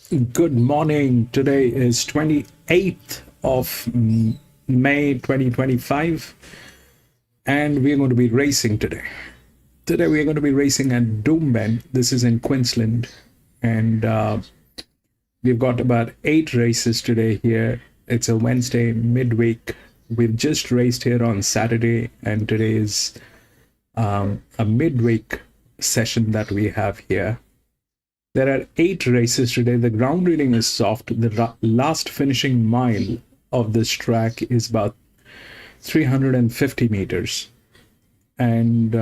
Good morning. Today is 28th of May 2025, and we're going to be racing today. Today, we're going to be racing at Doomben. This is in Queensland, and we've got about 8 races today here. It's a Wednesday midweek. We've just raced here on Saturday, and today is a midweek session that we have here. There are 8 races today. The ground reading is soft. The last finishing mile of this track is about 350 meters. And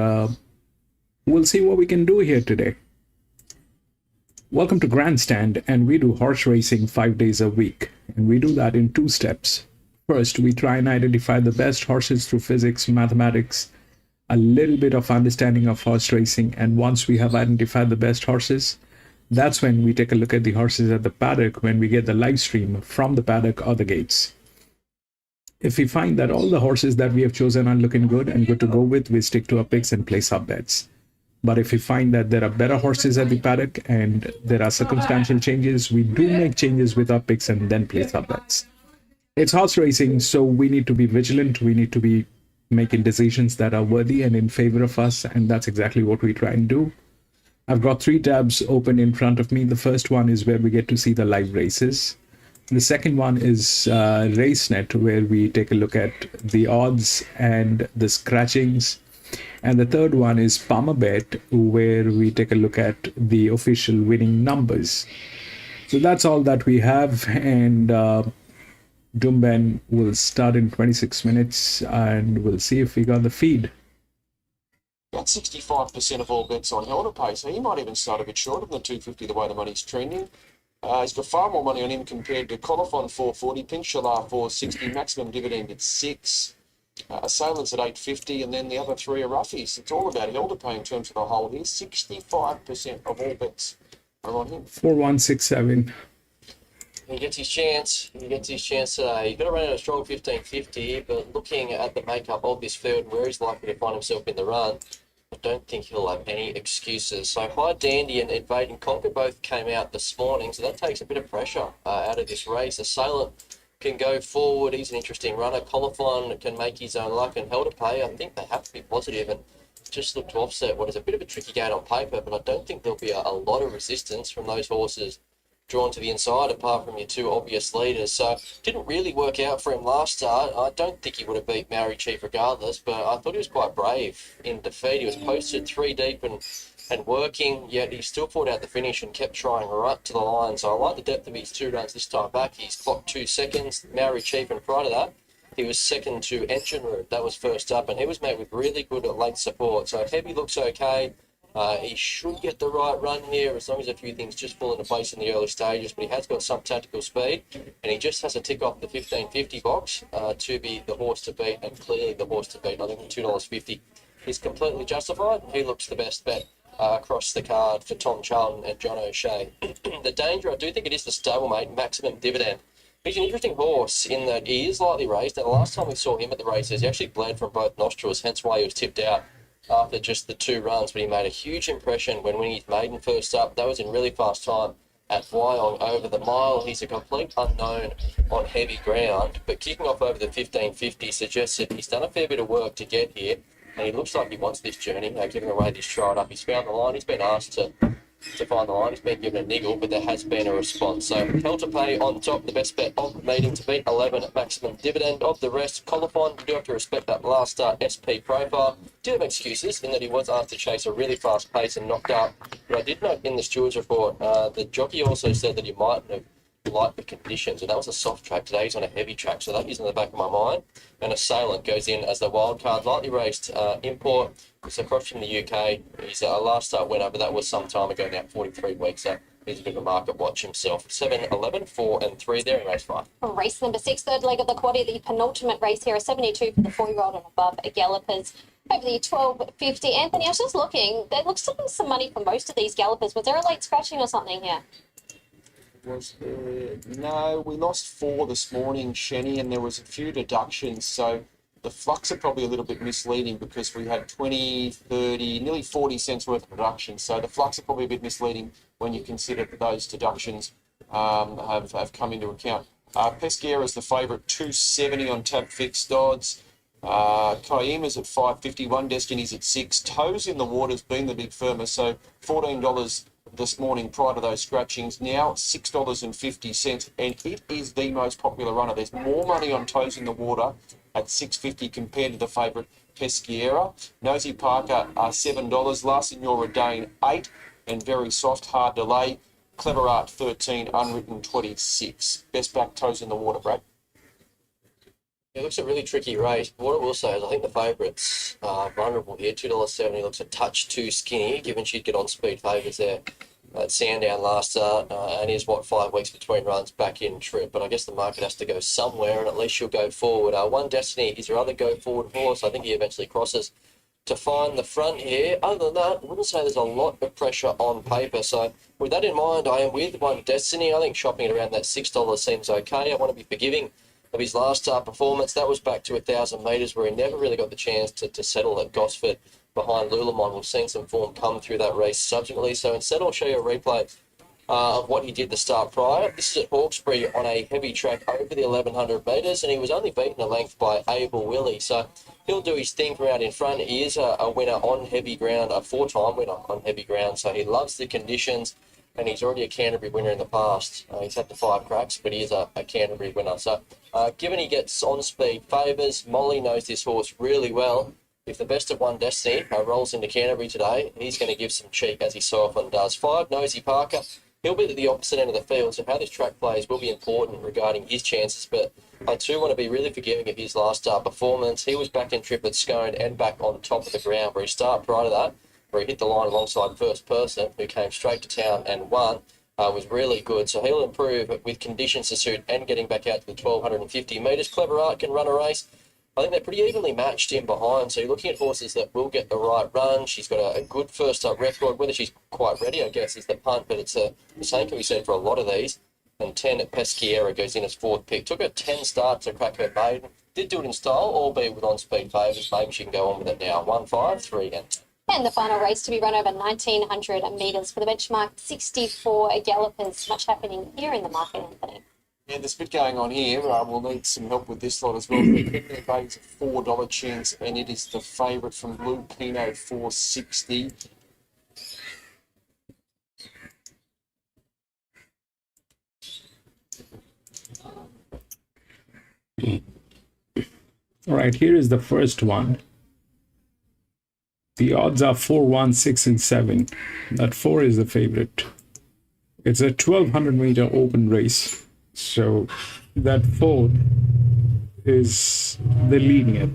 we'll see what we can do here today. Welcome to Grandstand, and we do horse racing 5 days a week. And we do that in 2 steps. First, we try and identify the best horses through physics, mathematics, a little bit of understanding of horse racing. And once we have identified the best horses, that's when we take a look at the horses at the paddock when we get the live stream from the paddock or the gates. If we find that all the horses that we have chosen are looking good and good to go with, we stick to our picks and place our bets. But if we find that there are better horses at the paddock and there are circumstantial changes, we do make changes with our picks and then place our bets. It's horse racing, so we need to be vigilant. We need to be making decisions that are worthy and in favor of us, and that's exactly what we try and do. I've got 3 tabs open in front of me. The first one is where we get to see the live races. The second one is RaceNet, where we take a look at the odds and the scratchings. And the third one is PalmerBet, where we take a look at the official winning numbers. So that's all that we have, and Doomben will start in 26 minutes, and we'll see if we got the feed. Got 65% of all bets on Helder Pay, so he might even start a bit short of the 250 the way the money's trending. He's got far more money on him compared to Colifon 440, Pink Shalar 460, maximum dividend at 6, Assailants at 850, and then the other 3 are roughies. It's all about Helder Pay in terms of the whole here. 65% of all bets are on him. 4167. He gets his chance. He gets his chance today. He's got to run out a strong 1550, but looking at the makeup of this field and where he's likely to find himself in the run, I don't think he'll have any excuses. So High Dandy and Invade and Conquer both came out this morning, so that takes a bit of pressure out of this race. Assailant can go forward. He's an interesting runner. Colifon can make his own luck, and Helder Pay, I think they have to be positive and just look to offset what is a bit of a tricky gate on paper, but I don't think there'll be a lot of resistance from those horses drawn to the inside, apart from your 2 obvious leaders. So didn't really work out for him last start. I don't think he would have beat Maori Chief regardless, but I thought he was quite brave in defeat. He was posted 3 deep and working, yet he still fought out the finish and kept trying right to the line. So I like the depth of his 2 runs this time back. He's clocked 2 seconds, Maori Chief, and prior to that, he was second to Engine Route. That was first up, and he was met with really good late support. So Heavy looks okay. He should get the right run here as long as a few things just fall into place in the early stages, but he has got some tactical speed, and he just has to tick off the 1550 box to be the horse to beat, and clearly the horse to beat. I think $2.50 is completely justified. He looks the best bet across the card for Tom Charlton and John O'Shea. The danger, I do think it is the stablemate, Maximum Dividend. He's an interesting horse in that he is lightly raised, and the last time we saw him at the races, he actually bled from both nostrils, hence why he was tipped out after just the 2 runs, but he made a huge impression when winning his maiden first up. That was in really fast time at Wyong over the mile. He's a complete unknown on heavy ground, but kicking off over the 1550 suggests that he's done a fair bit of work to get here, and he looks like he wants this journey, giving away this stride up. He's found the line. He's been asked to find the line. He's been given a niggle, but there has been a response. So Helder Pay on top, the best bet of the meeting to beat 11 at Maximum Dividend. Of the rest, Colifon, you do have to respect that last start SP profile. Did have excuses in that he was asked to chase a really fast pace and knocked out. But I did note in the steward's report, the jockey also said that he mightn't have liked the conditions, and that was a soft track. Today he's on a heavy track, so that is in the back of my mind. And Assailant goes in as the wild card, lightly raced import. He's across from the UK. He's a last start winner, but that was some time ago now, 43 weeks. So he's a bit of a market watch himself. 7, 11, 4 and 3 there in race 5. Race number 6, third leg of the quaddy, the penultimate race here, a 72 for the 4-year-old and above gallopers. Over the 12.50. Anthony, I was just looking. There looks to be some money for most of these gallopers. Was there a late scratching or something here? No, we lost 4 this morning, Shenny, and there was a few deductions, so the flux are probably a little bit misleading because we had 20, 30, nearly 40 cents worth of deductions, so the flux are probably a bit misleading when you consider those deductions have come into account. Peschiera is the favourite, 270 on tab fixed odds. Kaima's at 551, Destiny's at 6. Toes in the Water's been the big firmer, so $14 this morning prior to those scratchings, now $6.50, and it is the most popular runner. There's more money on Toes in the Water at $6.50 compared to the favourite Peschiera. Nosy Parker are $7, La Signora Dane 8, and Very Soft Hard Delay. Clever Art 13, Unwritten 26. Best back Toes in the Water, Brad. It looks a really tricky race. But what I will say is I think the favourite's vulnerable here. $2.70 looks a touch too skinny, given she'd get on speed favours there at Sandown last start, and is 5 weeks between runs back in trip. But I guess the market has to go somewhere, and at least she'll go forward. One Destiny is your other go forward horse. I think he eventually crosses to find the front here. Other than that, I wouldn't say there's a lot of pressure on paper. So with that in mind, I am with One Destiny. I think shopping at around that $6 seems okay. I want to be forgiving of his last start performance. That was back to 1,000 metres where he never really got the chance to settle at Gosford behind Lulamon. We've seen some form come through that race subsequently. So instead I'll show you a replay of what he did the start prior. This is at Hawkesbury on a heavy track over the 1,100 metres, and he was only beaten a length by Abel Willie. So he'll do his thing from out in front. He is a winner on heavy ground, a 4-time winner on heavy ground. So he loves the conditions, and he's already a Canterbury winner in the past. He's had the 5 cracks, but he is a Canterbury winner. So given he gets on speed favours, Molly knows this horse really well. If the best of One Destiny rolls into Canterbury today, he's going to give some cheek, as he so often does. 5, Nosy Parker. He'll be at the opposite end of the field, so how this track plays will be important regarding his chances, but I too want to be really forgiving of his last start performance. He was back in trip at Scone and back on top of the ground, where he started prior to that, where he hit the line alongside First Person, who came straight to town and won, was really good. So he'll improve with conditions to suit and getting back out to the 1,250 metres. Clever Art can run a race. I think they're pretty evenly matched in behind, so you're looking at horses that will get the right run. She's got a good first-up record. Whether she's quite ready, I guess, is the punt, but it's the same can be said for a lot of these. And 10 at Peschiera goes in as 4th pick. Took her 10 starts to crack her maiden. Did do it in style, albeit with on-speed favours. Maybe she can go on with it now. 1, 5, 3, and 10. And the final race to be run over 1,900 metres for the benchmark 64 gallopers. Much happening here in the market, Anthony. Yeah, there's a bit going on here. We'll need some help with this lot as well. The Bay's a $4 chance, and it is the favourite from Blue Pino, 460. All right, here is the first one. The odds are 4, 1, 6, and 7. That 4 is the favorite. It's a 1,200 meter open race. So that 4 is the linear.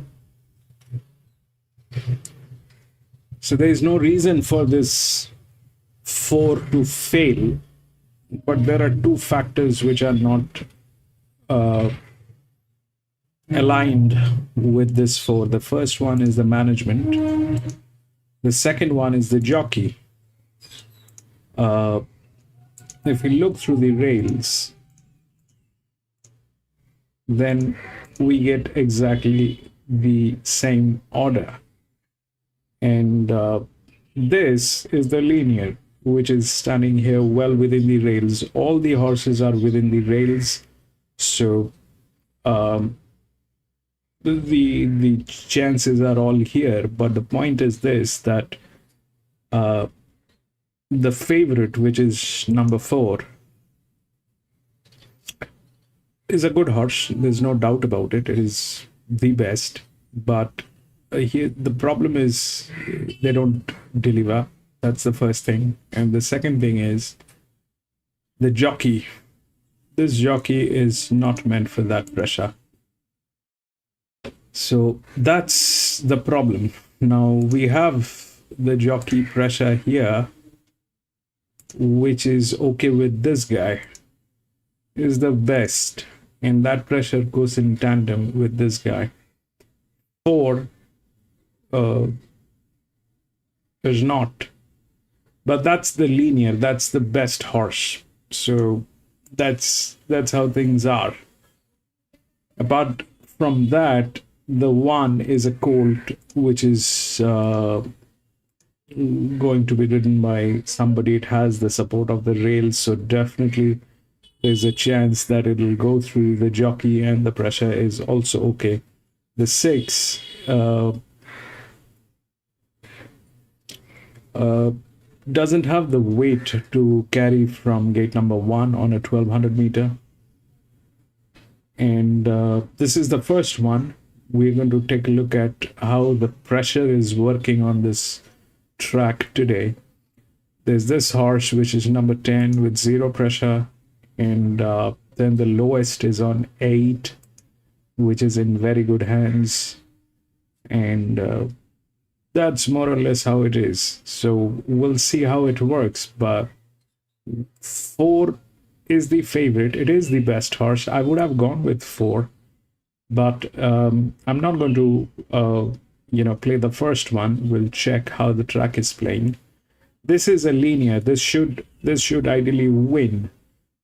So there is no reason for this 4 to fail, but there are 2 factors which are not aligned with this 4. The first one is the management. The second one is the jockey. If we look through the rails, then we get exactly the same order. And this is the linear, which is standing here well within the rails. All the horses are within the rails. So the chances are all here, but the point is this, that the favorite, which is number 4, is a good horse. There's no doubt about it. It is the best, but here the problem is they don't deliver. That's the first thing. And the second thing is the jockey. This jockey is not meant for that pressure. So that's the problem. Now we have the jockey pressure here, which is okay with this guy, is the best, and that pressure goes in tandem with this guy. 4 is not, but that's the linear, that's the best horse. So that's how things are. Apart from that, the 1 is a colt, which is going to be ridden by somebody. It has the support of the rails, so definitely there's a chance that it will go through the jockey, and the pressure is also okay. The 6 doesn't have the weight to carry from gate number 1 on a 1200 meter. And this is the first one. We're going to take a look at how the pressure is working on this track today. There's this horse, which is number 10 with 0 pressure. And then the lowest is on 8, which is in very good hands. And that's more or less how it is. So we'll see how it works. But 4 is the favorite. It is the best horse. I would have gone with 4, but I'm not going to play the first one. We'll check how the track is playing. This is a linear. This should ideally win,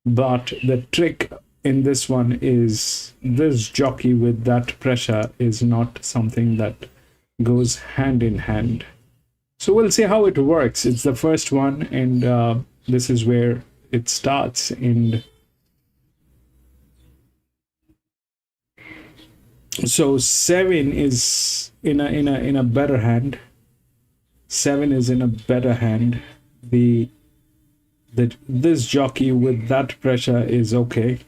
but the trick in this one is this jockey with that pressure is not something that goes hand in hand. So we'll see how it works. It's the first one, and this is where it starts. And so 7 is in a better hand. 7 is in a better hand. This jockey with that pressure is okay.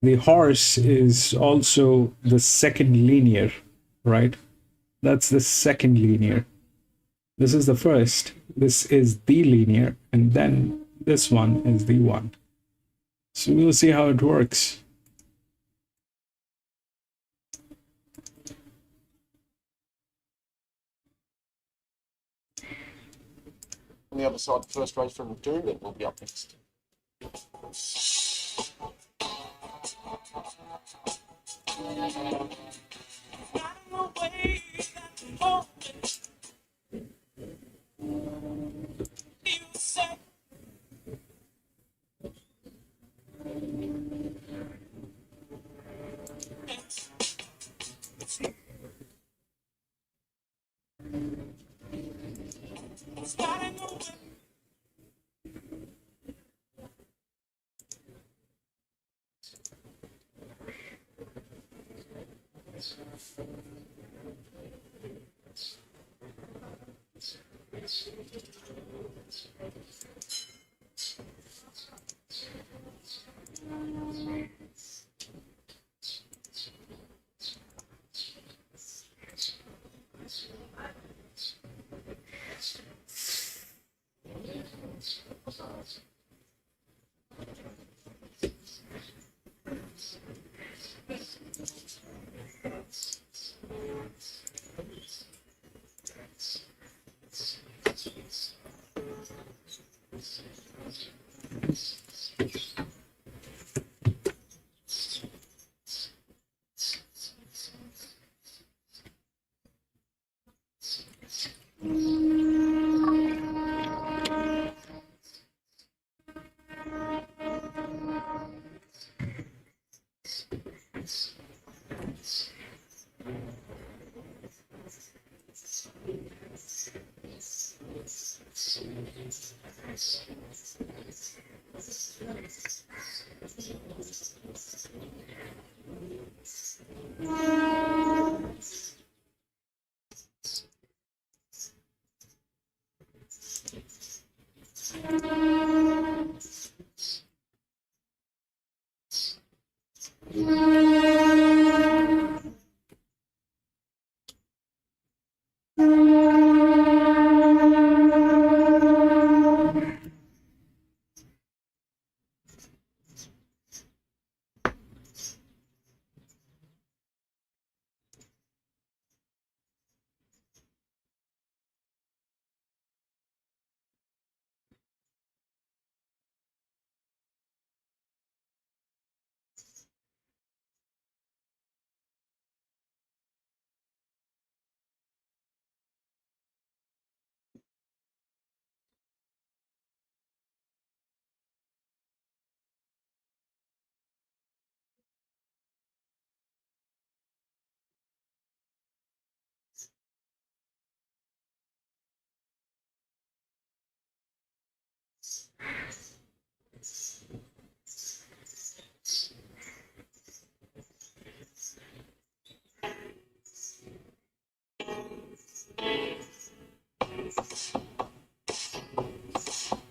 The horse is also the second linear, right? That's the second linear. This is the first. This is the linear, and then this one is the one. So we'll see how it works. On the other side, the first race from Doomben will be up next.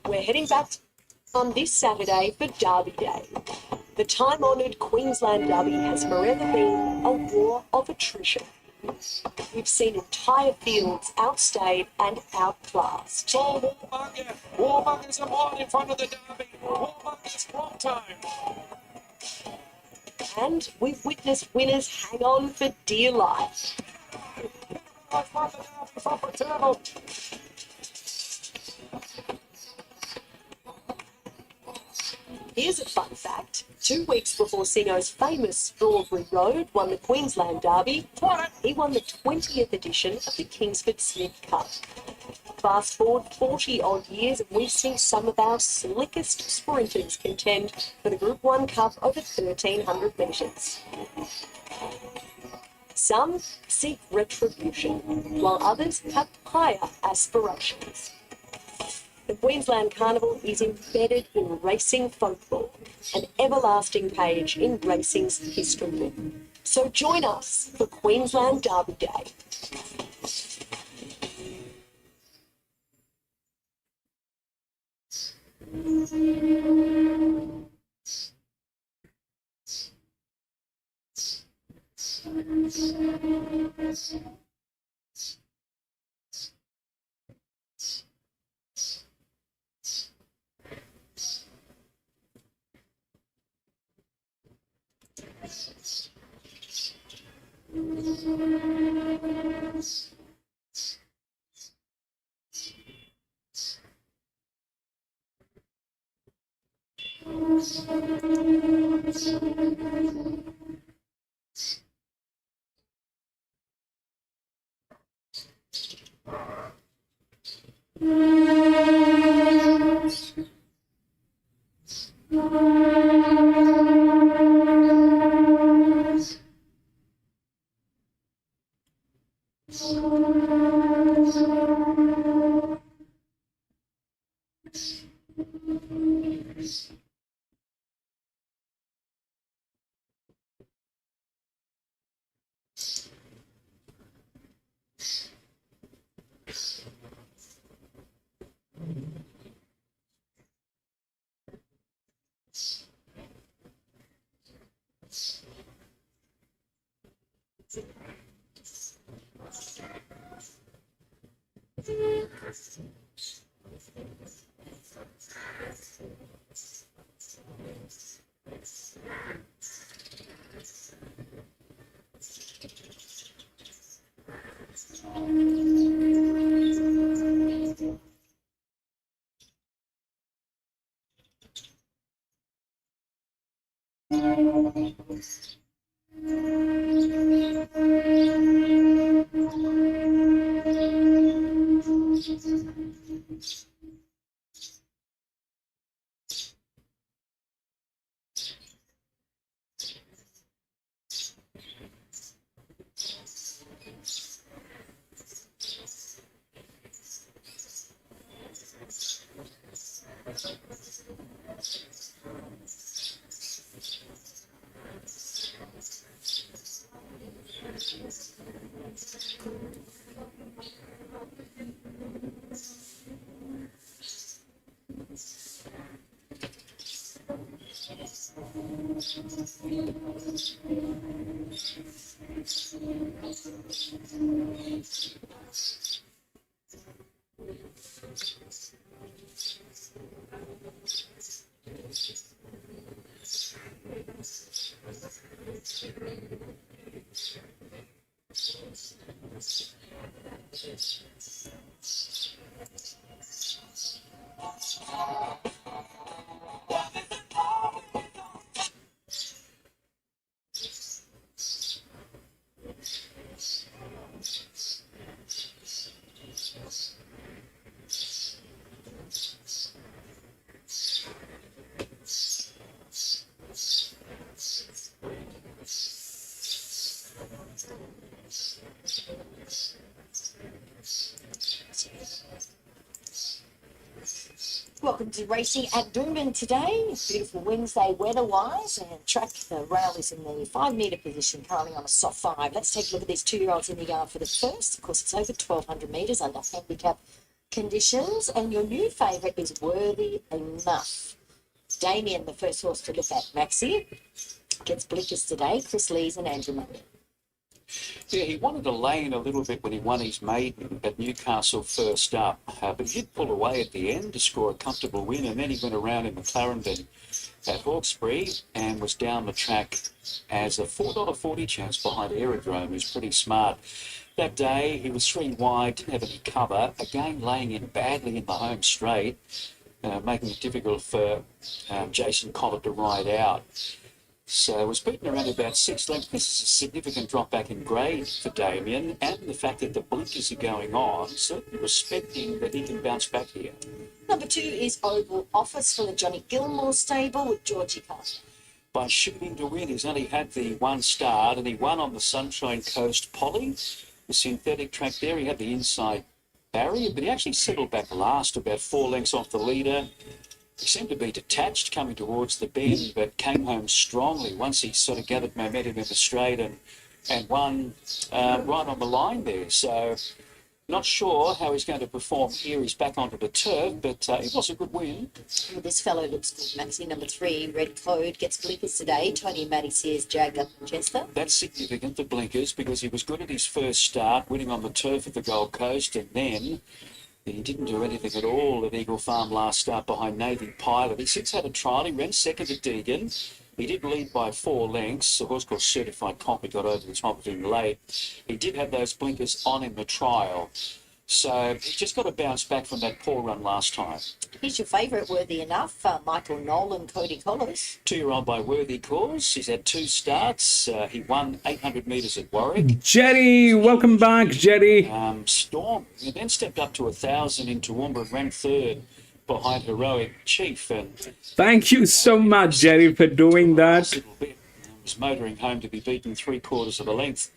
We're heading back on this Saturday for Derby Day. The time-honoured Queensland Derby has forever been a war of attrition. We've seen entire fields outstayed and outclassed. So Warburger's a mile in front of the Derby. Warburger's wrong time. And we've witnessed winners hang on for dear life. Here's a fun fact. 2 weeks before Singo's famous Strawberry Road won the Queensland Derby, he won the 20th edition of the Kingsford Smith Cup. Fast forward 40-odd years and we've seen some of our slickest sprinters contend for the Group 1 Cup over 1,300 metres. Some seek retribution, while others have higher aspirations. The Queensland Carnival is embedded in racing folklore, an everlasting page in racing's history book. So join us for Queensland Derby Day. Welcome to racing at Doomben today. Beautiful Wednesday weather-wise, and track the rail is in the 5 metre position, currently on a soft 5. Let's take a look at these 2-year-olds in the yard for the first. Of course, it's over 1,200 metres under handicap conditions, and your new favourite is Worthy Enough. Damien, the first horse to look at, Maxi, gets blinkers today. Chris Lees and Andrew Money. Yeah, he wanted to lay in a little bit when he won his maiden at Newcastle first up, but he did pull away at the end to score a comfortable win, and then he went around in McLaren at Hawkesbury and was down the track as a $4.40 chance behind Aerodrome, who's pretty smart. That day, he was 3 wide, didn't have any cover, again laying in badly in the home straight, making it difficult for Jason Collett to ride out. So it was beaten around about 6 lengths. This is a significant drop back in grade for Damien, and the fact that the blinkers are going on, certainly respecting that he can bounce back here. Number 2 is Oval Office from the Johnny Gilmore stable with Georgie Carter. By shooting to win, he's only had the one start, and he won on the Sunshine Coast Poly, the synthetic track there. He had the inside barrier, but he actually settled back last, about 4 lengths off the leader. He seemed to be detached coming towards the bend, but came home strongly once he sort of gathered momentum in the straight and won right on the line there. So not sure how he's going to perform here. He's back onto the turf, but it was a good win. Well, this fellow looks good, Maxi. Number 3, Red Code, gets blinkers today. Tony Matty says jagged up in Chester. That's significant, the blinkers, because he was good at his first start, winning on the turf of the Gold Coast, and then he didn't do anything at all at Eagle Farm last start behind Navy Pilot. He since had a trial. He ran second at Deegan. He did lead by 4 lengths. A horse called Certified Copy got over the top of him late. He did have those blinkers on in the trial. So he's just got to bounce back from that poor run last time. Here's your favourite, Worthy Enough, Michael Nolan, Cody Collars. 2-year-old by Worthy Cause. He's had 2 starts. He won 800 metres at Warwick. Jerry, welcome back, Jerry. Storm. He then stepped up to 1,000 in Toowoomba and ran 3rd behind Heroic Chief. And Thank you so much, Jerry, for doing that. little bit. Was motoring home to be beaten 3/4 of a length.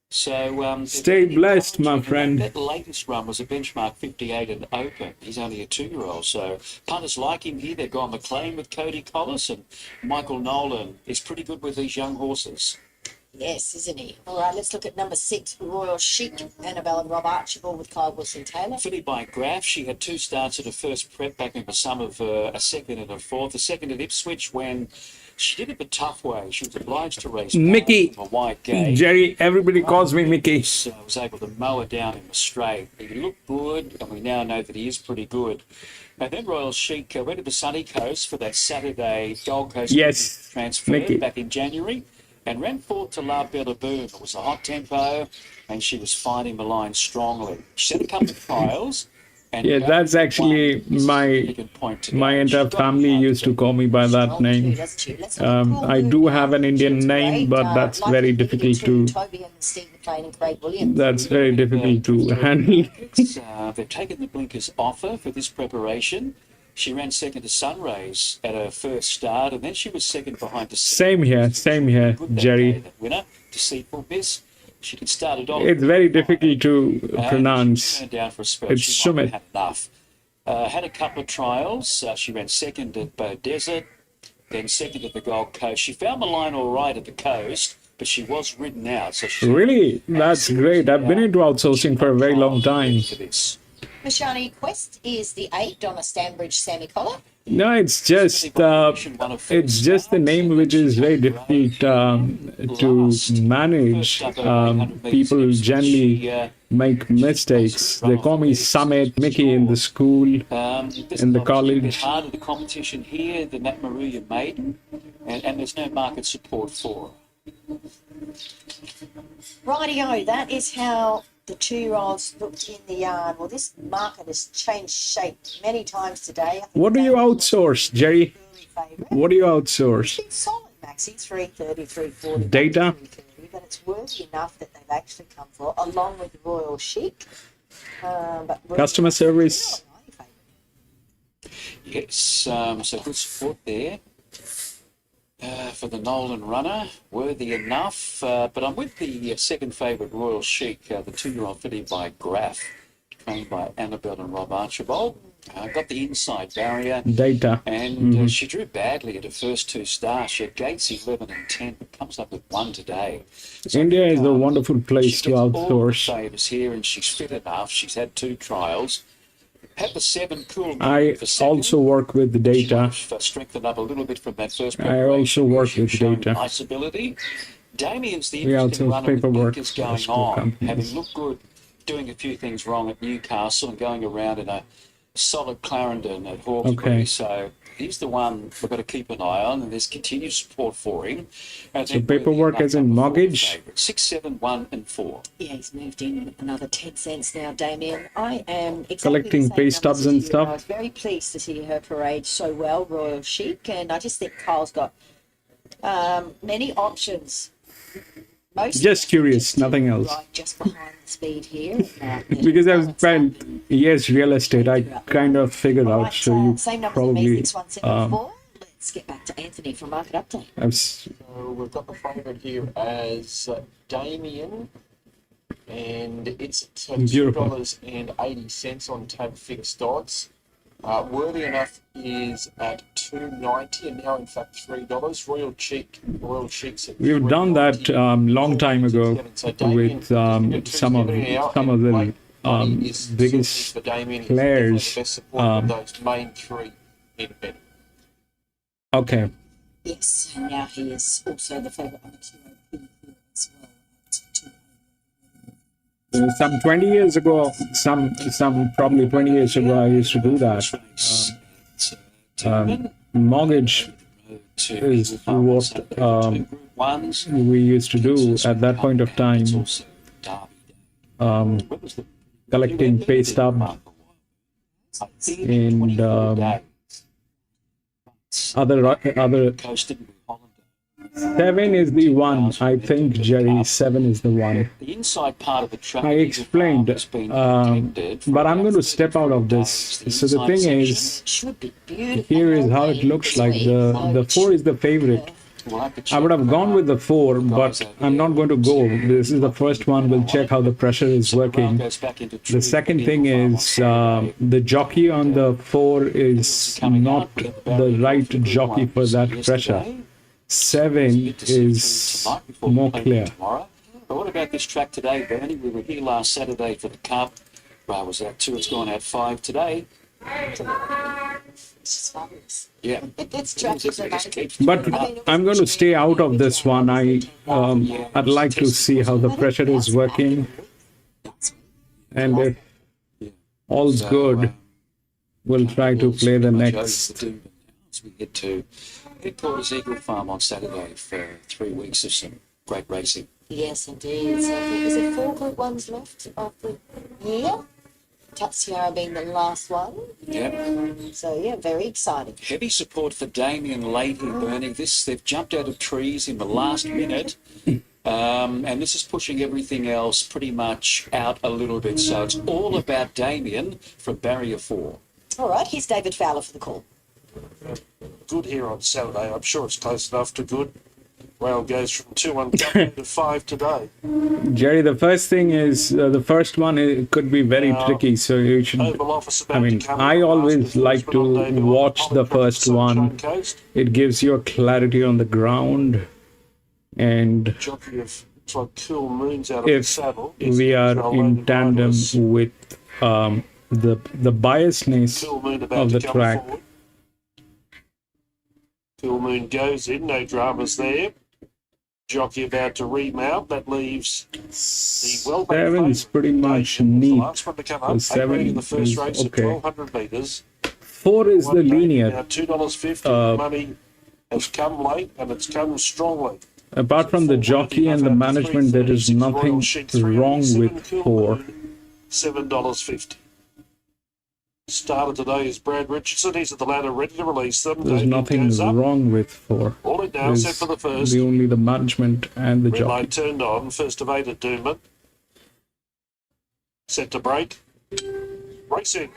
So Stay blessed, my friend. That latest run was a benchmark 58 and open. He's only a 2-year-old, so punters like him here. They've gone McLean with Cody Collis, and Michael Nolan is pretty good with these young horses. Yes, isn't he? All right, let's look at number 6, Royal Chic, Annabelle and Rob Archibald with Kyle Wilson-Taylor. Filly by Graf, she had 2 starts at her first prep back in the sum of a second and a fourth. The second at Ipswich when she did it the tough way. She was obliged to race Mickey. a wide gate. Jerry, everybody calls me Mickey. So was able to mow her down in the straight. He looked good, and we now know that he is pretty good. Now then, Royal Chic went to the sunny coast for that Saturday Gold Coast Yes, transfer Mickey. back in January, and ran 4th to La Bella Boom. It was a hot tempo, and she was finding the line strongly. She had a couple of trials. And Yeah, that's actually my entire family used to call me by that name. I do have an Indian name, but that's very difficult to handle. They've taken the blinkers off her for this preparation. She ran second to Sunrays at her first start, and then she was second behind to Same here, Jerry. Winner, Deceitful Miss. She had started off. It's very difficult to pronounce. Turned down for a spell. It's She might Sumit. have had enough. Had a couple of trials. She ran second at Bow Desert, then second at the Gold Coast. She found the line all right at the coast, but she was ridden out. So she Really? That's great. I've been into outsourcing for a very long time. for this. Mashani Quest is the 8, Donna Stanbridge, Sammy Collar. No, it's just the name which is very difficult to manage. People generally make mistakes. They call me Summit, Mickey in the school, in the college. Harder the competition here than that Maruya Maiden, and there's no market support for her. Rightio, that is how the 2-year-olds looked in the yard. Well, this market has changed shape many times today. I think What do you outsource, Jerry? early favourite. What do you outsource? It's solid, Maxi, 330, 340. Data? 330, but it's worthy enough that they've actually come for, along with Royal Chic. But Customer service? Yes, so good support there for the Nolan runner, worthy enough. But I'm with the second favourite, Royal Chic, the 2-year-old filly by Graf, trained by Annabelle and Rob Archibald. Got the inside barrier. Data. And she drew badly at her first 2 starts. She had gates 11 and 10, but comes up with 1 today. So, India is a wonderful place she to gets all the outsource. favours here, and she's fit enough. She's had 2 trials. Had the 7 cool. I for second. also work with the data. Strengthened up a little bit from that first I preparation. also work with Showing data. nice ability. Damien's the We interesting also runner with paperwork blinkers for going school on, companies. having looked good, doing a few things wrong at Newcastle and going around in a solid Clarendon at Hawkesbury. Okay. So he's the one we've got to keep an eye on, and there's continued support for him. And So then paperwork as in mortgage? 6, 7, 1 and 4. Yeah, he's moved in another 10 cents now, Damien. I am exactly Collecting the same pay numbers stubs as and you, stuff. I was very pleased to see her parade so well, Royal Chic, and I just think Kyle's got many options. Most Just curious, nothing else. Right, just behind the speed here. Because I was trying, yes, real estate, I kind of figured out, so you same numbers probably, as me, 6174. Let's get back to Anthony for market update. So we've got the favourite here as Damien, and it's Beautiful. $2.80 on tab fixed odds. Worthy Enough is at $2.90 and now in fact $3. Royal Chic's at we've done that $3.90. long time ago So Damien, with some of the biggest for Damien. He's players, definitely the best support of those main three in bet. Okay. Yes, and now he is also the favourite on the QOP here as well at 2. Some 20 years ago, some probably 20 years ago, I used to do that. Mortgage is what we used to do at that point of time. Collecting pay stub and other. 7 is the one. I think, Jerry, 7 is the one. The inside part of the track I explained, but I'm going to step out of this. So the thing is, Should be beautiful. here is how it looks like. The 4 is the favorite. I would have gone with the 4, but I'm not going to go. This is the first one. We'll check how the pressure is working. The second thing is the jockey on the 4 is not the right jockey for that pressure. 7 is more clear. But what about this track today, Bernie? We were here last Saturday for the Cup. Was that 2? It's gone out 5 today. It's just fabulous. Yeah. It's traffic amazing. But I'm going to stay out of this one. I'd like to see how the pressure is working. And if all's good, we'll try to play the next. We head to Headquarters Eagle Farm on Saturday for 3 weeks of some great racing. Yes, indeed. So I think, is there 4 Group 1s left of the year? Tatsiara being the last one. Yeah. So, yeah, very exciting. Heavy support for Damien late here, Bernie. They've jumped out of trees in the last minute. And this is pushing everything else pretty much out a little bit. So it's all about Damien from barrier 4. All right, here's David Fowler for the call. Good here on Saturday. I'm sure it's close enough to good. Rail goes from 2-1 to 5 today. Jerry, the first thing is the first one. It could be very tricky, so you should. Oval Office about I mean, to come I in. always like to watch the first one. Coast. It gives you a clarity on the ground, and Jockey of like Cool Moons out of the if saddle. we are in tandem with the biasness Cool Moon about of the to come track. forward. Cool Moon goes in, no dramas there. Jockey about to remount. That leaves the well 7 is pretty much neat. last one to come So up. 7 in the first is race okay. at 1,200 metres. 4 is the Now linear. $2.50 money has come late and it's come strongly. Apart from the jockey and the management, there is nothing wrong with 4. $7.50. Started today is Brad Richardson. He's at the ladder ready to release them. There's Damien nothing goes up. wrong with 4. All in now, set for the first. Only the management and the Red jockey. light turned on. First of 8 at Doomben. Set to break. Racing.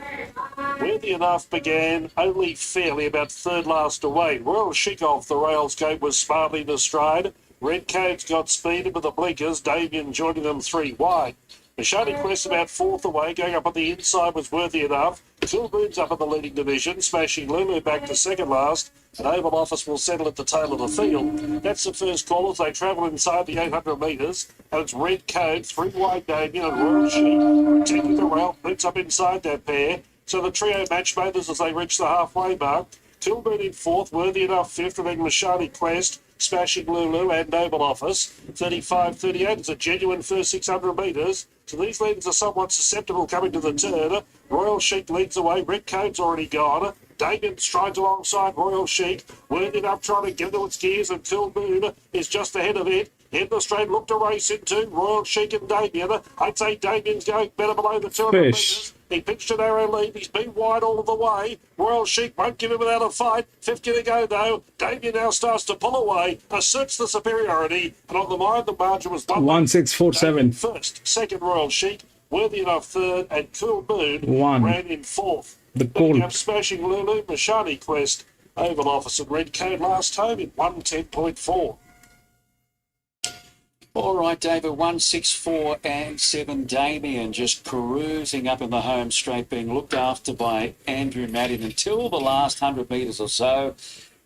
Worthy Enough began only fairly about third last away. Royal Chic off the rails gate was smartly in stride. Red Coats got speed with the blinkers. Damien joining them 3 wide. The Shiny Quest about 4th away, going up on the inside was Worthy Enough. Phil Moon's up in the leading division, smashing Lulu back to second last. An Oval Office will settle at the tail of the field. That's the first call as they travel inside the 800 metres. And it's Red Code, 3 wide Damien and Royal Sheep. Protecting the rail, boots up inside that pair. So the trio matchmakers as they reach the halfway mark. Doomben in fourth, Worthy Enough fifth, and then Mashani Quest, Smashing Lulu and Noble Office. 35-38 is a genuine first 600 metres. So these leaders are somewhat susceptible coming to the turn. Royal Chic leads away. Red Coat's already gone. Damien strides alongside Royal Chic. Worthy Enough trying to get to its gears until Moon is just ahead of it. In the straight, look to race into Royal Chic and Damien. I'd say Damien's going better below the 200 metres. He pitched an arrow lead. He's been wide all of the way. Royal Chic won't give him without a fight. 50 to go, though. Damien now starts to pull away, asserts the superiority, and on the line, the margin was 1647. First, second, Royal Chic, Worthy Enough third, and Cool Moon ran in fourth. The Colt. Up Smashing Lulu, Mashani Quest, Oval Office, and Red Coat last home in 110.4. All right, David, 164 and 7. Damien just cruising up in the home straight, being looked after by Andrew Madden until the last 100 metres or so.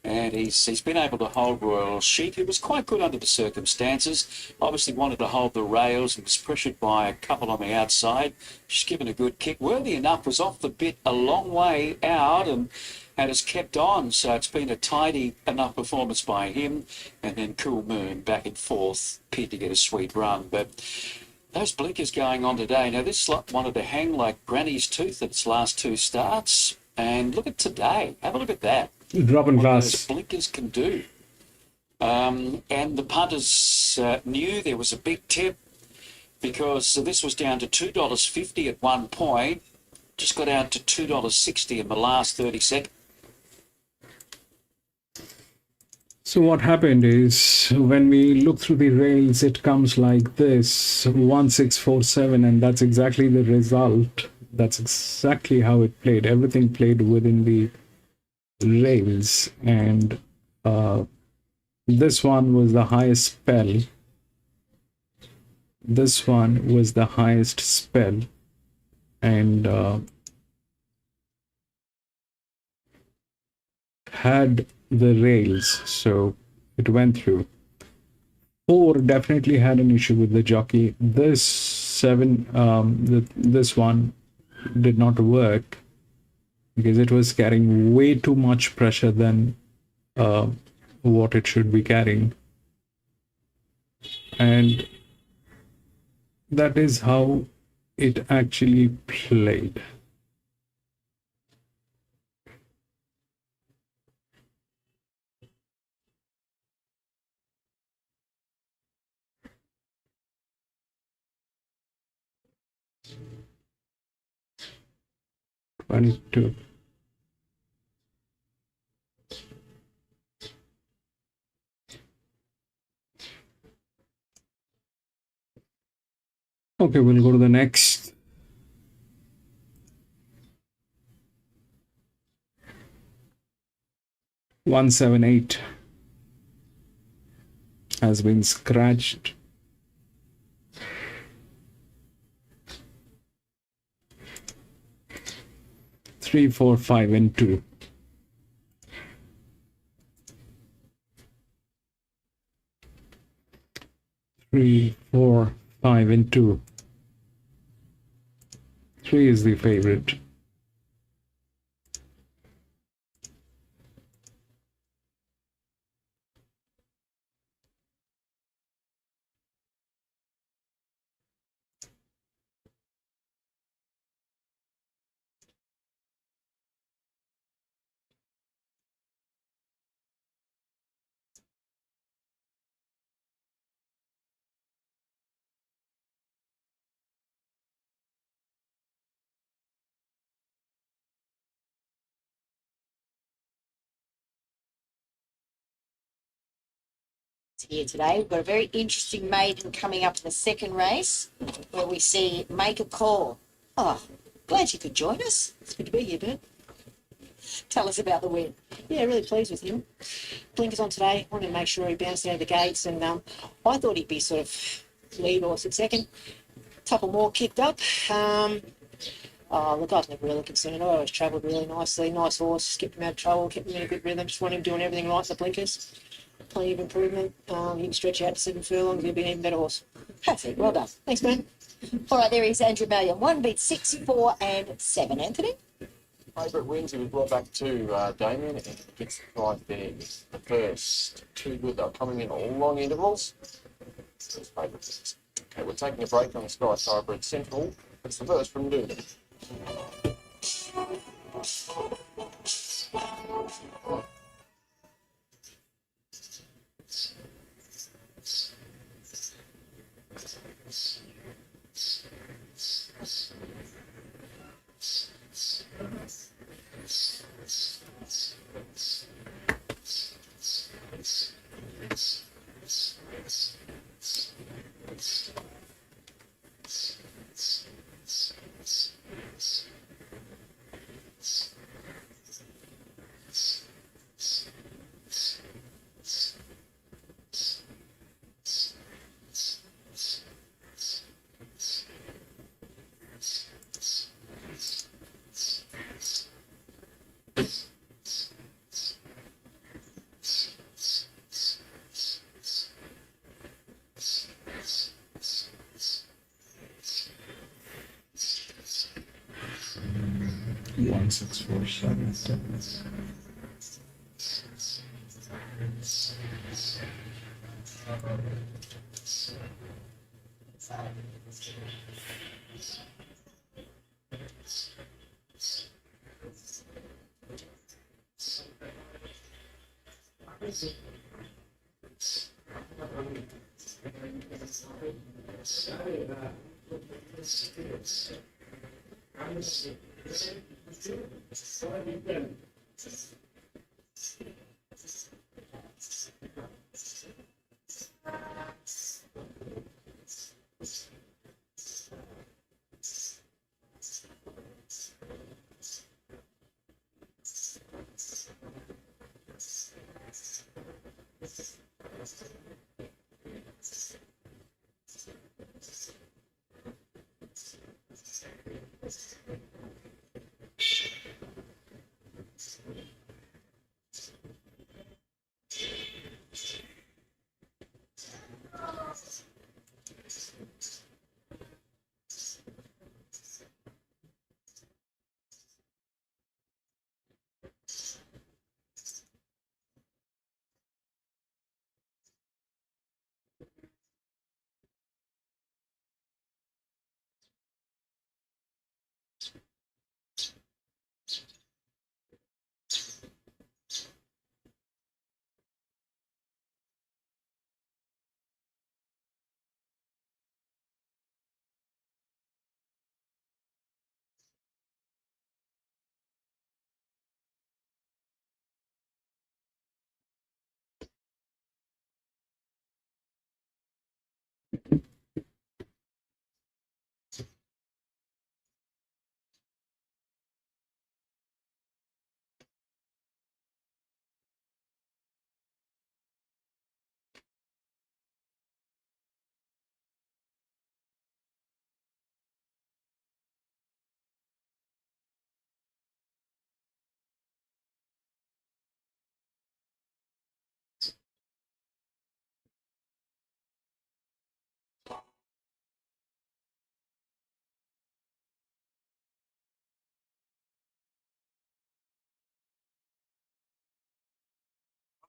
And he's been able to hold Royal Chic, who was quite good under the circumstances. Obviously wanted to hold the rails and was pressured by a couple on the outside. Just given a good kick. Worthy Enough was off the bit a long way out and has kept on. So it's been a tidy enough performance by him. And then Cool Moon back in fourth, appeared to get a sweet run. But those blinkers going on today. Now this lot wanted to hang like Granny's tooth at its last two starts. And look at today. Have a look at that. Drop in What glass. those blinkers can do. And the punters knew there was a big tip because this was down to $2.50 at one point. Just got out to $2.60 in the last 30 seconds. So what happened is when we look through the rails, it comes like this, 1647, and that's exactly the result. That's exactly how it played. Everything played within the rails, and this one was the highest spell. This one was the highest spell, and had the rails, so it went through. 4 definitely had an issue with the jockey. This 7, this one did not work because it was carrying way too much pressure than what it should be carrying, and that is how it actually played. $22. Okay, we'll go to the next. $178 has been scratched. Three, 4, 5, and 2. Three, 4, 5, and 2. 3 is the favorite. Here today. We've got a very interesting maiden coming up in the second race where we see Make a Call. Oh, glad you could join us. It's good to be here, Bert. Tell us about the win. Yeah, really pleased with him. Blinkers on today. Wanted to make sure he bounced out of the gates, and I thought he'd be sort of lead horse at second. Couple more kicked up. Look, I was never really concerned. I always travelled really nicely. Nice horse. Kept him out of trouble. Kept him in a good rhythm. Just wanted him doing everything right in the blinkers. Plenty of improvement. He can stretch out to 7 furlongs. He'll be an even better horse. That's it. Well done. Thanks, man. All right, there is Andrew Mallion. 1 beat 6, 4, and 7. Anthony? favourite wins. He was brought back to Damien and gets the prize there. It's the first. Too good. They're coming in long intervals. First favourite wins. Okay, we're taking a break on Sky Thoroughbred Central. It's the first from Doomben. One, 6, 4, 7.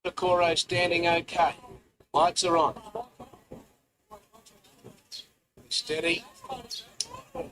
The Coro standing okay. Lights are on. Steady.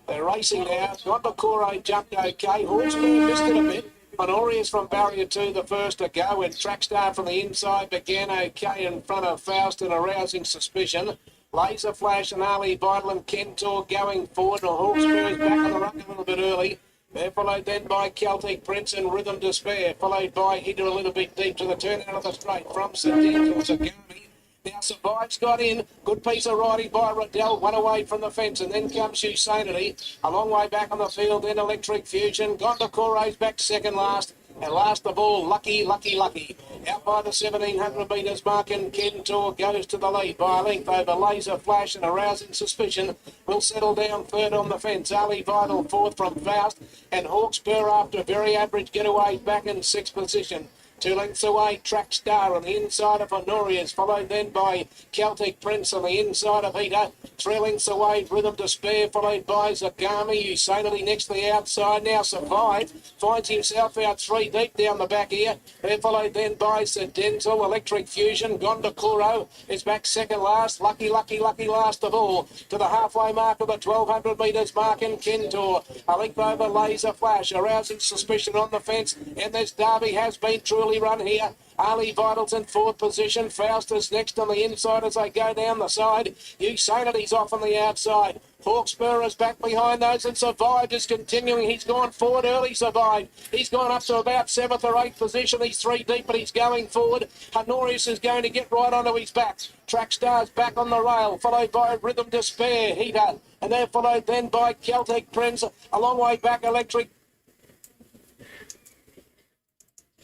They're racing now. Gondokoro jumped okay. Horseman missed it a bit. Honorius from barrier 2, the first to go, and Trackstar from the inside began okay in front of Faust and arousing suspicion. Laser Flash and Ali Vital and Kentor going forward. And Hawksburg's back on the ruck a little bit early. They're followed then by Celtic Prince and Rhythm Despair, followed by Hidra a little bit deep to the turn out of the straight from St. Angels Agami. Now Survive's got in. Good piece of riding by Riddell. One away from the fence. And then comes Husanity. A long way back on the field. Then Electric Fusion. Gondokoro's back second last. And last of all, Lucky. Out by the 1,700 metres mark. And Kentor goes to the lead by a length over Laser Flash and Arousing Suspicion. Will settle down third on the fence. Ali Vital fourth from Faust. And Hawkspur after a very average getaway back in sixth position. 2 lengths away, Track Star on the inside of Honorius, followed then by Celtic Prince on the inside of Heater. 3 lengths away, Rhythm Despair, followed by Zagami, who's sanely next to the outside. Now Survive finds himself out 3 deep down the back here. They're followed then by Sedental, Electric Fusion. Gondokuro is back second last. Lucky last of all to the halfway mark of the 1200 metres mark in Kentor. A length over Laser Flash, arousing suspicion on the fence, and this Derby has been truly run here. Ali Vital's in 4th position. Faust is next on the inside as they go down the side. Usanity's off on the outside. Hawkspur is back behind those, and Survived is continuing. He's gone forward early, Survived. He's gone up to about 7th or 8th position. He's 3 deep, but he's going forward. Honorius is going to get right onto his back. Track Star's back on the rail, followed by Rhythm Despair, Heater, and they're followed then by Celtic Prince. A long way back, Electric.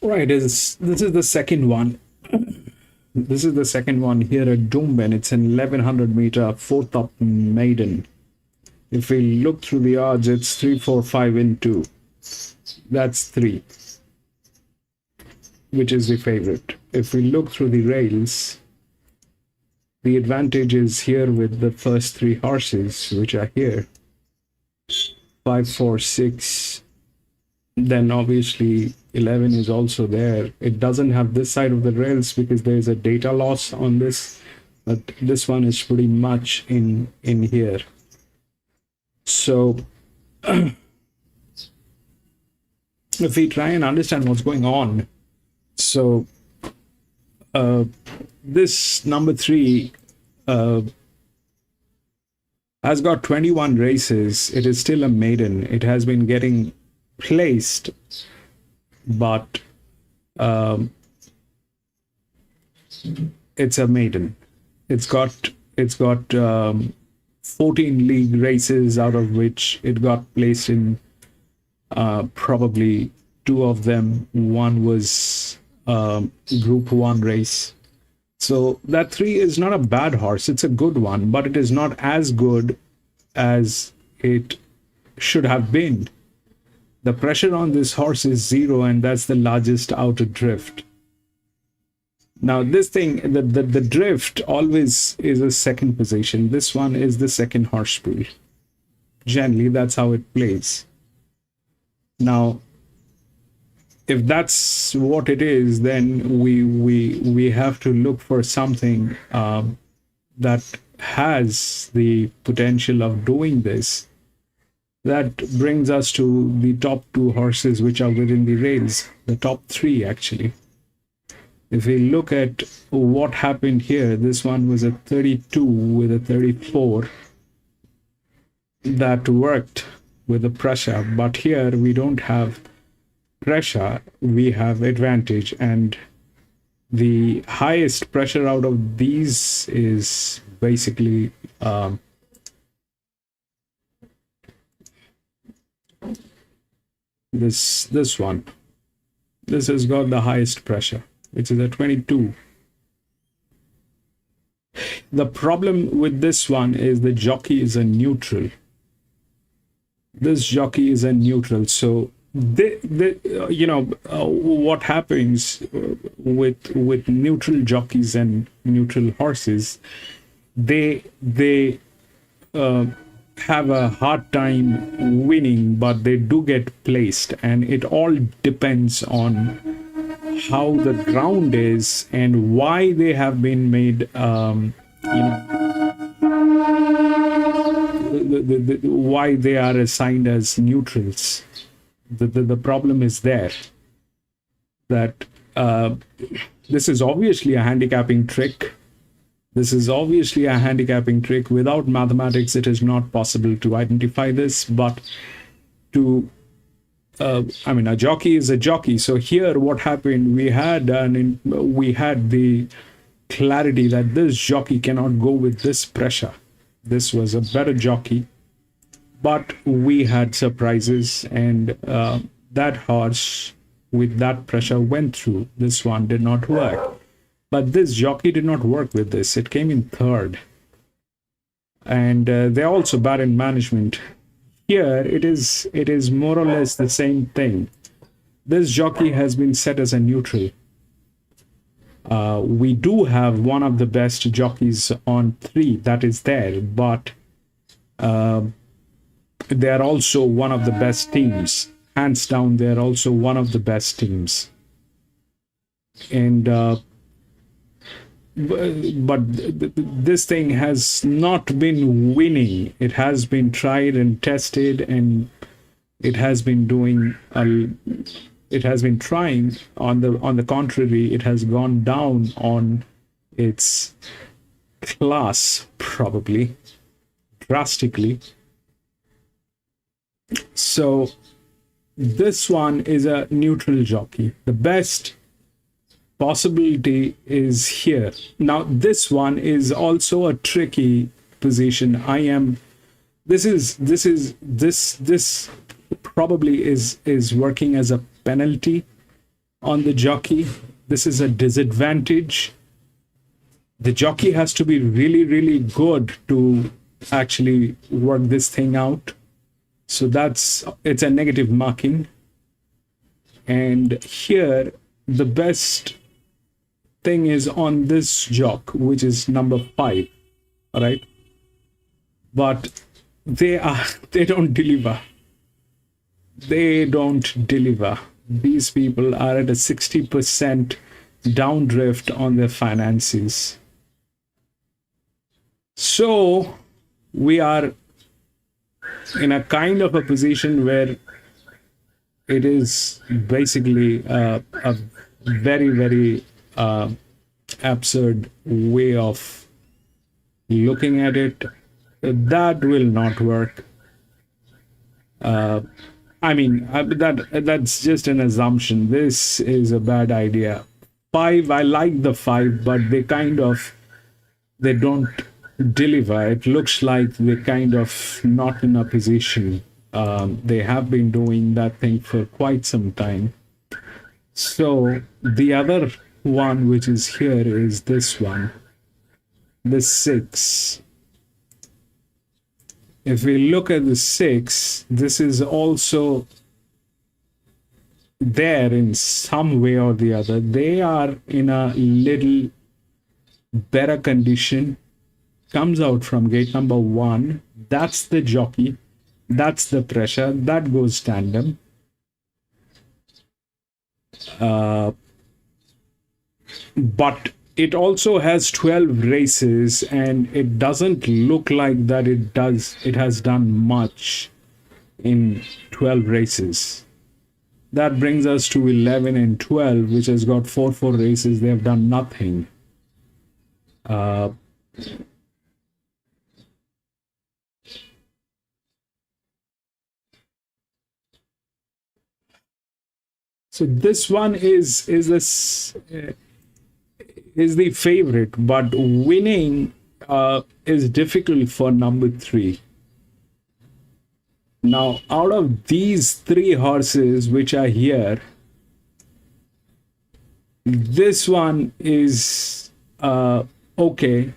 Right, this is the second one. This is the second one here at Doomben. It's an 1100 meter 4th up maiden. If we look through the odds, it's 3, 4, 5 in 2. That's 3, which is the favorite. If we look through the rails, the advantage is here with the first 3 horses, which are here. 5, 4, 6. Then obviously 11 is also there. It doesn't have this side of the rails because there is a data loss on this, but this one is pretty much in here. So if we try and understand what's going on, so this number 3 has got 21 races. It is still a maiden. It has been getting placed, but it's a maiden. It's got 14 league races, out of which it got placed in probably 2 of them. One was Group 1 race. So that 3 is not a bad horse. It's a good one, but it is not as good as it should have been. The pressure on this horse is 0, and that's the largest outer drift. Now this thing, the drift always is a second position. This one is the second horse pool. Generally, that's how it plays. Now, if that's what it is, then we have to look for something that has the potential of doing this. That brings us to the top 2 horses which are within the rails, the top 3 actually. If we look at what happened here, this one was a 32 with a 34 that worked with the pressure, but here we don't have pressure, we have advantage, and the highest pressure out of these is basically this one. This has got the highest pressure, which is a 22. The problem with this one is the jockey is a neutral. This jockey is a neutral, so what happens with neutral jockeys and neutral horses, they have a hard time winning, but they do get placed, and it all depends on how the ground is and why they have been made why they are assigned as neutrals. The problem is there that this is obviously a handicapping trick. This is obviously a handicapping trick. Without mathematics, it is not possible to identify this, but a jockey is a jockey. So here what happened, we had the clarity that this jockey cannot go with this pressure. This was a better jockey, but we had surprises, and that horse with that pressure went through. This one did not work. But this jockey did not work with this. It came in 3rd. And they're also bad in management. Here, it is more or less the same thing. This jockey has been set as a neutral. We do have one of the best jockeys on 3 that is there, but they are also one of the best teams. Hands down, they are also one of the best teams. And but this thing has not been winning. It has been tried and tested, and it has been doing it has been trying. On the contrary, it has gone down on its class, probably drastically. So this one is a neutral jockey. The best possibility is here. Now this one is also a tricky position. This probably is working as a penalty on the jockey. This is a disadvantage. The jockey has to be really, really good to actually work this thing out. So it's a negative marking. And here the best thing is on this jock, which is number 5. All right, but they don't deliver. They don't deliver. These people are at a 60% downdrift on their finances. So we are in a kind of a position where it is basically a very, very absurd way of looking at it. That will not work. I mean, that's just an assumption. This is a bad idea. 5, I like the 5, but they don't deliver. It looks like they're kind of not in a position. They have been doing that thing for quite some time. So the other one which is here is this one, the 6. If we look at the 6, this is also there in some way or the other. They are in a little better condition. Comes out from gate number 1. That's the jockey. That's the pressure. That goes tandem. But it also has 12 races, and it doesn't look like that it has done much in 12 races. That brings us to 11 and 12, which has got 4 races. They have done nothing. So this one is the favorite, but winning is difficult for number 3. Now, out of these 3 horses which are here, this one is okay.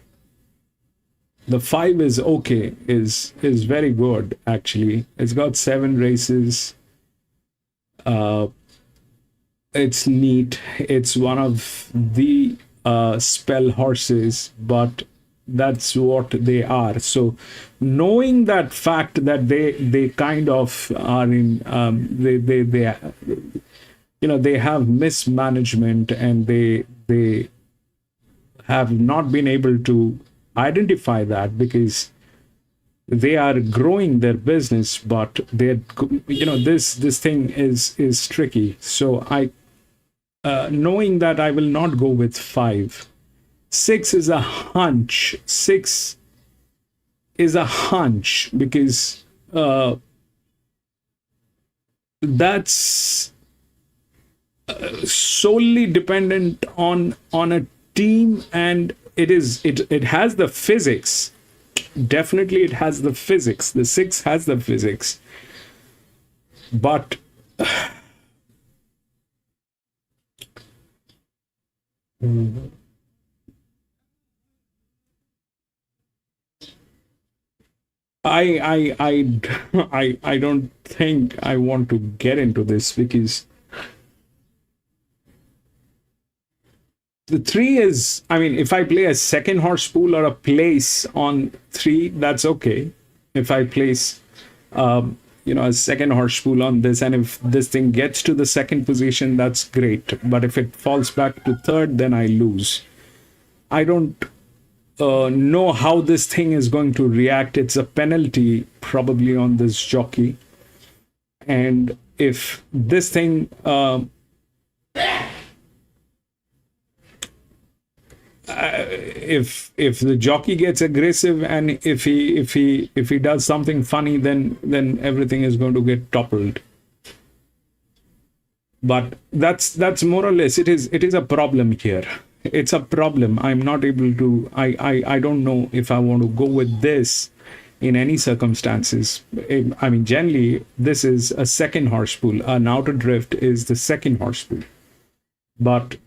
The 5 is okay, is very good actually. It's got 7 races. It's neat. It's one of the spell horses, but that's what they are. So knowing that fact that they kind of are in they have mismanagement, and they have not been able to identify that, because they are growing their business, but they're this thing is tricky. So knowing that, I will not go with 5. 6 is a hunch. 6 is a hunch because that's solely dependent on a team, and it has the physics. Definitely it has the physics. The 6 has the physics, but I don't think I want to get into this, because The 3 is, I mean, if I play a second horse pool or a place on 3, that's okay. If I place, a second horse pool on this, and if this thing gets to the second position, that's great. But if it falls back to third, then I lose. I don't know how this thing is going to react. It's a penalty probably on this jockey. And if this thing if the jockey gets aggressive, and if he does something funny, then everything is going to get toppled. But that's more or less it is a problem here. It's a problem. I'm not able to, I don't know if I want to go with this in any circumstances. I mean, generally this is a second horse pool. An outer drift is the second horse pool. But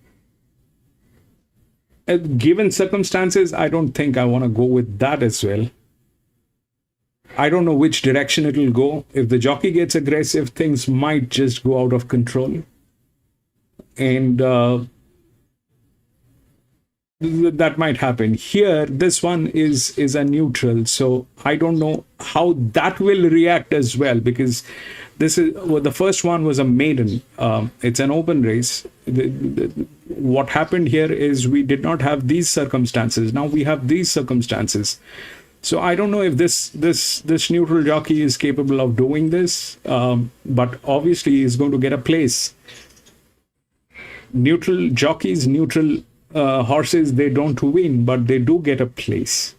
given circumstances, I don't think I want to go with that as well. I don't know which direction it will go. If the jockey gets aggressive, things might just go out of control. And that might happen. Here, this one is a neutral. So I don't know how that will react as well, because this is the first one was a maiden. It's an open race. What happened here is we did not have these circumstances. Now we have these circumstances. So I don't know if this neutral jockey is capable of doing this, but obviously he's going to get a place. Neutral jockeys, neutral horses, they don't win, but they do get a place.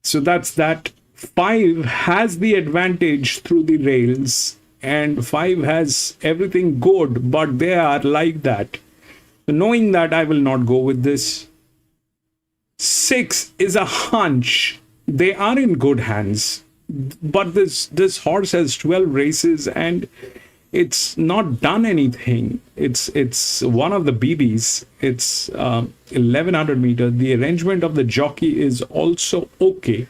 So that's that. 5 has the advantage through the rails, and 5 has everything good, but they are like that. So knowing that, I will not go with this. 6 is a hunch. They are in good hands, but this horse has 12 races and it's not done anything. It's one of the BBs. It's 1100 meters. The arrangement of the jockey is also okay,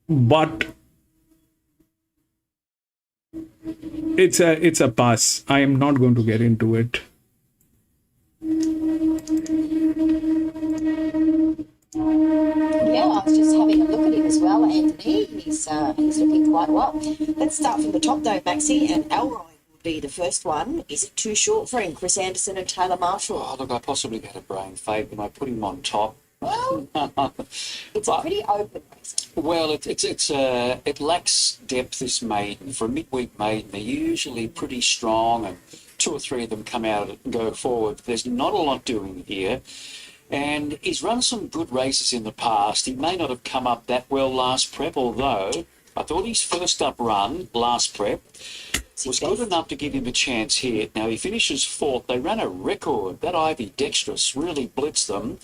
but it's a pass. I am not going to get into it. Yeah, I was just having a look at him as well, Anthony. He's looking quite well. Let's start from the top though, Maxie, and Elroy will be the first one. Is it too short for him? Chris Anderson and Taylor Marshall. Oh, look, I possibly had a brain fade when I put him on top. Well, it's a pretty open race. Well, it lacks depth, this maiden. For a midweek maiden, they're usually pretty strong, and 2 or 3 of them come out and go forward. There's not a lot doing here. And he's run some good races in the past. He may not have come up that well last prep, although I thought his first up run last prep was good enough to give him a chance here. Now, he finishes 4th. They ran a record. That Ivy Dexterous really blitzed them.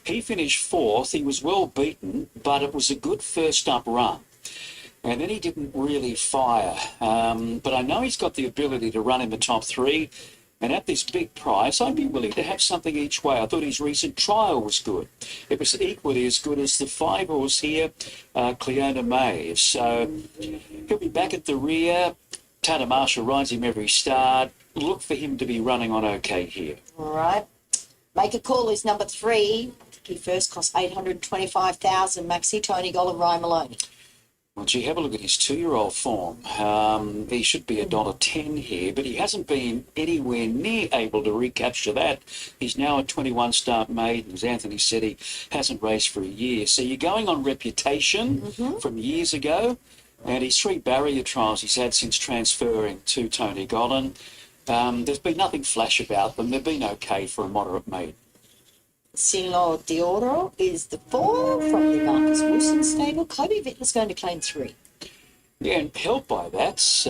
He finished 4th. He was well beaten, but it was a good first up run. And then he didn't really fire. But I know he's got the ability to run in the top 3. And at this big price, I'd be willing to have something each way. I thought his recent trial was good. It was equally as good as the 5 horse here, Cleona Maeve. So he'll be back at the rear. Taylor Marshall rides him every start. Look for him to be running on okay here. All right. Make a Call is number 3. He first cost 825,000. Maxie, Tony Goll and Ryan Maloney. Well, gee, have a look at his 2-year-old form. He should be $1.10 here, but he hasn't been anywhere near able to recapture that. He's now a 21-start maiden. As Anthony said, he hasn't raced for a year. So you're going on reputation from years ago, and his 3 barrier trials he's had since transferring to Tony Gollan. There's been nothing flash about them. They've been okay for a moderate maiden. Sinlo de Oro is the 4 from the Marcus Wilson stable. Kobe Vittler's going to claim 3. Yeah, and helped by that, this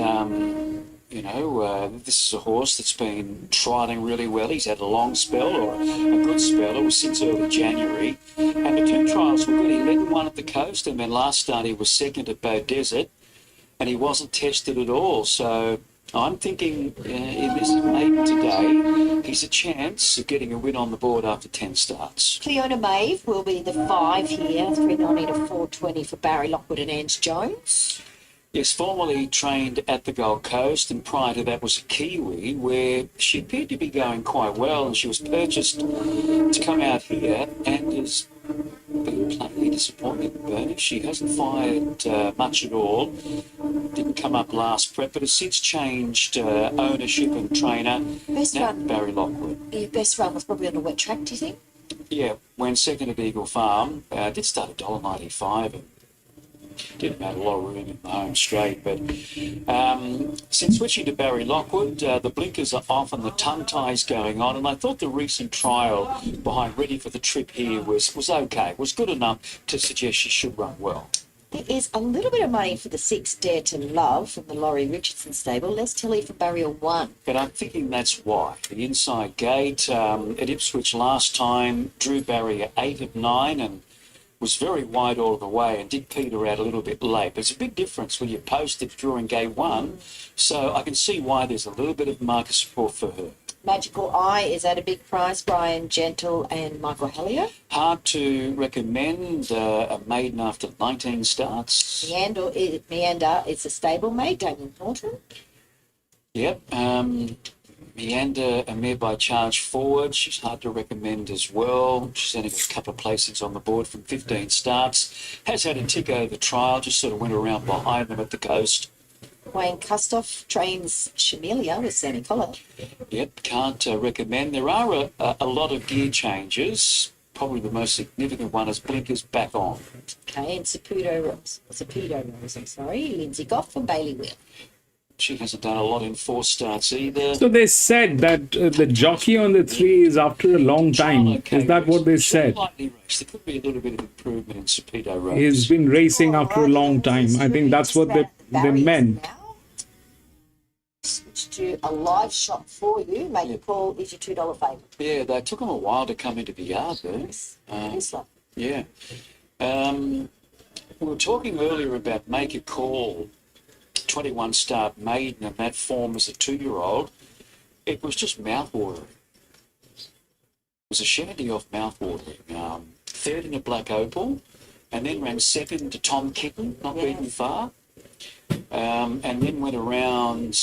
is a horse that's been trialling really well. He's had a long spell, or a good spell. It was since early January. And the 2 trials were good. He led one at the coast, and then last start he was 2nd at Bow Desert, and he wasn't tested at all. So I'm thinking in this maiden today, he's a chance of getting a win on the board after 10 starts. Cleona Maeve will be the 5 here. 390 to 420 for Barry Lockwood and Ange Jones. Yes, formerly trained at the Gold Coast, and prior to that was a Kiwi, where she appeared to be going quite well, and she was purchased to come out here and has been plainly disappointing, Bernie. She hasn't fired much at all. Didn't come up last prep, but has since changed ownership and trainer. Best Now run. Barry Lockwood. Your best run was probably on a wet track, do you think? Yeah, went second at Eagle Farm. Did start $1.95 and didn't have a lot of room in the home straight. But since switching to Barry Lockwood, the blinkers are off and the tongue tie's going on. And I thought the recent trial behind Ready for the Trip here was okay, was good enough to suggest she should run well. There is a little bit of money for the 6 Dare to Love from the Laurie Richardson stable. Let's tell you for Barrier 1. But I'm thinking that's why. The inside gate at Ipswich last time drew barrier 8 of 9 and was very wide all the way and did peter out a little bit late. There's a big difference when you post it during gate 1, so I can see why there's a little bit of market support for her. Magical Eye is at a big price. Brian Gentle and Michael Hallier. Hard to recommend a maiden after 19 starts. Meander is a stable mate. Damien Thornton. Yep. Meander, a mare by Charge Forward. She's hard to recommend as well. She's only got a couple of placings on the board from 15 starts. Has had a tick over trial, just sort of went around behind them at the coast. Wayne Kustoff trains Chamelia with Sammy Collar. Yep, can't recommend. There are a lot of gear changes. Probably the most significant one is blinkers back on. Okay, and Saputo Rose, Lindsay Goff and Bailey Wheel. She hasn't done a lot in 4 starts either. So they said that the jockey on the 3 is after a long time. Is that what they said? Slightly raced. There could be a little bit of improvement in Saputo Rose. He's been racing after a long time. I think that's what they meant. Switch to a live shot for you. Make a call. Is your $2 favourite? Yeah, they took him a while to come into the yard there. This one. Yeah. We were talking earlier about Make a Call, 21 start maiden in that form as a 2-year-old. It was just mouthwatering. It was a shandy off mouthwatering. Third in a black opal, and then ran second to Tom Kitten, not beaten far. And then went around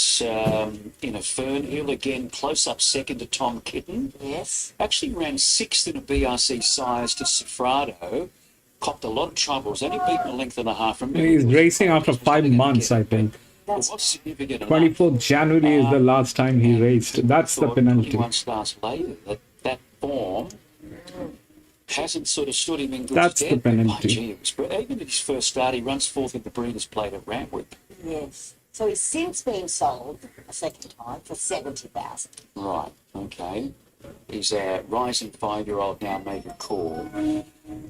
in a Fernhill, again close up second to Tom Kitten. Yes. Actually ran 6th in a BRC size to Sofrado. Copped a lot of troubles. Only beaten a length and a half. Remember, He's racing after 5 months, I think. That's It was significant enough. 24th January is the last time he raced. That's the Thought penalty. 21 starts later, that form hasn't sort of stood him in good That's stead. the penalty. Gee, even at his first start, he runs 4th in the Breeders' Plate at Rantwick. Yes. So he's since been sold a second time for 70,000. Right, okay. He's a rising 5-year-old now, Make a Call.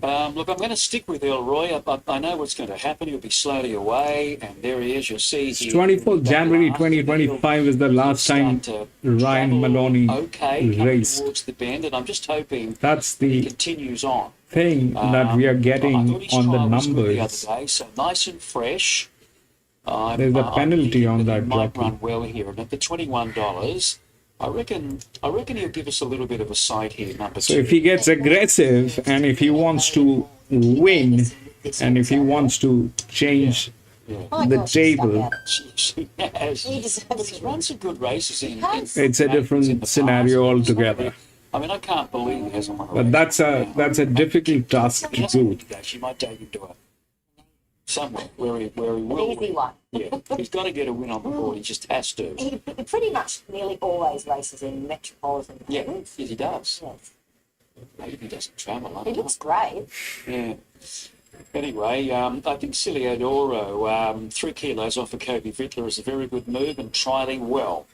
Look, I'm going to stick with Elroy. I know what's going to happen. He'll be slowly away, and there he is. You'll see. 24th January 2025 is the last time Ryan Maloney raced. Towards the bend, and I'm just hoping That's he the continues on. thing that we are I getting thought his on the trial was good the numbers. other day, so nice and fresh. There's a penalty thinking on he that might jockey. run well here, and at the $21, I reckon he'll give us a little bit of a sight here, number 2. So if he gets aggressive and if he wants to win and if he wants to change My the gosh, he's stuck table, at it. He has. He deserves Well, he's run some good races in it's a in the different past. scenario altogether. I mean, I can't believe he hasn't won a But race. that's a difficult task He to doesn't do. need to go. She might take him to somewhere where he will Easy win. one. Yeah, he's got to get a win on the board. He just has to. He pretty much nearly always races in metropolitan Yeah, areas. yes, he does. Yes. Maybe he doesn't travel. I He don't know. looks great. Yeah. Anyway, I think Ciliodoro, 3 kilos off of Kobe Vittler is a very good move and trialling well.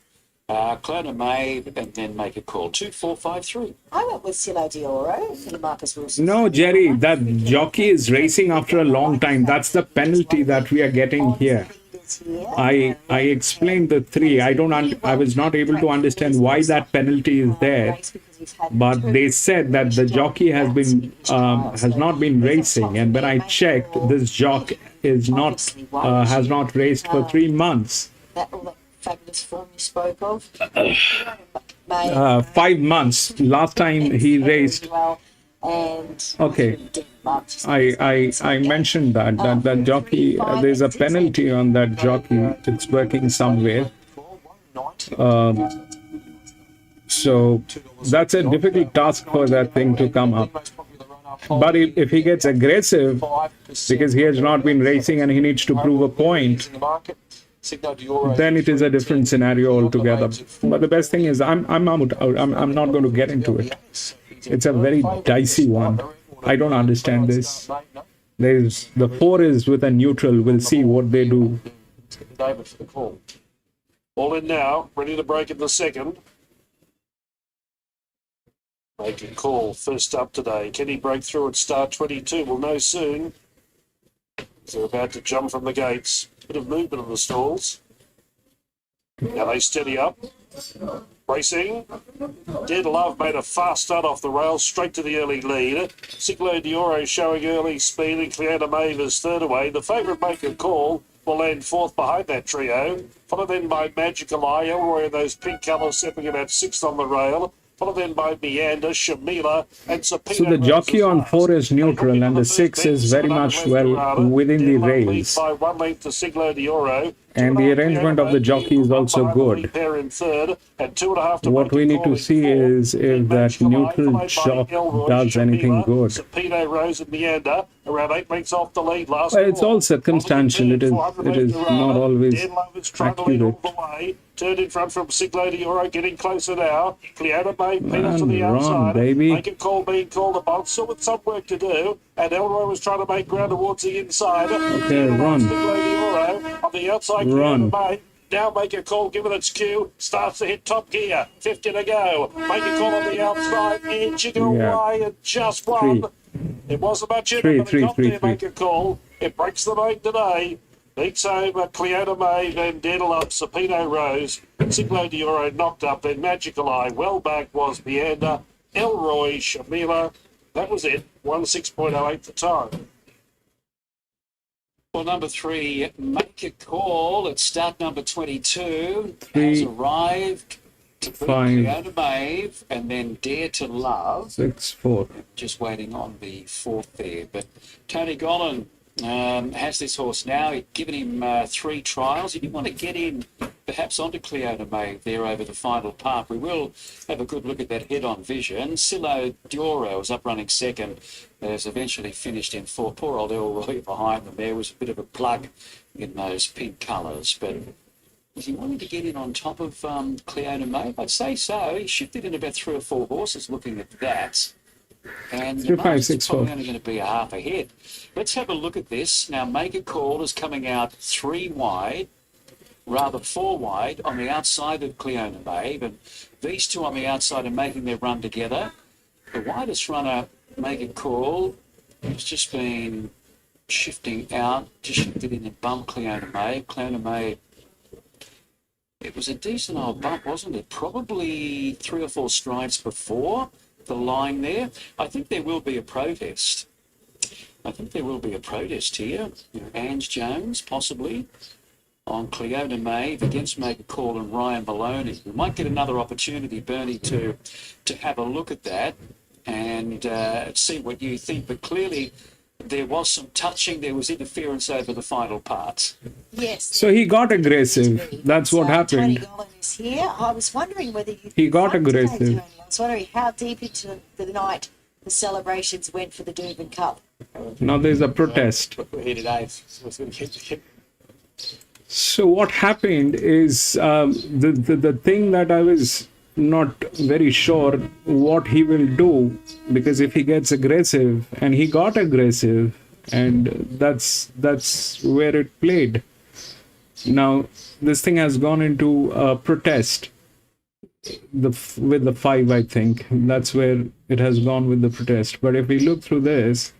Clona May and then Make a Call. 2, 4, 5, 3. I went with Silo Dioro for the Marcus Wilson. No, Jerry, that jockey is racing after a long time. That's the penalty that we are getting here. I explained the 3. I was not able to understand why that penalty is there, but they said that the jockey has not been racing, and when I checked, this jock is not has not raced for 3 months. All that fabulous form you spoke of. 5 months. Last time he raced, Well, And Okay. I mentioned that jockey, there's a penalty on that jockey. It's working somewhere. So that's a difficult task for that thing to come up. But if he gets aggressive, because he has not been racing and he needs to prove a point, then it is a different scenario altogether. But the best thing is, I'm not going to get into it. It's a very dicey one. I don't understand this. There's the 4 is with a neutral. We'll see what they do. David for the call. All in now, ready to break in the second. Making call first up today. Can he break through at start 22? We'll know soon. They're about to jump from the gates. Bit of movement in the stalls. Now they steady up. Racing. Dead Love made a fast start off the rails, straight to the early lead. Ciclo Dioro showing early speed, and Cleona Maeve is third away. The favourite Make a Call will land fourth behind that trio. Followed then by Magical Eye, Elroy in those pink colours, stepping about sixth on the rail. Followed then by Meander, Shamila, and Sapino. So the jockey on 4 is neutral and the 6 is very much well within the rails. By 1 length to Ciclo Dioro. And the arrangement of the jockey is also good. What we need to see is if that neutral jock does anything good. It's all circumstantial. It is not always accurate. Turned in front from Ciclo Dioro, getting closer now. Cleona Maeve, Peter to the Run, outside. baby. Make a call being called about, still with some work to do. And Elroy was trying to make ground towards the inside. Okay, run. Ciclo Dioro on the outside. Run. Cleona Maeve. Now Make a Call, given its cue, starts to hit top gear. 50 to go. Make a Call on the outside, edging away and just one. It wasn't much in it, but it got there, Make a Call. It breaks the main today. Beats over Cleona Maeve and Deadle up, Sapino Rose. Ciclo Dioro knocked up, then Magical Eye. Well back was Meander, Elroy, Shamila. That was it. 1:06.08 the time. Well, number 3, Make a Call at start number 22 has arrived to beat 5, Cleona Maeve, and then Dare to Love. 6, 4. Just waiting on the 4th there. But Tony Gollan has this horse now. He'd given him 3 trials. If you want to get in perhaps onto Cleona Maeve there over the final part, we will have a good look at that head-on vision. Ciclo Dioro is up running second. Has eventually finished in 4th. Poor old Elroy behind them there was a bit of a plug in those pink colours. But is he wanting to get in on top of Cleona Maeve? I'd say so. He shifted in about 3 or 4 horses looking at that. And the margin's probably only going to be a half ahead. Let's have a look at this. Now, Make a Call is coming out 3 wide, rather 4 wide on the outside of Cleona Maeve, and these 2 on the outside are making their run together. The widest runner, Make a Call, has just been shifting out, just shifted in and bumped Cleona Maeve. Cleona Maeve, it was a decent old bump, wasn't it? Probably 3 or 4 strides before the line there. I think there will be a protest. Here. Ange Jones, possibly, on Cleona Maeve against Make a Call and Ryan Maloney. We might get another opportunity, Bernie, to have a look at that and see what you think. But clearly, there was some touching. There was interference over the final parts. Yes. So he got aggressive. That's what happened. Tony Gollan is here. I was wondering whether He got aggressive. I was wondering how deep into the night the celebrations went for the Doomben Cup. Now there's a protest. We're here today. So what happened is the thing that I was not very sure what he will do, because if he gets aggressive, and he got aggressive, and that's where it played. Now this thing has gone into a protest with the 5, I think. That's where it has gone with the protest. But if we look through this,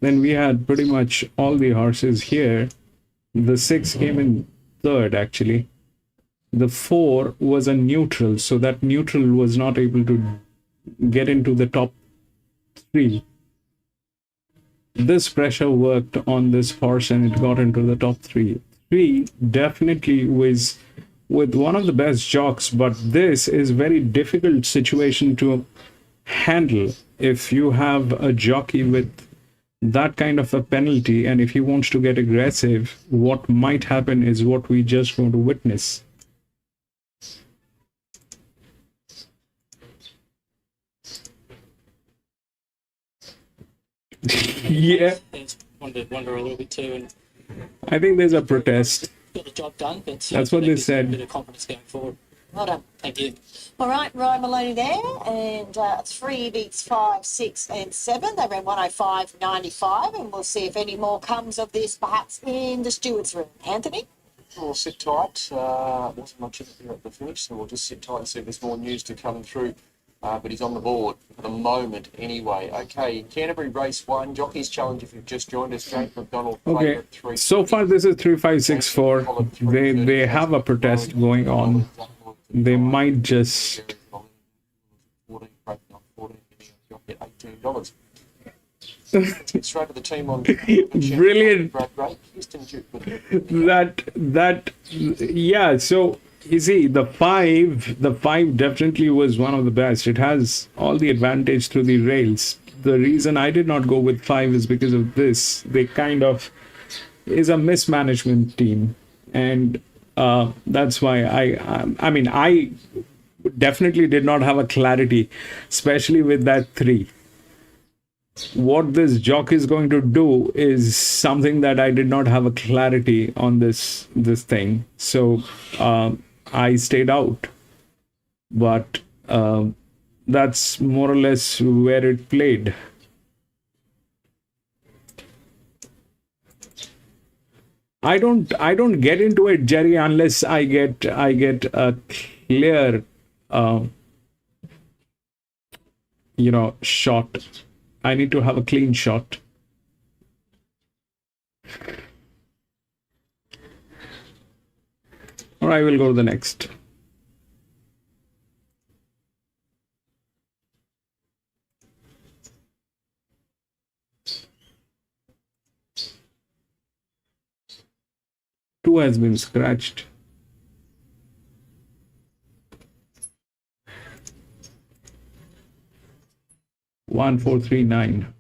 then we had pretty much all the horses here. The 6 came in 3rd, actually. The 4 was a neutral, so that neutral was not able to get into the top 3. This pressure worked on this horse and it got into the top 3. 3 definitely was with one of the best jocks, but this is very difficult situation to handle. if you have a jockey with that kind of a penalty, and if he wants to get aggressive, what might happen is what we just going to witness. Yeah, It's wonder a little bit too, and I think there's a protest. got the job done. But That's what they gives me said. A bit of confidence going forward. Well done. Thank you. All right, Ryan Maloney there, and 3 beats 5, 6, and 7. They ran 105.95, and we'll see if any more comes of this, perhaps in the steward's room. Anthony? We'll sit tight. Wasn't much of it at the finish, so we'll just sit tight and see if there's more news to come through. But he's on the board for the moment anyway. Okay, Canterbury Race 1, Jockey's Challenge if you've just joined us. James McDonald, Okay, favourite 3. so far this is 3564. They have a protest going on. They might just 14, $18. Let's get straight to the team on. Brilliant. Brad Gray, Houston Duke. Yeah, so you see the five definitely was one of the best. It has all the advantage through the rails. The reason I did not go with 5 is because of this. They kind of is a mismanagement team, and that's why I definitely did not have a clarity, especially with that 3. What this jockey is going to do is something that I did not have a clarity on this thing. So I stayed out, but that's more or less where it played. I don't get into it, Jerry, unless I get a clear shot. I need to have a clean shot. Or I will go to the next. Two has been scratched. One, 4, 3, 9.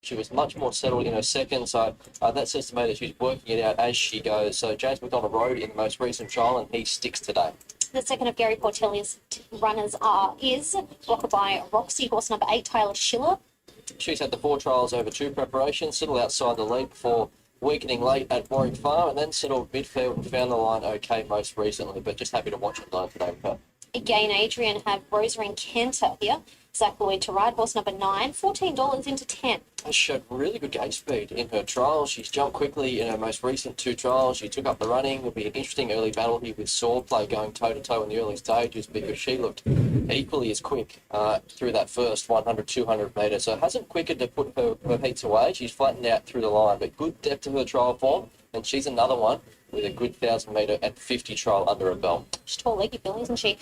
She was much more settled in her second, so that says to me that she's working it out as she goes. So James McDonald rode in the most recent trial, and he sticks today. The second of Gary Portelli's runners is blocked by Roxy, horse number 8, Tyler Schiller. She's had the 4 trials over 2 preparations, settled outside the lead before weakening late at Warwick Farm, and then settled midfield and found the line okay most recently, but just happy to watch it learn today with her. Again, Adrian have Rosalind Cantor here. Zach Lloyd to ride, horse number 9, $14 into 10. She showed really good gate speed in her trials. She's jumped quickly in her most recent 2 trials. She took up the running. It'll be an interesting early battle here with Swordplay going toe-to-toe in the early stages because she looked equally as quick through that first 100, 200 metres. So it hasn't quickened to put her heats away. She's flattened out through the line, but good depth to her trial form, and she's another one with a good 1,000 metre and 50 trial under her belt. She's tall, leggy Bill, isn't she?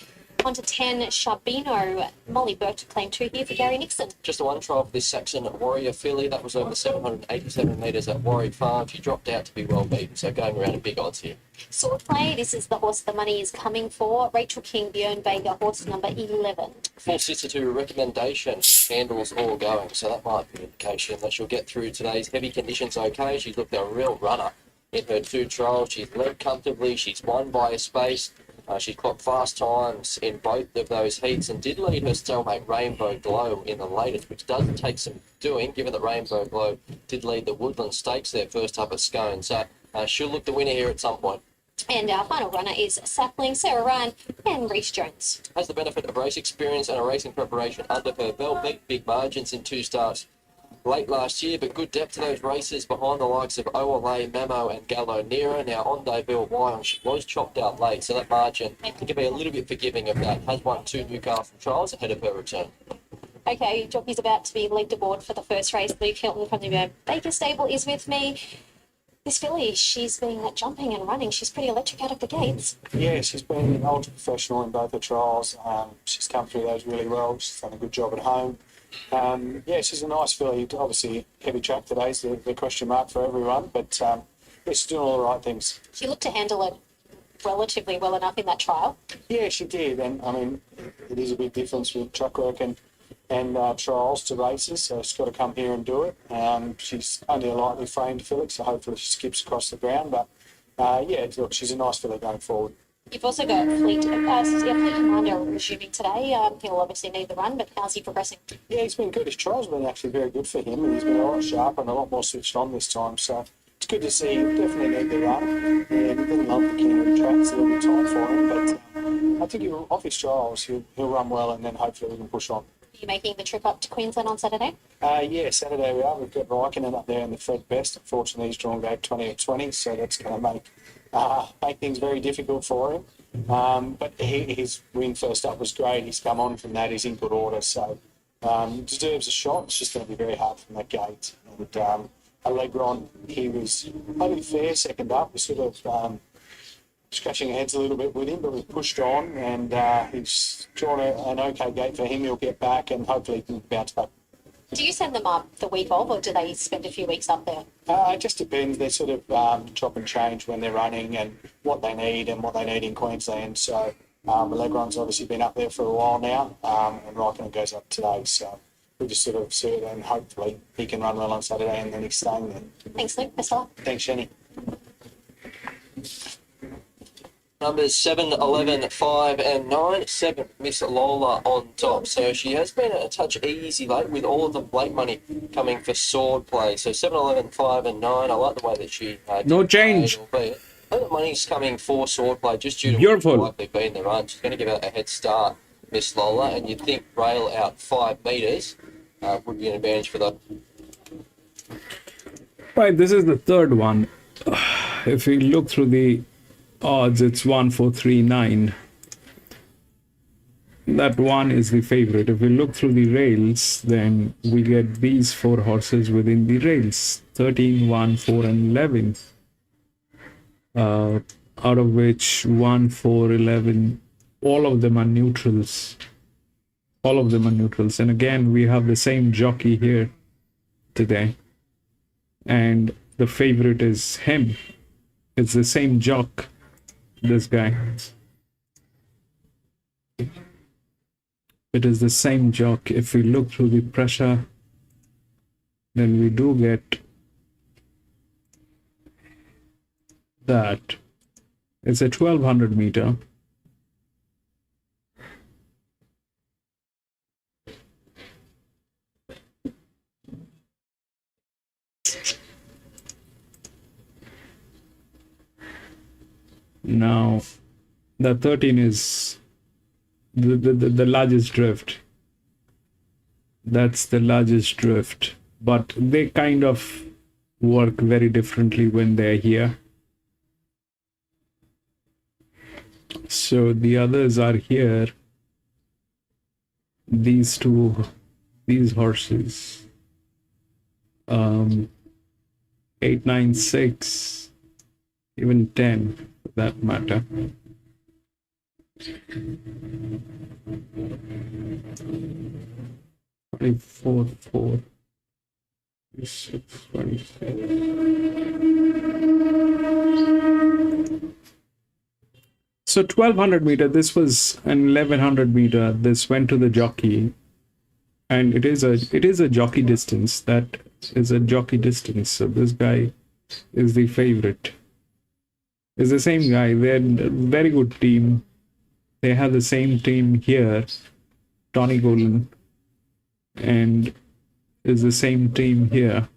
On to 10, Shabino. Molly Burke to claim 2 here for Gary Nixon. Just the one trial for this Saxon Warrior filly. That was over 787 metres at Warwick Farm. She dropped out to be well beaten, so going around at big odds here. Swordplay, this is the horse the money is coming for. Rachel King, Björn Vega, horse number 11. Full sister to recommendation, handles all going, so that might be an indication that she'll get through today's heavy conditions okay. She's looked a real runner in her 2 trials. She's led comfortably. She's won by a space. She clocked fast times in both of those heats and did lead her stalemate Rainbow Glow in the latest, which does take some doing, given that Rainbow Glow did lead the Woodland Stakes there first up at Scone. So she'll look the winner here at some point. And our final runner is Sapling, Sarah Ryan, and Reece Jones. Has the benefit of race experience and a racing preparation under her belt. Big margins in 2 starts late last year, but good depth to those races behind the likes of Oalay, Mamo and Gallo Nera. Now on Deville Wyong, she was chopped out late, so that margin can be a little bit forgiving of that. Has won 2 Newcastle trials ahead of her return. Okay, jockey's about to be legged aboard for the first race. Luke Hilton from the Baker stable is with me. This filly, she's been jumping and running. She's pretty electric out of the gates. Yeah, she's been ultra professional in both the trials. She's come through those really well. She's done a good job at home. Yeah, she's a nice filly. Obviously, heavy track today's the question mark for everyone, but yeah, she's doing all the right things. She looked to handle it relatively well enough in that trial. Yeah, she did, and I mean, it is a big difference with track work and trials to races, so she's got to come here and do it. She's only a lightly framed filly, so hopefully she skips across the ground, but yeah, look, she's a nice filly going forward. You've also got Fleet Commander resuming today. He'll obviously need the run, but how's he progressing? Yeah, he's been good. His trials have been actually very good for him, and he's been a lot sharper and a lot more switched on this time, so it's good to see. He definitely need the run. And he didn't love the Kiwi tracks, a little bit tight for him, but I think off his trials, he'll run well, and then hopefully we can push on. Are you making the trip up to Queensland on Saturday? Yeah, Saturday we are. We've got Raikkonen up there in the Fred Best. Unfortunately, he's drawn gate 20 of 20, so that's going to make things very difficult for him. But his win first up was great. He's come on from that. He's in good order, so deserves a shot. It's just going to be very hard from that gate. And Allegron, he was only fair second up. We sort of scratching our heads a little bit with him, but we've pushed on, and he's drawn an okay gate for him. He'll get back, and hopefully he can bounce back. Do you send them up the week of, or do they spend a few weeks up there? It just depends. They sort of chop and change when they're running and what they need in Queensland. So Allegron's obviously been up there for a while now, and Raikkonen goes up today. So we just sort of see it, and hopefully he can run well on Saturday, and then he's staying there. Thanks, Luke. Best of luck. Thanks, Shani. Numbers 7, 11, 5 and 9. 7, Miss Lola on top. So she has been a touch easy late with all of the late money coming for sword play. So 7, 11, 5 and 9. I like the way that she... No change. I think the money's coming for sword play just due to Beautiful. what likely be in the run. She's going to give her a head start, Miss Lola. And you'd think rail out 5 metres would be an advantage for the... Right, this is the third one. If we look through the odds, it's 1439. That one is the favorite. If we look through the rails, then we get these 4 horses within the rails: 13, 1, 4 and 11, out of which 1, 4, 11, all of them are neutrals. And again, we have the same jockey here today, and the favorite is him. It's the same jock, this guy. It is the same jock. If we look through the pressure, then we do get that. It's a 1200 meter. Now, the 13 is the largest drift. That's the largest drift. But they kind of work very differently when they're here. So the others are here. These horses. 8, 9, 6, even 10. That matter. Only 4, 4, 6, 26. So 1200 meter. This was an 1100 meter. This went to the jockey, and it is a jockey distance. That is a jockey distance. So this guy is the favorite. It's the same guy. They're a very good team. They have the same team here, Tony Golden, and is the same team here.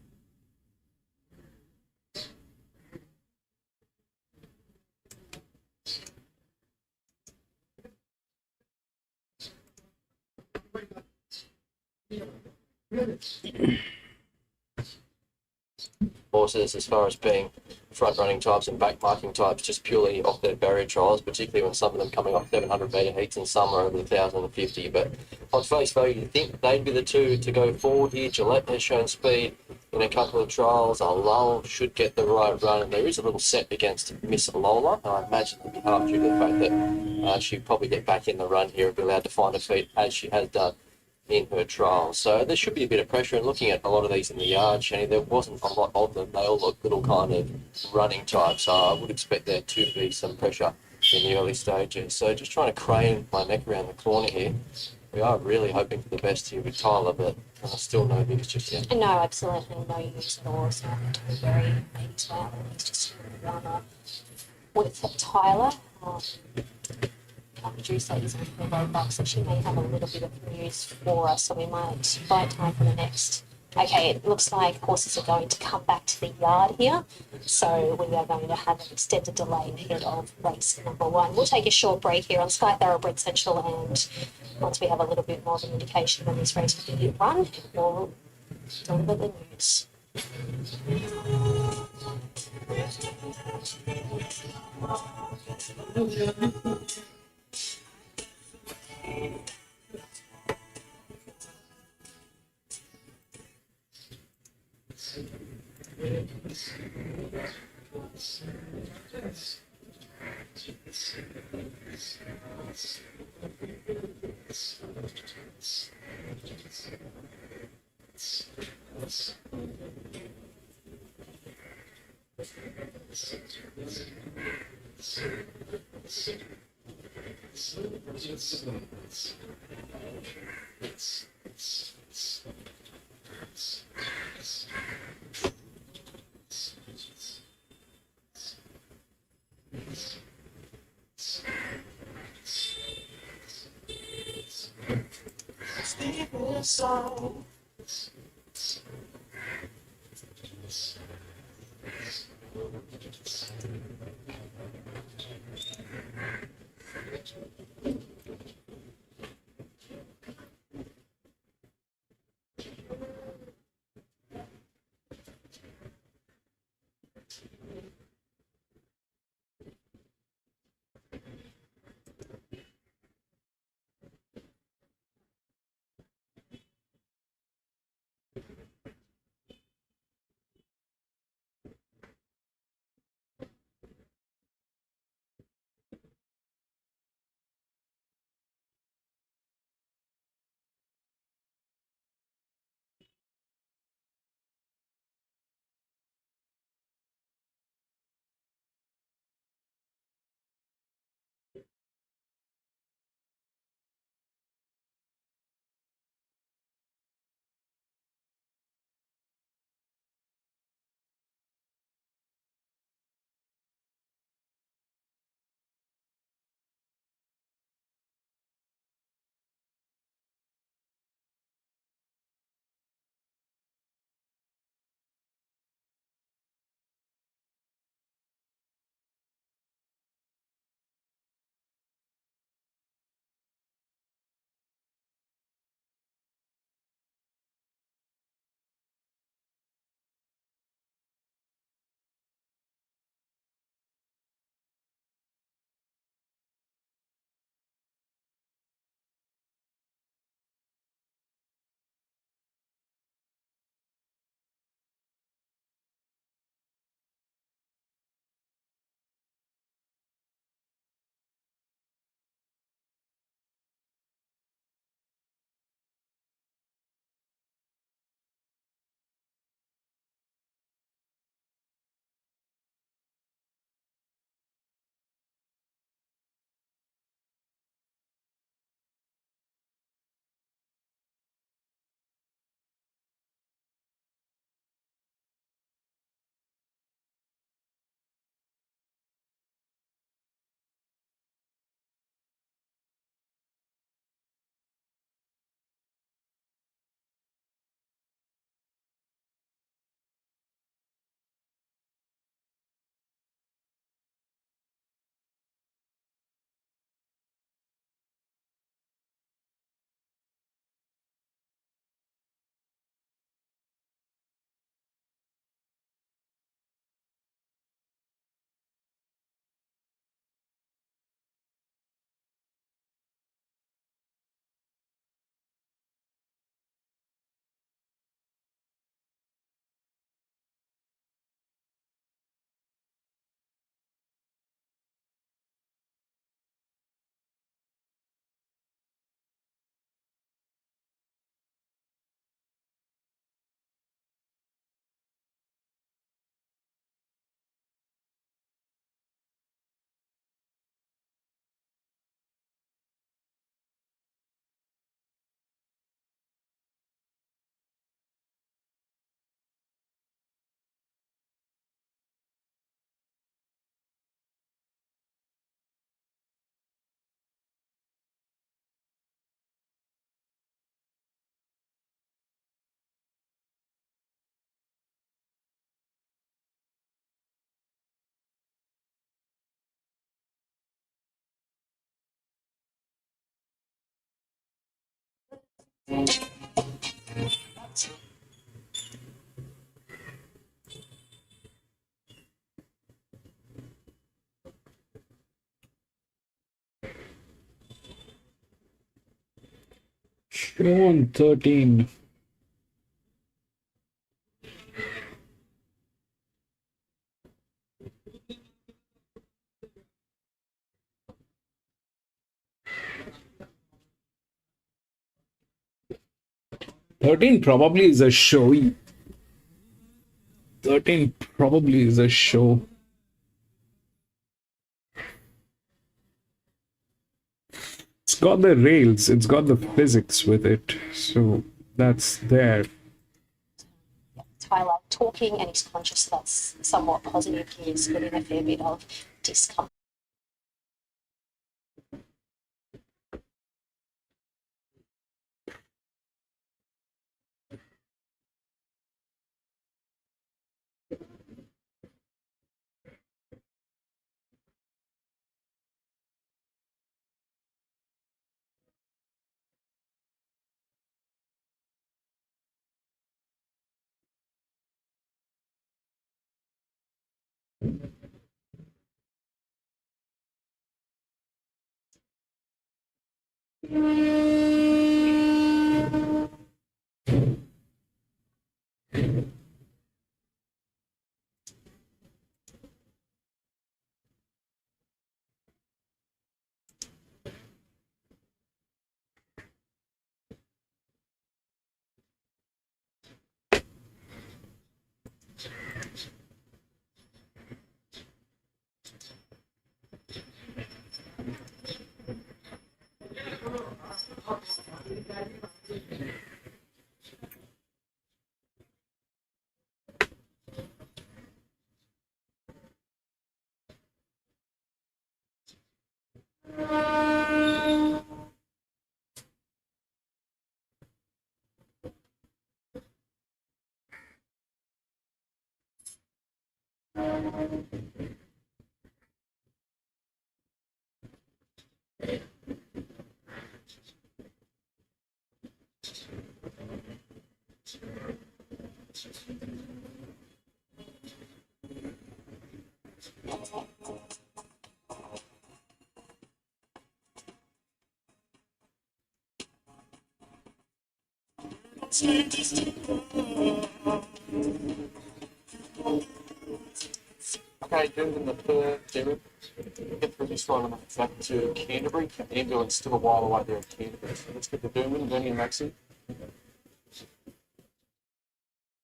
Horses as far as being front running types and back marking types just purely off their barrier trials, particularly when some of them coming off 700 metre heats and some are over the 1050. But on face value, you think they'd be the two to go forward here. Gillette has shown speed in a couple of trials. Lull should get the right run, and there is a little set against Miss Lola. I imagine it'll be half due to the fact that she'll probably get back in the run here and be allowed to find her feet as she has done in her trial. So there should be a bit of pressure. And looking at a lot of these in the yard, Shani, there wasn't a lot of them. They all look little kind of running types. So I would expect there to be some pressure in the early stages. So just trying to crane my neck around the corner here. We are really hoping for the best here with Tyler, but still no news just yet. No, absolutely no use at all. So nothing to be very maybe well. He's just one with Tyler. Produce ladies on the road box, so she may have a little bit of news for us, so we might buy time for the next. Okay, it looks like horses are going to come back to the yard here, so we are going to have an extended delay ahead of race number 1. We'll take a short break here on Sky Thoroughbred Central, and once we have a little bit more of an indication when this race will be run, we'll deliver the news. Sean 13. Probably is a showy. 13 probably is a show. It's got the rails, it's got the physics with it, so that's there. Tyler talking and he's conscious that's somewhat positive. He is getting a fair bit of discomfort. Okay, Doomben the third, Derek. Get through this one and back to Canterbury. Ambulance still a while away there at Canterbury. So let's get to Doomben, Bernie and Maxi.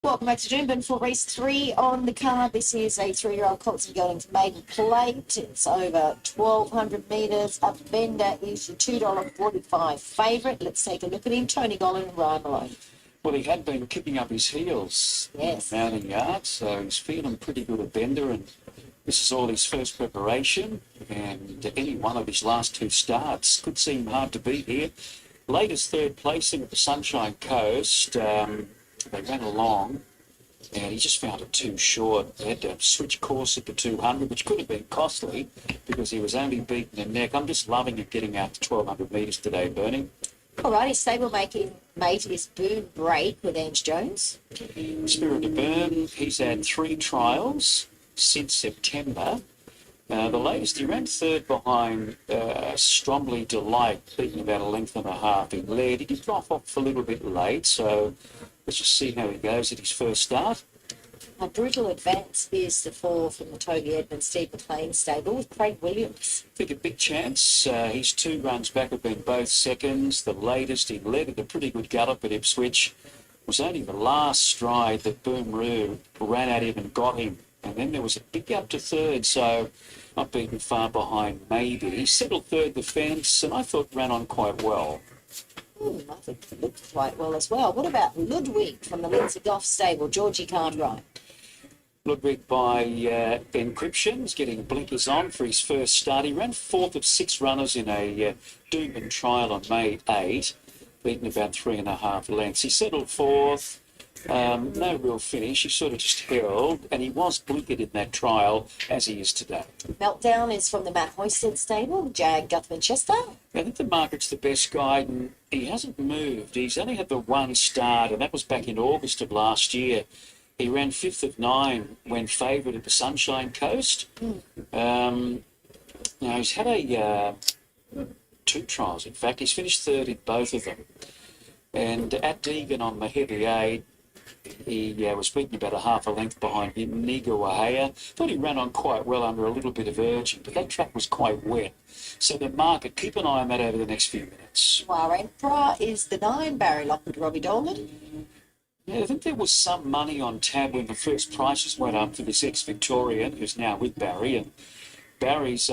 Welcome back to Doomben for race 3 on the card. This is a 3-year-old Colton going to maiden plate. It's over 1,200 metres. Up Bender is your $2.45 favourite. Let's take a look at him. Tony Gollan and Ryan Malone. Well, he had been kicking up his heels Yes. in the mounting yard, so he's feeling pretty good at Bender, and this is all his first preparation, and any one of his last 2 starts could seem hard to beat here. Latest third placing at the Sunshine Coast, they ran along, and he just found it too short. They had to switch course at the 200, which could have been costly because he was only beaten the neck. I'm just loving it getting out to 1,200 metres today, Bernie. Alrighty, stable mate is Boone Break with Ange Jones. Spirit of Burn, he's had 3 trials since September. The latest, he ran third behind Strombley Delight, beaten about a length and a half in lead. He did drop off a little bit late, so let's just see how he goes at his first start. A Brutal Advance is the 4 from the Toby Edmonds Steve McLean stable with Craig Williams. I think a big chance. His 2 runs back have been both seconds. The latest, he led at a pretty good gallop at Ipswich. It was only the last stride that Boom Roo ran at him and got him. And then there was a big gap to third, so not beaten far behind maybe. He settled third the fence, and I thought ran on quite well. I think it looked quite well as well. What about Ludwig from the Lindsay Goff stable? Georgie Cartwright. Ludwig by Encryption's getting blinkers on for his first start. He ran 4th of 6 runners in a Doomben trial on May 8, beaten about 3.5 lengths. He settled 4th, No real finish. He sort of just held, and he was blinkered in that trial, as he is today. Meltdown is from the Matt Hoysted stable, Jag Guthman Chester. I think the market's the best guide, and he hasn't moved. He's only had the one start, and that was back in August of last year. He ran 5th of 9 when favoured at the Sunshine Coast. Now, he's had a 2 trials, in fact. He's finished 3rd in both of them. And at Deegan on the heavy aid, he was beaten about a half a length behind him. Niga Wahea thought he ran on quite well under a little bit of urging, but that track was quite wet. So the market, keep an eye on that over the next few minutes. Warren Bra is the 9, Barry Lockwood, Robbie Dolan. Yeah, I think there was some money on tab when the first prices went up for this ex-Victorian, who's now with Barry, and Barry's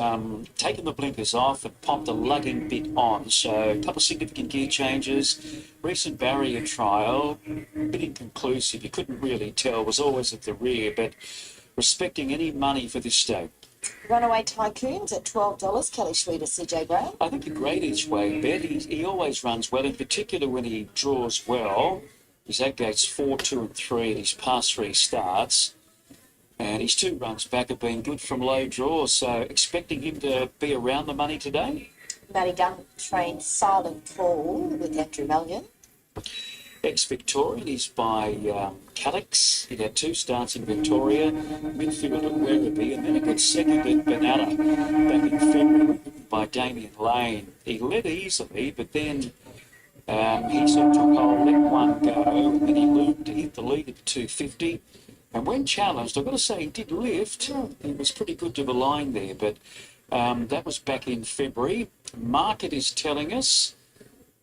taken the blinkers off and popped a lugging bit on, so a couple of significant gear changes. Recent barrier trial, a bit inconclusive, you couldn't really tell, was always at the rear, but respecting any money for this stake. Runaway Tycoons at $12, Kelly Schweeder, CJ Brown. I think a great each way bet. He always runs well, in particular when he draws well. His egg gates 4, 2 and 3 in his past 3 starts. And his 2 runs back have been good from low draws, so expecting him to be around the money today. Matty Dunn trained Silent Call with Andrew Mellion. Ex-Victorian, he's by Calix. He had 2 starts in Victoria, midfield at Werribee, and then a good second at Banana back in February by Damien Lane. He led easily, but then he sort of took hold, let one go, and then he loomed to hit the lead at 250. And when challenged, I've got to say he did lift. He was pretty good to the line there, but that was back in February. Market is telling us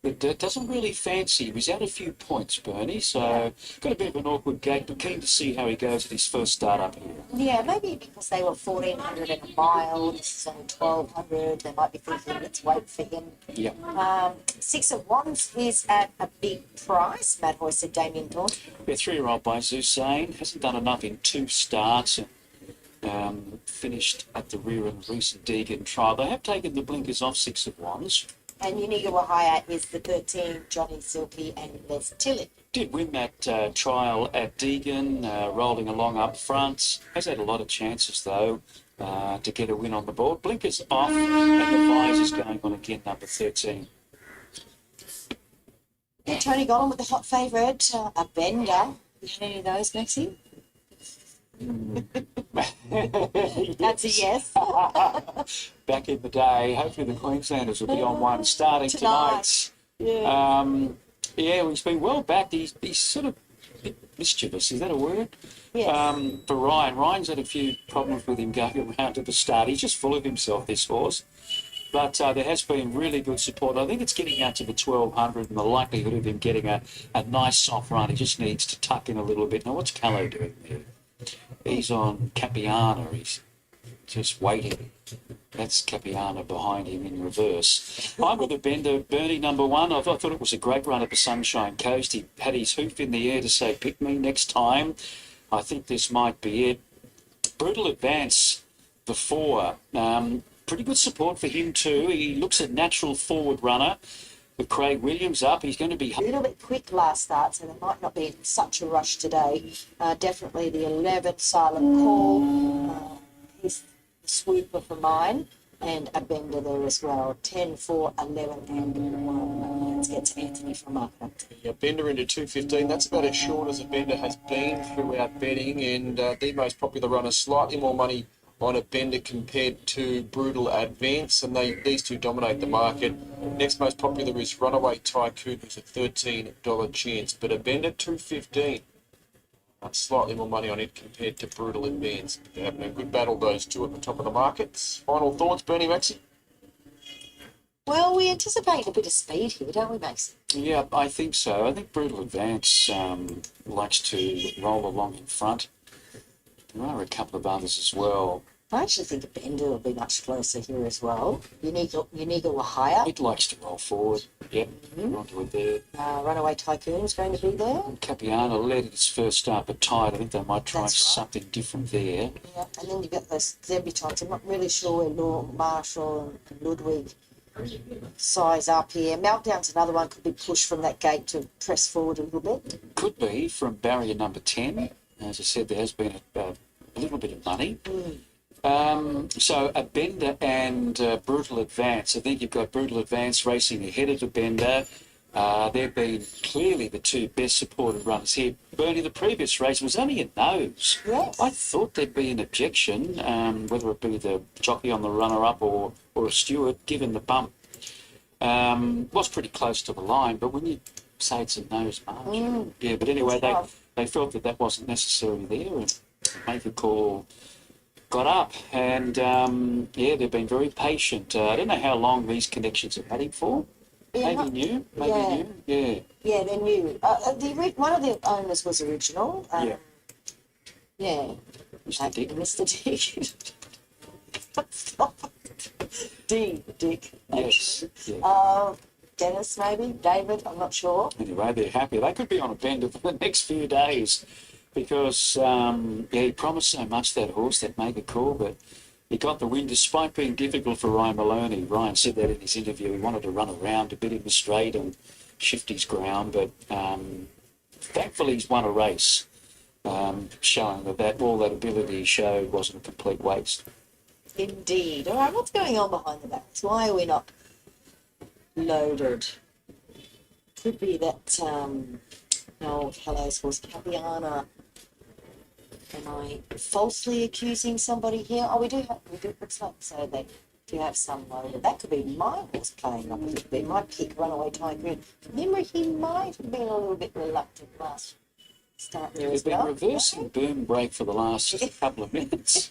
that it doesn't really fancy. He was out a few points, Bernie, so got a bit of an awkward gate, but keen to see how he goes at his first start up here. Yeah, maybe because they were 1,400 in a mile, this is only 1,200, they might be thinking let's wait for him. Yeah. 6 of Wands is at a big price. Matt Hoy said Damien Dawn. Yeah, 3-year-old by Zusane, hasn't done enough in 2 starts and finished at the rear in the recent Deegan trial. They have taken the blinkers off 6 of Wands. And Uniga Wahaya is the 13, Johnny Silky and Les Tillett. Did win that trial at Deegan, rolling along up front. Has had a lot of chances, though, to get a win on the board. Blinkers off, and the visors going on again, number 13. Yeah, Tony Gollum with the hot favourite, a bender. You had any of those, Maxie? That's a yes. Back in the day, hopefully the Queenslanders will be on one starting tonight. Yeah. Yeah, he's been well backed. He's sort of a bit mischievous, is that a word? Yes. For Ryan. Ryan's had a few problems with him going around to the start. He's just full of himself, this horse. But there has been really good support. I think it's getting out to the 1,200 and the likelihood of him getting a nice soft run. He just needs to tuck in a little bit. Now, what's Callow doing there? He's on Capiana. He's just waiting. That's Capiana behind him in reverse. I'm with a bender, Bernie, number 1. I thought it was a great run at the Sunshine Coast. He had his hoof in the air to say, pick me next time. I think this might be it. Brutal Advance, the 4. Pretty good support for him too. He looks a natural forward runner. With Craig Williams up, he's going to be A little bit quick last start, so there might not be such a rush today. Definitely the 11, Silent Call. He's the swooper for mine, and a bender there as well. 10, 4, 11, and 1. Let's get to Anthony from Market. Yeah, bender into 215. That's about as short as a bender has been throughout betting, and the most popular runner, slightly more money on a bender compared to Brutal Advance, and these two dominate the market. Next most popular is Runaway Tycoon, who's a $13 chance, but a bender 215. Slightly more money on it compared to Brutal Advance. They're having a good battle, those two at the top of the markets. Final thoughts, Bernie Maxi? Well, we anticipate a bit of speed here, don't we, Max? Yeah, I think so. I think Brutal Advance likes to roll along in front. There are a couple of others as well. I actually think a bender will be much closer here as well. Uniga Wahaya. It likes to roll forward. Yep, onto it there. Runaway Tycoon is going to be there. Capiana led its first start but tied. I think they might try That's right. something different there. Yeah, and then you've got those debutantes. I'm not really sure where Marshall and Ludwig size up here. Meltdown's another one, could be pushed from that gate to press forward a little bit. Could be from barrier number 10. As I said, there has been a little bit of money. So a Bender and Brutal Advance. I think you've got Brutal Advance racing ahead of the Bender. They've been clearly the two best supported runners here. Bernie, the previous race was only a nose. Yes. I thought there'd be an objection, whether it be the jockey on the runner-up or a steward, given the bump. Was pretty close to the line, but when you say it's a nose margin, yeah. But anyway, they felt that wasn't necessarily there, and Make a Call got up, and they've been very patient. I don't know how long these connections are running for. Yeah, Maybe new. Yeah. Yeah, they're new. One of the owners was original. Yeah. Mr. Dick. Mr. Dick. Dick. Yes. Yeah. Dennis, maybe David. I'm not sure. Anyway, they're happy. They could be on a bender for the next few days because he promised so much, that horse, that Make a Call, but he got the win despite being difficult for Ryan Maloney. Ryan said that in his interview. He wanted to run around a bit in the straight and shift his ground, but thankfully he's won a race, showing that all that ability he showed wasn't a complete waste. Indeed. All right, what's going on behind the barracks? Why are we not loaded? Could be that Hello's horse Capiana. Am I falsely accusing somebody here? Oh, we do. Looks like so they do have some loaded. That could be my horse playing up a little bit. My pick, Runaway Tycoon. Remember, he might have been a little bit reluctant last start there as well. He's been reversing boom break for the last couple of minutes.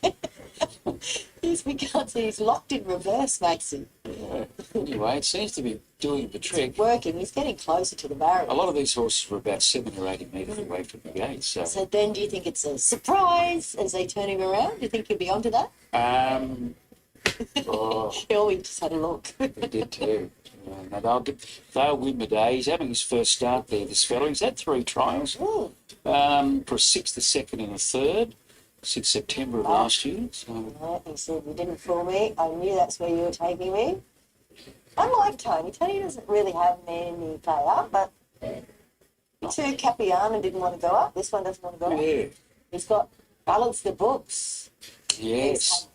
He's locked in reverse, Maxie. Yeah. Anyway, it seems to be doing the trick. It's working. He's getting closer to the barrier. A lot of these horses were about 70 or 80 metres away from the gate. So then, do you think it's a surprise as they turn him around? Do you think he'll be onto that? We just had a look. They did too. Now they'll win the day. He's having his first start there, this fellow. He's had 3 trials for a 6th, a 2nd and a 3rd since September of last year. So. He said, you didn't fool me. I knew that's where you were taking me. Unlike Tony. Tony doesn't really have many play up, but two Capiana didn't want to go up. This one doesn't want to go up. He's got balanced the books. Yes.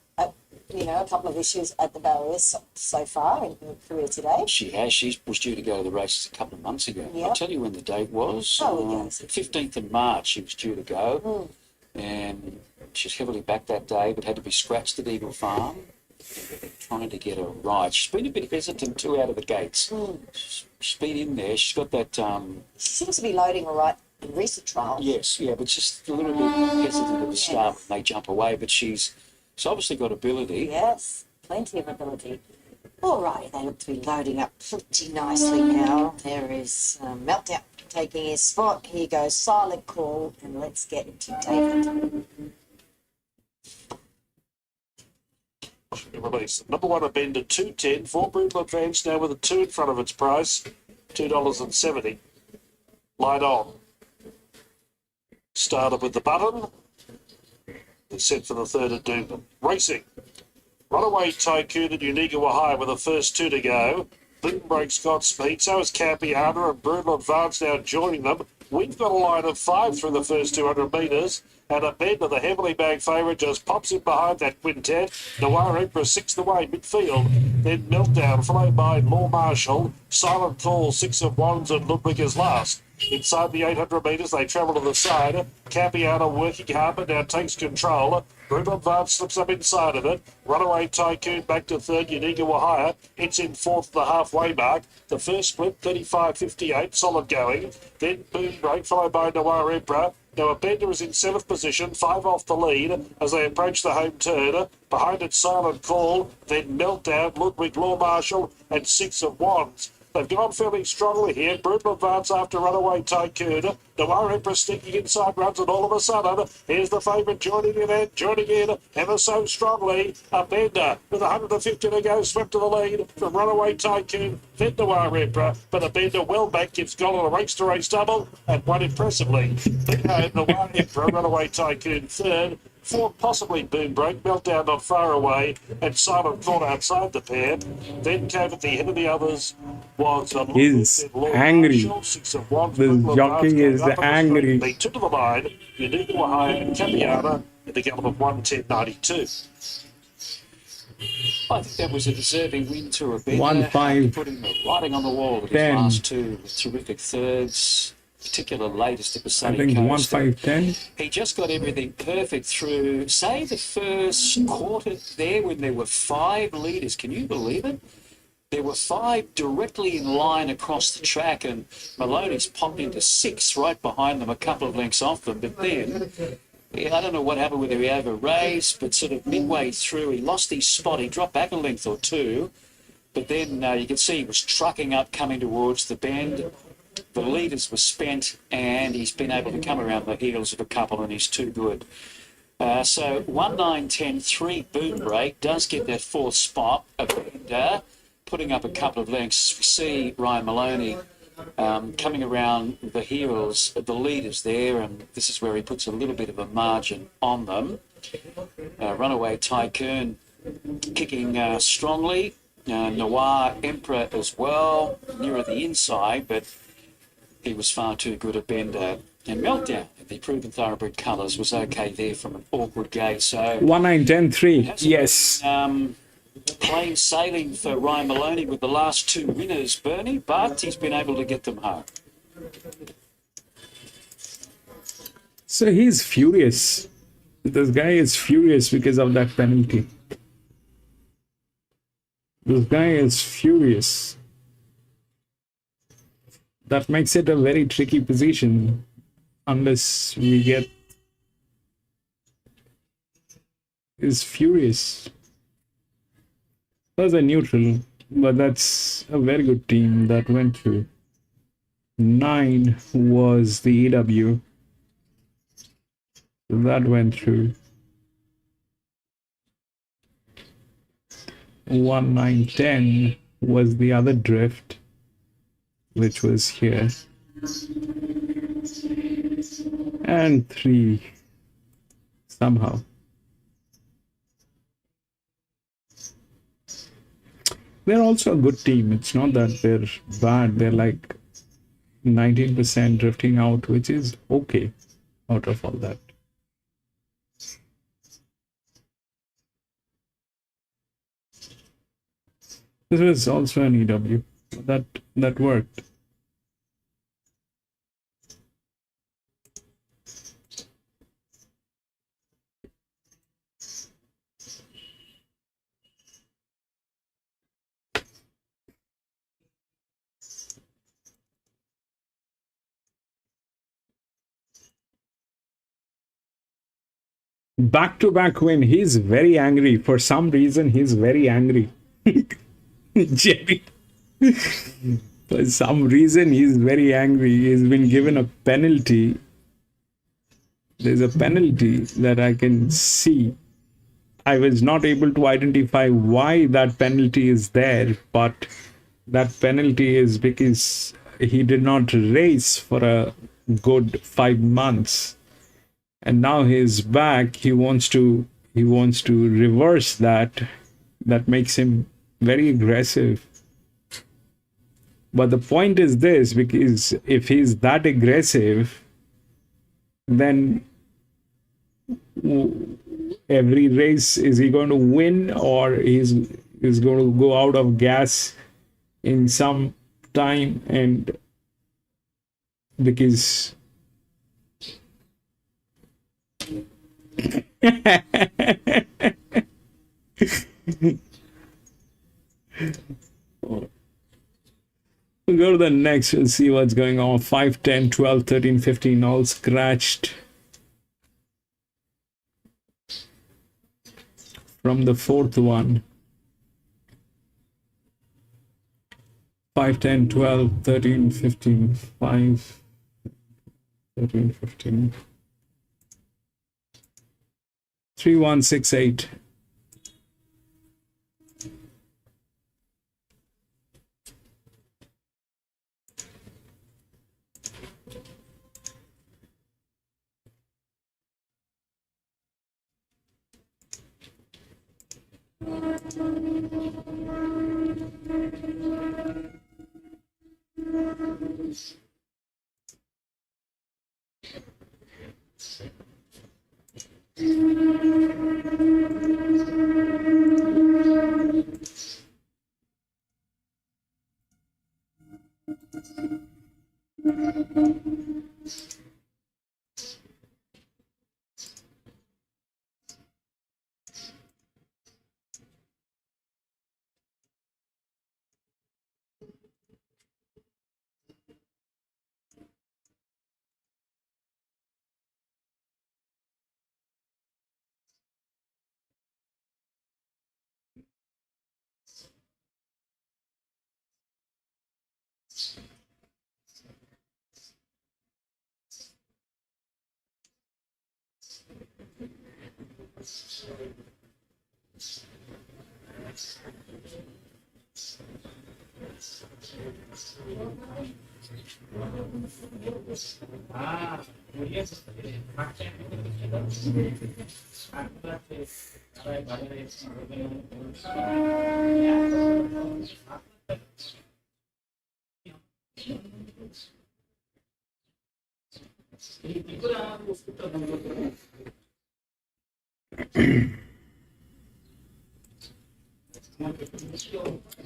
He's had, a couple of issues at the barriers so far in her career today. She has. She was due to go to the races a couple of months ago. Yep. I'll tell you when the date was. 15th of March she was due to go. And she's heavily backed that day, but had to be scratched at Eagle Farm. Trying to get her right. She's been a bit hesitant too out of the gates. She's been in there. She's got that... She seems to be loading all right in recent trials. Yes, yeah, but just a little bit hesitant at the start when they jump away. But she's obviously got ability. Yes, plenty of ability. All right, they look to be loading up pretty nicely now. There is Meltdown taking his spot. Here goes Silent Call, and let's get to David. Release. Number 1, a Bender 210. 4 Brutal Advance now with a 2 in front of its price. $2.70. Light on. Started with the button. It's set for the 3rd at Doomben. Racing. Runaway Tycoon and Uniga high with the first 2 to go. Boom Break's got speed. So is Capiana and Brutal Advance now joining them. We've got a line of 5 through the first 200 metres. And a Bender, the heavily bagged favourite, just pops in behind that quintet. Noir Empress 6th away midfield. Then Meltdown, followed by Law Marshall. Silent Call, 6 of Wands, and Ludwig is last. Inside the 800 metres, they travel to the side. Capiana working hard, but now takes control. Brutal Advance slips up inside of it. Runaway Tycoon back to 3rd. Uniga higher. It's in 4th at the halfway mark. The first split, 35.58, solid going. Then Boom Break, followed by Noir Emperor. Now a Bender is in 7th position, 5 off the lead as they approach the home turn. Behind it, Silent Call, then Meltdown, Ludwig, Law Marshall, and 6 of Wands. They've gone fairly strongly here. Brutal Advance after Runaway Tycoon. Noir Empress sneaking inside runs, and all of a sudden, here's the favourite joining in ever so strongly. A Bender with 150 to go, swept to the lead from Runaway Tycoon, then Noir Emperor. But a Bender well back gives goal on a race-to-race double and won impressively. Big home, Noir Emperor, Runaway Tycoon 3rd. Thought possibly Boom broke, Meltdown not far away, and Silent caught outside the pair. Then came at the head of the others was a He's angry. This jockey is angry. Beat two to the line, Unique Wahaya and Capiana at the gallop of 1:10.92. I think that was a deserving win to a bender. 1-5. Putting the writing on the wall with his 10. last two terrific thirds, particular latest at the I Sunny think Coast. 1-5-10. He just got everything perfect through, say, the first quarter there when there were 5 leaders. Can you believe it? There were 5 directly in line across the track, and Maloney's popped into 6 right behind them, a couple of lengths off them. But then, yeah, I don't know what happened, whether he over-raced, but sort of midway through, he lost his spot. He dropped back a length or two, but then you could see he was trucking up, coming towards the bend. The leaders were spent, and he's been able to come around the heels of a couple, and he's too good. So 1-9-10-3 Boom Break does get that 4th spot. A bender, putting up a couple of lengths. We see Ryan Maloney coming around the heels of the leaders there, and this is where he puts a little bit of a margin on them. Runaway Tycoon kicking strongly. Noir Emperor as well, nearer the inside, but he was far too good a bender. And Meltdown, the proven thoroughbred colours, was okay there from an awkward gate. So 1-9-10-3. Yes. Plain sailing for Ryan Maloney with the last 2 winners, Bernie, but he's been able to get them home. So he's furious. This guy is furious because of that penalty. This guy is furious. That makes it a very tricky position unless we get... Is furious. Was a neutral, but that's a very good team that went through. 9 was the EW. That went through. 1-9-10 was the other drift, which was here. And 3 somehow. They're also a good team. It's not that they're bad. They're like 19% drifting out, which is okay out of all that. This was also an EW. That worked. Back-to-back win. He's very angry. For some reason, he's very angry. Jerry. For some reason, he's very angry. He's been given a penalty. There's a penalty that I can see. I was not able to identify why that penalty is there, but that penalty is because he did not race for a good 5 months. And now he's back. He wants to reverse that. That makes him very aggressive. But the point is this, because if he's that aggressive, then every race, is he going to win, or is going to go out of gas in some time? And because we'll go to the next. We'll see what's going on. 5, 10, 12, 13, 15 all scratched from the 4th one. 5, 10, 12, 13, 15, 5, 13, 15. 3, 1, 6, 8.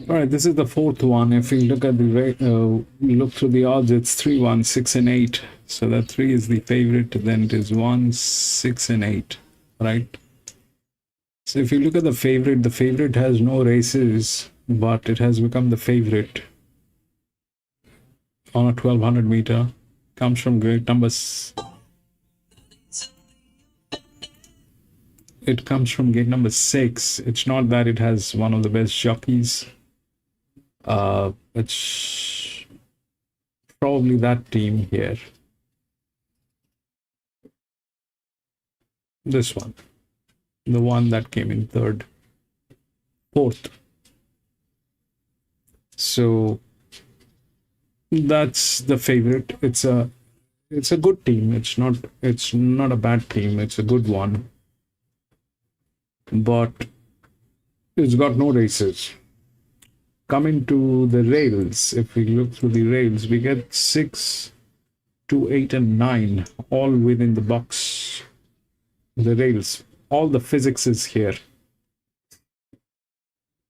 All right, this is the fourth one. If we look at look through the odds, it's 3, 1, 6, and 8. So that 3 is the favorite. Then it is 1, 6, and 8. Right. So if you look at the favorite has no races, but it has become the favorite on a 1200 meter. Comes from gate number. It comes from gate number 6. It's not that it has one of the best jockeys. It's probably that team here. This one. The one that came in fourth. So that's the favorite. It's a good team. It's not a bad team. It's a good one. But it's got no races. Coming to the rails, if we look through the rails, we get 6, 2, 8, and 9 all within the box. The rails, all the physics is here.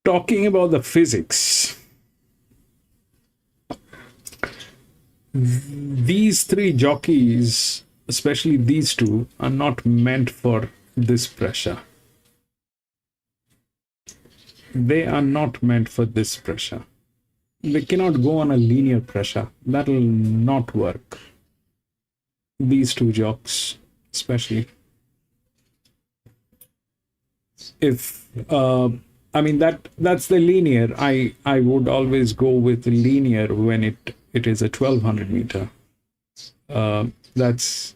Talking about the physics, these 3 jockeys, especially these 2, are not meant for this pressure. They are not meant for this pressure. They cannot go on a linear pressure. That will not work. These 2 jocks, especially. If I mean that's the linear. I would always go with linear when it is a 1200 meter. That's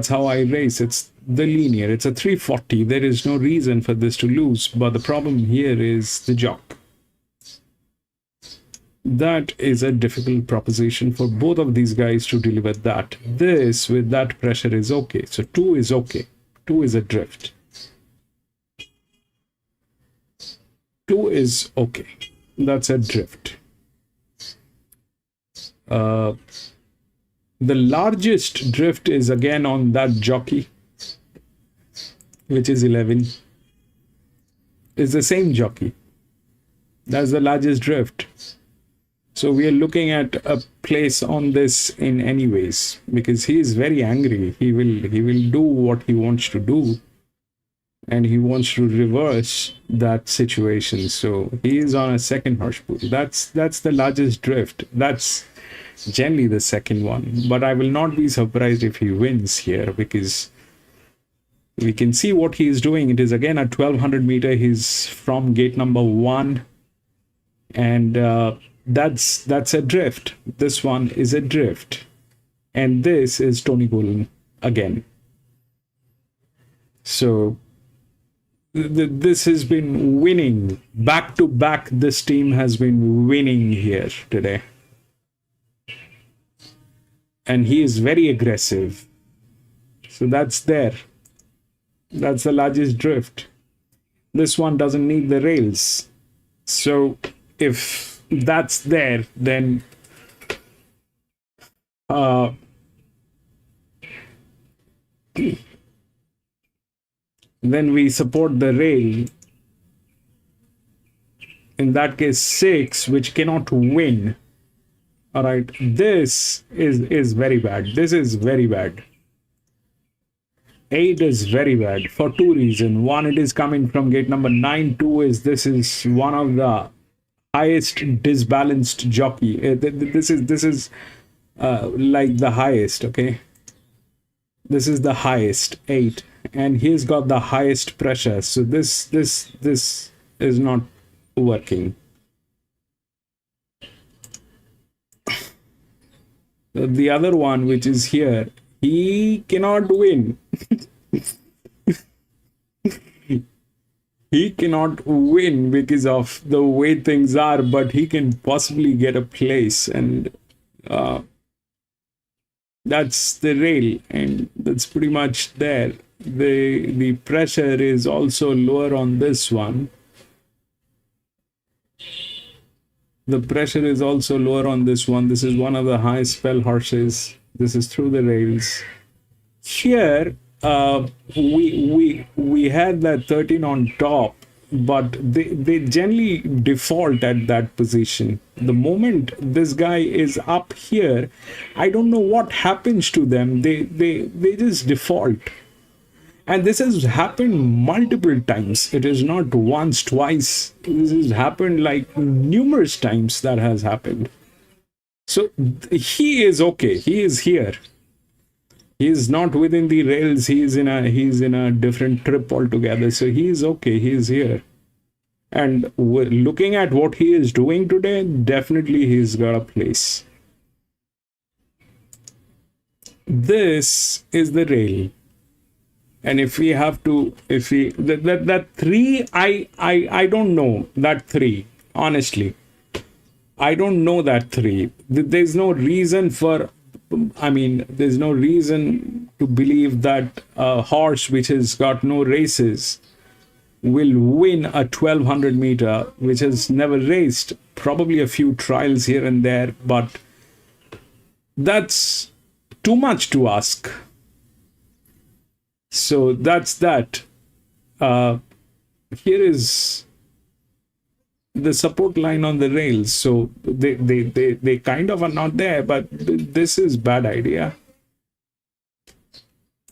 how I race. It's the linear. It's a 340. There is no reason for this to lose. But the problem here is the jock. That is a difficult proposition for both of these guys to deliver that. This with that pressure is okay. So 2 is okay. 2 is a drift. 2 is okay. That's a drift. The largest drift is again on that jockey, which is 11. It's the same jockey. That's the largest drift. So we are looking at a place on this in any ways, because he is very angry. He will do what he wants to do, and he wants to reverse that situation. So he is on a second horse pool. That's the largest drift. That's generally the second one. But I will not be surprised if he wins here, because we can see what he is doing. It is again at 1200 meter. He's from gate number 1, and that's a drift. This one is a drift, and this is Tony Golden again. So this has been winning back to back. This team has been winning here today, and he is very aggressive. So that's the largest drift. This one doesn't need the rails. So if that's there, then then we support the rail. In that case, 6, which cannot win. All right, this is very bad. This is very bad. 8 is very bad for 2 reasons. One, it is coming from gate number 9. 2 is this is one of the highest disbalanced jockey. This is like the highest. Okay, this is the highest 8, and he's got the highest pressure. So this is not working. The other one, which is here, he cannot win. He cannot win because of the way things are, but he can possibly get a place, and that's the rail, and that's pretty much there. The pressure is also lower on this one. The pressure is also lower on this one. This is one of the highest spell horses. This is through the rails. Here, we had that 13 on top, but they generally default at that position. The moment this guy is up here, I don't know what happens to them. They just default. And this has happened multiple times. It is not once, twice. This has happened like numerous times that has happened. So he is okay. He is here. He is not within the rails. He's in a different trip altogether. So he is okay. He is here. And looking at what he is doing today, definitely he's got a place. This is the rail. And if we have to, if we, that 3, I don't know that 3, honestly. I don't know that 3. There's no reason for, there's no reason to believe that a horse which has got no races will win a 1200 meter, which has never raced. Probably a few trials here and there, but that's too much to ask. So that's that. Here is the support line on the rails. So they kind of are not there, but this is bad idea.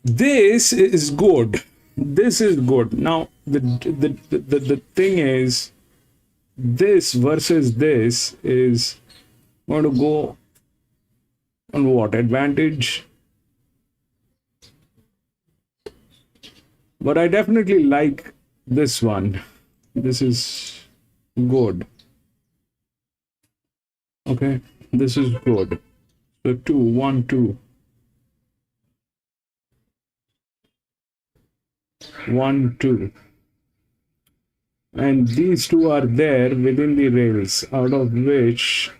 This is good. This is good. Now the thing is, this versus this is going to go on what advantage? But I definitely like this one. This is good. Okay, this is good. So 2, 1, 2. 1, 2. And these two are there within the rails, out of which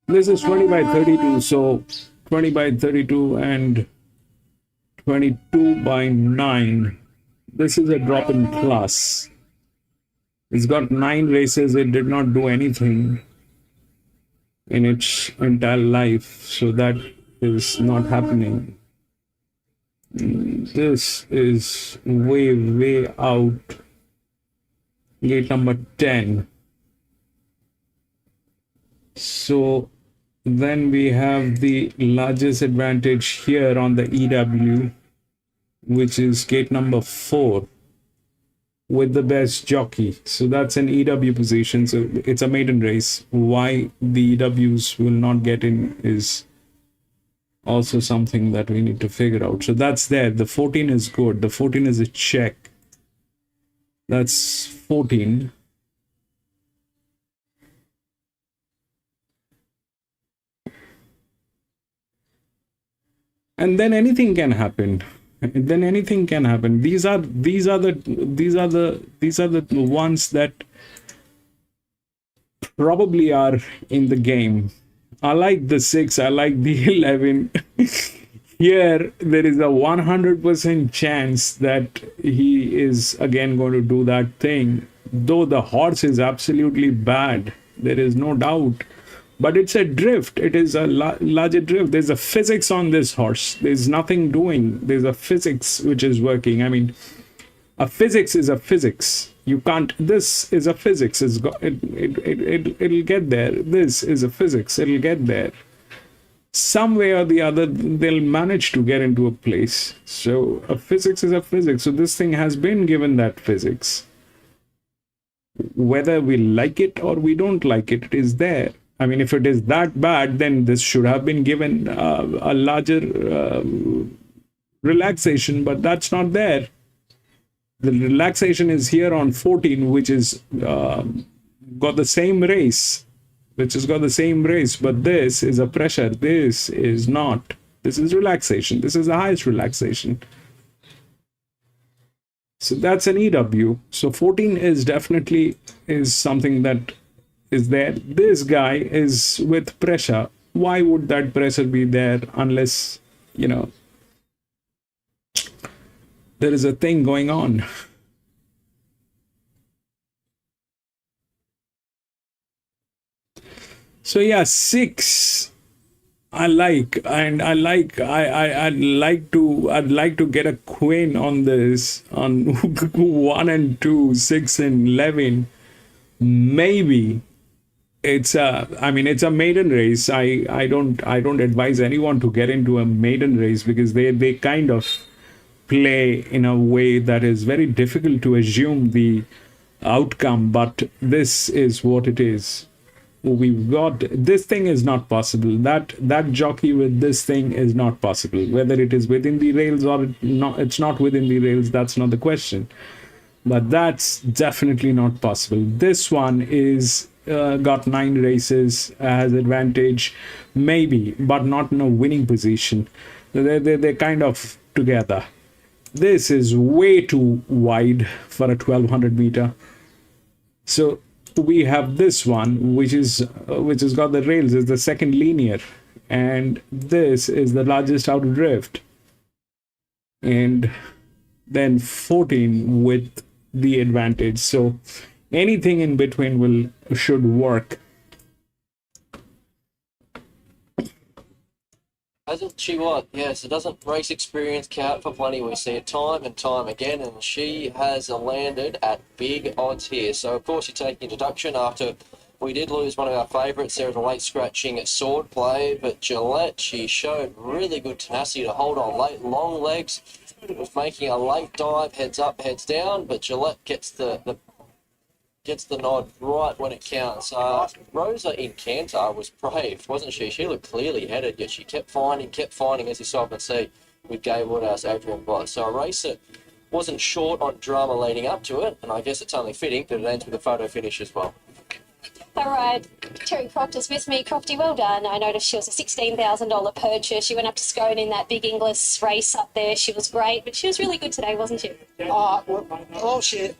this is 20 by 32, so 20 by 32 and 22 by 9. This is a drop in class. It's got 9 races. It did not do anything in its entire life, so that is not happening. This is way out. Gate number 10. So then we have the largest advantage here on the EW, which is gate number 4 with the best jockey. So that's an EW position. So it's a maiden race. Why the EWs will not get in is also something that we need to figure out. So that's there. The 14 is good. The 14 is a check. That's 14. And then anything can happen. Then anything can happen. These are the ones that probably are in the game. I like the 6, I like the 11. Here, there is a 100% chance that he is again going to do that thing. Though the horse is absolutely bad, there is no doubt. But it's a drift. It is a larger drift. There's a physics on this horse. There's nothing doing. There's a physics which is working. I mean, a physics is a physics. You can't. This is a physics. It'll get there. This is a physics. It'll get there. Some way or the other, they'll manage to get into a place. So a physics is a physics. So this thing has been given that physics. Whether we like it or we don't like it, it is there. I mean, if it is that bad, then this should have been given a larger relaxation, but that's not there. The relaxation is here on 14, which is got the same race, but this is a pressure. This is not. This is relaxation. This is the highest relaxation. So that's an EW. So 14 is definitely is something that is there. This guy is with pressure. Why would that pressure be there unless, you know, there is a thing going on? So yeah, 6 I like, and I'd like to get a queen on this, on 1 and 2, 6 and 11. Maybe it's a, I mean, it's a maiden race. I don't advise anyone to get into a maiden race because they kind of play in a way that is very difficult to assume the outcome, but this is what it is. We've got, this thing is not possible. That jockey with this thing is not possible. Whether it is within the rails or not, it's not within the rails, that's not the question. But that's definitely not possible. This one is got 9 races, has advantage, maybe, but not in a winning position. They're kind of together. This is way too wide for a 1200 meter. So we have this one, which has got the rails, is the second linear, and this is the largest outer drift, and then 14 with the advantage. So anything in between should work. Hasn't she what? Yes, it doesn't race experience count for plenty. We see it time and time again, and she has landed at big odds here. So, of course, you take deduction after we did lose one of our favourites. There was a late scratching sword play, but Gillette, she showed really good tenacity to hold on late, long legs. Was making a late dive, heads up, heads down, but Gillette gets the nod right when it counts. Rosa in Canter was brave, wasn't she? She looked clearly headed, yet she kept finding, as you saw and see, with Gay Woodhouse, Adrian Bott. So a race that wasn't short on drama leading up to it, and I guess it's only fitting that it ends with a photo finish as well. All right, Terry Crofter's with me. Crofty, well done. I noticed she was a $16,000 purchase. She went up to Scone in that big English race up there. She was great, but she was really good today, wasn't she? Well, all she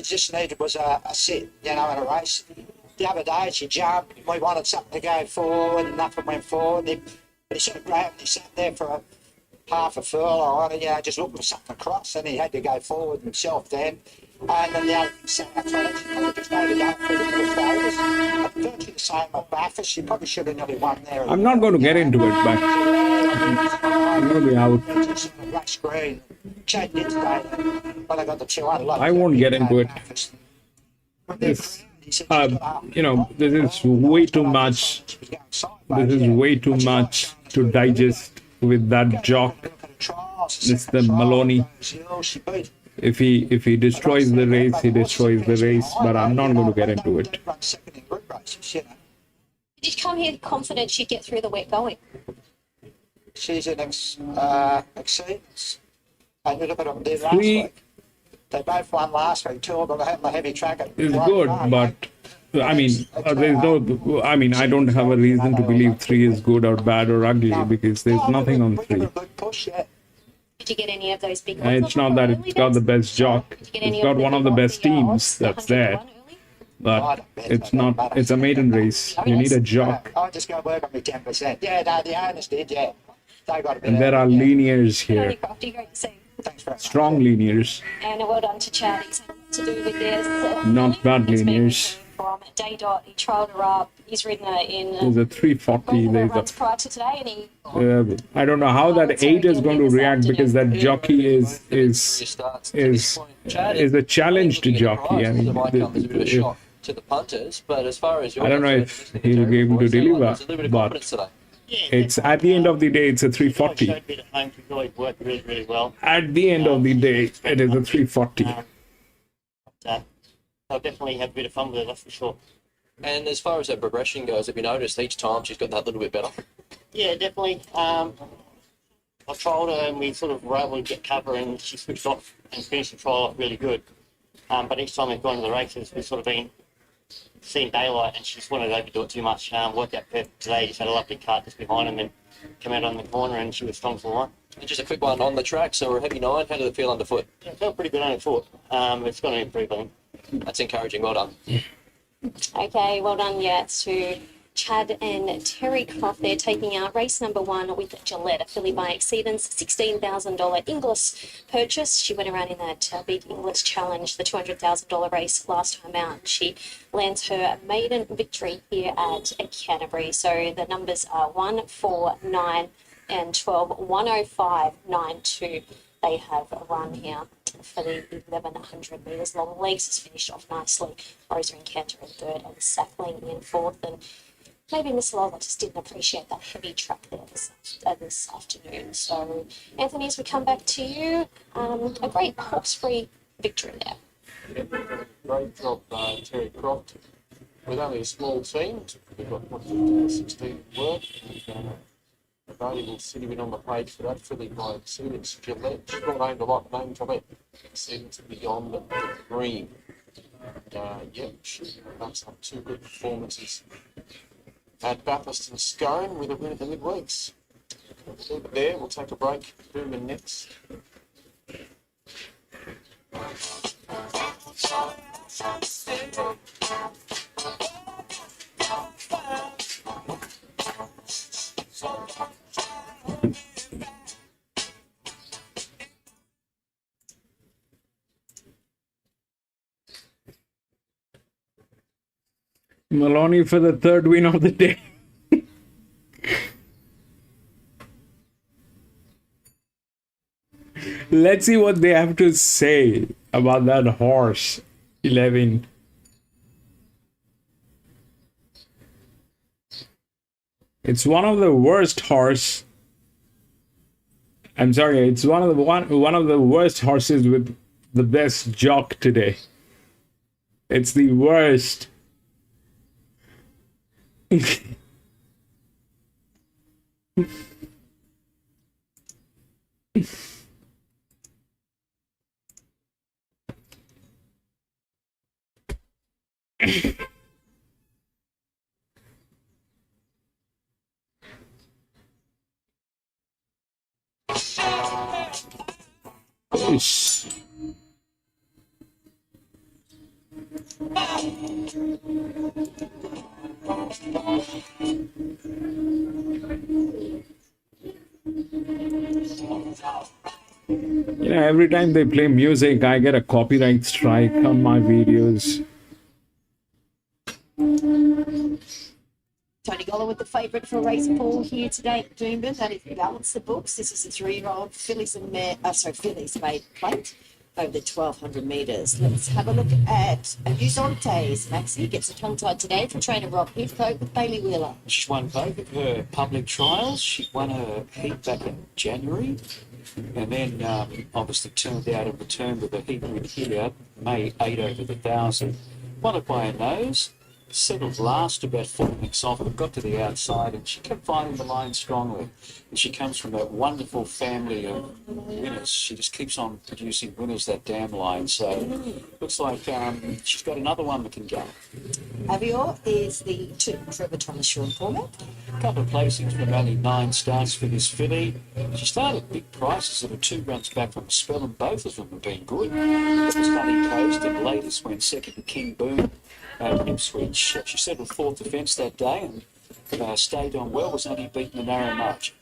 just needed was a sit, you know, in a race. The other day she jumped, we wanted something to go forward, and nothing went forward. But he sort of grabbed, he sat there for half a furlong, you know, just looking for something across, and he had to go forward himself then. And then the other thing sat outside, she probably just made it up for the favours. Virtually the same at Bathurst, she probably should have nearly won there. I'm not going to get into it, but I'm going to be out. Black screen. Chad did today, but I got the 200. I won't get into it. This, you know, this is way too much. This is way too much to digest with that jock. This the Maloney. If he destroys the race, he destroys the race. But I'm not going to get into it. Did you come here confident she'd get through the wet going? She's an exceedance. And you look at them there last week. They both won last week. Two of them had the heavy track. It's good, but I mean, there's no. I mean, I don't have a reason to believe 3 is good or bad or ugly because there's nothing on 3. Did you get any of those big And it's not that it's got the best jock. It's got one of the best teams that's there. but it's not. It's a maiden race. You need a jock, I just go work on my 10%. Yeah, no, the owners did, yeah. They got a bit and there are linears Tony here, Crofty, great to see. Thanks very much. strong linears, And well done to Chad. He's had to do with this. not bad It's been linears. from day dot. He trialled her up. He's ridden her in There's a 340. both of her runs There's prior to today, and he I don't know how that 8 is going to react, because that jockey is a challenged jockey. I mean, might come as a bit of a shock to the punters, but as far as I don't know if he'll be able to deliver, but today. it's at the end of the day, it's a 340. Showed me at home to really work really, really well. At the end of the day, it is a 340. They'll definitely have a bit of fun with it, that's for sure. And as far as her progression goes, have you noticed each time she's got that little bit better? Yeah, definitely. I trialled her and we sort of were able to get cover and she switched off and finished the trial off really good. But each time we've gone to the races, we've sort of been seeing daylight and she just wanted to overdo it too much. Worked out perfect today, just had a lovely cut just behind him and come out on the corner and she was strong for the line. And just a quick one on the track, so we're a heavy 9, how did it feel underfoot? Yeah, it felt pretty good on foot. It's going to improve, I think. That's encouraging, well done. Okay, well done, yeah, to Chad and Terry Croft. They're taking out race number 1 with Gillette, a filly by Exceedance, $16,000 Inglis purchase. She went around in that big Inglis challenge, the $200,000 race last time out. She lands her maiden victory here at Canterbury. So the numbers are 1, 4, 9 and 12, 105.92. They have run here for the 1100 metres long. Legs has finished off nicely. Rosa and Cantor in third and Sackling in fourth. And maybe Miss Lola just didn't appreciate that heavy track there this afternoon. So, Anthony, as we come back to you, a great horse-free victory there. Great job, Terry Croft. With only a small team, we've got 16 work. Available city win on the page for that filly by Exceedance Gillette. She's not named a lot, named Gillette. Exceedance beyond the green. And she backs up 2 good performances at Bathurst and Scone with a win at the midweeks. Leave it there, we'll take a break. Doomben next. Maloney for the 3rd win of the day. Let's see what they have to say about that horse. 11. It's one of the worst horse. I'm sorry, it's one of the worst horses with the best jock today. It's the worst. Ish. You know, every time they play music, I get a copyright strike on my videos. Tony Goller with the favourite for race 4 here today at Doomben. That is Balance the Books. This is a 3-year-old fillies made plate over the 1200 metres. Let's have a look at Abusontes. Maxie gets a tongue tied today for trainer Rob Heathcote with Bailey Wheeler. She's won both of her public trials. She won her heat back in January, and then obviously turned out and returned with a heat win here, May 8 over the 1000. Won it by a nose. Settled last, about 4 minutes off, but got to the outside and she kept finding the line strongly. And she comes from a wonderful family of winners. She just keeps on producing winners, that damn line. So looks like she's got another one that can go. Avior is the 2 Trevor Thomas Sean format. A couple of placings from only 9 starts for this filly. She started big prices that are 2 runs back from a spell, and both of them have been good. It was Honey Coast, and latest went second to King Boom. at Ipswich. She settled fourth defence that day and stayed on well, was only beaten a narrow margin.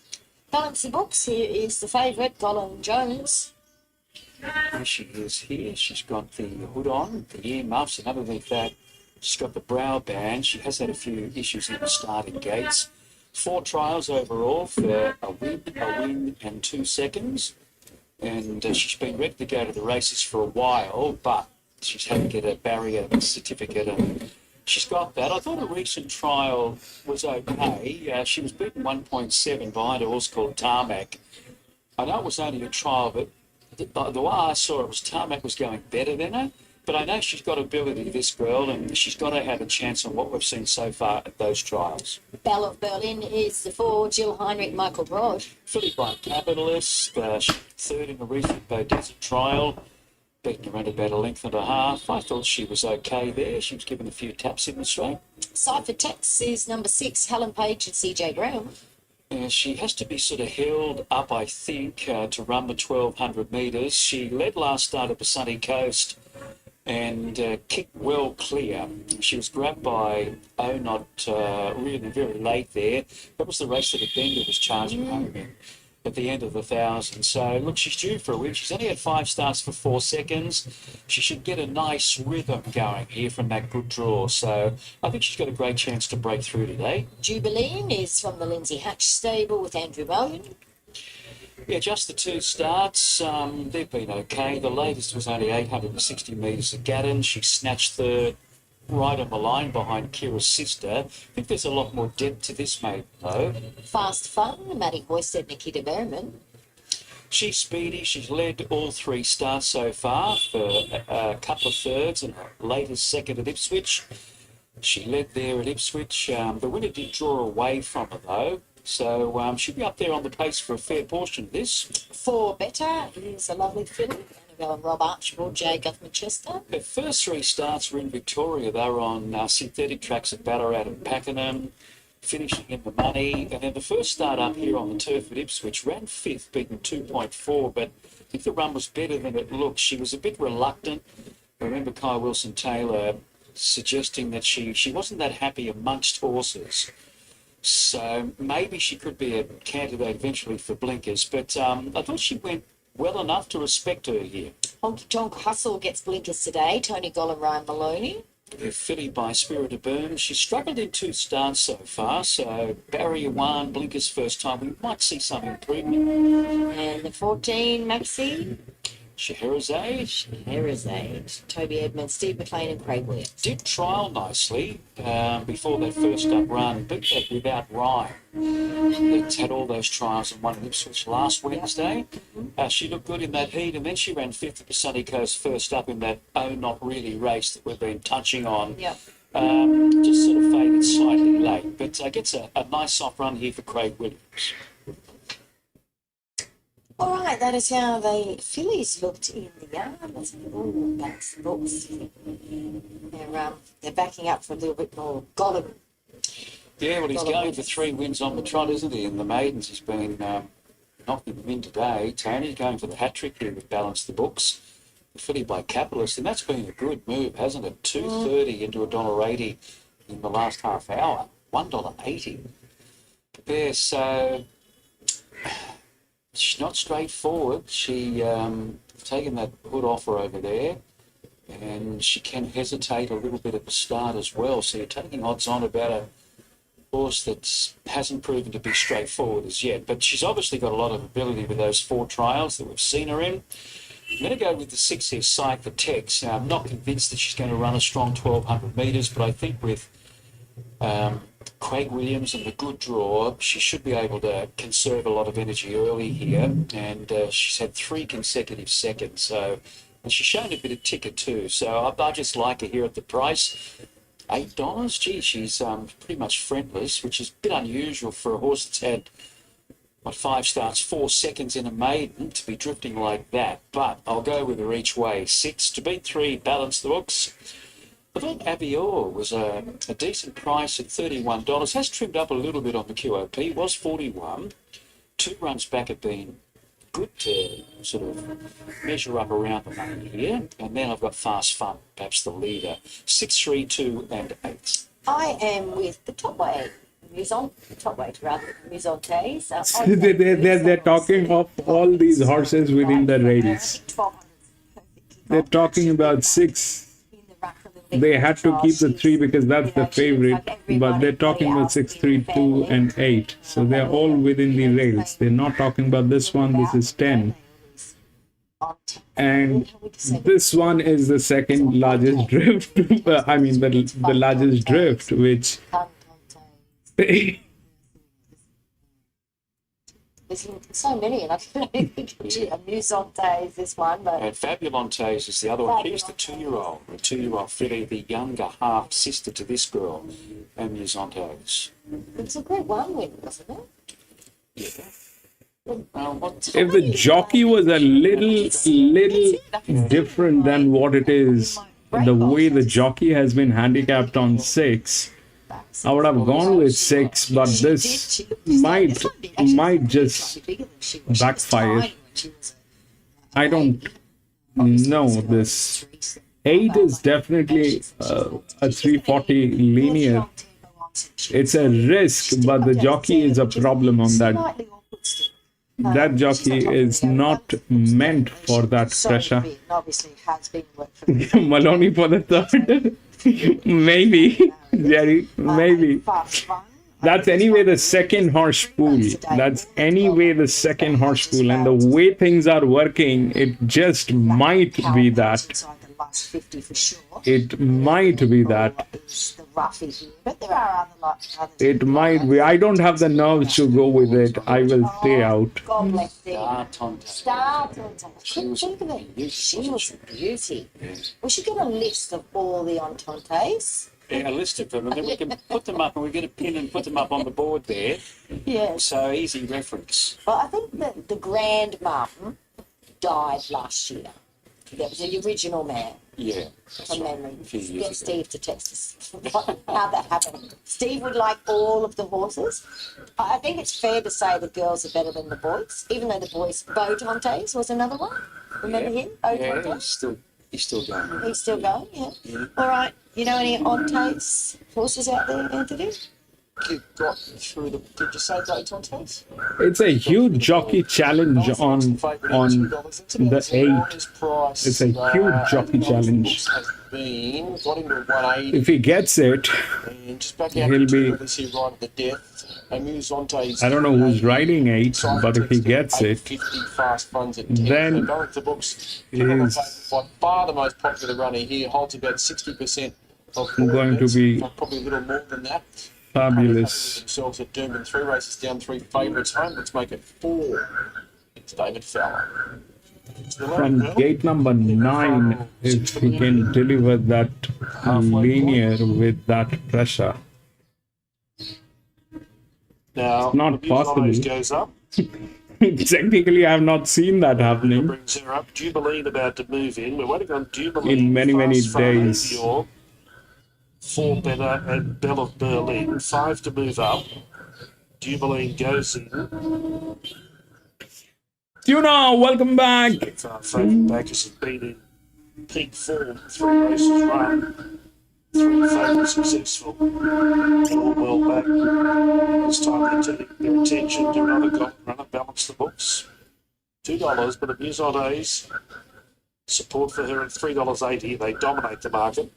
Balance the books. Here is the favourite, Colin Jones. There she is here. She's got the hood on, the earmuffs, and underneath that, she's got the brow band. She has had a few issues in the starting gates. 4 trials overall for a win and 2 seconds. And she's been ready to go to the races for a while, but she's had to get a barrier certificate, and she's got that. I thought a recent trial was okay. She was beaten 1.7 behind a horse called Tarmac. I know it was only a trial, but the way I saw it was Tarmac was going better than her. But I know she's got ability, this girl, and she's got to have a chance on what we've seen so far at those trials. Belle of Berlin is the 4, Jill Heinrich, Michael Broad. Filly by Capitalist, she's third in the recent Bow Desert trial, beaten around about a length and a half. I thought she was okay there. She was given a few taps in the straight. Cypher Tex is number 6, Helen Page and CJ Brown. She has to be sort of held up, I think, to run the 1,200 metres. She led last start up a sunny coast and kicked well clear. She was grabbed by Not really very late there. That was the race that a Bender was charging home in at the end of the 1,000. So, look, she's due for a win. She's only had 5 starts for 4 seconds. She should get a nice rhythm going here from that good draw. So, I think she's got a great chance to break through today. Jubilee is from the Lindsay Hatch stable with Andrew Mullion. Yeah, just the 2 starts. They've been okay. The latest was only 860 metres at Gatton. She snatched third right on the line behind Kira's sister. I think there's a lot more depth to this mate, though. Fast Fun, Maddie Hoysted, Nikita Berriman. She's speedy. She's led all 3 starts so far for a couple of thirds and her latest second at Ipswich. She led there at Ipswich. The winner did draw away from her, though. So she'll be up there on the pace for a fair portion of this. 4 Better is a lovely filly. Annabelle and Rob Archibald, J. Guthman Chester. Her first 3 starts were in Victoria. They were on synthetic tracks at Ballarat and Pakenham, finishing in the money. And then the first start up here on the turf at Ipswich ran 5th, beaten 2.4, but I think the run was better than it looked. She was a bit reluctant. I remember Kai Wilson-Taylor suggesting that she wasn't that happy amongst horses. So maybe she could be a candidate eventually for blinkers, but I thought she went well enough to respect her here. Honky Tonk Hustle gets blinkers today. Tony Goll and Ryan Maloney. Her filly by Spirit of Boom. She struggled in 2 starts so far, so barrier 1, blinkers first time. We might see some improvement. And the 14, Maxine. Scheherazade. Toby Edmonds, Steve McLean and Craig Williams. Did trial nicely before that first up run, but that without rhyme. It's had all those trials and won at Ipswich last Wednesday. She looked good in that heat, and then she ran 5th at the Sunny Coast first up in that Not Really race that we've been touching on. Yep. Just sort of faded slightly late, but gets a nice soft run here for Craig Williams. All right, that is how the fillies looked in the yard. Let's have a look back the books. They're backing up for a little bit more Gollum. Yeah, well, he's going for 3 wins on the trot, isn't he? And the maidens, he's been knocking them in today. Tony's going for the hat-trick here with Balance the Books. The filly by Capitalist, and that's been a good move, hasn't it? $2.30 into $1.80 in the last half hour. $1.80. Yeah, so she's not straightforward. She taken that hood off her over there, and she can hesitate a little bit at the start as well. So you're taking odds on about a horse that hasn't proven to be straightforward as yet. But she's obviously got a lot of ability with those 4 trials that we've seen her in. I'm going to go with the 6 here, Cypher Tex. Now, I'm not convinced that she's going to run a strong 1,200 metres, but I think with Craig Williams and the good draw, she should be able to conserve a lot of energy early here, and she's had 3 consecutive seconds, so, and she's shown a bit of ticker too, so I just like her here at the price. $8, gee, she's pretty much friendless, which is a bit unusual for a horse that's had 5 starts, 4 seconds in a maiden to be drifting like that, but I'll go with her each way. 6 to beat 3, Balance the Books. I thought Avior was a decent price at $31. Has trimmed up a little bit on the QOP. Was 41. 2 runs back have been good to sort of measure up around the money here. And then I've got Fast Fun, perhaps the leader. 6, 3, 2 and 8. I am with the top weight. Top weight rather, Musontes. They're talking of all these horses within the race. They're talking about 6. They had to keep the 3 because that's the favorite, but they're talking about 6, 3, 2, and 8. So they're all within the rails. They're not talking about this one. This is 10. And this one is the second largest drift. I mean, the largest drift, which. There's so many, and I don't think Musonte is this one, but And Fabulontes is the other one. She's the 2-year-old. The 2-year-old filly, the younger half sister to this girl, and Musontes. it's a Group 1 win, wasn't it? Yeah. If the jockey was a little different than what it is, the way the jockey has been handicapped on 6, I would have gone with 6, but this might just backfire. I don't know. This 8 is definitely a 340 linear. It's a risk, but the jockey is a problem on that. That jockey is not meant for that pressure. Obviously has been Maloney for the 3rd. Maybe, Jerry, maybe. That's anyway the second horse pool. That's anyway the second horse pool. And the way things are working, it just might be that. It might be that. It might be. I don't have the nerves to go with it. I will stay out. God bless thee. Star Couldn't think of it. She was a beauty. We should get a list of all the Entantes. Yeah, a list of them, and then we can put them up, and we get a pin and put them up on the board there. Yes. So easy reference. Well, I think that the Grandmum died last year. That was the original man. Yeah. From memory. A few years Get ago. Steve to text us how that happened. Steve would like all of the horses. I think it's fair to say the girls are better than the boys, even though the boys. Botantes was another one. Remember him? Yeah, Botantes? he's still going. He's still going, yeah. All right. You know any Ontates horses out there, Anthony? You got through the. Did you say Daytontes? It's a huge jockey challenge on the 8. It's a huge jockey challenge. Got him to 180. If he gets it, And just back out he'll to be. this here right at the death. I don't know who's riding 8, but if he gets it, 850 fast funds at 10. then Going to the books. is By far the most popular runner here. Holds about 60% of going to be probably a little more than that. fabulous. Themselves at Doomben, 3 races down, 3 favourites home. Let's make it 4. It's David Fowler. From gate number 9, if he can deliver that linear with that pressure. Now, Not the possible. News goes up. Technically, I have not seen that happening Brings her up. Jubilee about to move in. We're waiting on Jubilee. in many Fast Fun, days. Avior, 4 Better and Belle of Berlin. 5 to move up. Jubilee goes in. Tuna, welcome back. Favourite backers have been in peak form. 3 races run. 3 favourites successful. All well back. It's time to turn their attention to another golden runner. Balance the books. $2, but Amuse on A's. Support for her at $3.80. They dominate the market.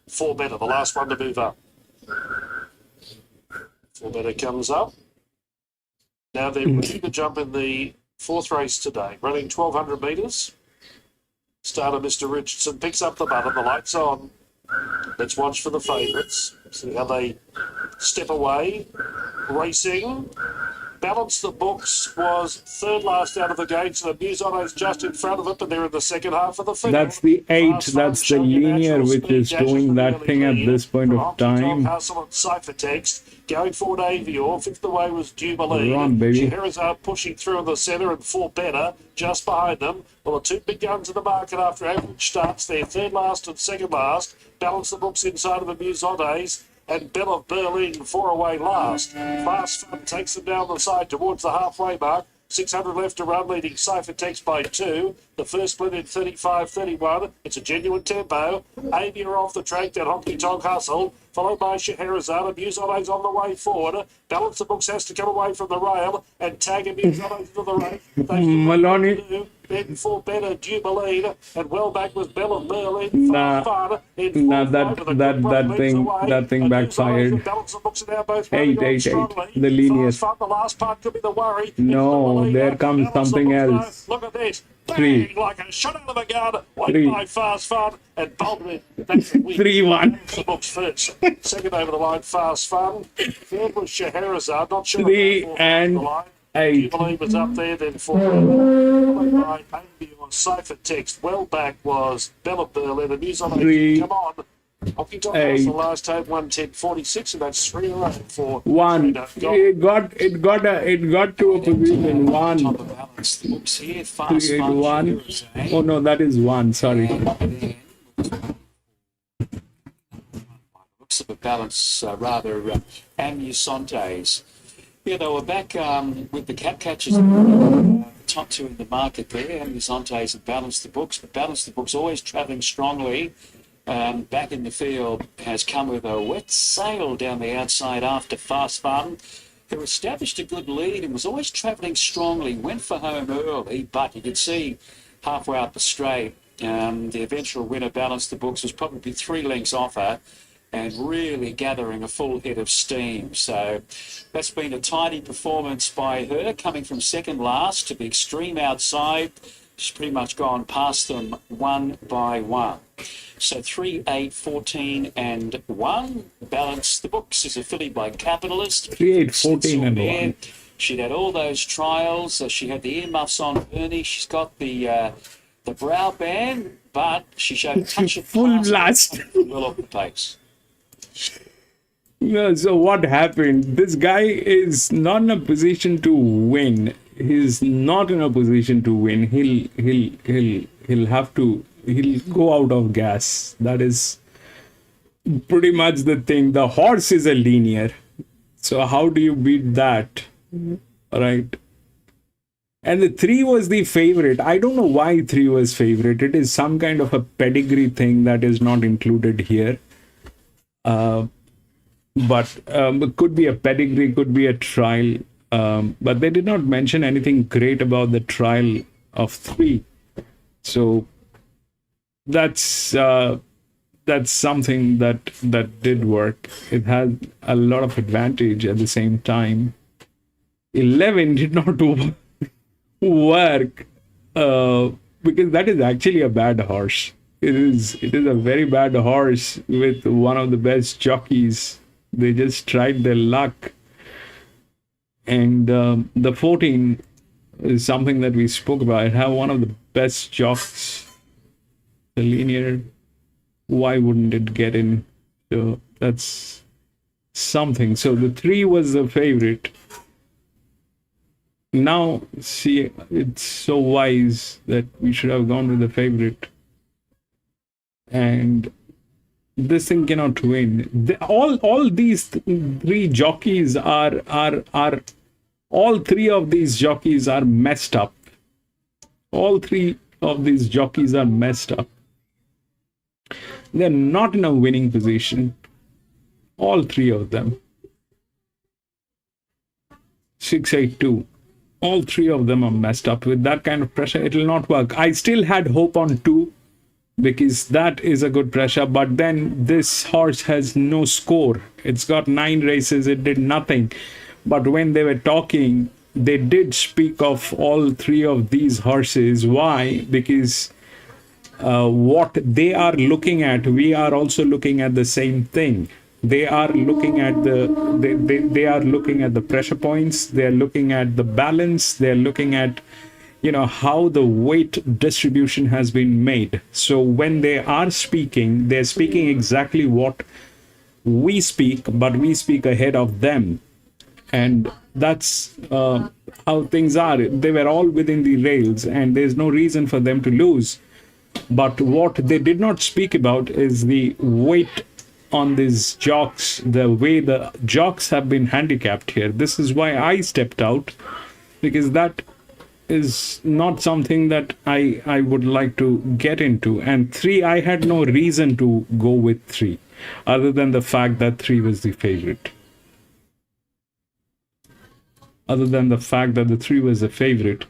4 Better, the last one to move up. 4 Better comes up. Now they're ready to jump in the 4th race today. Running 1,200 metres. Starter Mr. Richardson picks up the button. The light's on. Let's watch for the favourites. See how they step away. Racing. Balance the Books was 3rd last out of the gates. The Musono's just in front of it, but they're in the second half of the field. That's the 8. Fast That's the Fun, linear Natural which Speed, is dashes doing from that early thing at lead. this point of Tom time. Hustle and Cyphertext. Going forward, Avior. 5th away was Jubilee. Run, baby. Scheherazade pushing through in the centre and 4 Better just behind them. Well, the 2 big guns in the market after average starts there. 3rd last and 2nd last. Balance the Books inside of Amuse Odays. And Belle of Berlin 4 away last. Fast Fun takes them down the side towards the halfway mark. 600 left to run, leading Cypher Text by 2. The first split in 35-31. It's a genuine tempo. Avia off the track, that Honky Tonk Hustle, followed by Scheherazade. Musono's on the way forward. Balance the Books has to come away from the rail and tag a Musono into the race. Maloney. Then for better Jubilee, and well back was Bell of Berlin. Nah, that thing backfired. 8-8-8. The linear. The last part could be the worry. No, there comes something else. Look at this. 3. Like a shot out of a gun. 3. By Fast Fun and Baldwin. That's the win. 3-1. The Books first. Second over the line, Fast Fun. Third was Scheherazade. Not sure. 3 and 8. Jubilee was up there, then 4. Right, Amy on Cypher Text. Well back was Bella Berlin. The news on 3. Come on. Hockey Top was the last time 110.46, and that's 3 around for 1. It got to a position 1. 3, 1. Oh no, that is 1. Sorry. Looks of a balance, rather Amusantes. Yeah, they were back with the cat catchers. Top 2 in the market there. Amusantes and Balance the Books, but Balance the Books always travelling strongly. Back in the field has come with a wet sail down the outside after Fast Fun, who established a good lead and was always travelling strongly, went for home early, but you could see halfway up the straight, the eventual winner, Balance the Books, was probably 3 lengths off her and really gathering a full head of steam. So that's been a tidy performance by her, coming from second last to the extreme outside. She's pretty much gone past them one by one. So 3, 8, 14 and 1. Balance the Books is a filly by Capitalist. 3, 8, 14 and 1. She'd had all those trials. She had the earmuffs on Bernie. She's got the brow band, but she showed a touch of full blast. Well off the pace. No, so what happened? This guy is not in a position to win. He's not in a position to win. He'll go out of gas. That is pretty much the thing. The horse is a linear. So how do you beat that? Right. And the 3 was the favorite. I don't know why 3 was favorite. It is some kind of a pedigree thing that is not included here. But it could be a pedigree, could be a trial. But they did not mention anything great about the trial of 3. So that's something that did work. It had a lot of advantage at the same time. 11 did not work because that is actually a bad horse. It is a very bad horse with one of the best jockeys. They just tried their luck. And the 14 is something that we spoke about. It had one of the best jocks. The linear, why wouldn't it get in? So that's something. So the 3 was the favorite. Now, see, it's so wise that we should have gone with the favorite. And this thing cannot win. All these 3 jockeys are all 3 of these jockeys are messed up. All 3 of these jockeys are messed up. They're not in a winning position. All 3 of them. 6, 8, 2. All 3 of them are messed up. With that kind of pressure, it will not work. I still had hope on 2 because that is a good pressure. But then this horse has no score. It's got 9 races. It did nothing. But when they were talking, they did speak of all 3 of these horses. Why? Because what they are looking at, we are also looking at the same thing. They are looking at they are looking at the pressure points. They are looking at the balance. They are looking at, how the weight distribution has been made. So when they are speaking, they're speaking exactly what we speak, but we speak ahead of them. And that's how things are. They were all within the rails, and there's no reason for them to lose. But what they did not speak about is the weight on these jocks, the way the jocks have been handicapped here. This is why I stepped out, because that is not something that I would like to get into. And 3, I had no reason to go with 3, other than the fact that 3 was the favorite. Other than the fact that the 3 was the favorite,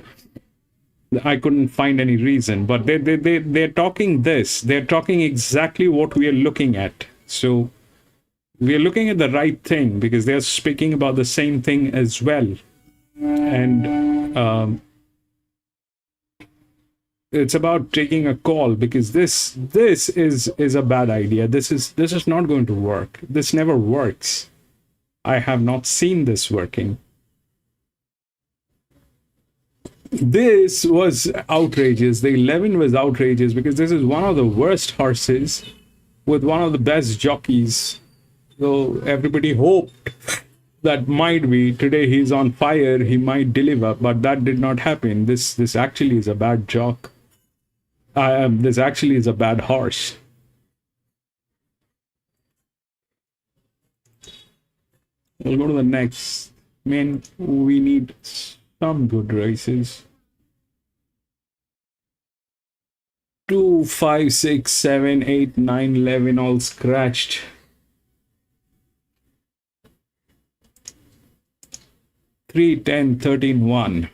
I couldn't find any reason. But they're talking this. They're talking exactly what we are looking at. So we are looking at the right thing, because they're speaking about the same thing as well. And it's about taking a call, because this is a bad idea. This is not going to work. This never works. I have not seen this working. This was outrageous. The 11 was outrageous, because this is one of the worst horses with one of the best jockeys. So everybody hoped that might be today he's on fire, he might deliver, but that did not happen. This actually is a bad jock. This actually is a bad horse. We'll go to the next. Man, we need some good races. 2, 5, 6, 7, 8, 9, 11 all scratched. 3, 10, 13, 1.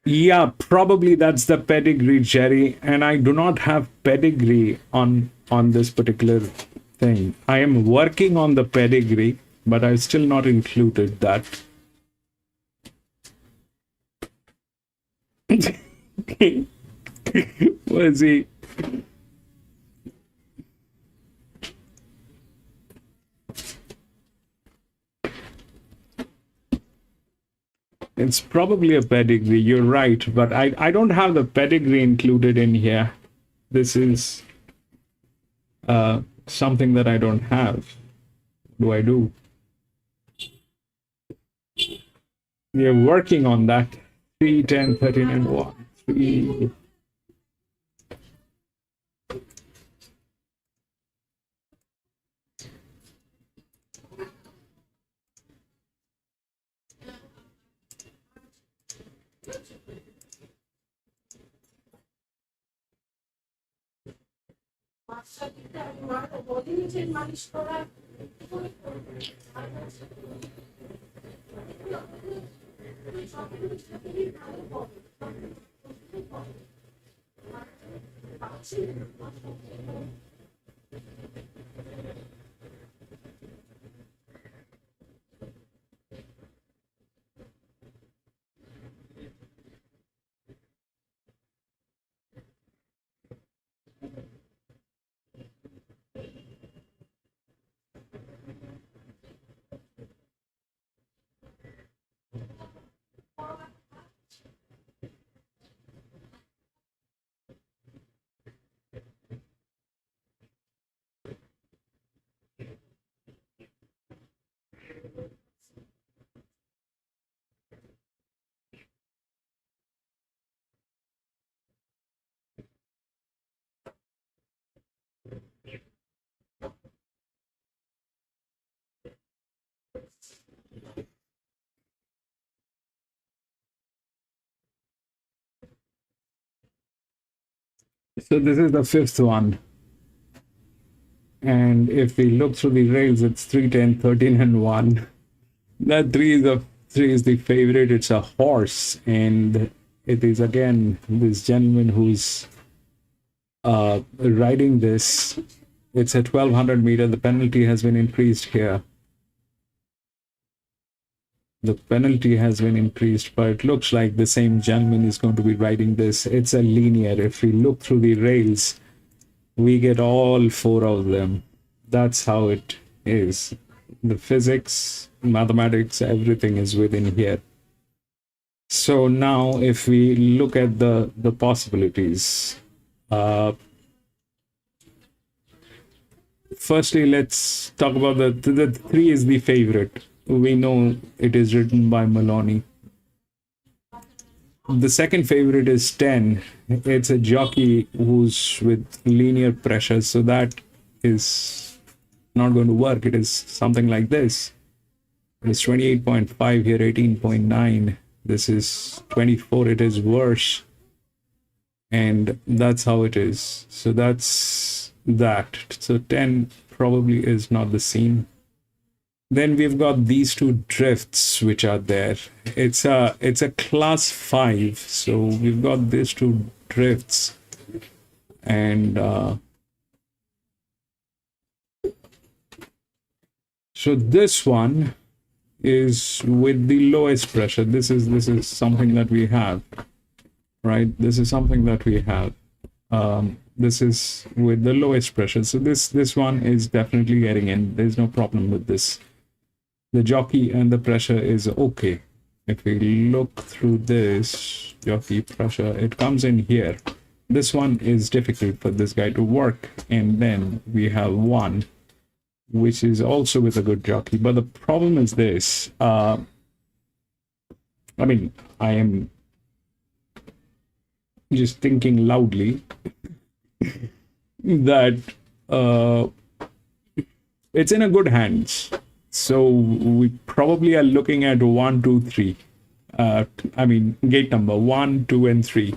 Yeah, probably that's the pedigree, Jerry, and I do not have pedigree on this particular thing. I am working on the pedigree, but I've still not included that. Was he? It's probably a pedigree, you're right, but I don't have the pedigree included in here. This is something that I don't have. What do I do? We are working on that. 3, 10, 13, and 1. 3. So this is the 5th one. And if we look through the rails, it's 3, 10, 13, and 1. That 3 is the favorite. It's a horse, and it is again this gentleman who's riding this. It's a 1200 meter. The penalty has been increased here. The penalty has been increased, but it looks like the same gentleman is going to be riding this. It's a linear. If we look through the rails, we get all 4 of them. That's how it is. The physics, mathematics, everything is within here. So now if we look at the possibilities, firstly, let's talk about the 3 is the favorite. we know it is written by Maloney. The second favorite is 10. It's a jockey who's with linear pressure, so that is not going to work. It is something like this. It's 28.5 here, 18.9. This is 24. It is worse. And that's how it is. So that's that. So 10 probably is not the scene. Then we've got these two drifts which are there. It's a class 5. So we've got these two drifts. And so this one is with the lowest pressure. This is something that we have, right? This is something that we have. This is with the lowest pressure. So this one is definitely getting in. There's no problem with this. The jockey and the pressure is okay. If we look through this jockey pressure, it comes in here. This one is difficult for this guy to work. And then we have one which is also with a good jockey. But the problem is this. I mean, I am just thinking loudly that it's in a good hands. So we probably are looking at 1, 2, 3. I mean, gate number 1, 2, and 3.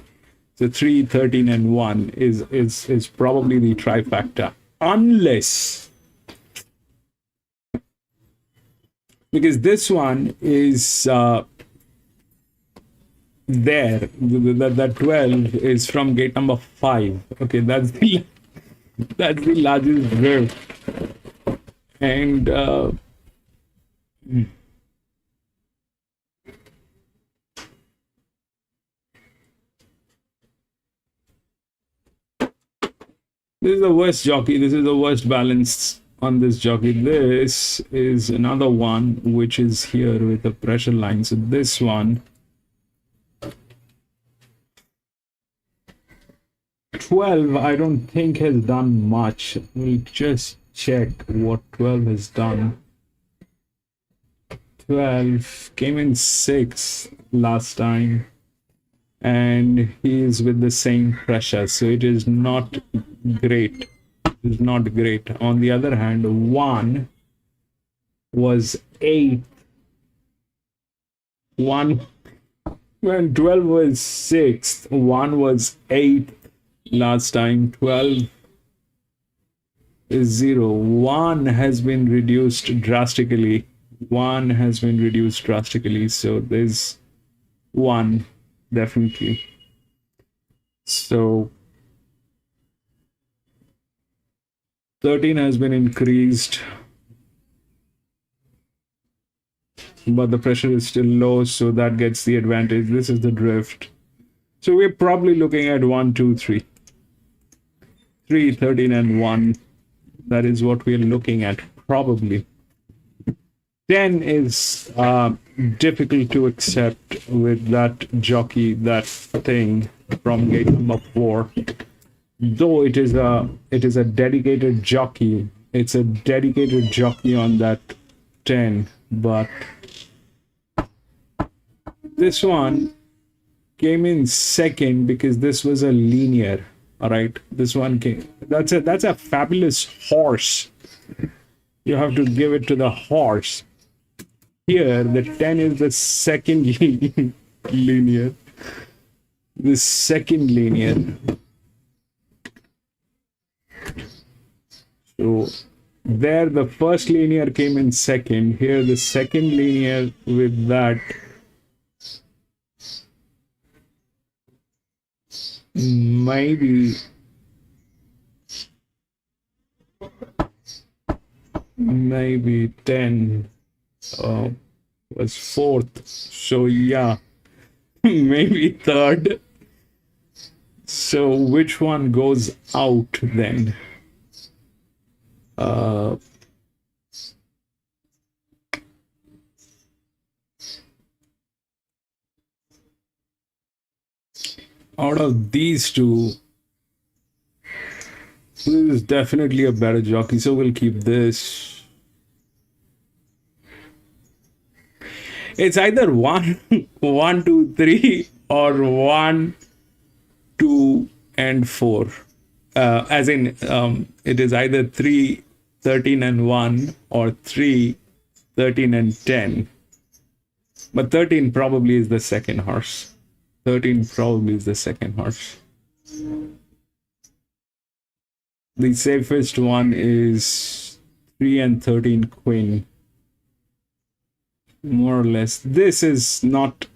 So 3, 13, and 1 is probably the trifecta. Unless, because this one is there, that 12 is from gate number 5. Okay, that's the largest drift. And this is the worst jockey. This is the worst balance on this jockey. This is another one which is here with the pressure line. So this one, 12, I don't think has done much. We'll just check what 12 has done. 12 came in 6th last time, and he is with the same pressure, so it is not great. It is not great. On the other hand, 1 was 8th. 1 when 12 was 6th, 1 was 8th last time. 12 is 0. 1 has been reduced drastically. 1 has been reduced drastically, so there's 1 definitely. So 13 has been increased, but the pressure is still low, so that gets the advantage. This is the drift. So we're probably looking at 1, 2, 3. 3, 13, and 1. That is what we're looking at, probably. 10 is difficult to accept with that jockey, that thing from gate number 4. Though it is a dedicated jockey. It's a dedicated jockey on that 10, but this one came in 2nd because this was a linear. All right, this one came. That's a fabulous horse. You have to give it to the horse. Here, the 10 is the second linear. The second linear. So there, the first linear came in 2nd. Here, the second linear with that. Maybe 10 was 4th. So yeah, maybe 3rd. So which one goes out then? Out of these two, this is definitely a better jockey, so we'll keep this. It's either 1, 1, 2, 3, or 1, 2, and 4. As in, it is either 3, 13, and 1, or 3, 13, and 10. But 13 probably is the second horse. 13 probably is the second horse. The safest one is 3 and 13 queen. More or less. This is not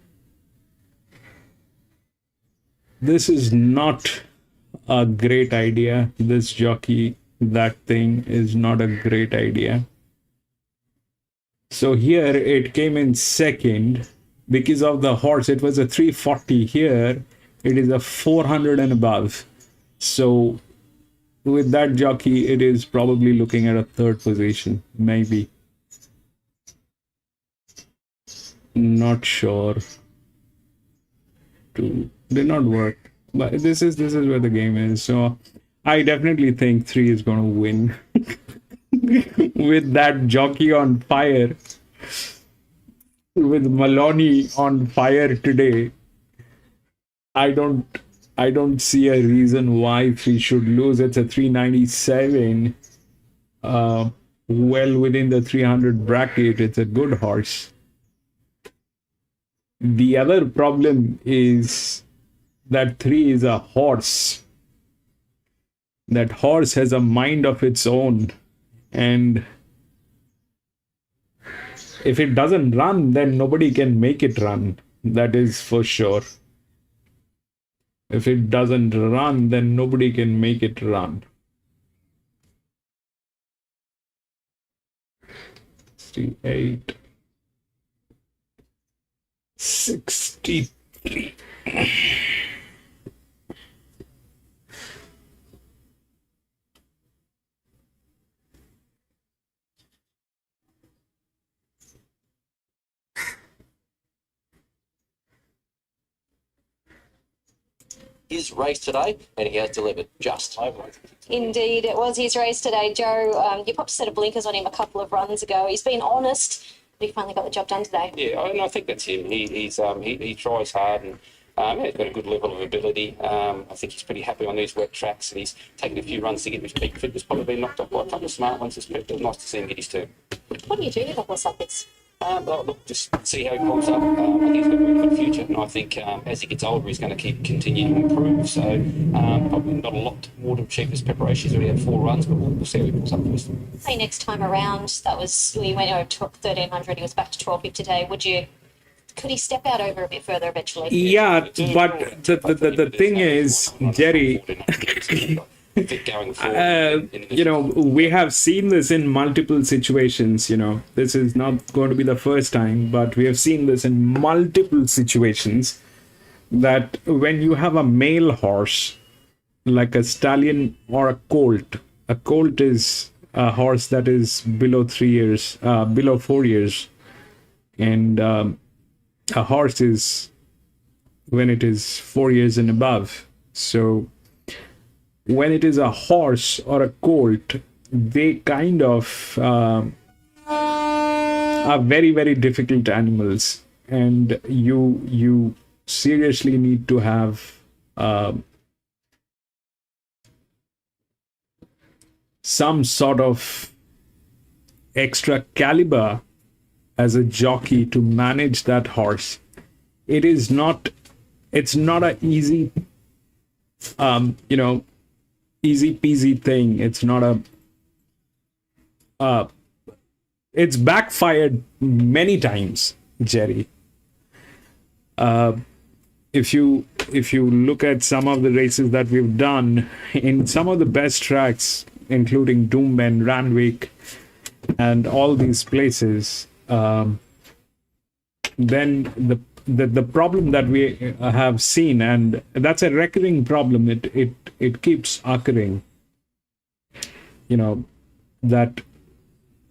a great idea. This jockey, that thing is not a great idea. So here it came in second because of the horse. It was a 340. Here it is a 400 and above. So with that jockey, it is probably looking at a third position, maybe. Not sure. Did not work. But this is where the game is. So I definitely think 3 is going to win. With that jockey on fire, with Maloney on fire today, I don't see a reason why 3 should lose. It's a 397, well within the 300 bracket. It's a good horse. The other problem is that 3 is a horse. That horse has a mind of its own. And if it doesn't run, then nobody can make it run. That is for sure. If it doesn't run, then nobody can make it run. 68. 63. His race today, and he has delivered just. Indeed, it was his race today, Joe. You popped a set of blinkers on him a couple of runs ago. He's been honest, but he finally got the job done today. Yeah, and I think that's him. He tries hard, and he's got a good level of ability. I think he's pretty happy on these wet tracks, and he's taken a few runs to get his peak fitness. Probably been knocked off by a couple of smart ones. It's nice to see him get his turn. What do you do with a horse like this? Look, just see how he pulls up. I think he's got a really good future, and I think as he gets older, he's going to continue to improve. So probably not a lot more to achieve his preparation. He's already had 4 runs, but we'll see how he pulls up first. Say next time around, that was we went over to 1300. He was back to 1250 today. Could he step out over a bit further eventually? Yeah, but the thing is, Jerry. We have seen this in multiple situations. This is not going to be the first time, but we have seen this in multiple situations, that when you have a male horse like a stallion or a colt is a horse that is below 3 years, below 4 years, and a horse is when it is 4 years and above. So when it is a horse or a colt, they kind of are very, very difficult animals, and you seriously need to have some sort of extra caliber as a jockey to manage that horse. It's not a easy easy peasy thing. It's not it's backfired many times, Jerry. If you look at some of the races that we've done in some of the best tracks, including Doomben, Randwick, and all these places, then the problem that we have seen, and that's a recurring problem, it keeps occurring, that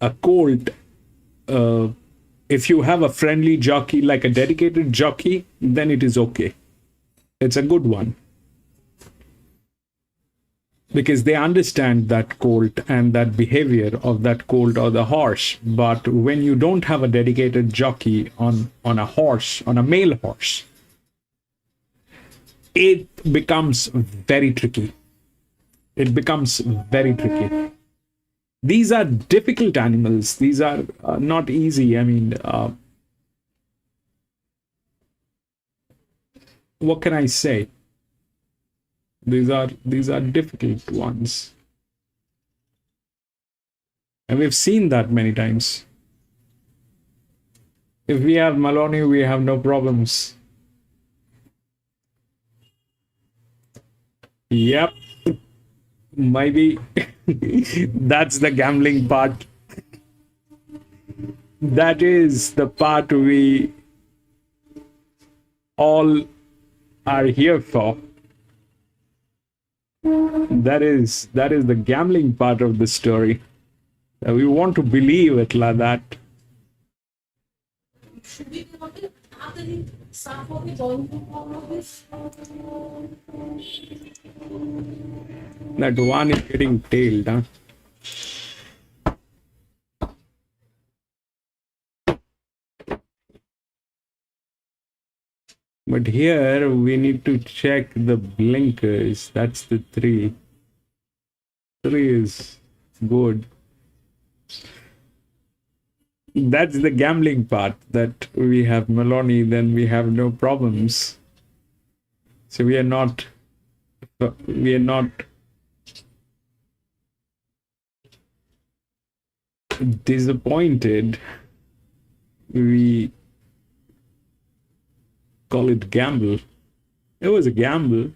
a colt, if you have a friendly jockey, like a dedicated jockey, then it is okay. It's a good one. because they understand that colt and that behavior of that colt or the horse. But when you don't have a dedicated jockey on a horse, on a male horse, it becomes very tricky. It becomes very tricky. These are difficult animals. These are not easy. I mean, what can I say? These are difficult ones. And we've seen that many times. If we have Maloney, we have no problems. Yep. Maybe that's the gambling part. That is the part we all are here for. That is the gambling part of the story. We want to believe it like that. That one is getting tailed, huh? But here we need to check the blinkers. That's the 3. 3 is good. That's the gambling part, that we have Maloney, then we have no problems. So we are not disappointed. We call it gamble. It was a gamble,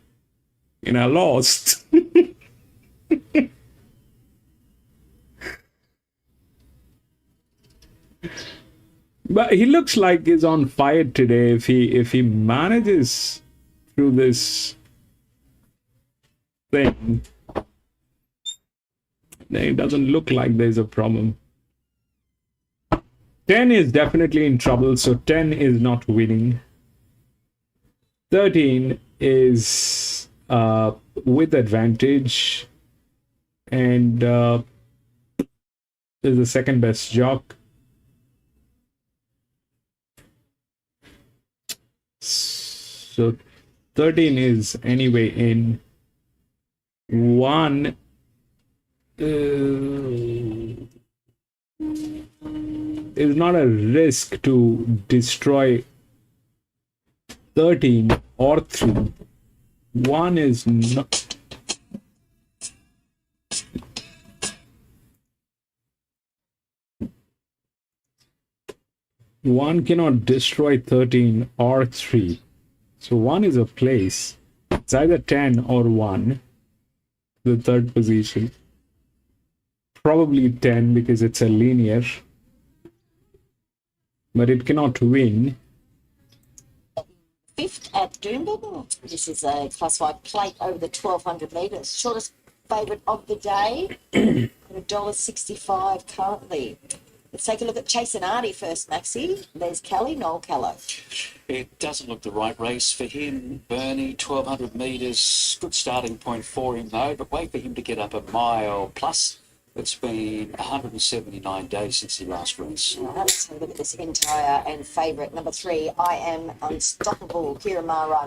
and I lost. But he looks like he's on fire today. If he manages through this thing, then it doesn't look like there's a problem. 10 is definitely in trouble, so 10 is not winning. 13 is with advantage, and is the second best jock. So 13 is anyway in. 1 is not a risk to destroy 13 or 3. 1 is not. One cannot destroy 13 or 3. So 1 is a place. It's either 10 or 1. The third position. Probably 10 because it's a linear. But it cannot win. 5th at Doomben. This is a Class 5 plate over the 1200 metres. Shortest favourite of the day. $1.65 currently. Let's take a look at Chase and Artie first, Maxie. There's Kelly, Noel Callow. It doesn't look the right race for him. Bernie, 1,200 metres, good starting point for him though, but wait for him to get up a mile plus. It's been 179 days since he last raced. Let's have a look at this entire and favourite. Number 3, I Am Unstoppable, Kira Mara.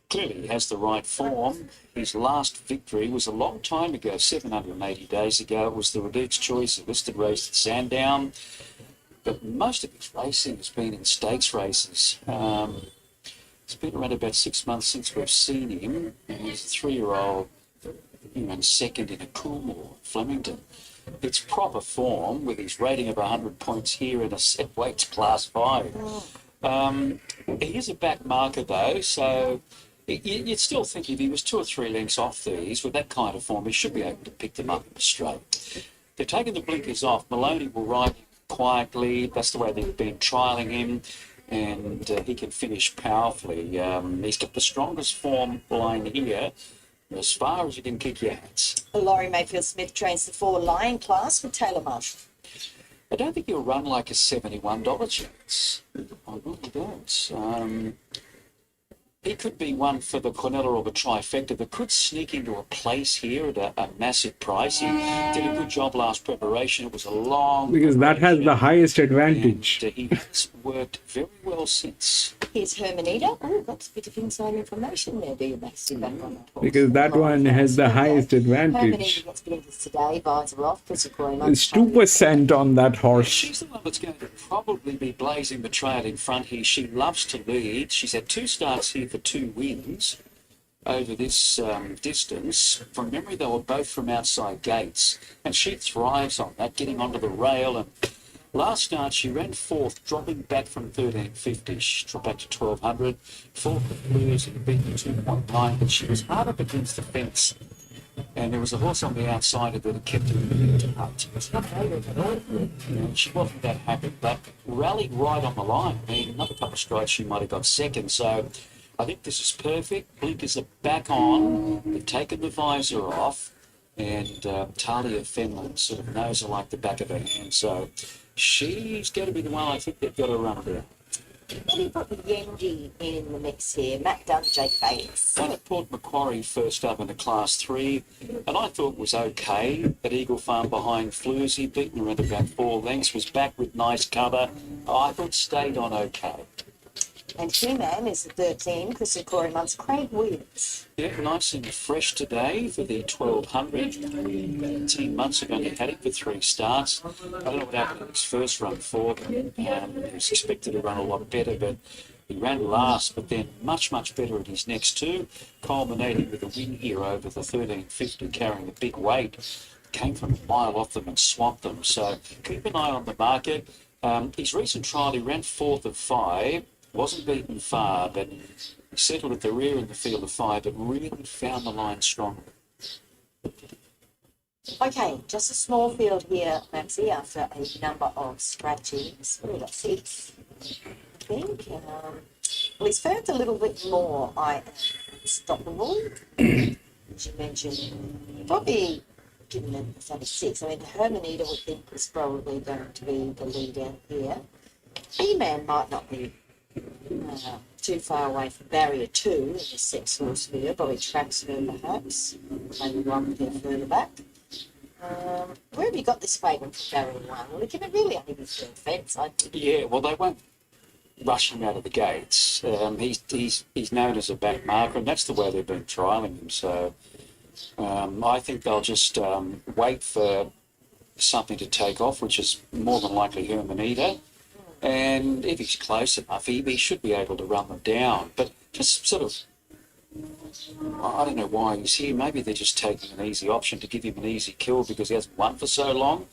Clearly he has the right form. His last victory was a long time ago, 780 days ago. It was the Reduced Choice, a listed race at Sandown. But most of his racing has been in stakes races. It's been around about 6 months since we've seen him. And he's a 3-year-old, second in a Coolmore, Flemington. It's proper form with his rating of 100 points here in a set weights Class 5. He is a back marker though, so you'd still think if he was 2 or 3 lengths off these, with that kind of form, he should be able to pick them up straight. They're taking the blinkers off. Maloney will ride him quietly. That's the way they've been trialling him, and he can finish powerfully. He's got the strongest form line here, as far as you can kick your hats. Laurie Mayfield-Smith trains the 4 Lion class with Taylor Marshall. I don't think he'll run like a $71 chance. I really don't. he could be one for the Cornella or the trifecta that could sneak into a place here at a massive price. He did a good job last preparation. It was a long Because that has the preparation, highest advantage. and he has worked very well since. Here's Hermanita. Oh, that's a bit of inside information there, do you, Maxie, back on that horse? Because that one has the highest advantage. Hermanita gets builders today, buys her off, puts a coin on. It's 2% on that horse. She's the one that's going to probably be blazing the trail in front here. She loves to lead. She's had 2 starts here for 2 wins over this distance. From memory, they were both from outside gates, and she thrives on that, getting onto the rail. And last start, she ran 4th, dropping back from 1350. She dropped back to 1200. 4th for Blues and beat 2.9, but she was hard up against the fence. And there was a horse on the outside of it that kept her moving to hunt. It's not negative at all. She wasn't that happy, but rallied right on the line. I mean, another couple of strides, she might have got second. So I think this is perfect. Blinkers are back on. They've taken the visor off. And Talia Fenlon sort of knows her like the back of her hand. So she's going to be the one I think they've got to run there. What do you put the Yendi in the mix here? Matt Dunn, Jake Bates. One at Port Macquarie first up in the Class 3, and I thought was okay at Eagle Farm behind Floozy, beaten around about 4 lengths, was back with nice cover. I thought stayed on okay. And He-Man is the 13, Chris Corey months, Craig Williams. Yeah, nice and fresh today for the 1200. 18 months ago, he had it for 3 starts. I don't know what happened in his first run for them. He was expected to run a lot better, but he ran last, but then much, much better at his next 2, culminating with a win here over the 1350, carrying a big weight. Came from a mile off them and swamped them. So keep an eye on the market. His recent trial, he ran 4th of 5. Wasn't beaten far, but settled at the rear in the field of 5, but really found the line strong. Okay, just a small field here, Maxie, after a number of scratchings. What have we got, 6, I think. Well, he's firmed a little bit more. I am unstoppable, as you mentioned. Probably, given it it's only 6, I mean, Hermanita would think is probably going to be the leader here. E-Man might not be too far away from barrier 2 in the 6 horse field, probably tracks her perhaps, maybe 1 there further back. Where have you got this favourite for barrier 1? Well, it can really only be 3rd fence, I think. Yeah, well, they won't rush him out of the gates. He's known as a back marker, and that's the way they've been trialling him. So I think they'll just wait for something to take off, which is more than likely Hermanita. And if he's close enough, he should be able to run them down. But just sort of, I don't know why he's here. Maybe they're just taking an easy option to give him an easy kill because he hasn't won for so long.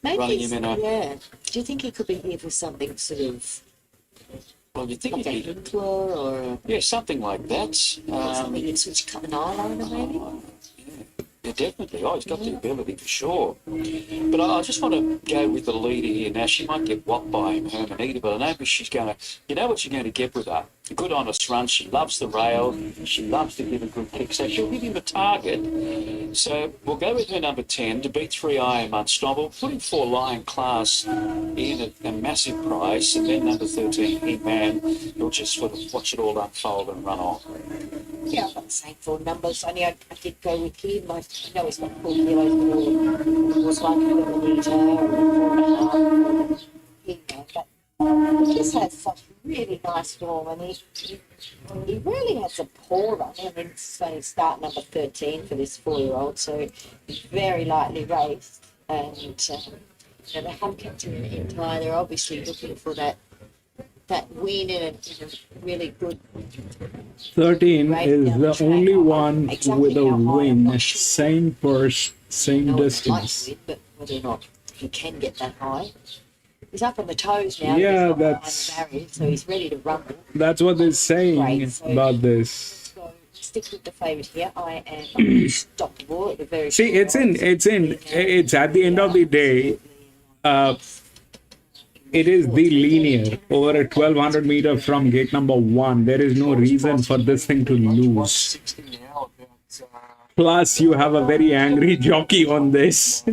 Maybe yeah. Do you think he could be here for something sort of, well, you think like a he'd Hinkler or yeah, something like that. something you switch cut an eyeliner maybe? Yeah, definitely. Oh, he's got the ability for sure. But I just want to go with the leader here. Now, she might get whopped by him, Hermanita, but I know she's going to, you know what you're going to get with her. A good honest run. She loves the rail. She loves to give a good kick. So she'll give him a target. So we'll go with her number 10 to beat 3 I Am Unstoppable. Putting 4 Lion Class in at a massive price. And then number 13, He-Man. You'll just sort of watch it all unfold and run on. Yeah, I've got the same 4 numbers. Only I did go with him. I know he's got 4 kilos more. It was like Hermanita and 4.5. But he just has such really nice form, and he really has a poor run. I mean, it's only start number 13 for this 4-year-old, so he's very lightly raced. And you know, they have kept him in tie. They're obviously looking for that win in a really good 13 right is down the the track. only one Exactly with a how high, I'm win, not sure. same purse, same No one would like distance. to win, but whether or not he can get that high. He's up on the toes now. Yeah, he's not behind that's- the barrier, so he's ready to rumble. That's what they're saying Right, so- about this. So stick with the favourite here. I am unstoppable at the very See, short odds. it's at the end of the day, it is the linear over a 1200 meter from gate number 1. There is no reason for this thing to lose. Plus, you have a very angry jockey on this.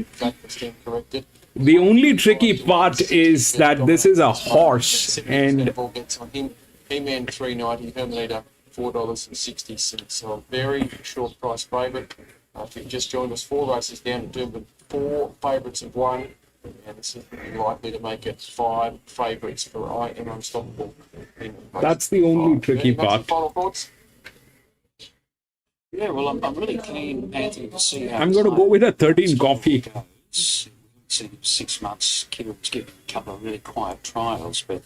Corrected. The only tricky part is that this is a horse, and ball gets on him. He-Man 390, Hermanita $4.60. So a very short price favourite. If you just joined us, 4 races down to Doomben, 4 favourites have won, and this is likely to make it 5 favourites for I Am Unstoppable. That's the only tricky Any part. final thoughts? Yeah, well, I'm really keen, Anthony, to see how I'm going to go with a 13 coffee. goes. In 6 months, Kieran's given a couple of really quiet trials, but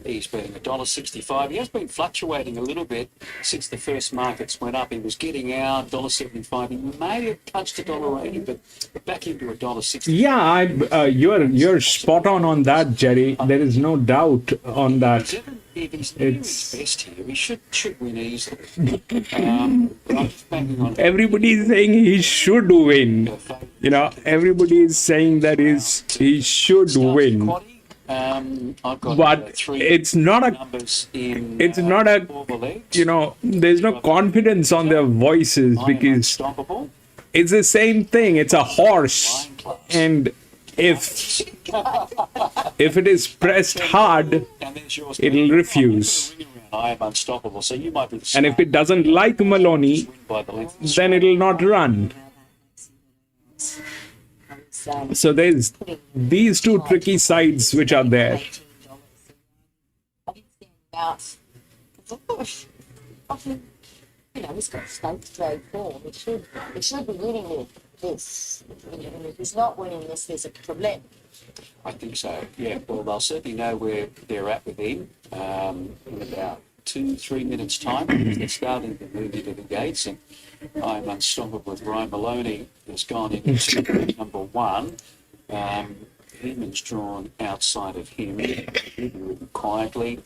he's been $1.65. He has been fluctuating a little bit since the first markets went up. He was getting out $1.75. He may have touched $1.80, but back into $1.60. Yeah, you're spot on that, Jerry. There is no doubt on that. If he's near his best here, he should win easily. I'm banging on. Everybody is saying he should win. You know, everybody is saying that he should win. I've got But 3 it's not a, numbers in, it's not a, all the legs. you know, there's no confidence on their voices I Am because Unstoppable. it's the same thing. It's a horse, and if it is pressed hard, And there's yours. it'll refuse. I Am Unstoppable. So you might be the And if it doesn't like Maloney, win by the length. then it'll not run. So there's these two tricky sides which are there. You know, he's got stakes trade form. It should be winning this. And if he's not winning this, there's a problem. I think so. Yeah. Well, they'll certainly know where they're at with him in about 2-3 minutes' time. They're starting to move into the gates, and I Am Unstoppable with Brian Maloney has gone into number 1. Heeman's drawn outside of him, moving quietly.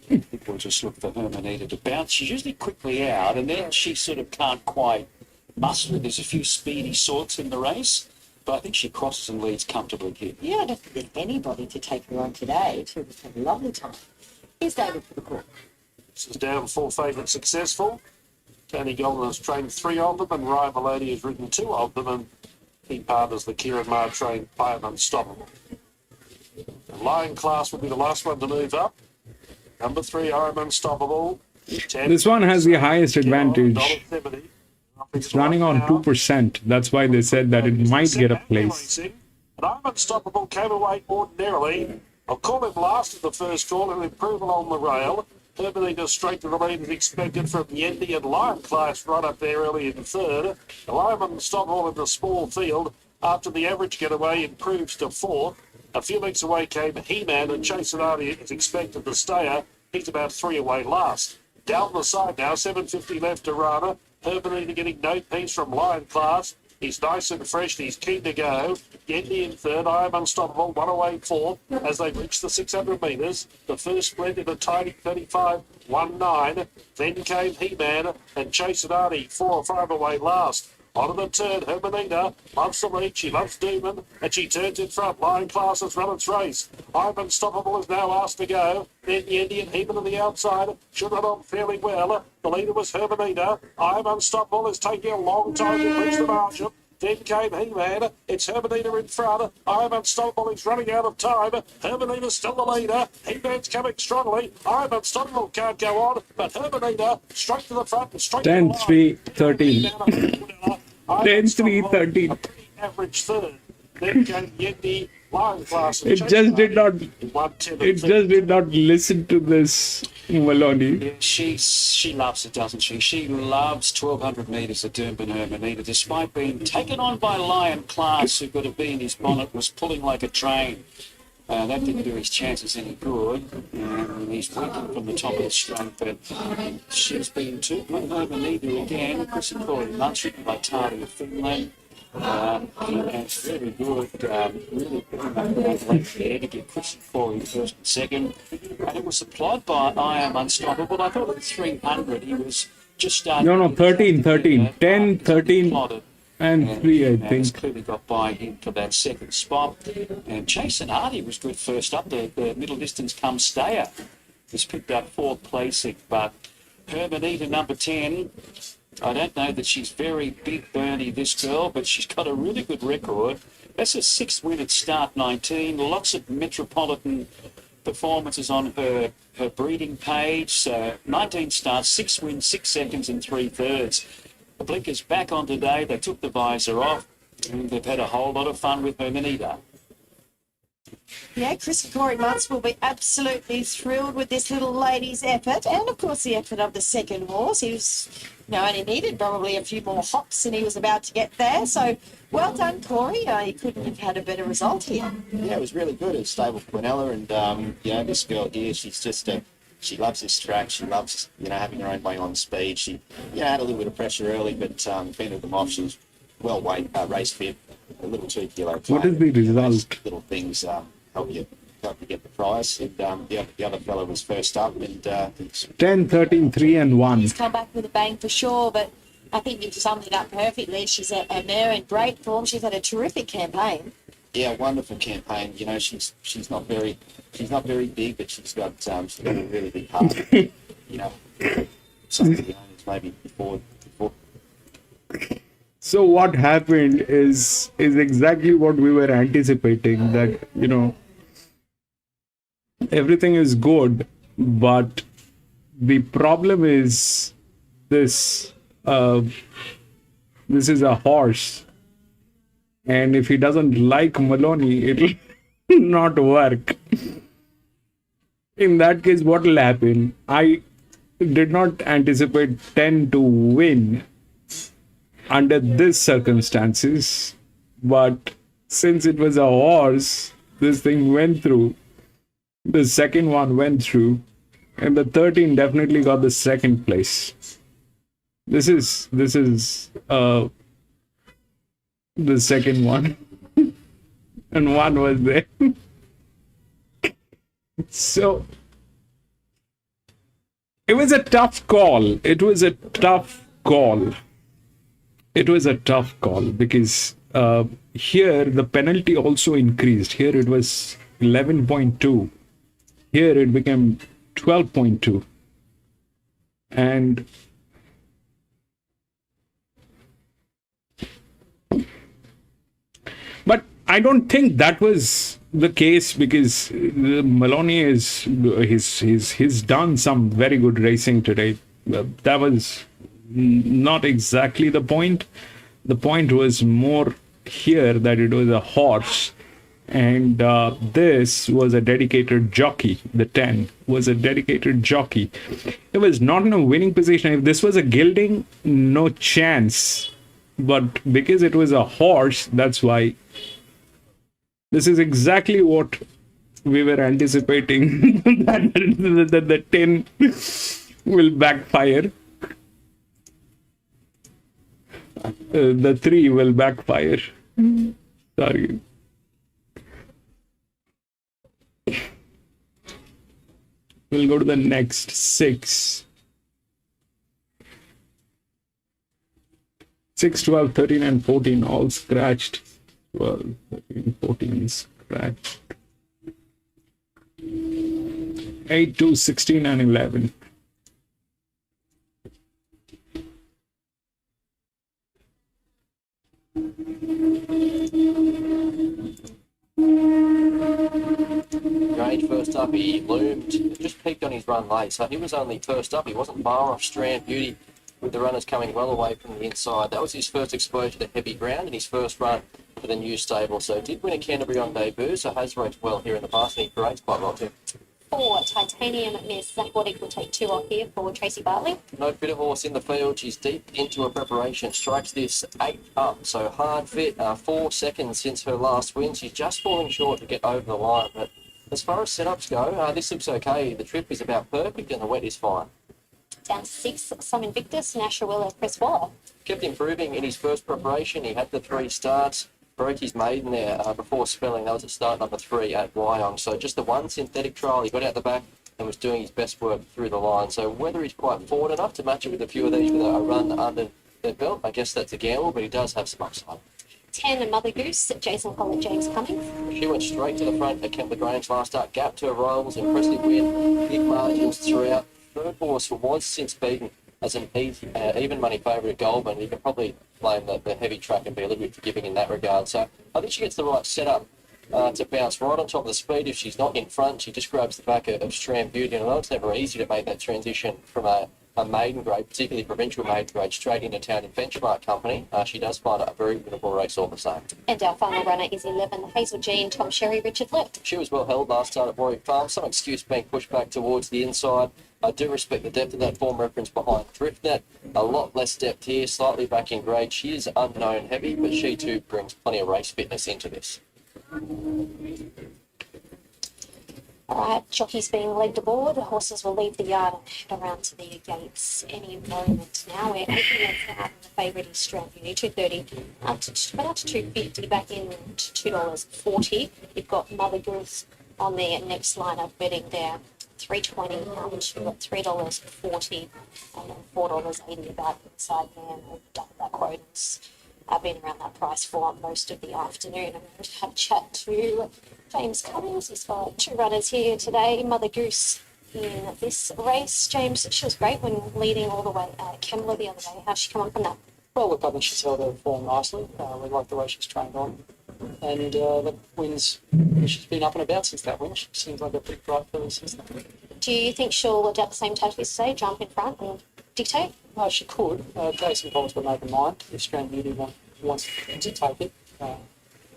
People just look for Hermanita to bounce. She's usually quickly out, and then she sort of can't quite muster it. There's a few speedy sorts in the race, but I think she crosses and leads comfortably here. Yeah, I don't think anybody to take her on today. She'll just have a lovely time. Here's David for the call. This is down 4 favourites successful. Tony Golden has trained 3 of them, and Ryan Maloney has ridden 2 of them, and he partners the Kieran Marr trained I Am Unstoppable. The Lion Class will be the last one to move up. Number 3, I Am Unstoppable. 10, This one has the highest advantage. $1.70. It's running on 2%. That's why they said that it might get a place. And I'm Unstoppable came away ordinarily. I'll call him last in the first call and improve along the rail. Hermanita straight to the lead as expected from Yendi and Lion Class right up there early in third. I'm Unstoppable in the small field after the average getaway improves to 4th. A few lengths away came He-Man and Jason Artie is expected to stay. He's about 3 away last. Down the side now, 750 left to Rana. Hermanita getting no piece from Lion Class. He's nice and fresh. He's keen to go. Yendi in third. I Am Unstoppable. 1 away 4 as they reach the 600 metres. The first blend in a tiny 35.19. Then came He-Man and Jason Artie 4 or 5 away last. On the turn, Hermanita loves the lead. She loves Doomben, and she turns in front. Lion Class has run its race. I'm Unstoppable is now asked to go. Then Yendi and Heeman on the outside should run on fairly well. The leader was Hermanita. I'm Unstoppable is taking a long time to reach the margin. Then came He-Man. It's Hermanita in front. I'm Unstoppable is running out of time. Hermanita's still the leader. He-Man's coming strongly. I'm Unstoppable can't go on, but Hermanita straight to the front and straight 10, to the 3, 13. 10, 3, 13. Average third. Then came Yendi, Lion Class. It just did not. It just did not listen to this Maloney. Yeah, she loves it, doesn't she? She loves 1,200 metres at Doomben Hermanita, despite being taken on by Lion Class, who got a bee in his bonnet, was pulling like a train. That didn't do his chances any good. He's working from the top of the straight, but she's been too good. Hermanita again. Chris and Corey Munch, written by Tardy of Finland. And very good, really putting up that length there to get Chris and Corey first and second. And it was supplied by I Am Unstoppable. I thought at 300 he was just starting. No, 13, 13. 10, 13. And 3, I think. He's clearly got by him for that second spot. And Jason Artie was good first up. The middle distance come stayer was picked up 4th placing. But Hermanita, number 10, I don't know that she's very big Bernie, this girl, but she's got a really good record. That's a 6th win at start 19. Lots of metropolitan performances on her breeding page. 19 starts, 6 wins, 6 seconds and 3/3. The blinker's back on today. They took the visor off and they've had a whole lot of fun with her Manita. Yeah, Chris and Corey Muntz will be absolutely thrilled with this little lady's effort, and of course the effort of the second horse. He was, only needed probably a few more hops and he was about to get there. So well done, Corey. You couldn't have had a better result here. Yeah, it was really good. It was stable Quinella, and this girl here, she's just she loves this track. She loves having her own way on speed. She had a little bit of pressure early, but fended them off. She was well race fit, a little 2 kilo. What is the result? Little things help you get the prize. And the other fella was first up, and 10, 13, 3 and 1. He's come back with a bang for sure, but I think you've summed it up perfectly. She's a mare in great form. She's had a terrific campaign. yeah, wonderful campaign. She's not very big, but she's got a really big heart. Some of the owners maybe before. So what happened is exactly what we were anticipating, that everything is good, but the problem is this is a horse, and if he doesn't like Maloney, it'll not work. In that case, what will happen? I did not anticipate 10 to win under these circumstances, but since it was a horse, this thing went through. The second one went through, and the 13 definitely got the second place. This is the second one, and one was there. So it was a tough call. It was a tough call because here the penalty also increased. Here it was 11.2. Here it became 12.2. And but I don't think that was the case, because Maloney he's done some very good racing today. That was not exactly the point. The point was more here that it was a horse, and this was a dedicated jockey. The 10 was a dedicated jockey. It was not in a winning position. If this was a gelding, no chance. But because it was a horse, that's why. This is exactly what we were anticipating, that the 10 will backfire. The 3 will backfire. Sorry. We'll go to the next 6. 6, 12, 13 and 14 all scratched. 12, 13, 14 scratched. 8, 2, 16 and 11. Grange first up, he loomed, just peaked on his run late, so he was only first up. He wasn't far off Strand Beauty, with the runners coming well away from the inside. That was his first exposure to heavy ground and his first run for the new stable. So did win a Canterbury on debut, so has raced well here in the past, and he parades quite well too. 4, Titanium Miss. Zach Waddick will take 2 off here for Tracy Bartley. No fitter horse in the field. She's deep into her preparation. Strikes this 8 up, so hard fit. 4 seconds since her last win. She's just falling short to get over the line, but as far as setups go, this looks okay. The trip is about perfect and the wet is fine. Down to 6, Some Invictus, Nashawilla, Chris Waller. Kept improving in his first preparation. He had the 3 starts. Broke his maiden there before spelling. That was at start number 3 at Wyong. So just the one synthetic trial, he got out the back and was doing his best work through the line. So whether he's quite forward enough to match it with a few of these with a run under their belt, I guess that's a gamble, but he does have some upside. 10, Mother Goose, Jason Collett, James Cummings. She went straight to the front at Kemper Grange last start, gapped her rivals, impressive win, big margins throughout. Third horse was since beaten as an even money favourite at Goulburn. You can probably blame the heavy track and be a little bit forgiving in that regard. So I think she gets the right setup to bounce right on top of the speed. If she's not in front, she just grabs the back of Strand Beauty. And I know it's never easy to make that transition from a maiden grade, particularly provincial maiden grade, straight into town in Benchmark company. She does find it a very winnable race all the same. And our final runner is 11, Hazel Jean, Tom Sherry, Richard Lip. She was well held last start at Warwick Farm. Some excuse being pushed back towards the inside. I do respect the depth of that form reference behind Thriftnet. A lot less depth here, slightly back in grade. She is unknown heavy, but she too brings plenty of race fitness into this. All right, jockeys being legged aboard. The horses will leave the yard and head around to the gates any moment now. We're 8 minutes out, and the favourite is Strand Beauty, 230, went out to 250, back in to $2.40. You've got Mother Goose on the next line of betting there. $3.20, we've got $3.40 and then $4.80 about inside there, and we've done that quotas. I've been around that price for most of the afternoon. I'm going to have a chat to James Cummings. He's got 2 runners here today. Mother Goose in this race. James, she was great when leading all the way at Kembla the other day. How's she come on from that? Well, look, I think she's held her form nicely. We like the way she's trained on. And the wins, she's been up and about since that win. She seems like a pretty bright filly since that win. Do you think she'll adapt the same tactics today, jump in front and dictate? She could. Jason Collins will make a mind if Strand Beauty wants to take it.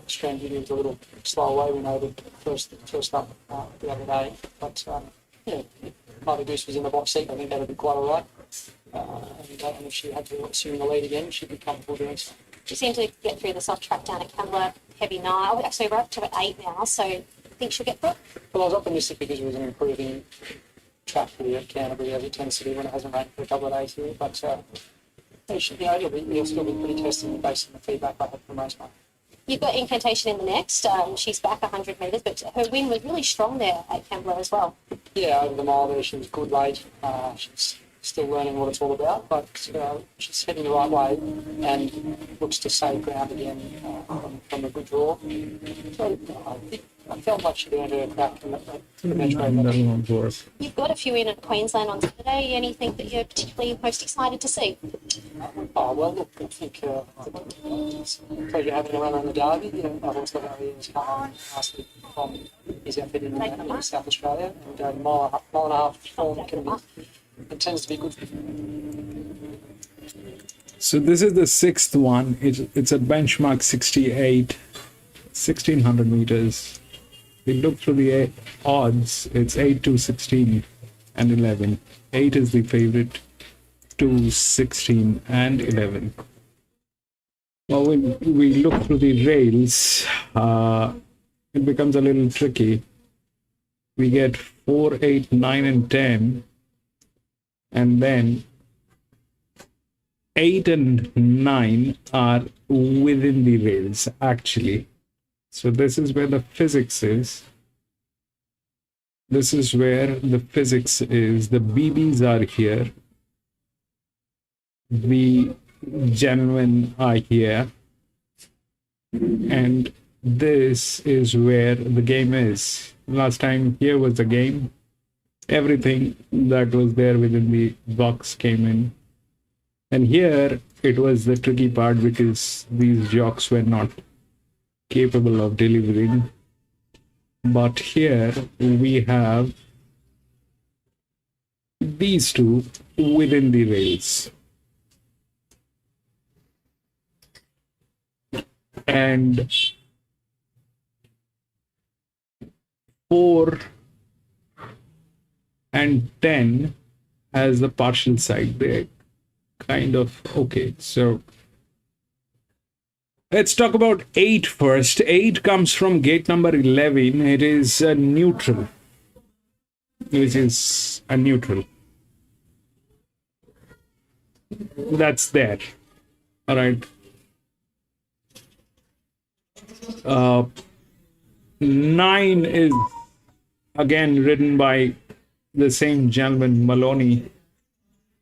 Strand Beauty was a little slow away. We know the first up the other day. But, yeah, if Mother Goose was in the box seat, I think that would be quite all right. And if she had to assume the lead again, she'd be comfortable doing so. She seemed to get through the soft track down at Kembla, heavy 9. Actually, we're up to 8 now, so I think she'll get through it. Well, I was optimistic because it was an improving track here at Canterbury, as it tends to be when it hasn't rained for a couple of days here. But it should, you'll still be pretty testing based on the feedback I had from race one. You've got Incantation in the next. She's back 100 metres, but her win was really strong there at Kembla as well. Yeah, over the mile there, she was good late. She's still learning what it's all about, but she's heading the right way and looks to save ground again from a good draw. So I felt like she earned her crack in the bench race. You've got a few in at Queensland on Saturday. Anything that you're particularly most excited to see? Oh, well, look, I think pleasure having a runner on the Derby. I've also got Harry's come last week from his outfit in South Australia, and mile and a half form it tends to be good. So this is the 6th one. It's at benchmark 68, 1600 meters. We look through the odds. It's 8 to 16 and 11. 8 is the favorite, 2, 16 and 11. Well, when we look through the rails, it becomes a little tricky. We get 4, 8, 9 and 10. And then 8 and 9 are within the rails, actually. So this is where the physics is. This is where the physics is. The BBs are here. The genuine are here. And this is where the game is. Last time here was the game. Everything that was there within the box came in. And here it was the tricky part because these jocks were not capable of delivering. But here we have these two within the rails. And 4 and 10 has the partial side. They're kind of okay. So let's talk about 8 first. 8 comes from gate number 11. It is a neutral, which is a neutral. That's there. All right. 9 is again ridden by the same gentleman, Maloney,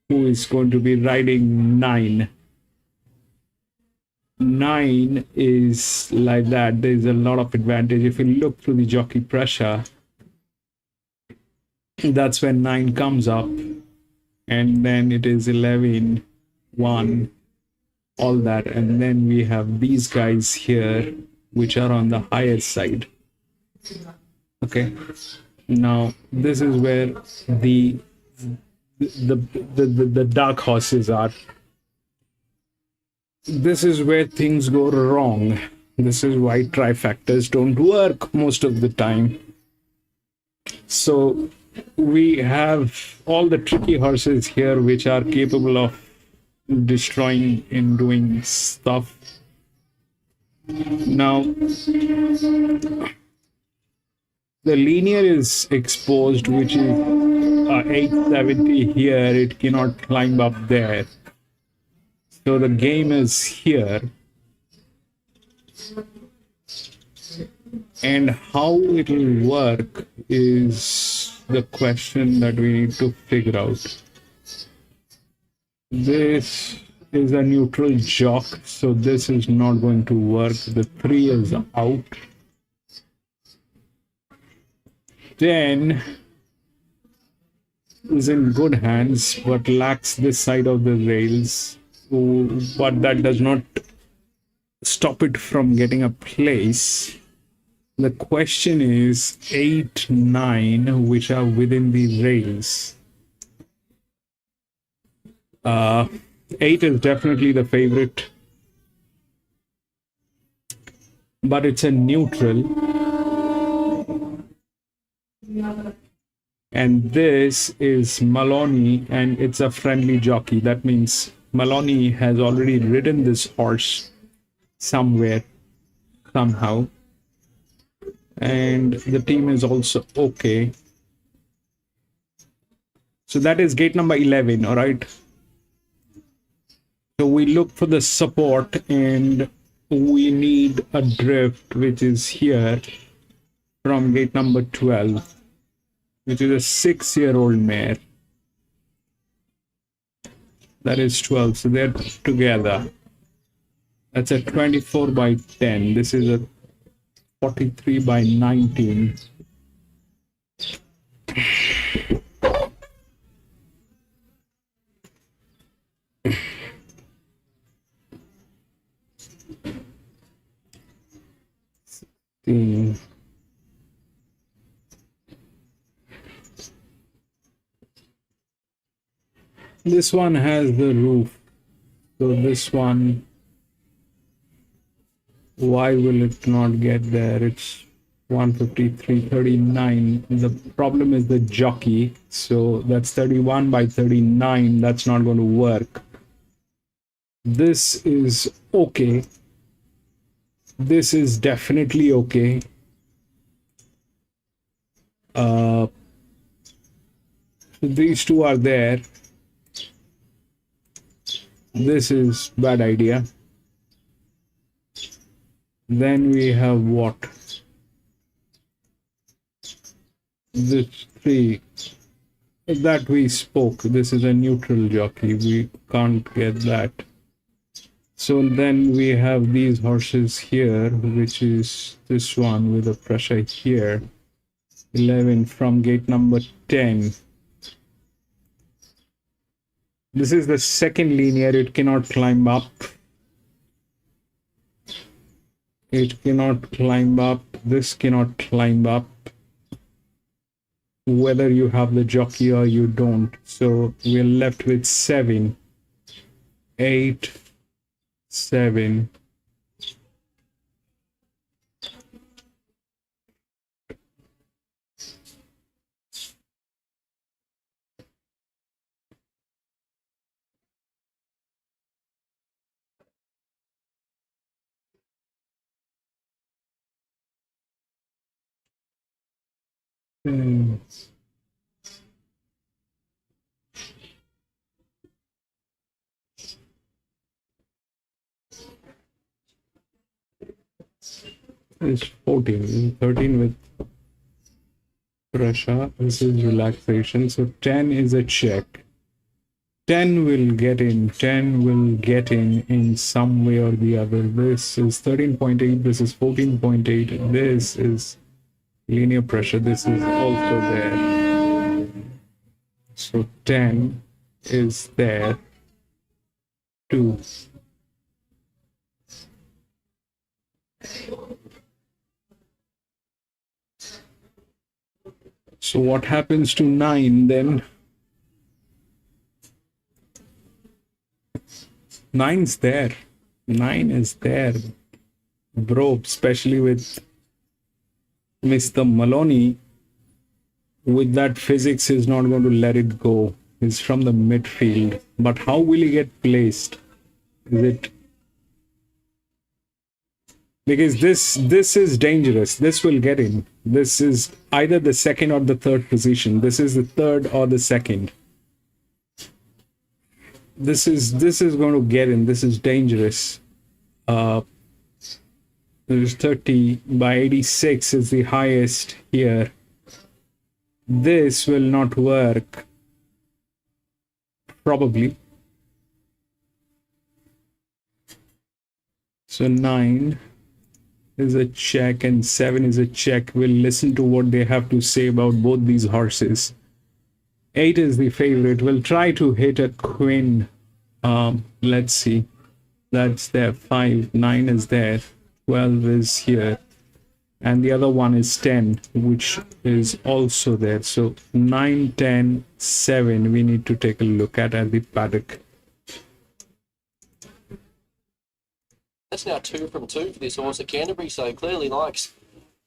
who is going to be riding 9. 9 is like that. There's a lot of advantage. If you look through the jockey pressure, that's when 9 comes up. And then it is 11, 1, all that. And then we have these guys here, which are on the higher side. Okay, now this is where the dark horses are. This is where things go wrong. This is why trifectas don't work most of the time. So we have all the tricky horses here which are capable of destroying and doing stuff. Now the linear is exposed, which is 870 here. It cannot climb up there. So the game is here. And how it will work is the question that we need to figure out. This is a neutral jock, so this is not going to work. The 3 is out. Then is in good hands, but lacks this side of the rails. But that does not stop it from getting a place. The question is 8, 9, which are within the rails. 8 is definitely the favorite, but it's a neutral. And this is Maloney, and it's a friendly jockey. That means Maloney has already ridden this horse somewhere, somehow. And the team is also okay. So that is gate number 11, all right? So we look for the support, and we need a drift, which is here from gate number 12, which is a 6-year-old mare. That is 12, so they're together. That's a 24 by 10. This is a 43 by 19. This one has the roof, so this one, why will it not get there? It's 153.39. The problem is the jockey, so that's 31 by 39. That's not going to work. This is okay. This is definitely okay. These two are there. This is bad idea. Then we have what? This 3 that we spoke. This is a neutral jockey. We can't get that. So then we have these horses here, which is this one with a pressure here. 11 from gate number 10. This is the second linear. It cannot climb up. It cannot climb up. This cannot climb up. Whether you have the jockey or you don't. So we're left with 7, 8, 7. It's 14, 13 with pressure. This is relaxation. So 10 is a check. 10 will get in. 10 will get in some way or the other. This is 13.8. This is 14.8. This is linear pressure. This is also there. So 10 is there. 2. So what happens to 9 then? 9's there. 9 is there, bro, especially with Mr. Maloney. With that physics, is not going to let it go. He's from the midfield. But how will he get placed? Is it... Because this is dangerous. This will get in. This is either the second or the third position. This is the third or the second. This is going to get in. This is dangerous. There's 30 by 86 is the highest here. This will not work. Probably. So 9 is a check and 7 is a check. We'll listen to what they have to say about both these horses. 8 is the favorite. We'll try to hit a queen. Let's see. That's there. 5. 9 is there. 12 is here. And the other one is 10, which is also there. So 9, 10, 7 we need to take a look at the paddock. That's now 2 from 2 for this horse at Canterbury, so clearly likes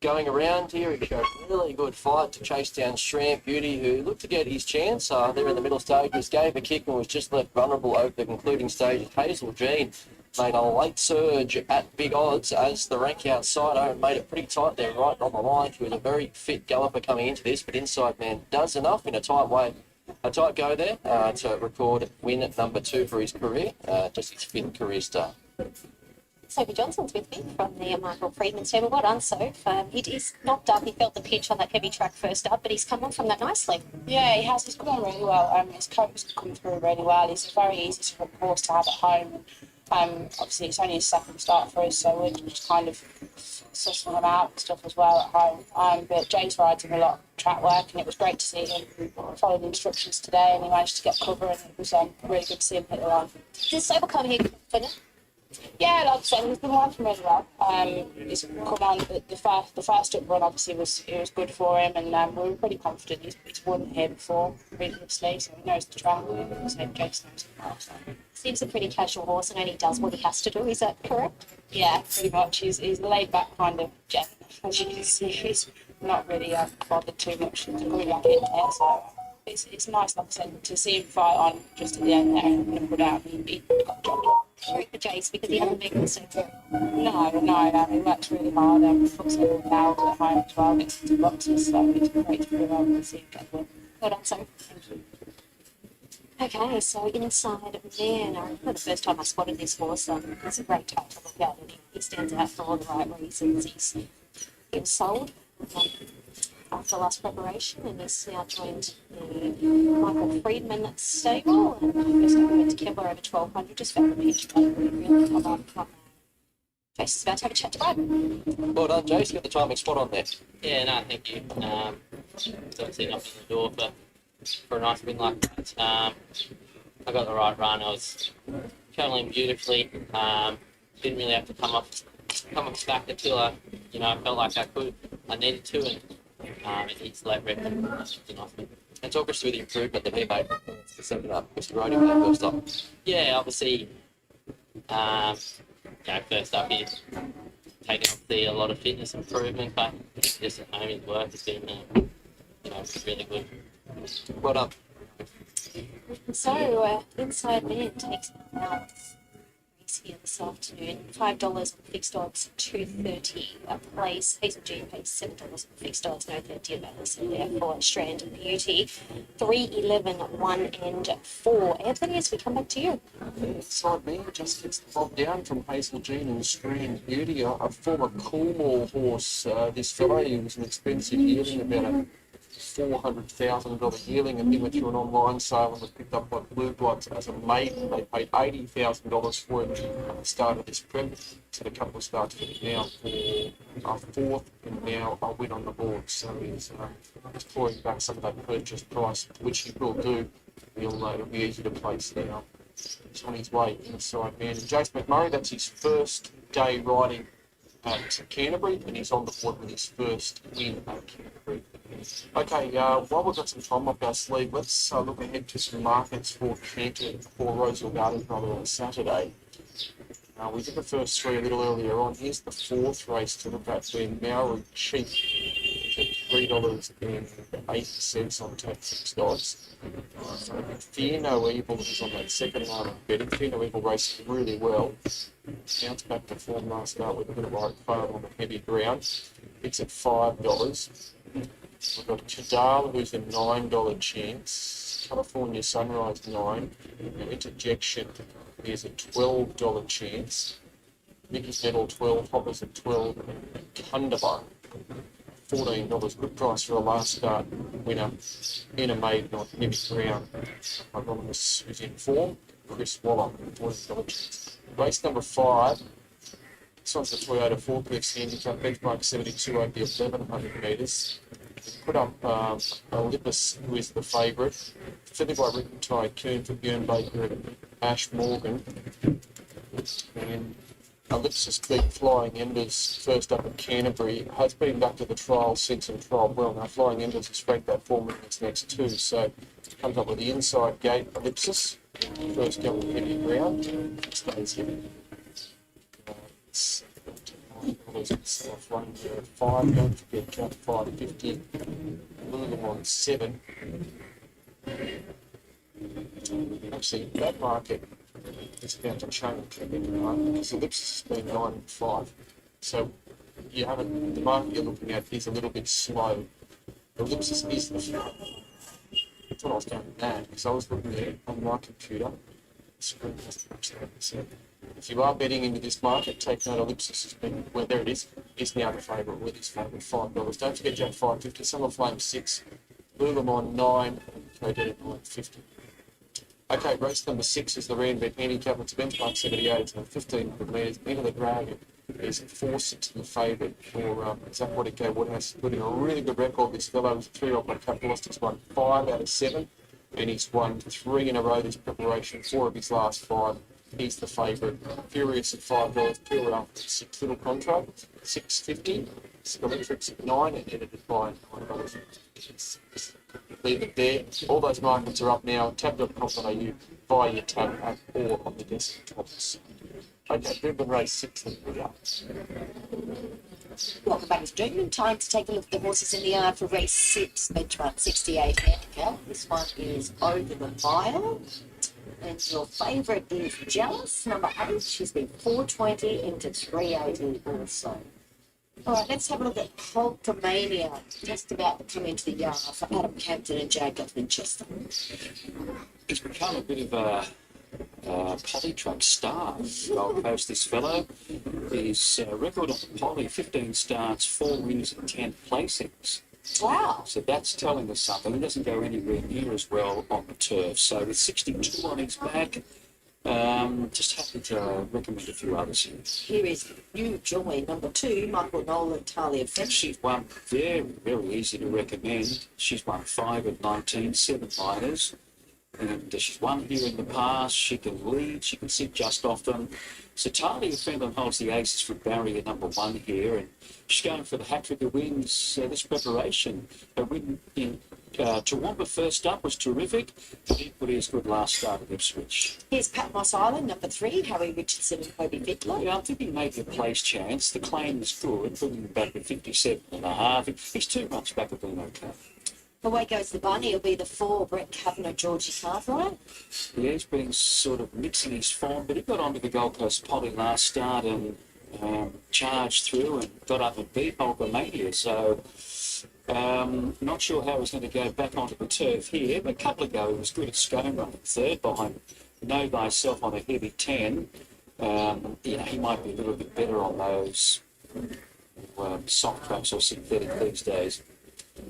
going around here. He showed really good fight to chase down Stramp Beauty, who looked to get his chance there in the middle stages, gave a kick and was just left vulnerable over the concluding stages. Hazel Jean made a late surge at big odds as the rank outsider and made it pretty tight there right on the line. She was a very fit galloper coming into this, but Inside Man does enough in a tight way. A tight go there to record win at number 2 for his career, just his 5th career start. Sophie Johnson's with me from the Michael Friedman stable. Well done, Soph. He is knocked up. He felt the pinch on that heavy track first up, but he's come on from that nicely. Yeah, he has. He's come on really well. His coach's come through really well. He's a very easy horse to have at home. Obviously, it's only his second start for us, so we're just kind of sussing him out and stuff as well at home. But James rides him a lot of track work, and it was great to see him follow the instructions today, and he managed to get cover, and it was really good to see him hit the line. Did Sobel come here confident? Yeah, like I said, he's been working really well. He's come on the first up run. Obviously, it was good for him, and we were pretty confident. He's won here before previously, so he knows the track. So Jason knows him well. So. Seems a pretty casual horse, and only does what he has to do. Is that correct? Yeah, pretty much. He's a laid back kind of gent. As you can see, he's not really bothered too much coming back in there. So it's nice, like I said, to see him fight on just at the end there and knuckle down. He got the job done. The Jace because he hasn't been concerned. No, he works really hard. Puts it all down at home as well, gets into boxes, so it's great to be able to see him get one. Well done, Soph. Okay, so Inside Man. For the first time I spotted this horse, it's a great type to look at, and he stands out for all the right reasons. He was sold after last preparation, and he's now joined the Michael Friedman stable. And first time we went to Kembla over 1200, just felt the pinch, but really come on from Jason's about to have a chat to Biden. Well done, Jace. Got the timing spot on there. Yeah, no, thank you. It's obviously knocking on the door for a nice win like that. I got the right run. I was travelling beautifully. Didn't really have to come off the back until I felt like I could. I needed to, and it's late rep and nice win. And talk us through the improvement that he made to set it up. Because you rode him that first up. Yeah, obviously, first up he's taken obviously a lot of fitness improvement, but just at home his work has been really good. Well done. So, Inside Man takes out race here this afternoon. $5 on fixed odds, $2.30 a place. Hazel G pays $7 on fixed odds, no 30 about so therefore Strand and Beauty. 3, 11, 1 and 4. Anthony, as we come back to you. Inside Man just gets the bob down from Hazel Jean and Strand Beauty, a former Coolmore horse. This fellow, he was an expensive yearling, about a $400,000 yearling, and he went through an online sale and was picked up by Blue Bloods as a maiden. They paid $80,000 for it at the start of this prep. So a couple of starts for him now for a 4th and now a win on the board. So he's clawing back some of that purchase price, which he will do. It'll be easy to place now. He's on his way, Inside Man. And Jace McMurray, that's his first day riding at Canterbury, and he's on the board with his first win at Canterbury. Okay, while we've got some time up our sleeve, let's look ahead to some markets for Canton, for Roseville Gardens, rather, on Saturday. We did the first three a little earlier on. Here's the fourth race to look at, where Maori Chief is at $3.08 on tap 6 odds. So Fear No Evil is on that second line of betting. Fear No Evil racing really well. Bounced back to form last start with a bit of right fire on the heavy ground. It's at $5. We've got Chadal, who's a $9 chance. California Sunrise 9. And Interjection is a $12 chance. Mickey's Medal 12, Hoppers at 12, and Kundaba $14. Good price for a last start winner in a maiden on heavy ground. Anonymous, who's in form. Chris Waller, $14 chance. Race number 5. This one's the Toyota Forklifts handicap, benchmark 72 over the 1100 metres. Put up Olympus, who is the favourite. Feathered by Rick and Tycoon for Bjorn Baker and Ash Morgan. And Ellipsis beat Flying Embers first up at Canterbury. Has been back to the trial since and trialled well. Now Flying Embers has franked that form in its next two, so comes up with the inside gate Ellipsis. First go with heavy ground. Stays heavy. $5, don't forget count $5.50. William on 7. Actually, that market is about to change because Ellipsis has been 9 and 5. So you haven't, the market you're looking at is a little bit slow. Ellipsis is the front. I thought I was going mad because I was looking at it on my computer. The screen has so if you are betting into this market, take note Ellipsis has been, well, there it is now the favourite with his favourite $5. Don't forget Jack $5.50, Summer Flame 6, Lulamon 9, and Coded at $9.50. Okay, race number 6 is the Randbet handicap. It's benchmark 78, it's 1,500 metres. Into the Dragon is 4-6 in the favourite for Zach Wadiko Woodhouse. Putting a really good record. This fellow was 3-year-old by Capitalist. He's won 5 out of 7, and he's won 3 in a row this preparation, 4 of his last 5. He's the favourite. Furious at $5, Pure after 6 little contract, $6.50. Electrics at 9 and edited by $9. Leave it there. All those markets are up now. Tab.com.au via your tab app or on the desktops. Okay, Doomben race 6 and we are. Welcome back to Doomben. Time to take a look at the horses in the yard for race 6, benchmark 68 handicap. This one is over the mile. And your favourite is Jealous, number 8. She's been 420 into 380 also. All right, let's have a look at Cultomania, just about to come into the yard for Adam Campton and Jacob Winchester. He's become a bit of a polytruck star. Gold Coast, this fellow. His record on the poly, 15 starts, 4 wins and 10 placings. Wow. So that's telling us something. He doesn't go anywhere near as well on the turf. So with 62 on his back, just happy to recommend a few others here. Here is New Joy, number 2, Michael Nolan, Talia French. She's won very, very easy to recommend. She's won 5 at 19, 7 minors. And she's won here in the past. She can lead, she can sit just off them. So Talia Fenton holds the aces for barrier number 1 here, and she's going for the hat-trick of wins this preparation. Her win in Toowoomba first up was terrific, but equally as good last start at Ipswich. Here's Patmos Island, number 3, Harry Richardson and Kobe Fittler. Yeah, I think he made the place chance. The claim was good, putting him back at 57.5. He's 2 months back at being okay. Away goes the bunny. It'll be the 4, Brett Kavanagh, Georgie Cartwright. Yeah, he's been sort of mixing his form, but he got onto the Gold Coast poly last start and charged through and got up and beat Hulkamania. So not sure how he's going to go back onto the turf here, but a couple ago he was good at Scone Run, 3rd behind Know Thyself on a heavy 10. He might be a little bit better on those soft tracks or synthetic these days.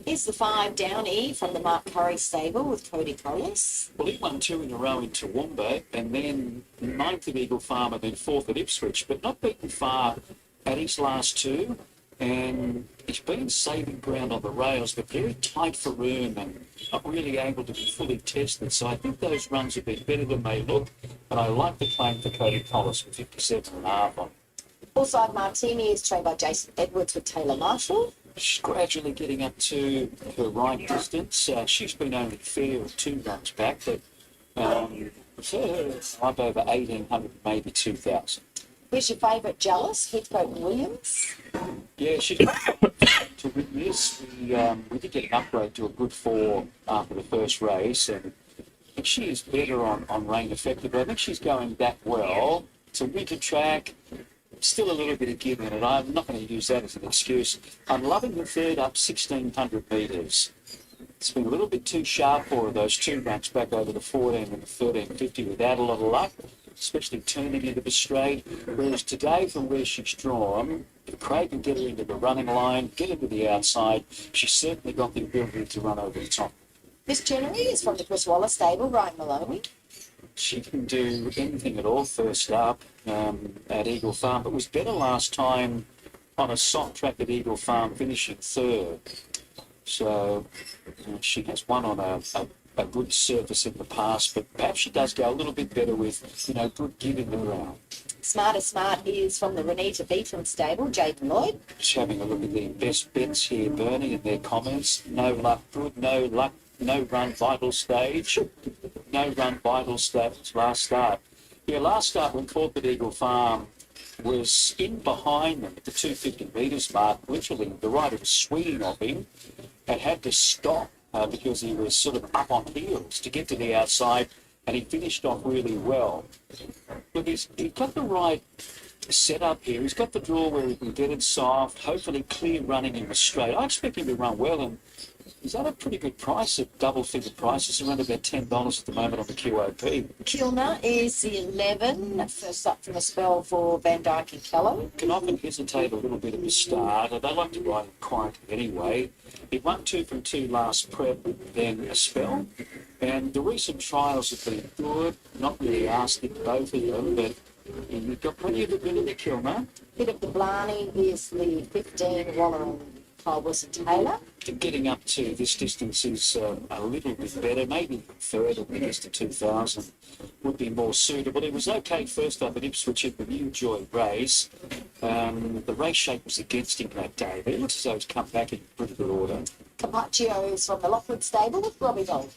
Here's the 5, Downey, from the Mark Curry stable with Cody Collis. Well, he won 2 in a row in Toowoomba, and then 9th at Eagle Farm and then 4th at Ipswich, but not beaten far at his last 2. And he's been saving ground on the rails, but very tight for room and not really able to be fully tested. So I think those runs have been better than they look, and I like the claim for Cody Collis with 57.5 on. Also, Martini is trained by Jason Edwards with Taylor Marshall. She's gradually getting up to her right distance. She's been only fair 2 runs back, but up over 1,800, maybe 2,000. Who's your favourite Jealous? Heathcote and Williams? Yeah, she's to win this. We did get an upgrade to a good 4 after the first race, and I think she is better on rain effective. But I think she's going that well. It's a winter track. Still a little bit of give in it. I'm not going to use that as an excuse. I'm loving the third up 1,600 metres. It's been a little bit too sharp for her, those 2 runs back over the 14 and the 13.50 without a lot of luck, especially turning into the straight. Whereas today, from where she's drawn, if Craig can get her into the running line, get her to the outside, she's certainly got the ability to run over the top. Miss Generally is from the Chris Waller stable, Ryan Maloney. She didn't do anything at all first up at Eagle Farm, but was better last time on a soft track at Eagle Farm, finishing 3rd. So she has won on a good surface in the past, but perhaps she does go a little bit better with, good give in the ground. Smart is from the Renita Beaton stable, Jaden Lloyd. Just having a look at the best bets here, Bernie, and their comments. No luck, good, no luck, no run, vital stage. No run, vital stage, last start. Yeah, last start when caught at Eagle Farm was in behind them at the 250 metres mark. Literally, the rider was swinging off him and had to stop because he was sort of up on heels to get to the outside, and he finished off really well. Look, he's got the right setup here. He's got the draw where he can get it soft, hopefully clear running in the straight. I expect him to run well, and he's at a pretty good price at double-figure prices, around about $10 at the moment on the QOP. Kilner is the 11, first up from a spell for Van Dyke and Kello. Can often hesitate a little bit at the start. They like to ride it quietly anyway. He won 2 from 2 last prep, then a spell. And the recent trials have been good, not really asking both of them, but you've got plenty of ability, Kilner. Bit of the Blarney is the 15, Waller and Kyle Wilson Taylor. Getting up to this distance is a little bit better, maybe 3rd or the to 2,000 would be more suitable. It was okay first up at Ipswich in the New Joy race. The race shape was against him that day, but it looks as though it's come back in pretty good order. Capaccio is from the Lockwood stable with Robbie Gold.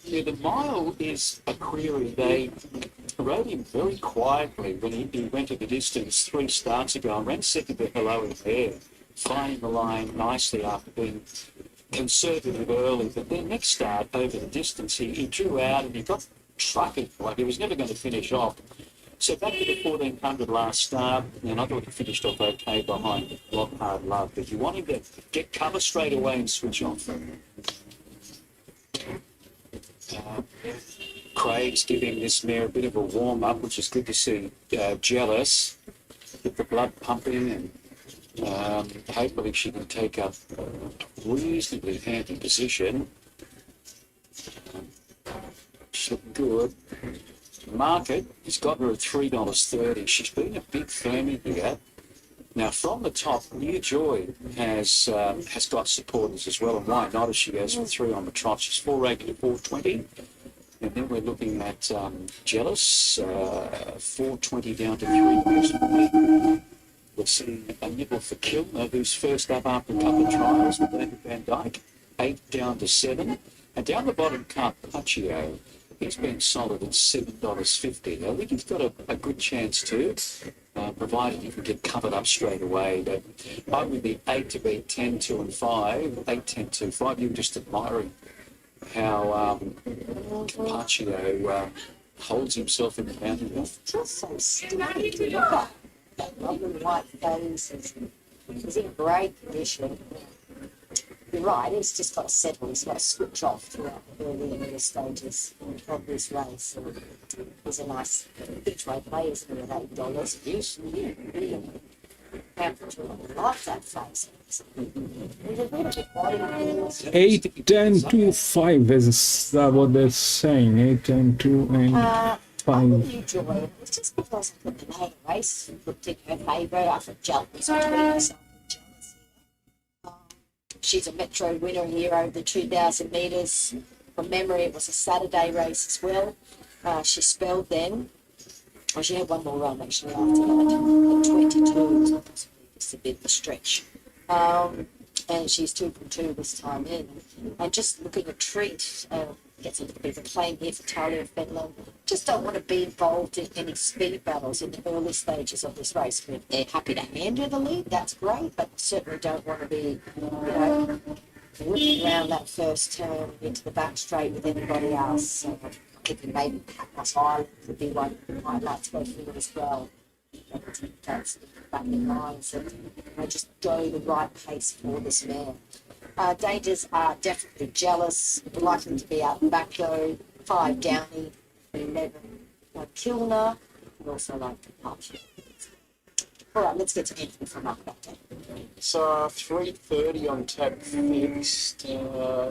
Yeah, the mile is a query. They rode him very quietly when he went to the distance 3 starts ago and ran second to Hello in there, flying the line nicely after being conservative early. But then next start over the distance, he drew out and he got trucking like he was never going to finish off. So back to the 1,400 last start, and I thought he finished off okay behind Lock Hard Love. But you want him to get cover straight away and switch off. Craig's giving this mare a bit of a warm-up, which is good to see. Jealous, get the blood pumping, and hopefully she can take up a reasonably handy position. She's looking good. Market has got her at $3.30. She's been a big firmie here. Now, from the top, New Joy has got supporters as well, and why not, as she goes for 3 on the trot. She's 4.80 to 4.20. And then we're looking at Jealous, 4.20 down to 3. We're seeing a nibble for Kilner, who's first up after a couple of trials with Van Dyke, 8 down to 7. And down the bottom, Carpaccio, he's been solid at $7.50. I think he's got a good chance too, provided he can get covered up straight away. But I would be 8 to beat 10, 2 and 5, 8, 10, 2, 5. You were just admiring how Carpaccio holds himself in the mountain. Just so stunning. Look at that lovely white face. He's in great condition. You're right, he's just got to settle, he's got to switch off throughout the early and middle stages of this race. And he's a nice each way play, isn't he, at $8? Yes. Yeah. I like that face. He's a bit of a body. 8, 10, 2, 5 is that what they're saying? 8, 10, 2, and 5. I really enjoy it. It's just because I put the name race, looked in her favour. I thought Jealous. She's a Metro winner here over the 2,000 metres. From memory, it was a Saturday race as well. She spelled then. Well, she had one more run actually after that. At 22, just a bit of a stretch. and she's 2 from 2 this time in. And just looking a treat, gets a little bit of a claim here for Talia Fenlon. Just don't want to be involved in any speed battles in the early stages of this race. If they're happy to hand her the lead, that's great, but certainly don't want to be, whipping around that first turn into the back straight with anybody else. Thinking maybe Patmos Island would be one I'd like to go forward as well. That's back in mind, so just go the right pace for this mare. Dangers are definitely Jealous, likely to be out the back though. 5 Downey, 11 Kilner, and also like Departure. All right, let's get to Anthony from up that day. So 3:30 on tab fixed,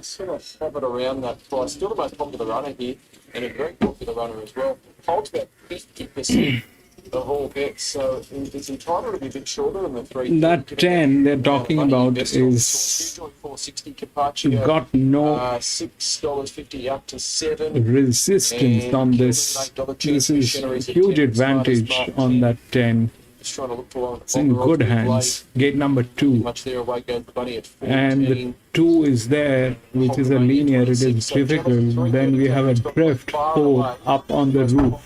sort of hovered around that price. Still the most popular runner here, and a very popular runner as well. Holds about 50% of all bets, so it's entitled to be a bit shorter than the 3. That 10 they're talking about is got no $6.50 up to 7 resistance on this. This is a huge advantage on that 10. Trying to look for it's in good hands. Gate number 2. Much there away goes Bunny at 14. And the 2 is there, which is a linear. It is difficult. Then we have a drift 4 up on the roof.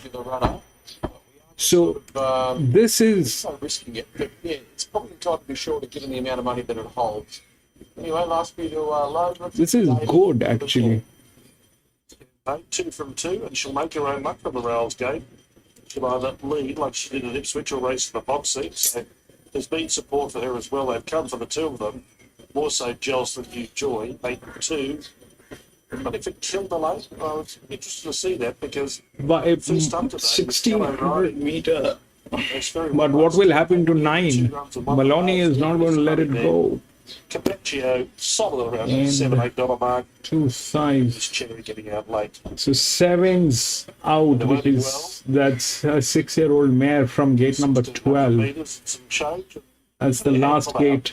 So this is risking it, but yeah, it's probably time to be short given the amount of money that it holds. Anyway, last few to load. This is good actually. 2 from 2, and she'll make her own luck from the rails gate. She'll either lead like she did at Ipswich or race in the box seat. So there's been support for her as well. They've come for the 2 of them. More so Jealous than You Joy. 8-2. But if it killed the late, I was interested to see that because but if first up today, 1600 meter. But what will happen to 9? Maloney is not going to let it go. Capaccio solid around the $7-8 mark. 2 sides. This Cherry getting out late. So 7's out, which is that's a 6-year-old mare from gate number 12. That's the last gate.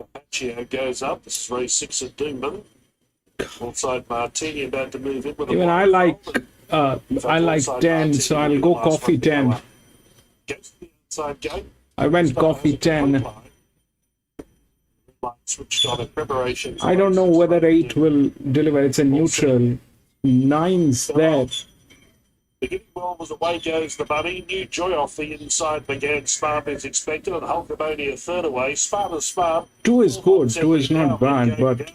Capaccio goes up. This is race 6 at Doomben. Outside Martini about to move in with Even I like 10, so I'll go coffee 10. Goes to the outside gate. I went coffee 10. Switched on in preparation. I don't know whether 8 will deliver. It's a neutral. 9's there. Beginning well was away goes the Bunny. New Joy off the inside began smart as expected, and Hulkamania third away. Smart as smart. 2 is good. 2 is not bad, but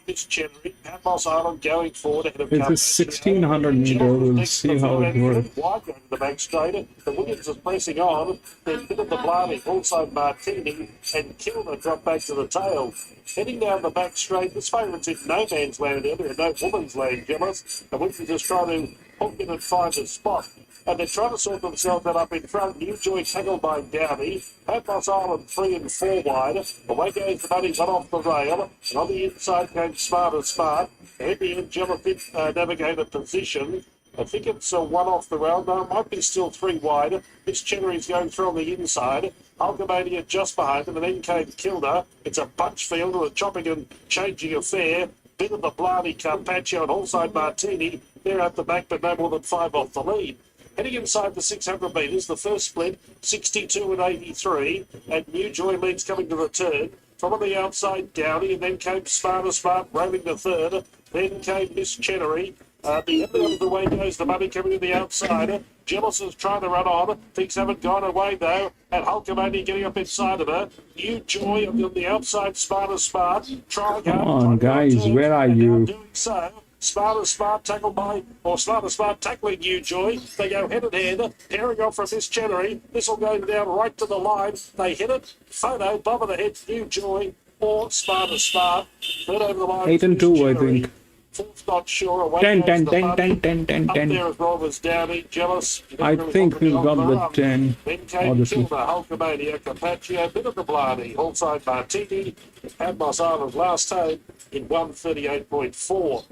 This Cherry, Patmos Island going forward ahead of it's a 1600 meter. We'll see how it works. Wide going to the back straight. The Williams is pressing on. Then bit of the Blarney, also Martini, and Kilner drop back to the tail. Heading down the back straight, this favourite's in no man's land earlier, no woman's land, Jealous. The Williams is trying to hook in and find a spot. And they're trying to sort themselves out up in front. New Joy tackled by Downey. Patmos Island 3 and 4 wide. Away goes the Bunny, got off the rail. And on the inside came Smart as Smart. At the end, Jellyfish navigated position. I think it's 1 off the rail. No, it might be still 3 wide. This Cherry's going through on the inside. Hulkamania just behind them, and then came Kilda. It's a bunch field with a chopping and changing affair. Bit of the Blarney, Carpaccio, and also Martini. They're at the back, but no more than 5 off the lead. Heading inside the 600 metres, the first split, 62 and 83, and New Joy leads coming to the turn. From on the outside, Downey, and then came Smart as Smart, rolling the third. Then came Miss Chenery. The end of the way goes the Bunny coming to the outside. Jealous is trying to run on. Things haven't gone away, though. And Hulkamania getting up inside of her. New Joy on the outside, Smart as Smart. Trying Come on, guys, where are you? Doing so. Smart as Smart tackled by, or Smart as Smart tackling New Joy. They go head and head, pairing off from Miss Chenery. This will go down right to the line. They hit it. Photo, bob of the head, New Joy, or Smart as Smart. Third over the line. 8 and 2, I think. Fourth not sure. Away 10, goes 10, the 10, Bunny. 10, 10, 10, Up 10. there as well was Downey, Jealous. I think we've got the 10. Then came Obviously. Kilda, Hulkamania, Carpaccio, bit of the Blarney, also Martini, Patmos Island last home in 138.4.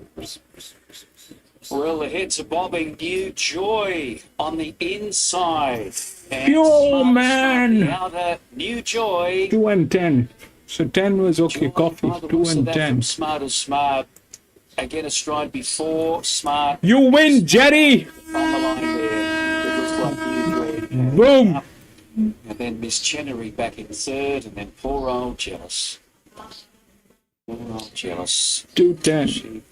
Well, the heads are bobbing. New Joy on the inside. And Pure man! Now that New Joy. 2 and 10. So 10 was okay. Coffee. By the 2 looks of and that 10. from Smart as Smart. Again, a stride before Smart You win, Jerry! on the line there. It looks like New Joy. Boom! And then Miss Chenery back in third, and then poor old Jealous. Poor old Jealous. 210.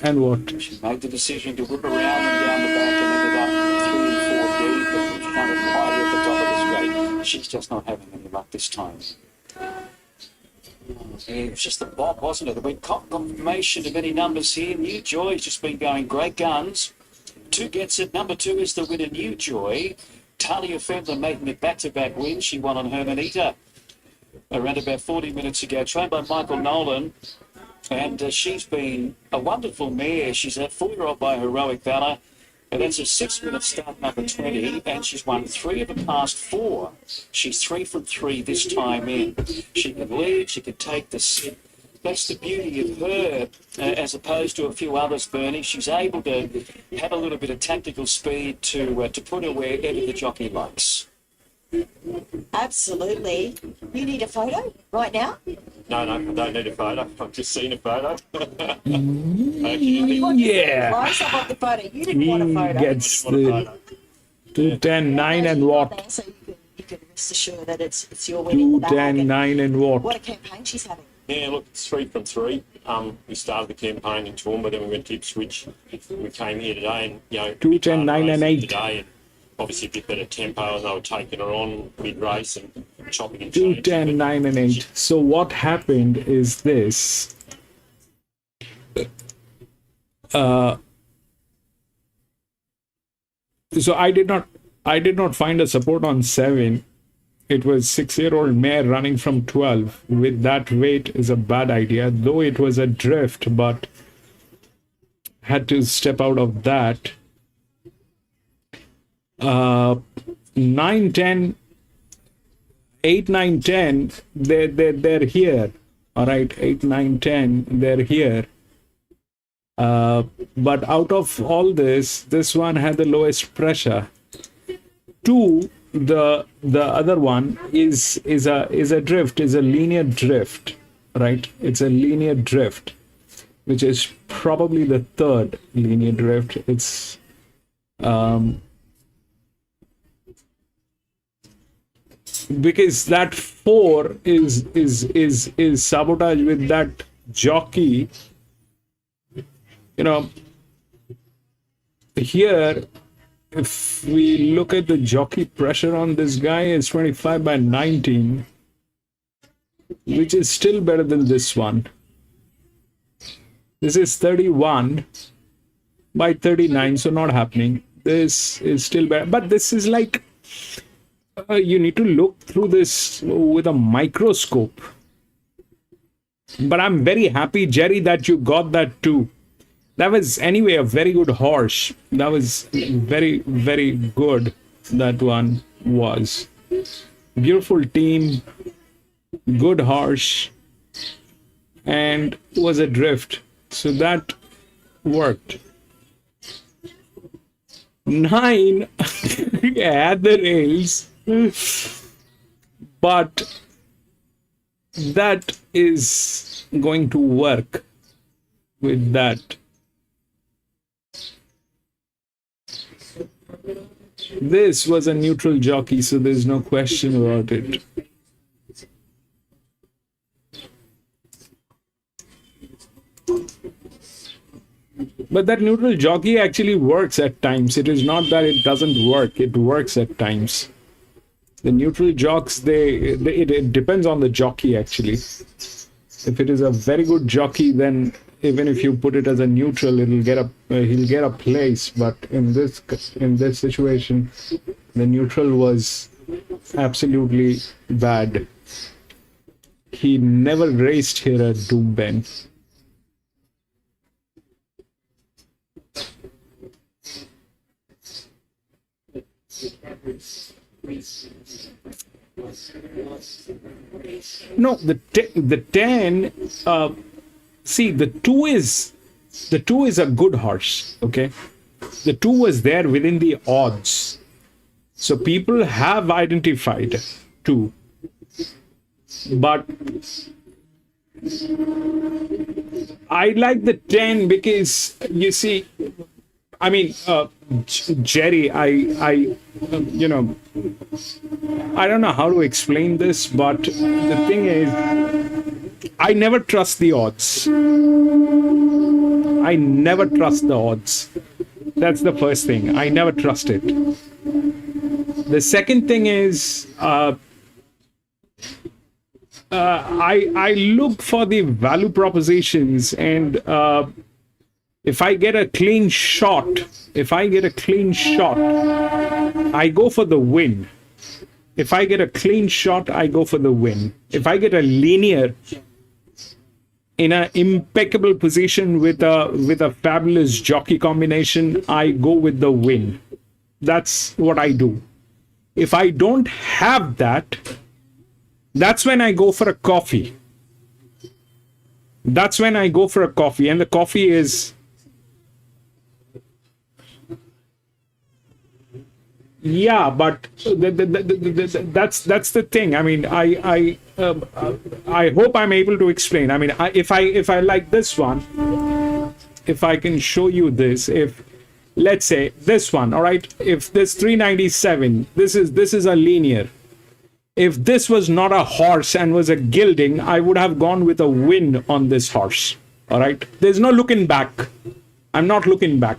And what? She made the decision to whip around and down the back and ended up 3 and 4 deep, but she found it quietly at the top of the straight. She's just not having any luck this time. It was just the bob, wasn't it? There been confirmation of any numbers here. New Joy's just been going great guns. 2 gets it. Number 2 is the winner, New Joy. Talia Fendler making it back-to-back wins. She won on Hermanita around about 40 minutes ago, trained by Michael Nolan. And she's been a wonderful mare. She's a 4-year-old by Heroic Valor. And that's a 6-minute start, number 20. And she's won 3 of the past 4. She's 3 from 3 this time in. She can lead, she can take the sit. That's the beauty of her, as opposed to a few others, Bernie. She's able to have a little bit of tactical speed to put her wherever the jockey likes. Absolutely. You need a photo right now? No, I don't need a photo. I've just seen a photo. Yeah. Close up of the photo. You didn't want a photo. Gets the 210, 9 and what? So you can rest assured that it's your winning the bag. 210, 9 and what? What a campaign she's having. Yeah, look, it's 3 from 3. We started the campaign in Toowoomba, then we went to Ipswich. We came here today and, 210, 9 and 8. Today, and obviously a bit better tempo, and they were taking her on mid-race and chopping and changing. 210, 9 and 8. So what happened is this. So I did not find a support on 7. It was 6-year-old mare running from 12. With that weight is a bad idea, though it was a drift, but had to step out of that. 9, 10, 8, 9, 10, they're here. All right, 8, 9, 10, they're here. But out of all this one had the lowest pressure. 2, the other one is a drift, is a linear drift, right? It's a linear drift, which is probably the 3rd linear drift. It's because that 4 is sabotage with that jockey. Here, if we look at the jockey pressure on this guy, it's 25 by 19, which is still better than this one. This is 31 by 39, so not happening. This is still better, but this is like, you need to look through this with a microscope. But I'm very happy, Jerry, that you got that too. That was anyway a very good horse. That was very, very good. That one was. Beautiful team, good horse, and was adrift. So that worked. 9 had the rails, but that is going to work with that. This was a neutral jockey, so there's no question about it. But that neutral jockey actually works at times. It is not that it doesn't work. It works at times. The neutral jocks, it depends on the jockey actually. If it is a very good jockey, then even if you put it as a neutral, he'll get a place. But in this situation, the neutral was absolutely bad. He never raced here at Doomben. No, the 10. See, the 2 is a good horse. Okay, the 2 was there within the odds, so people have identified 2. But I like the 10 because you see, I mean, Jerry, I don't know how to explain this, but the thing is, I never trust the odds. I never trust the odds. That's the first thing. I never trust it. The second thing is, I look for the value propositions, and if I get a clean shot, I go for the win. If I get a clean shot, I go for the win. If I get a linear in an impeccable position with a fabulous jockey combination, I go with the win. That's what I do. If I don't have that, that's when I go for a coffee. That's when I go for a coffee, and the coffee is, yeah, but that's the thing. I mean, I hope I'm able to explain. I mean, if I like this one, if I can show you this, if let's say this one, all right, if this 397, this is a linear. If this was not a horse and was a gilding, I would have gone with a win on this horse. All right, there's no looking back. I'm not looking back.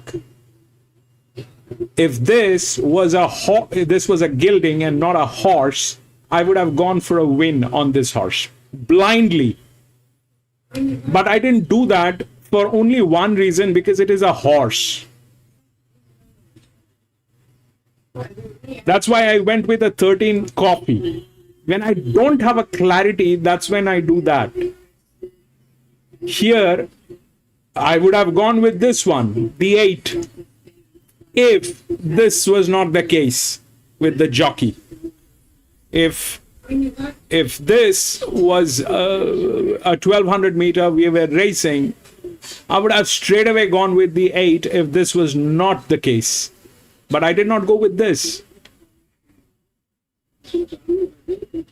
If this was a gilding and not a horse, I would have gone for a win on this horse blindly. But I didn't do that for only one reason, because it is a horse. That's why I went with a 13 coffee. When I don't have a clarity, that's when I do that. Here, I would have gone with this one, the 8. If this was not the case with the jockey. If this was a 1200 meter we were racing, I would have straight away gone with the 8 if this was not the case. But I did not go with this.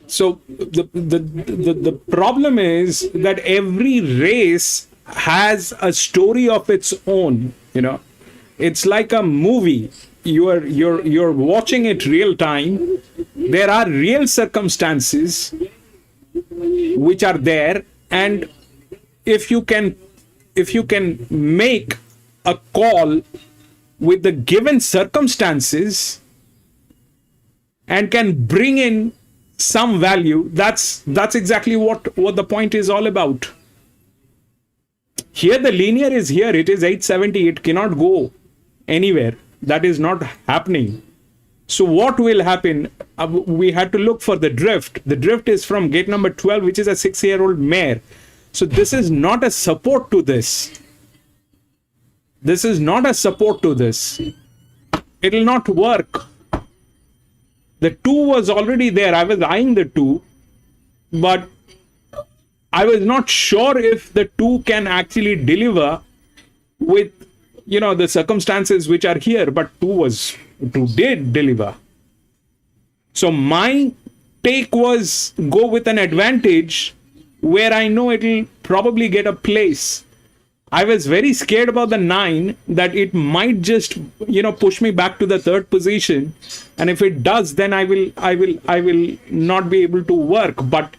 So the problem is that every race has a story of its own, you know. It's like a movie. You're watching it real time. There are real circumstances which are there, and if you can make a call with the given circumstances and can bring in some value, that's exactly what the point is all about. Here the linear is here. It is 870. It cannot go anywhere. That is not happening. So what will happen? We had to look for the drift. The drift is from gate number 12, which is a 6-year-old mare. So this is not a support to this. This is not a support to this. It will not work. The 2 was already there. I was eyeing the 2, but I was not sure if the 2 can actually deliver with, you know, the circumstances which are here, but 2 did deliver. So my take was go with an advantage where I know it will probably get a place. I was very scared about the 9, that it might just, you know, push me back to the 3rd position, and if it does, then I will not be able to work. But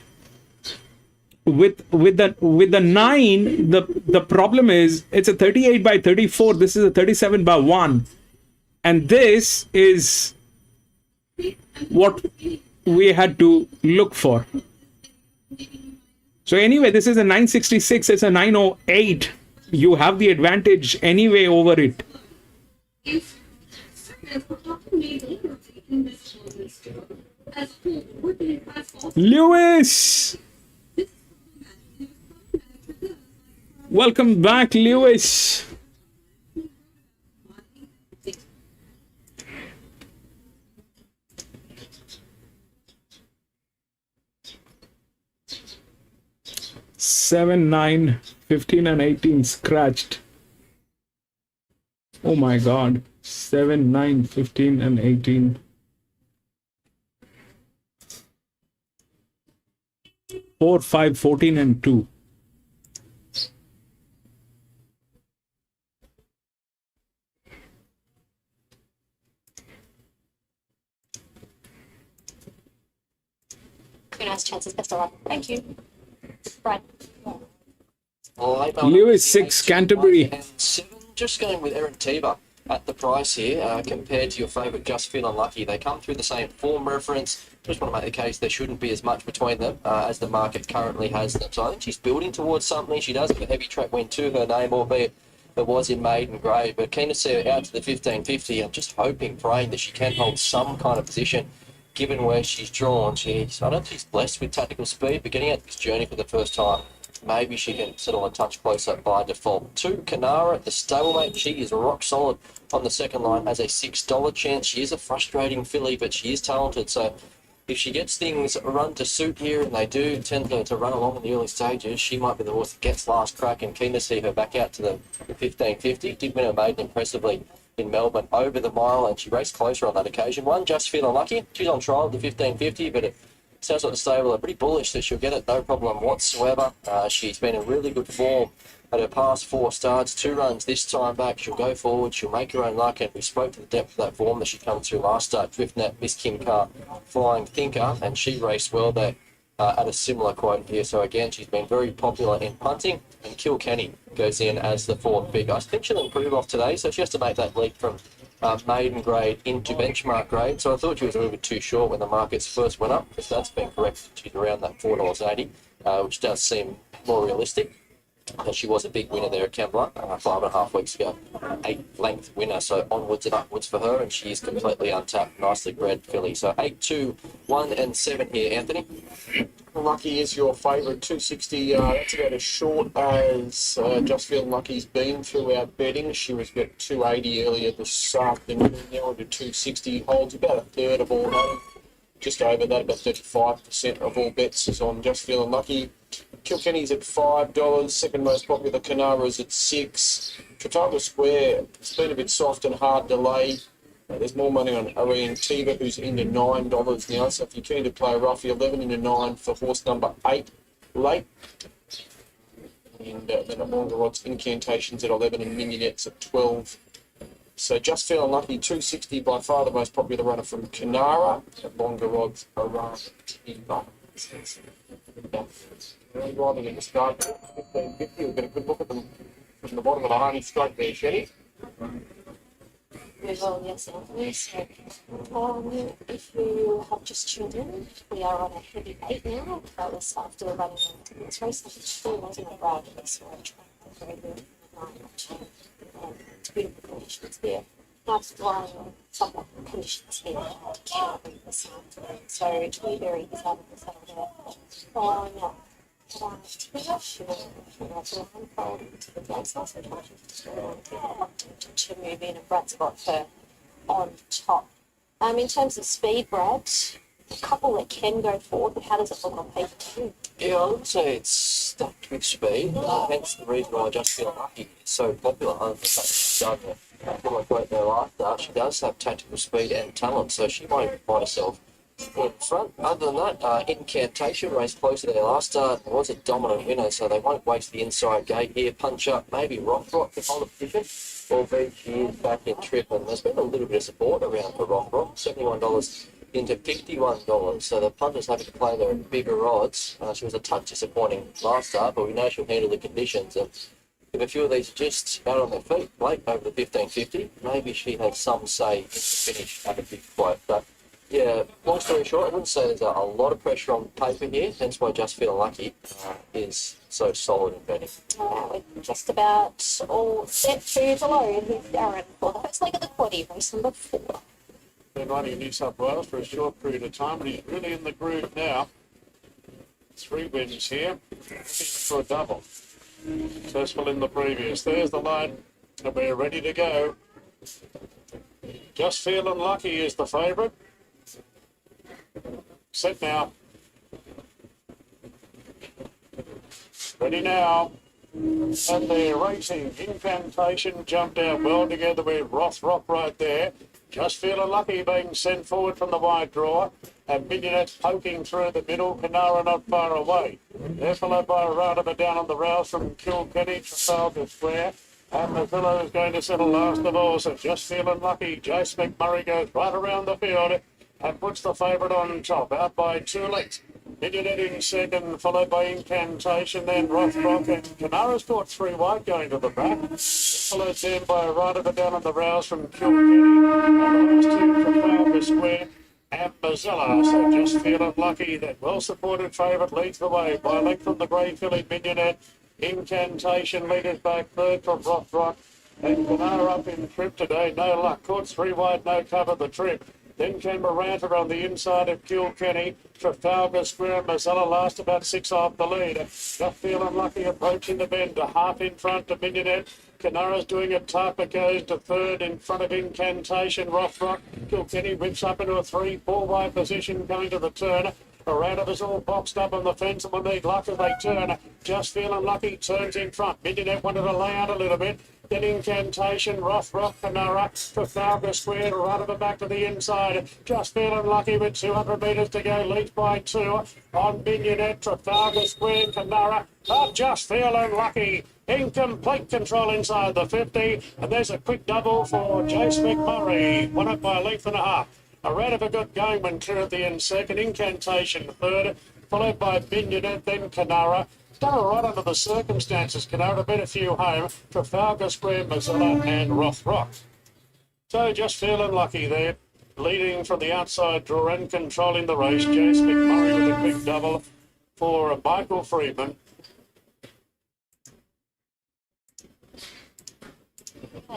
with the 9, the problem is it's a 38 by 34. This is a 37 by 1, and this is what we had to look for. So anyway, this is a 966. It's a 908. You have the advantage anyway over it. Lewis! Welcome back, Lewis. Seven, 9, 15 and 18 scratched. Oh my God. 7, 9, 15 and 18. 4, 5, 14 and 2. Very nice chances. Best of luck. Thank you. Brad. Lewis 6, Canterbury. And 7, just going with Erin Teeber at the price here compared to your favourite Just Feel Unlucky. They come through the same form reference. Just want to make the case there shouldn't be as much between them as the market currently has them. So I think she's building towards something. She does have a heavy track win to her name, albeit it was in maiden grade. But keen to see her out to the 1550. I'm just hoping, praying that she can hold some kind of position given where she's drawn. I don't think she's blessed with tactical speed, but getting out this journey for the first time, maybe she can settle a touch closer by default. 2, Kanara, the stablemate. She is rock solid on the second line as a $6 chance. She is a frustrating filly, but she is talented. So if she gets things run to suit here, and they do tend to run along in the early stages, she might be the horse that gets last crack, and keen to see her back out to the 1550. Did win her maiden impressively in Melbourne over the mile, and she raced closer on that occasion. 1, Just Feel Unlucky. She's on trial at the 1550, but it sounds like the stable are pretty bullish that she'll get it, no problem whatsoever. She's been in really good form at her past 4 starts, 2 runs this time back. She'll go forward, she'll make her own luck, and we spoke to the depth of that form that she come through last start. Driftnet, Miss Kim Carr, Flying Thinker, and she raced well there at a similar quote here. So again, she's been very popular in punting, and Kilkenny goes in as the 4th pick. I think she'll improve off today, so she has to make that leap from maiden grade into benchmark grade. So I thought she was a little bit too short when the markets first went up. If that's been correct, she's around that $4.80, which does seem more realistic. She was a big winner there at Kembla 5.5 weeks ago. 8-length winner, so onwards and upwards for her, and she is completely untapped. Nicely bred filly. So 8, 2, 1 and 7 here, Anthony. Lucky is your favourite, 260. That's about as short as Just Feel Lucky's been through our betting. She was about 280 earlier this afternoon, now into 260. Holds about a third of all money. Just over that, about 35% of all bets is on Just Feeling Lucky. Kilkenny's at $5. Second most popular Kanara's at $6. Trafalgar Square, it's been a bit soft and hard to lay. There's more money on Erin Teeber, who's into $9 now. So if you're keen to play roughy, 11 into 9 for horse number 8 late. And then at longer odds, Incantations at 11 and Minionettes at 12. So Just Feeling Lucky, 260, by far the most popular runner from Kanara. At longer odds, around Teeber. Driving in the start, 1550. We'll get a good look at them from the bottom of the honey straight there, Shetty. Well, yes, Anthony. So, if you have just tuned in, we are on a heavy 8 now. That was after running this race. I think wasn't a ride, so I tried very good. It's beautiful conditions here. Nice flying, somewhat conditions here. Can't read the sound. So, it's really very easy to settle there. Now, to move in, and Brad's got her on top. In terms of speed, Brad, a couple that can go forward, but how does it look on paper too? Yeah, I would say it's stacked with speed, hence the reason why I Just Feel Lucky is so popular. Other than the fact that she's done a great thereafter, she does have tactical speed and talent, so she might find herself in front. Other than that, Incantation raced closer there last start, was a dominant winner, so they won't waste the inside gate here. Punch Up, maybe Rock can hold a position, albeit she is back in trip, and there's been a little bit of support around for Rock, $71 into $51, so the punter's having to play there at bigger odds. She was a touch disappointing last start, but we know she'll handle the conditions, and if a few of these are just out on their feet late over the 1550, maybe she has some say in the finish at a big quote. But yeah, long story short, I wouldn't say there's a lot of pressure on paper here, hence why Just Feel Lucky is so solid in betting. We're just about all set for below. Here's Darren for the first leg of the quaddie, race number 4. Been running in New South Wales for a short period of time, but he's really in the groove now. 3 wins here, looking for a double. Successful in the previous. There's the line, and we're ready to go. Just Feeling Lucky is the favourite. Set now. Ready now. And they're racing. Incantation jumped out well together with Rock right there. Just Feeling Lucky being sent forward from the wide draw. And Minionettes poking through the middle. Kanara not far away. They're followed by a rider down on the rouse from Kilkenny, Trafalgar Square. And the fellow is going to settle last of all. So Just Feeling Lucky. Jace McMurray goes right around the field and puts the favourite on top, out by 2 lengths. Millionaire in second, followed by Incantation, then Rothrock, and Canara's caught 3 wide going to the back. Followed then by a right of it down on the rouse from Kilkenny, and the last 2 from Falcon Square and Mozilla. So just feeling lucky that well-supported favourite leads the way by a length from the grey filly Millionaire. Incantation leaders back third from Rothrock. And Canara up in trip today, no luck. Caught 3 wide, no cover the trip. Then came Miranda on the inside of Kilkenny. Trafalgar Square and Mazzella last about 6 off the lead. Just feeling lucky approaching the bend. A half in front to Millionaire. Canara's doing it. Tarpa goes to third in front of Incantation. Rothrock. Kilkenny whips up into a 3-4 wide position going to the turn. Around it is all boxed up on the fence and will need luck as they turn. Just feeling lucky turns in front. Millionaire wanted to lay out a little bit. Then Incantation, Rothrock, Canara, Trafalgar Square, right of the back to the inside. Just feeling lucky with 200 metres to go, leads by 2 on Millionaire, Trafalgar Square, Canara. Oh, just feeling lucky. In complete control inside the 50. And there's a quick double for Jace McMurray. Won it by a length and a half. A rat of a good going when clear at the end second. Incantation third, followed by Millionaire, then Canara. Done all right under the circumstances. Canara bet a few home. Trafalgar Square, Mozilla and Rothrock. So just feeling lucky there. Leading from the outside draw and controlling the race. Jace McMurray with a quick double for Michael Freeman.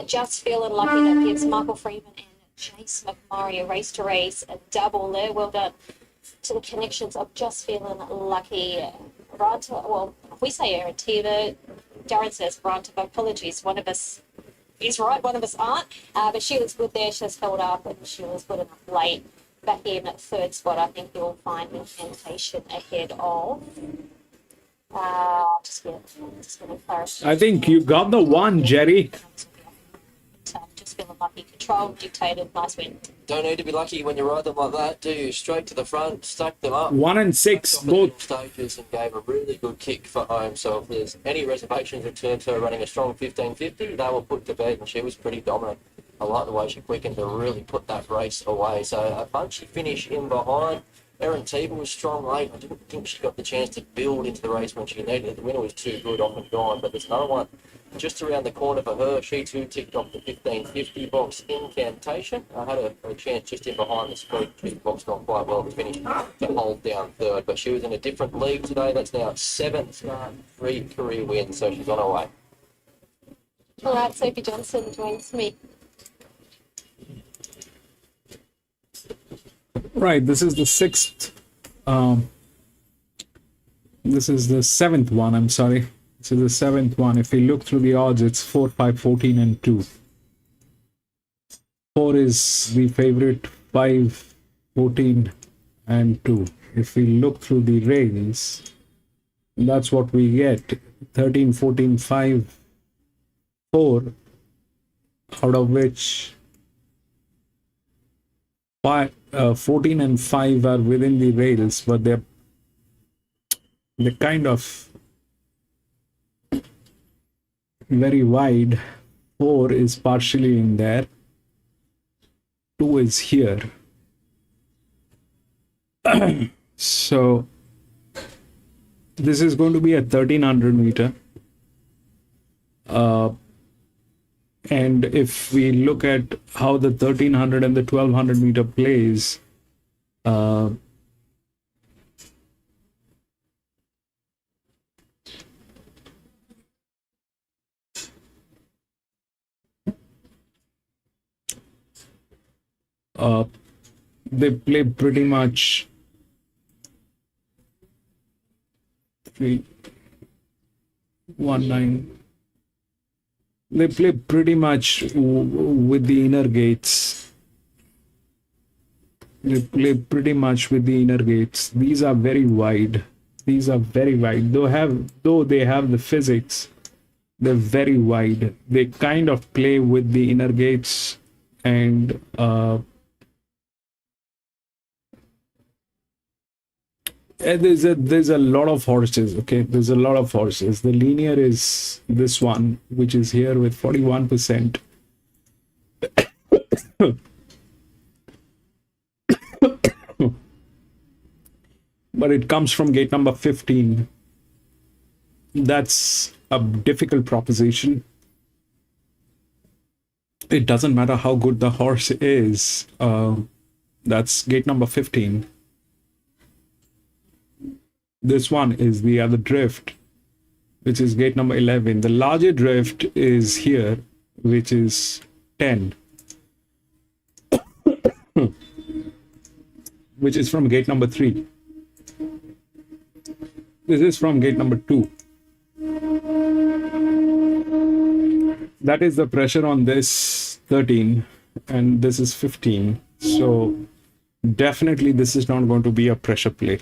Just feeling lucky that gives Michael Freeman and Jace McMurray a race to race, a double there. Well done to the connections of Just Feeling Lucky. Well, we say Arativa. Darren says Rantiva. Apologies. One of us is right, one of us aren't. But she was good there. She was held up and she was good enough late. Back in at third spot, I think you'll find Incantation ahead of. Just going to clarify. I think you got the one, Jerry. Just feeling lucky. Control, dictated, nice win. Don't need to be lucky when you ride them like that, do you? Straight to the front, stack them up. 1 and 6 both. Stages and gave a really good kick for home. So if there's any reservations returned to her running a strong 1550, they were put to bed, and she was pretty dominant. I like the way she quickened to really put that race away. So a punchy finish in behind. Erin Teeble was strong late. I didn't think she got the chance to build into the race when she needed it. The winner was too good, off and gone. But there's another one just around the corner for her. She too ticked off the 1550 box. Incantation. I had a chance just in behind the speed. She boxed on quite well to finish to hold down third. But she was in a different league today. That's now 7th start, 3 career wins. So she's on her way. All right, Sophie Johnson joins me. Right, this is the 6th. This is the 7th one, I'm sorry. This is the 7th one. If we look through the odds, it's 4, 5, 14, and 2. 4 is the favorite, 5, 14, and 2. If we look through the rails, that's what we get. 13, 14, 5, 4, out of which 14 and 5 are within the rails, but they're kind of very wide. 4 is partially in there, 2 is here. So this is going to be a 1300 meter. And if we look at how the 1300 and the 1200 meter plays, they play pretty much 3, 1, 9. They play pretty much with the inner gates. They play pretty much with the inner gates. These are very wide. These are very wide. Though they have the physics, they're very wide. They kind of play with the inner gates, and there's a lot of horses. Okay, there's a lot of horses. The linear is this one, which is here with 41%. but it comes from gate number 15. That's a difficult proposition. It doesn't matter how good the horse is. That's gate number 15. This one is the other drift, which is gate number 11. The larger drift is here, which is 10, which is from gate number 3. This is from gate number 2. That is the pressure on this 13, and this is 15. So definitely this is not going to be a pressure play.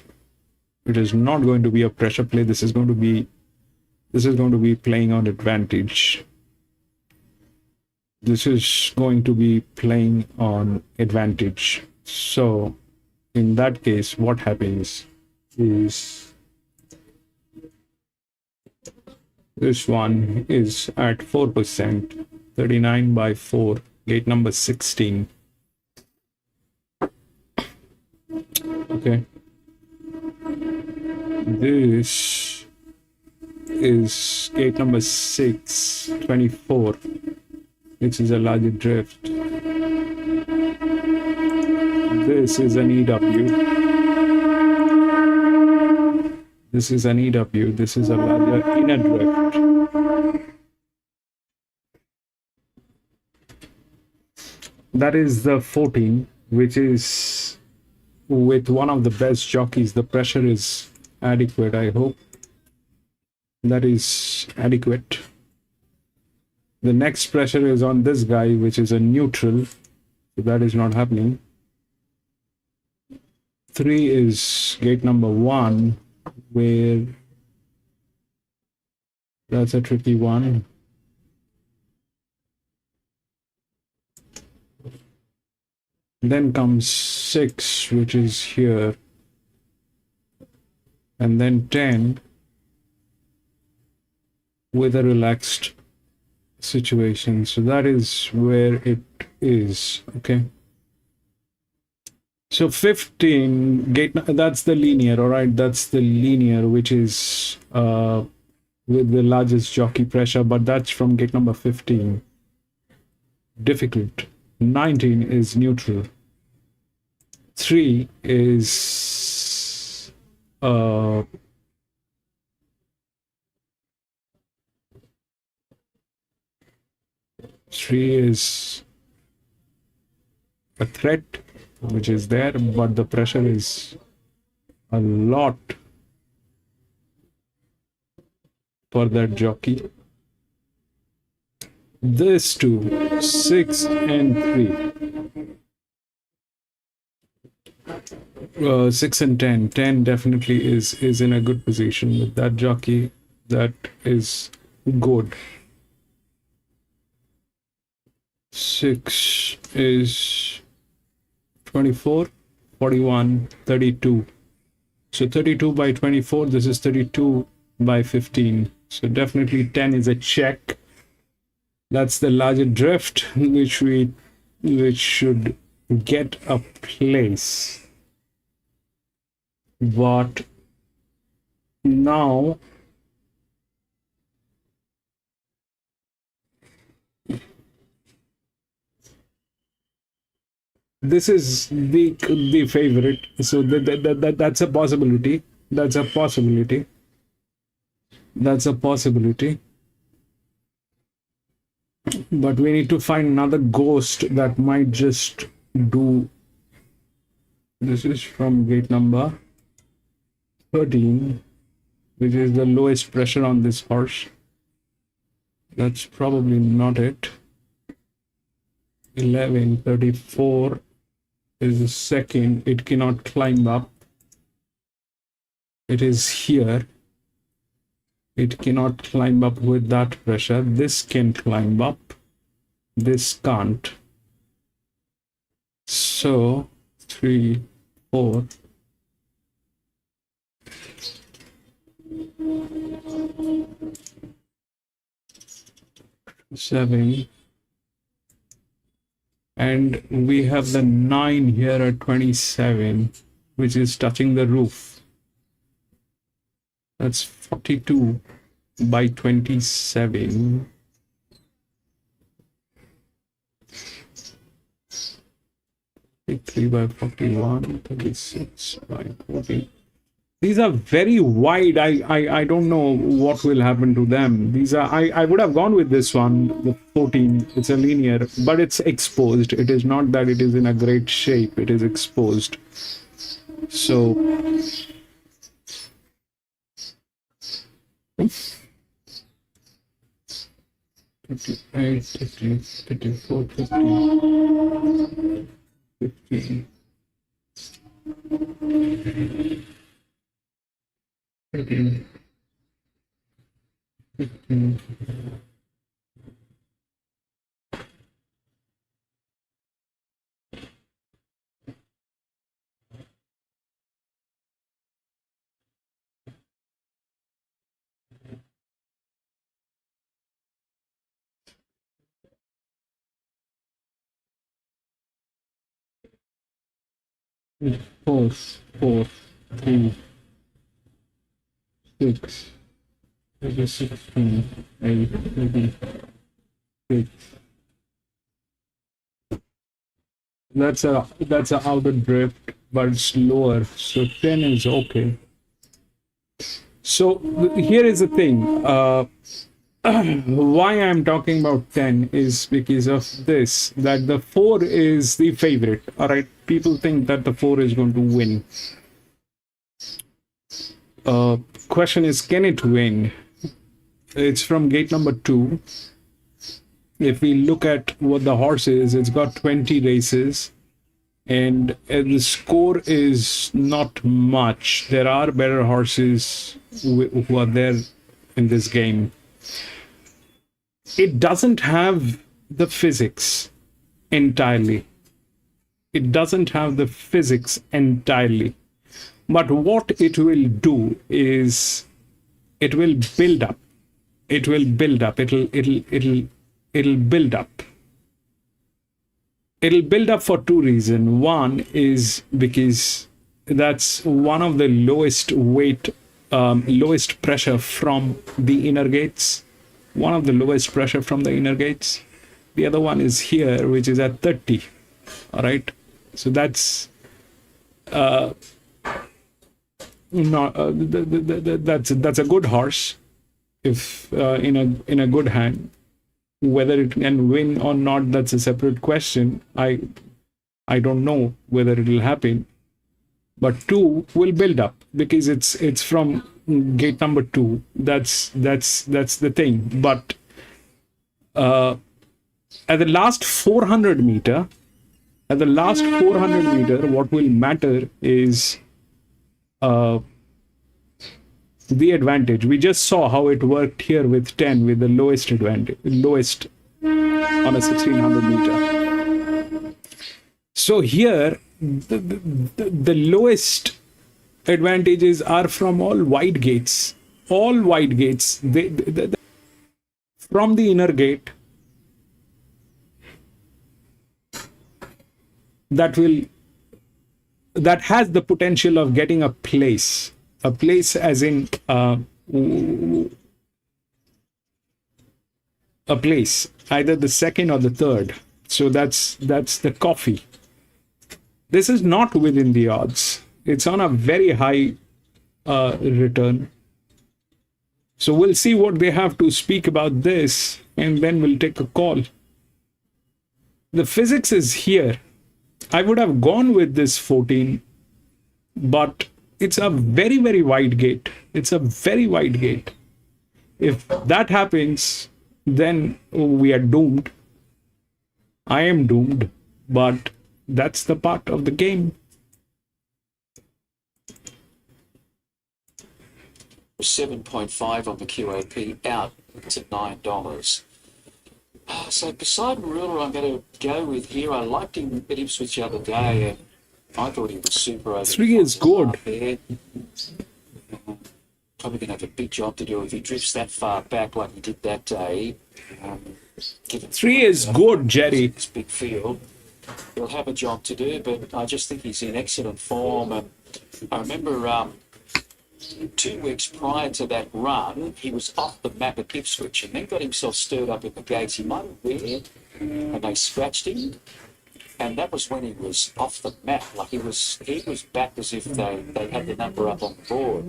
It is not going to be a pressure play. This is going to be playing on advantage. This is going to be playing on advantage. So in that case, what happens is this one is at 4%, 39 by 4, gate number 16. Okay. This is gate number 6, 24, which is a larger drift. This is an EW. This is an EW. This is a larger inner drift. That is the 14, which is with one of the best jockeys. The pressure is adequate, I hope. That is adequate. The next pressure is on this guy, which is a neutral. So that is not happening. 3 is gate number 1, where that's a tricky one. Then comes 6, which is here, and then 10 with a relaxed situation. So that is where it is. Okay. So 15 gate, that's the linear. All right, that's the linear, which is with the largest jockey pressure, but that's from gate number 15. Difficult. 19 is neutral. 3 is 3 is a threat, which is there, but the pressure is a lot for that jockey. This two, 6 and 3. 6 and 10. 10 definitely is in a good position with that jockey. That is good. 6 is 24, 41, 32. So 32 by 24, this is 32 by 15. So definitely 10 is a check. That's the larger drift, which should get a place. But now this is the favorite, so that's a possibility. That's a possibility. That's a possibility. But we need to find another ghost that might just do. This is from gate number 13, which is the lowest pressure on this horse. That's probably not it. 11, 34 is the second. It cannot climb up. It is here. It cannot climb up with that pressure. This can climb up. This can't. So 3, 4. Seven. And we have the 9 here at 27, which is touching the roof. That's 42 by 27. 3 by 41, 36 by 40. These are very wide. I don't know what will happen to them. These are, I would have gone with this one, the 14. It's a linear, but it's exposed. It is not that it is in a great shape. It is exposed. So 58, 50, 54, 50, 15. 13, 15. Four, 3, 6, 16, 8, 6. That's a outer drift, but it's lower. So 10 is okay. So here is the thing. Why I'm talking about 10 is because of this, that the 4 is the favorite. All right, people think that the 4 is going to win. Question is, can it win? It's from gate number 2. If we look at what the horse is, it's got 20 races, and the score is not much. There are better horses who are there in this game. It doesn't have the physics entirely. It doesn't have the physics entirely. But what it will do is it will build up. It will build up. It'll build up. It'll build up for two reasons. One is because that's one of the lowest weight, lowest pressure from the inner gates. One of the lowest pressure from the inner gates. The other one is here, which is at 30. All right. So that's that's a good horse if in a good hand. Whether it can win or not, that's a separate question. I don't know whether it will happen, but 2 will build up because it's from gate number 2. That's the thing. But at the last 400 meter, what will matter is the advantage. We just saw how it worked here with 10, with the lowest advantage, lowest on a 1600 meter. So here the lowest advantages are from all wide gates. All wide gates. From the inner gate, that has the potential of getting a place. A place as in a place, either the second or the third. So that's the coffee. This is not within the odds. It's on a very high return. So we'll see what they have to speak about this, and then we'll take a call. The physics is here. I would have gone with this 14, but it's a very, very wide gate. It's a very wide gate. If that happens, then we are doomed. I am doomed, but that's the part of the game. $7.5 on the QAP, out to $9. So Poseidon Ruler I'm going to go with here. I liked him at Ipswich the other day, and I thought he was super over. 3 is good. Probably going to have a big job to do if he drifts that far back like he did that day. 3 is good, Jerry. This big field, he'll have a job to do, but I just think he's in excellent form. And I remember 2 weeks prior to that run, he was off the map at Ipswich and then got himself stirred up in the gates. He might have weird, and they scratched him. And that was when he was off the map. Like he was back as if they had the number up on the board.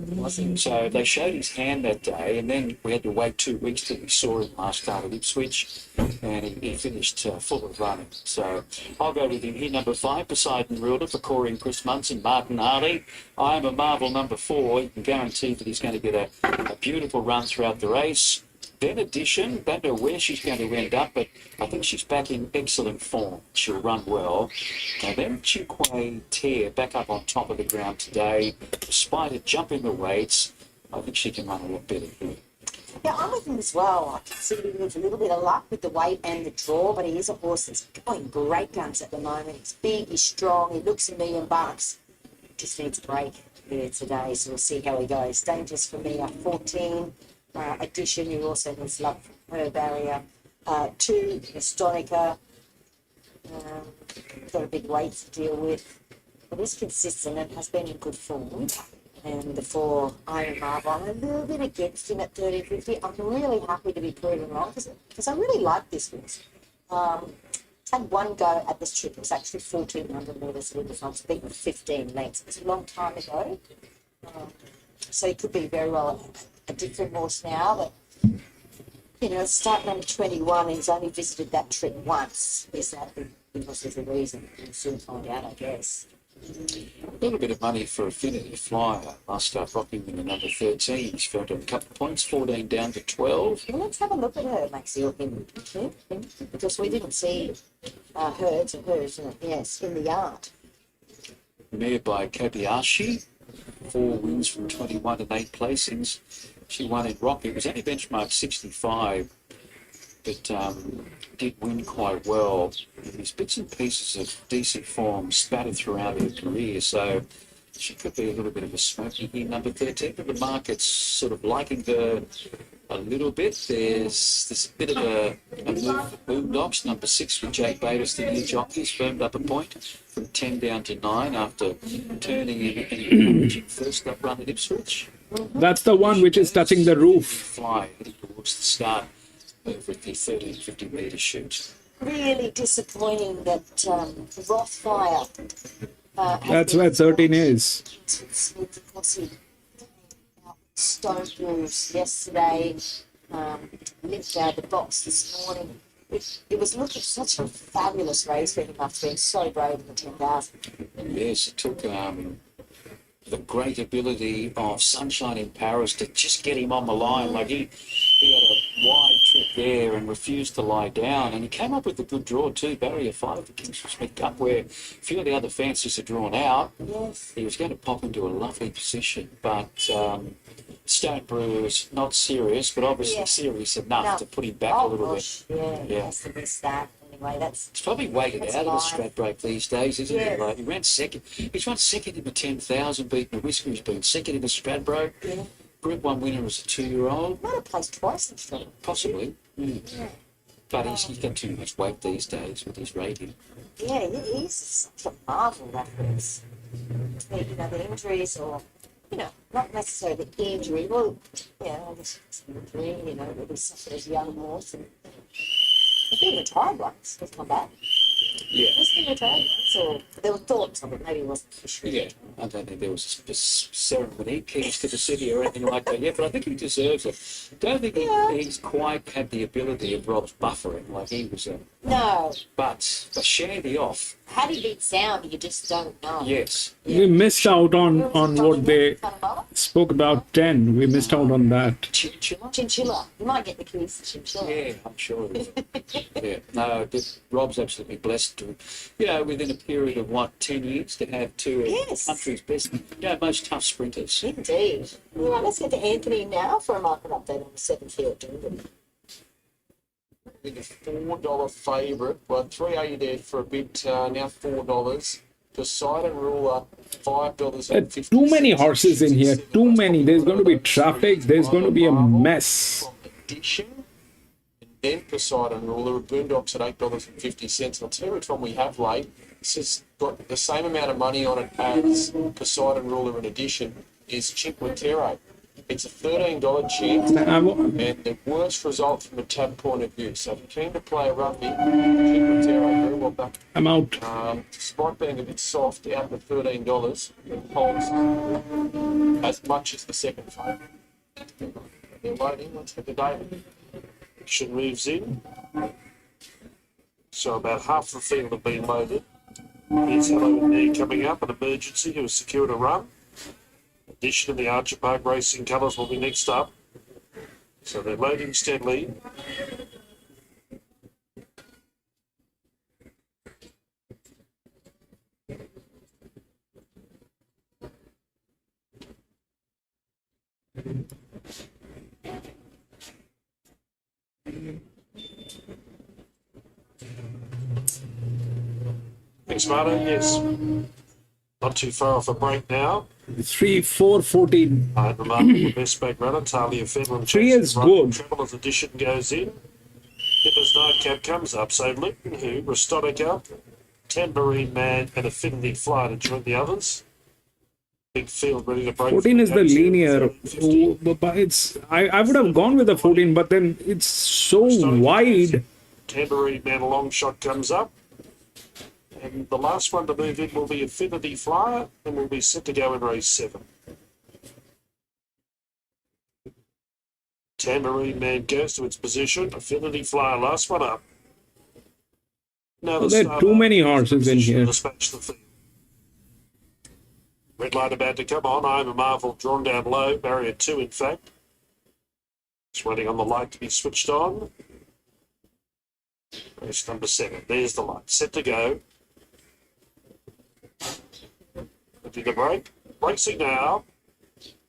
So they showed his hand that day, and then we had to wait 2 weeks till we saw him last start at Ipswich, and he finished full of running. So I'll go with him here, number 5, Poseidon Ruler for Corey and Chris Munson, Martin Harley. I am a Marvel number 4. You can guarantee that he's going to get a beautiful run throughout the race. Then Edition, don't know where she's going to end up, but I think she's back in excellent form. She'll run well. And then Chikwe Tear back up on top of the ground today. Despite it jumping the weights, I think she can run a lot better here. Yeah, I'm with him as well. I consider him with a little bit of luck with the weight and the draw, but he is a horse that's going great guns at the moment. He's big, he's strong, he looks $1 million. Just needs a break here today, so we'll see how he goes. Dangerous for me at 14. Edition, who also needs luck from her barrier. 2, Historica. Got a big weight to deal with. But is consistent and has been in good form. And the 4, Iron Marble, I'm a little bit against him at 13.50. I'm really happy to be proven wrong because I really like this horse. Had one go at this trip. It was actually 1,400 metres in the front, beaten 15 lengths. It was a long time ago. So he could be very well a different horse now, but you know, start number 21, he's only visited that trip once. Is that because there's a reason? We'll soon find out, I guess. A little bit of money for Affinity Flyer. Last start rocking in the number 13. He's found a couple of points, 14 down to 12. Well, let's have a look at her, Maxie, or him, because we didn't see hers, yes, in the yard. Mare by Kobayashi. 4 wins from 21 and 8 placings. She won in Rock. It was only benchmark 65, but did win quite well. There's bits and pieces of decent form spattered throughout her career, so she could be a little bit of a smoky here, number 13, but the market's sort of liking her a little bit. There's a bit of a move for Boondocks, number 6 from Jake Bates, the new jockey's firmed up a point from 10 down to 9 after turning in an encouraging first up run at Ipswich. That's the one which is touching the roof. Fly heading towards the start over at the 1350 metre shoot. Really disappointing that Rothfire. That's where 13 is. Stone Bruce yesterday, limped out of the box this morning. It was looking such a fabulous race for him after being so brave in the 10,000. Yes, it took the great ability of Sunshine in Paris to just get him on the line. Like he had a wide trip there and refused to lie down, and he came up with a good draw too. Barrier 5, the Kingsford Smith Cup, where a few of the other fancies are drawn out. Yes. He was going to pop into a lovely position, but Stone Brewer's not serious, but obviously serious enough to put him back a little bit. Yeah, he has to miss that. Anyway, it's probably weighted out of the Stradbroke these days, isn't it? Like he ran second. He's run second in the 10,000, beaten a Whisker. He's been second in the Stradbroke. Yeah. Group 1 winner as a 2-year-old. Might have placed twice in Stradbroke. Possibly. Yeah. But he's got too much weight these days with his rating. Yeah, he's such a marvel, that horse. You know, the injuries or, you know, not necessarily the injury. Well, yeah, obviously it's an injury, you know, that he suffered as a young horse. And he's been retired once. He's come back. Yeah. Has he been retired once? Or there were thoughts of it. Maybe it wasn't official. Yeah. I don't think there was a ceremony, keys to the city or anything like that yet, but I think he deserves it. Don't think he's quite had the ability of Rob's buffering like he was. No. But a shandy off. Had he been sound, you just don't know. Yes. We missed out on what they spoke about 10. We missed out on that. Chinchilla. You might get the keys to Chinchilla. Yeah, I'm sure it is. Yeah. No, Rob's absolutely blessed to, you know, within a period of 10 years to have two of the country's best, you know, most tough sprinters. Indeed. Well, let's get to Anthony now for a market update on the 7th here at Doomben. With a $4 favourite, well, $3.80 there for a bit, now $4. Poseidon Ruler, $5.50. Too many horses in here. Too many. There's going to be traffic. There's going to be a mess. Edition, and then Poseidon Ruler, Boondocks at $8.50. I'll tell you which one we have late. This has got the same amount of money on it as Poseidon Ruler in Edition. is Cinquantero. It's a $13 chance and the worst result from a tab point of view. So if you're keen to play a roughie, Cinquantero very well back. I'm out. Despite being a bit soft out of $13, it holds as much as the second favourite. They're loading. Let's get the data. Action moves in. So about half the field have been loaded. Here's Hello in there coming up, an emergency who has secured a run. Addition of the Archer Park Racing colours will be next up. So they're loading steadily. Thanks, Marta. Yes. Not too far off a break now. 3, 4, 14. The best back runner, Talia Fenlon. 3 is good. Treble addition goes in. Nipper's Nightcap comes up. So Luton, who, Restonica, Tambourine Man, and Affinity Fly to join the others. Big field ready to break. 14 is the linear. But it's I would have gone with the 14, but then it's so wide. Tambourine Man, a long shot comes up. And the last one to move in will be Affinity Flyer, and will be set to go in race 7. Tambourine Man goes to its position. Affinity Flyer, last one up. Now There are too many horses in here. Dispatch the field. Red light about to come on. I'm a Marvel drawn down low. Barrier 2, in fact. Just waiting on the light to be switched on. Race number 7. There's the light. Set to go. Did the break. Racing now.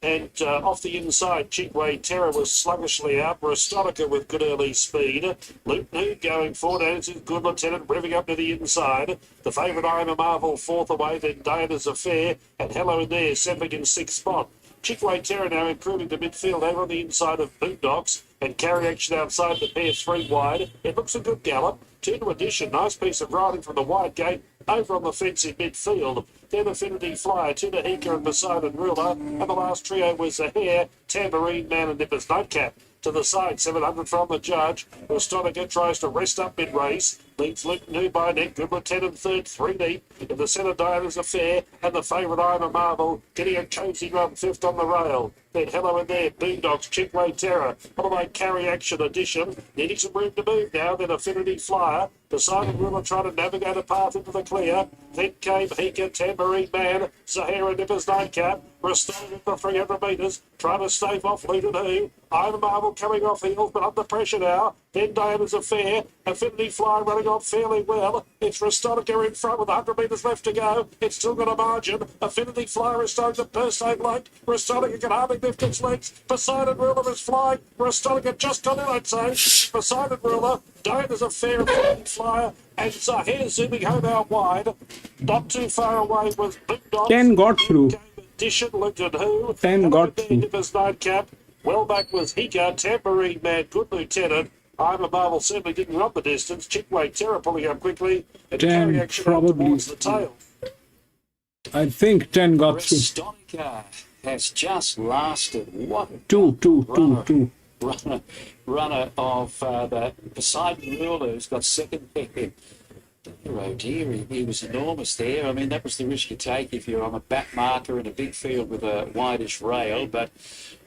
And off the inside, Chigway Terror was sluggishly out. Restonica with good early speed. Luke Nude going forward. And it's good Lieutenant revving up to the inside. The favourite I Am a Marvel fourth away. Then Diana's Affair. And Hello in there settling in sixth spot. Chigway Terror now improving to midfield over on the inside of Boondocks. And Carry Action outside the pair 3 wide. It looks a good gallop. 2 to addition. Nice piece of riding from the wide gate. Over on the fence in midfield. Then Affinity Flyer, Tunahika and Poseidon Ruler. And the last trio was a Hare, Tambourine Man and Nipper's Nightcap. To the side, 700 from the judge. Restonica tries to rest up mid-race. Leads Luke New by neck. Good Lieutenant third, 3 deep. In the centre, Diana's Affair. And the favourite, I'm a Marvel, getting a cozy run fifth on the rail. Then Hello in there, Boondocks, Chickway Terror. Otherwise, Carry Action addition. Needing some room to move now. Then Affinity Flyer. Poseidon Ruler trying to navigate a path into the clear. Then came Hika, Tambourine Man, Sahara Nipper's Nightcap. Restoring for 300 metres. Trying to stave off Luton Who. I'm a Marvel coming off heels, but under pressure now. Then Diana's Affair. Affinity Fly running on fairly well. It's Restonica in front with 100 metres left to go. It's still got a margin. Affinity Fly is starting to Persate late. Restonica can hardly lift its legs. Poseidon Ruler is flying. Restonica just got in, I'd say. Poseidon Ruler. Diana's Affair, Affinity Flyer. And Zahir zooming home out wide. Not too far away was Big Dog. 10 got through. Addition looked at who. 10 got through. Nipper's Nightcap. Well back was Hika, Tambourine Man, Good Lieutenant. I'm a Marvel certainly didn't run the distance. Chickway Terror pulling up quickly. And 10 Carry Action probably. towards the tail. I think 10 got through. Restonica has just lasted. What a 2. runner of the Poseidon Ruler who's got second pick. Oh dear, he was enormous there. I mean, that was the risk you take if you're on a back marker in a big field with a wideish rail. But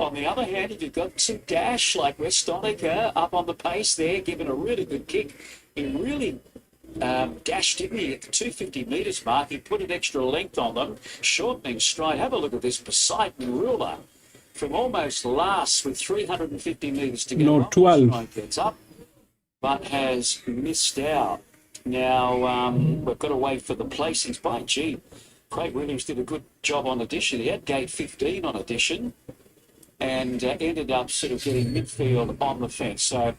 on the other hand, if you've got some dash like Restonica up on the pace there, giving a really good kick, he really dashed, didn't he, at the 250 metres mark. He put an extra length on them, shortening stride. Have a look at this Poseidon Ruler. From almost last with 350 metres to go. No, 12. Gets up, but has missed out. Now, we've got to wait for the placings. By gee, Craig Williams did a good job on addition. He had gate 15 on addition and ended up sort of getting midfield on the fence. So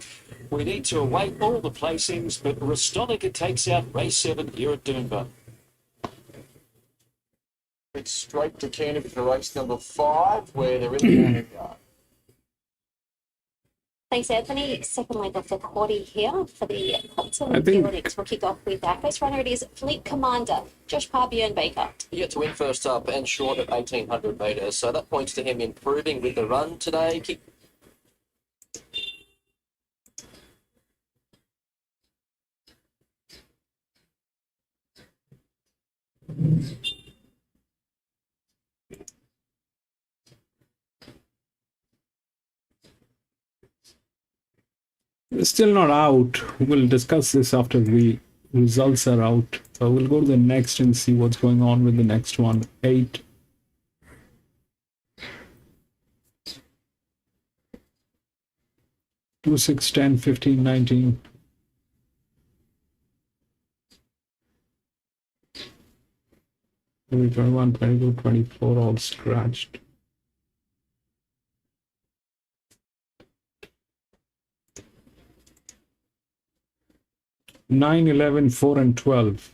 we need to await all the placings, but Restonica takes out race 7 here at Doomben. It's straight to Canterbury for race number 5, where they're in the yard. Thanks, Anthony. Second leg of the quaddie here for the Compton I think- Felix. We'll kick off with that. First runner, it is Fleet Commander, Josh Bjorn Baker. He gets to win first up and short at 1,800 metres, so that points to him improving with the run today. It's still not out. We'll discuss this after the results are out. We'll go to the next and see what's going on with the next one. 8. Two, 6, 10, 15, 19. Maybe 21, 22, 24 all scratched. Nine, 11, 4, and 12.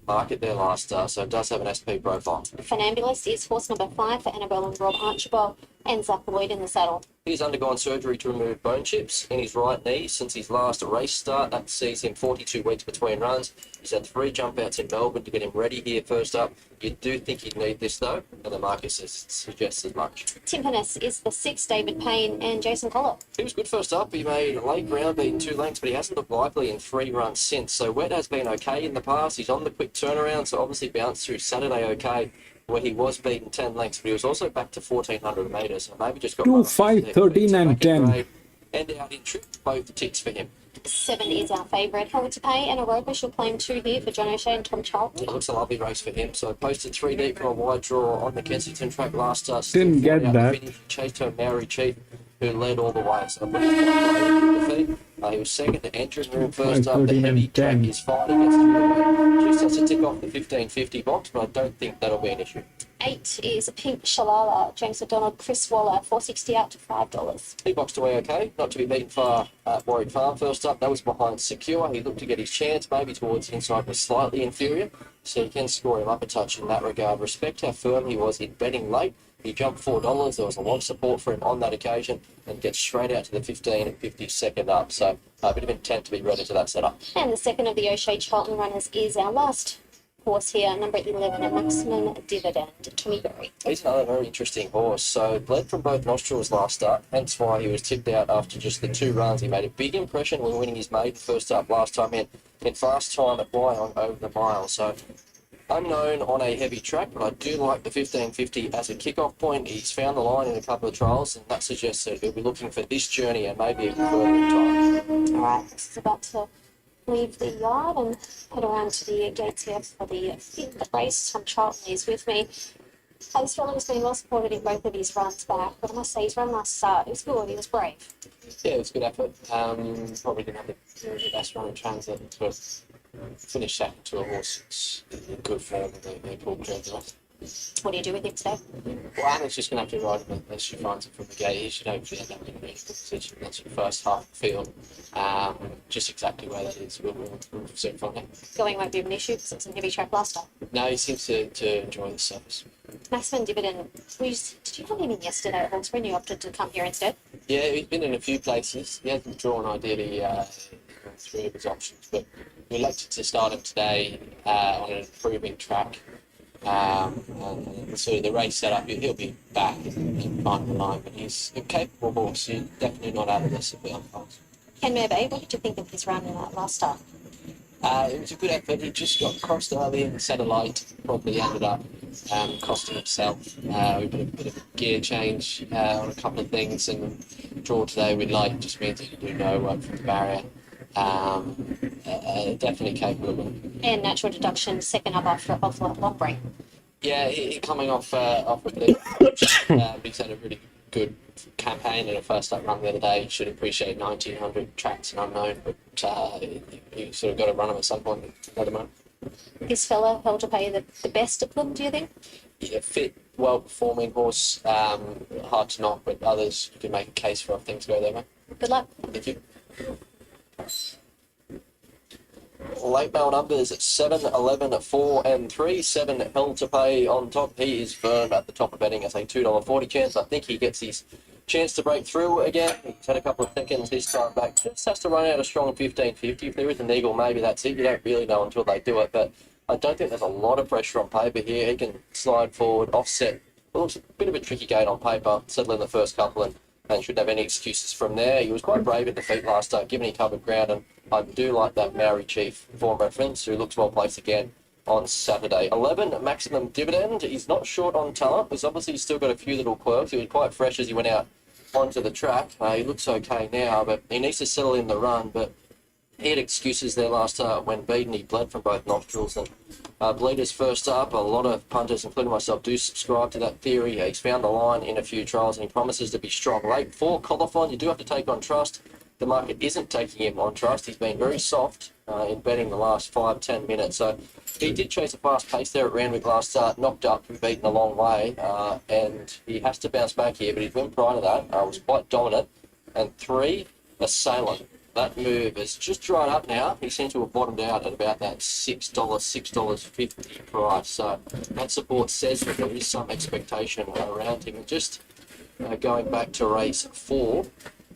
Market there last, so it does have an SP profile. Funambulist is horse number 5 for Annabelle and Rob Archibald, and Zach Lloyd in the saddle. He's undergone surgery to remove bone chips in his right knee since his last race start. That sees him 42 weeks between runs. He's had 3 jump outs in Melbourne to get him ready here first up. You do think he'd need this though, and the market suggests as much. Timpanus is the 6, David Payne and Jason Collar. He was good first up. He made a late ground, beating 2 lengths, but he hasn't looked likely in 3 runs since. So Wet has been okay in the past. He's on the quick turnaround, so obviously bounced through Saturday okay, where he was beaten 10 lengths, but he was also back to 1,400 metres, so maybe just got 2, 5, 13, and 10. And out in trip, both ticks for him. 7 is our favourite. Held to Pay and Aeroba shall claim 2 here for John O'Shea and Tom Charlton. It looks a lovely race for him. So posted 3 deep for a wide draw on the Kensington track last start. Didn't get that. Chased her Maori Chief, who led all the way. So defeat. He was second to entering room first up. The heavy track is fine. He gets through the way. Just has to tick off the 1550 box, but I don't think that'll be an issue. 8 is Pink Shalala, James McDonald, Chris Waller, 460 out to $5. He boxed away okay, not to be beaten far at Warwick Farm first up. That was behind Secure. He looked to get his chance, maybe towards the inside was slightly inferior, so you can score him up a touch in that regard. Respect how firm he was in betting late. He jumped $4. There was a lot of support for him on that occasion and gets straight out to the 15 and 50 second up. So a bit of intent to be ready to that setup. And the second of the O'Shea Charlton runners is our last horse here, number 11, a Maximum Dividend, Tommy Berry. He's another very interesting horse. So bled from both nostrils last start, hence why he was tipped out after just the 2 runs. He made a big impression when winning his maiden first up last time in fast time at Wyong over the mile. So unknown on a heavy track, but I do like the 1550 as a kick-off point. He's found the line in a couple of trials, and that suggests that he'll be looking for this journey and maybe even further in time. All right, this is about to leave the yard and head around to the gates here for the 5th race. Tom Charlton is with me. This fellow has been well supported in both of his runs back, but I must say his run last start, it was good, he was brave. Yeah, it was a good effort. Probably didn't have the best run in transit, but finished second to a horse that's in good form and they pulled James off. What do you do with him today? Well, Anna's just going to have to ride him unless she finds it from the gate. He should hopefully end up in a really good position. That's the first half of the field. Just exactly where that is, we'll soon find out. Going won't be an issue because it was a heavy track last time. No, he seems to enjoy the service. Maximum Dividend, did you have him in yesterday at Hawkesbury and you opted to come here instead? Yeah, he's been in a few places. He hasn't drawn ideally 3 of his options, but we elected to start him today on an improving track. And so the race setup, he'll be back in final line, but he's a capable horse. He's definitely not out of this if it unfolds. Ken Merbe, what did you think of his run in that last start? It was a good effort. He just got crossed early and set a light. Probably ended up costing himself. We put a bit of a gear change on a couple of things, and draw today with light just means he can do no work from the barrier. Definitely capable. And natural deduction, second up after off long break. Yeah, he coming off a bit. He's had a really good campaign in a first up run the other day. He should appreciate 1900 tracks and unknown, but you sort of got to run him at some point at the moment. This fella held to pay the best of them, do you think? Yeah, fit well-performing horse. Hard to knock, but others you can make a case for if things go their way. Good luck. Thank you. Late mail numbers 7, 11, 4 and 3. 7 held to pay on top. He is firm at the top of betting as a $2.40 chance. I think he gets his chance to break through again. He's had a couple of seconds this time back. Just has to run out a strong 15.50. If there is an eagle, maybe that's it. You don't really know until they do it, but I don't think there's a lot of pressure on paper here. He can slide forward, offset. Well, looks a bit of a tricky gate on paper, settle in the first couple and shouldn't have any excuses from there. He was quite brave at the feet last start, given he covered ground, and I do like that Maori Chief form reference, who looks well placed again on Saturday. 11, maximum dividend. He's not short on talent, because obviously he's still got a few little quirks. He was quite fresh as he went out onto the track. He looks okay now, but he needs to settle in the run, but he had excuses there last start when beaten. He bled from both nostrils, and bleeders first up. A lot of punters, including myself, do subscribe to that theory. He's found the line in a few trials, and he promises to be strong. Late 4, Colophon, you do have to take on trust. The market isn't taking him on trust. He's been very soft in betting the last 5-10 minutes. So he did chase a fast pace there at Randwick last start, knocked up and beaten a long way, and he has to bounce back here. But his win prior to that was quite dominant. And 3, Assailant. That move is just dried up now. He seems to have bottomed out at about that $6, $6.50 price. So that support says that there is some expectation around him. And just going back to race 4,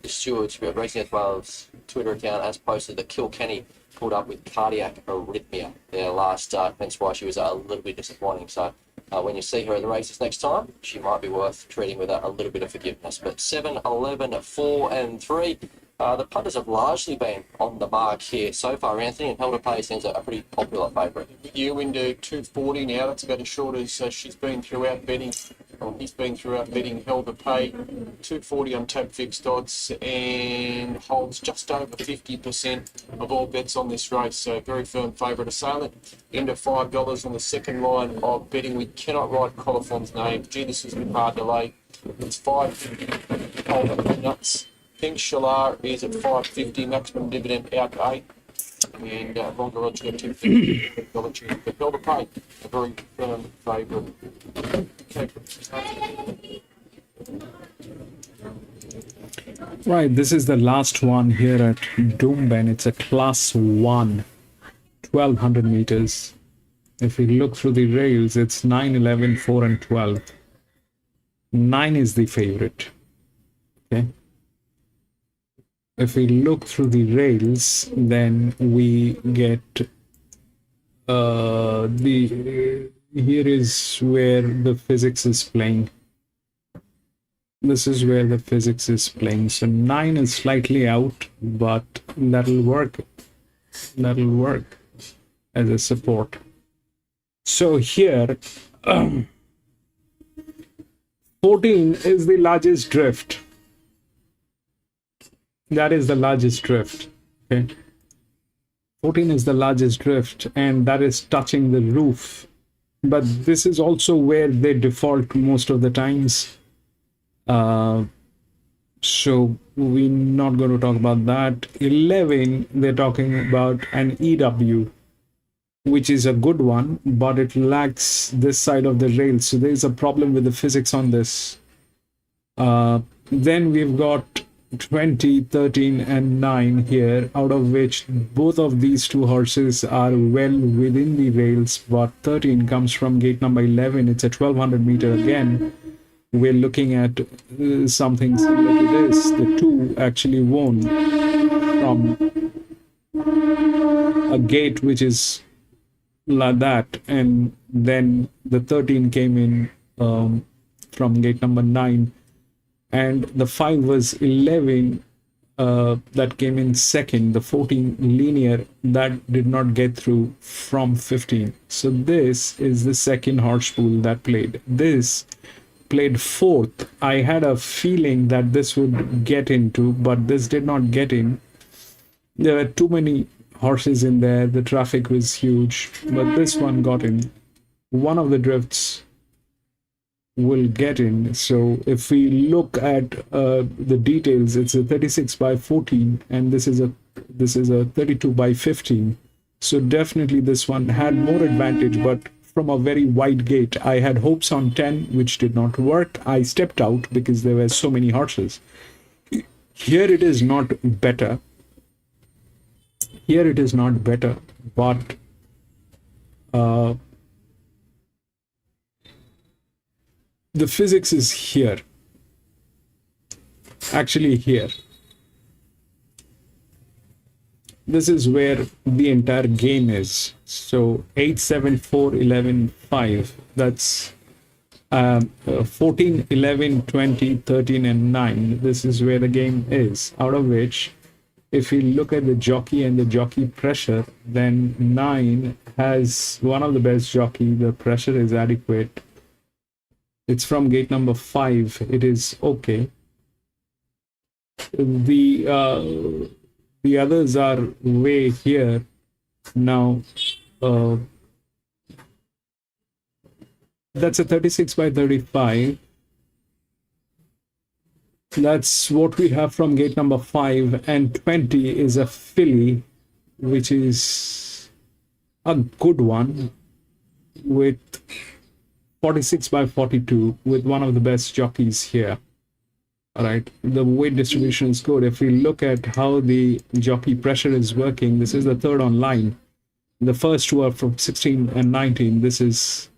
the stewards Racing North Wales Twitter account has posted that Kilkenny pulled up with cardiac arrhythmia there last start. Hence why she was a little bit disappointing. So when you see her at the races next time, she might be worth treating with a little bit of forgiveness. But 7, 11, 4 and 3. The punters have largely been on the mark here so far, Anthony, and Helder Pay seems a pretty popular favourite. You into 240 now. That's about as short as she's been throughout betting. Well, he's been throughout betting. Helder Pay 240 on tap fixed odds and holds just over 50% of all bets on this race. So very firm favourite. Assailant into $5 on the second line of betting. We cannot write Colophon's name. Gee, this has been hard to lay. It's 5 Helder Peanuts. Pink Shalar is at $5.50, maximum dividend out to 8, and longer odds got $2.50. But Helder Pay, a very firm favourite. Right, this is the last one here at Doomben. It's a class 1, 1200 meters. If we look through the rails, it's 9, 11, 4 and 12. 9 is the favorite. Okay. If we look through the rails, then we get here is where the physics is playing. This is where the physics is playing. So 9 is slightly out, but that'll work. That'll work as a support. So here, 14 is the largest drift. That is the largest drift. Okay. 14 is the largest drift, and that is touching the roof. But this is also where they default most of the times. So we're not going to talk about that. 11, they're talking about an EW, which is a good one, but it lacks this side of the rail. So there's a problem with the physics on this. Then we've got 20, 13 and 9 here, out of which both of these two horses are well within the rails, but 13 comes from gate number 11. It's a 1200 meter again. We're looking at something similar to this. The 2 actually won from a gate which is like that, and then the 13 came in from gate number 9. And the 5 was 11 that came in second. The 14 linear that did not get through from 15. So this is the second horse pool that played. This played fourth. I had a feeling that this would get into, but this did not get in. There were too many horses in there. The traffic was huge, but this one got in. One of the drifts will get in. So if we look at the details, it's a 36 by 14 and this is a 32 by 15. So definitely this one had more advantage, but from a very wide gate. I had hopes on 10, which did not work. I stepped out because there were so many horses. Here it is not better. Here it is not better, but the physics is here. Actually here. This is where the entire game is. So 8, 7, 4, 11, 5. That's 14, 11, 20, 13, and 9. This is where the game is. Out of which, if we look at the jockey and the jockey pressure, then 9 has one of the best jockey. The pressure is adequate. It's from gate number 5. It is okay. The others are way here. Now, that's a 36 by 35. That's what we have from gate number 5. And 20 is a filly, which is a good one, with 46 by 42, with one of the best jockeys here. All right, the weight distribution is good. If we look at how the jockey pressure is working, this is the third on line. The first two are from 16 and 19. This is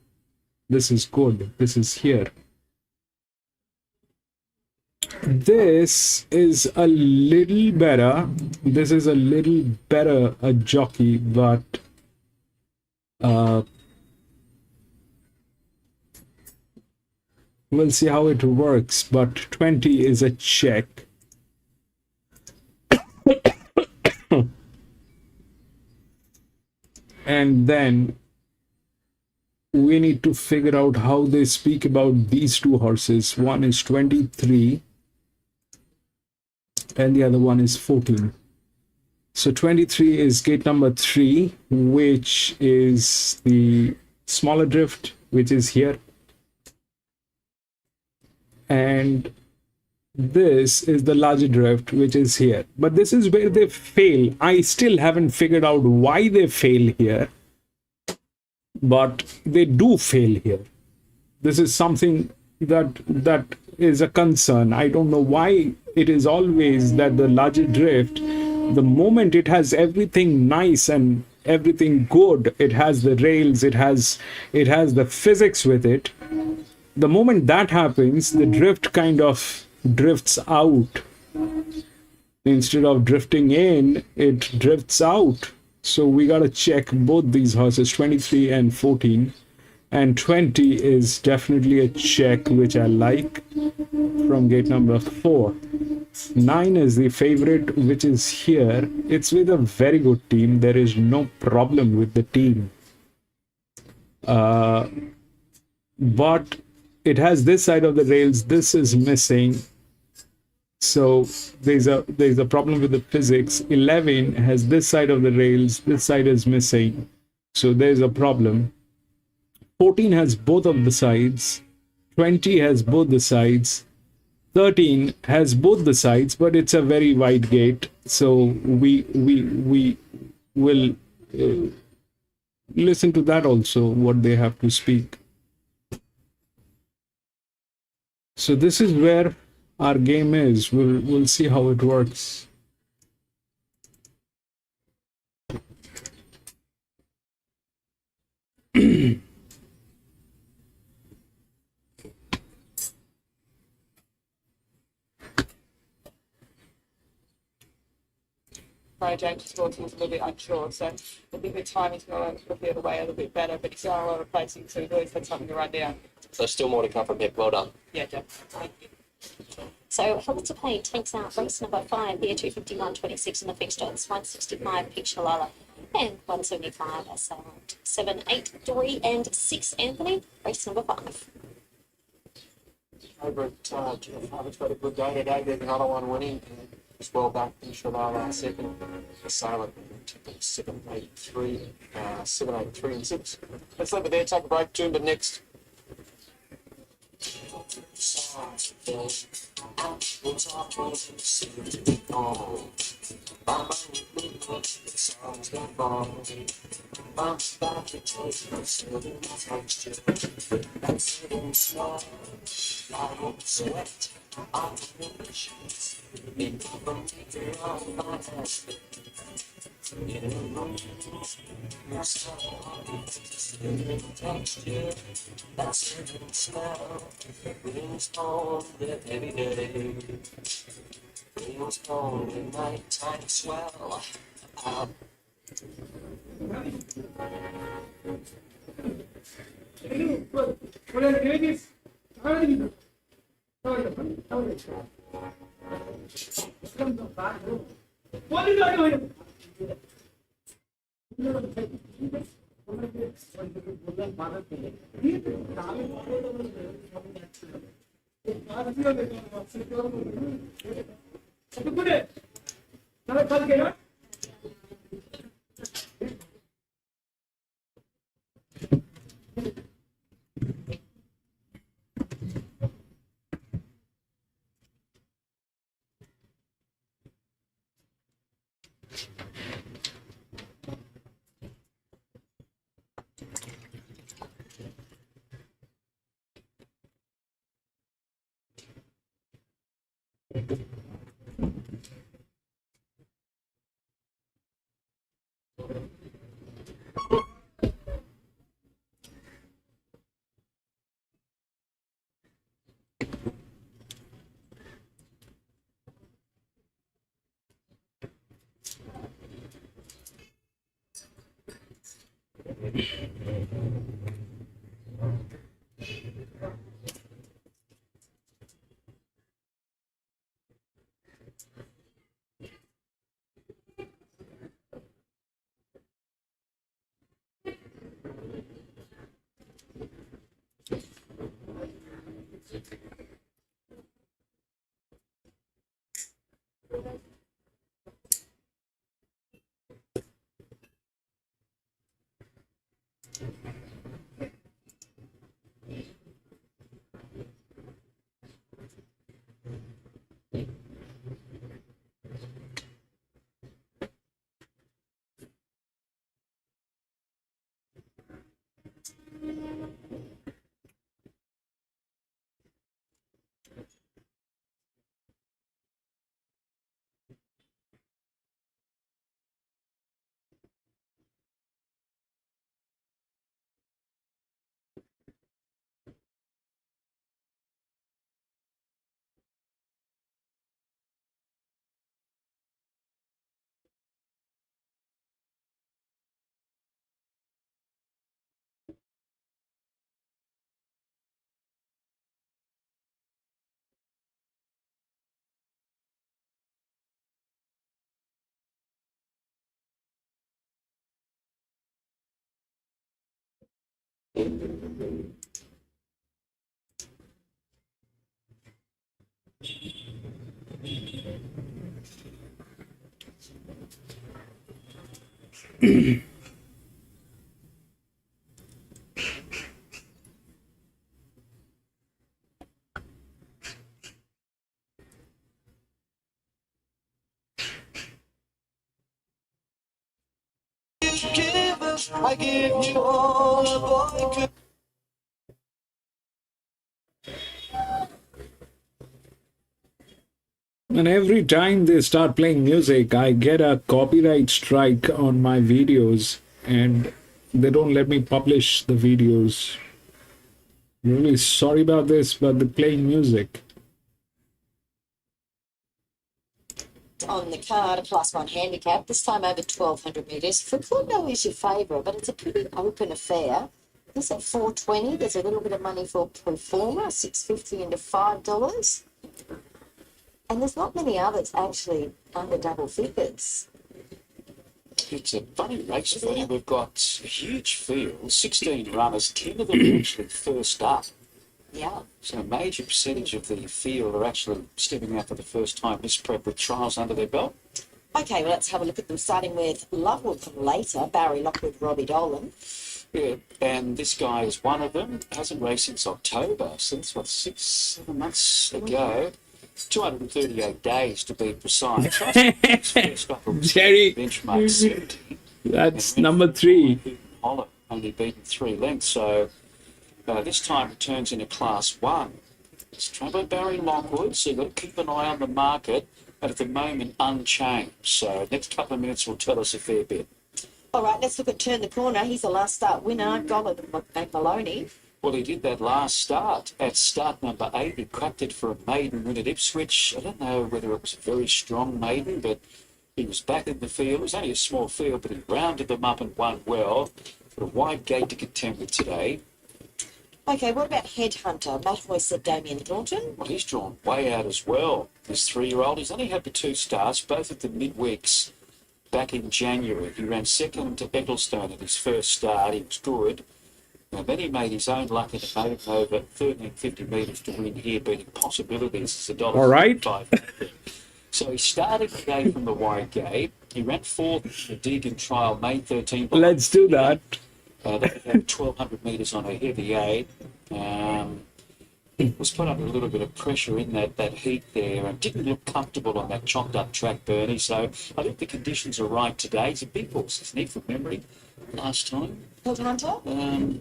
good. This is here. This is a little better. This is a little better a jockey, but we'll see how it works. But 20 is a check. And then we need to figure out how they speak about these two horses. One is 23 and the other one is 14. So 23 is gate number 3, which is the smaller drift, which is here. And this is the larger drift, which is here. But this is where they fail. I still haven't figured out why they fail here, but they do fail here. This is something that is a concern. I don't know why it is always that the larger drift, the moment it has everything nice and everything good, it has the rails, it has the physics with it. The moment that happens, the drift kind of drifts out. Instead of drifting in, it drifts out. So we got to check both these horses, 23 and 14. And 20 is definitely a check, which I like, from gate number 4. 9 is the favorite, which is here. It's with a very good team. There is no problem with the team. But it has this side of the rails. This is missing. So there's a problem with the physics. 11 has this side of the rails. This side is missing. So there's a problem. 14 has both of the sides. 20 has both the sides. 13 has both the sides, but it's a very wide gate. So we will listen to that also, what they have to speak. So this is where our game is. We'll see how it works. James scored, he was a little bit unsure, so I think the timing's going to prepare the way a little bit better, but he's done a lot of placing, so he's always had something to run down. So still more to come from him. Well done. Yeah, Jeff. Thank you. So Hilton Payne takes out race number 5 here, 251.26 in the fixtures, 165 Peach Halala and 175 Assailant. 7, 8, 3 and 6 Anthony, race number 5. Over at Jeff Harvard's got a good day today. There's another one winning. It's well back in Shalala second. Assailant 7, 8, 3, 7, 8, 3 and 6. Let's leave it there, take a break. Doomben next. I give you all a boy could. And every time they start playing music, I get a copyright strike on my videos and they don't let me publish the videos. Really sorry about this, but they're playing music. On the card, a +1 handicap, this time over 1,200 metres. Facundo is your favourite, but it's a pretty open affair. This at 4.20, there's a little bit of money for Performer, $6.50 into $5. And there's not many others actually under double figures. It's a funny race there. We've got a huge field, 16 runners, 10 of them are actually first up. Yeah. So a major percentage of the field are actually stepping out for the first time this prep with trials under their belt. Okay, well, let's have a look at them, starting with Lovewood from later, Barry Lockwood, Robbie Dolan. Yeah, and this guy is one of them. Hasn't raced since October, so that's what, 6-7 months ago. 238 days to be precise. Jerry, benchmark 70. that's number 3. Hollow, only beaten 3 lengths. So this time returns in a Class 1. It's travelling Barry Lockwood, so you've got to keep an eye on the market, but at the moment unchanged. So next couple of minutes will tell us a fair bit. All right, let's look at Turn the Corner. He's the last start winner, Goller and Maloney. Well, he did that last start at start number 8. He cracked it for a maiden win at Ipswich. I don't know whether it was a very strong maiden, but he was back in the field. It was only a small field, but he rounded them up and won well. Got a wide gate to contend with today. Okay, what about Headhunter? Matt Hoy said Damien Thornton. Well, he's drawn way out as well. This 3-year-old, he's only had the 2 starts, both at the midweeks back in January. He ran second to Ecclestone at his first start. He was good. Now, then he made his own luck in a maiden over 1350 metres to win here, beating Possibilities. It's $1.55. All right. So he started the day from the wide gate. He ran 4th in the Deegan trial, May 13th. Let's do that. They had 1,200 metres on a heavy 8. Was put under a little bit of pressure in that heat there and didn't look comfortable on that chocked up track, Bernie. So I think the conditions are right today. He's a big horse, isn't he, from memory, last time? Headhunter?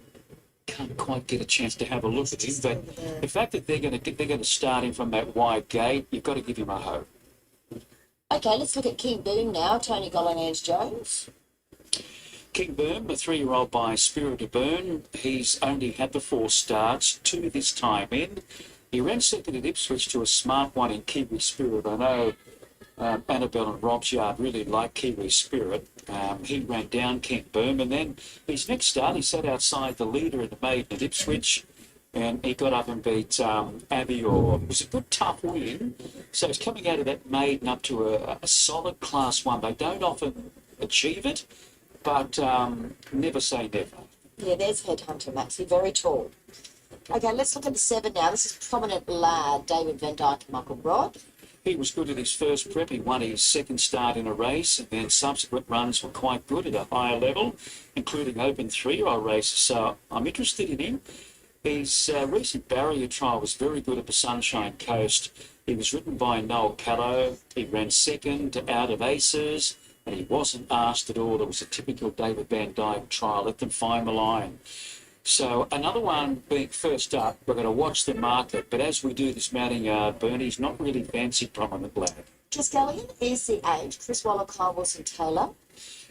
Can't quite get a chance to have a look at him, but the fact that they're going to start him from that wide gate, you've got to give him a hope. Okay, let's look at King Boom now, Tony Goller and Ange Jones. King Boom, a 3-year-old by Spirit of Burn. He's only had the 4 starts, 2 this time in. He ran second at Ipswich to a smart one in Kiwi Spirit. I know Annabelle and Rob's Yard really like Kiwi Spirit. He ran down King Boom, and then his next start, he sat outside the leader in the maiden at Ipswich, and he got up and beat Abbey Orr. It was a good, tough win. So he's coming out of that maiden up to a solid Class 1. They don't often achieve it, but never say never. Yeah, there's Headhunter, Maxie, very tall. Okay, let's look at the 7 now. This is Prominent Lad, David Van Dyke and Michael Rod. He was good at his first prep. He won his second start in a race, and then subsequent runs were quite good at a higher level, including open 3-year-old races. So I'm interested in him. His recent barrier trial was very good at the Sunshine Coast. He was ridden by Noel Callow. He ran second out of Aces, and he wasn't asked at all. It was a typical David Van Dyke trial. Let them find the line. So another one being first up, we're going to watch the market. But as we do this mounting yard, Bernie's not really fancy Prominent Lad. Triskellian is the age. Chris Waller, Kyle Wilson Taylor.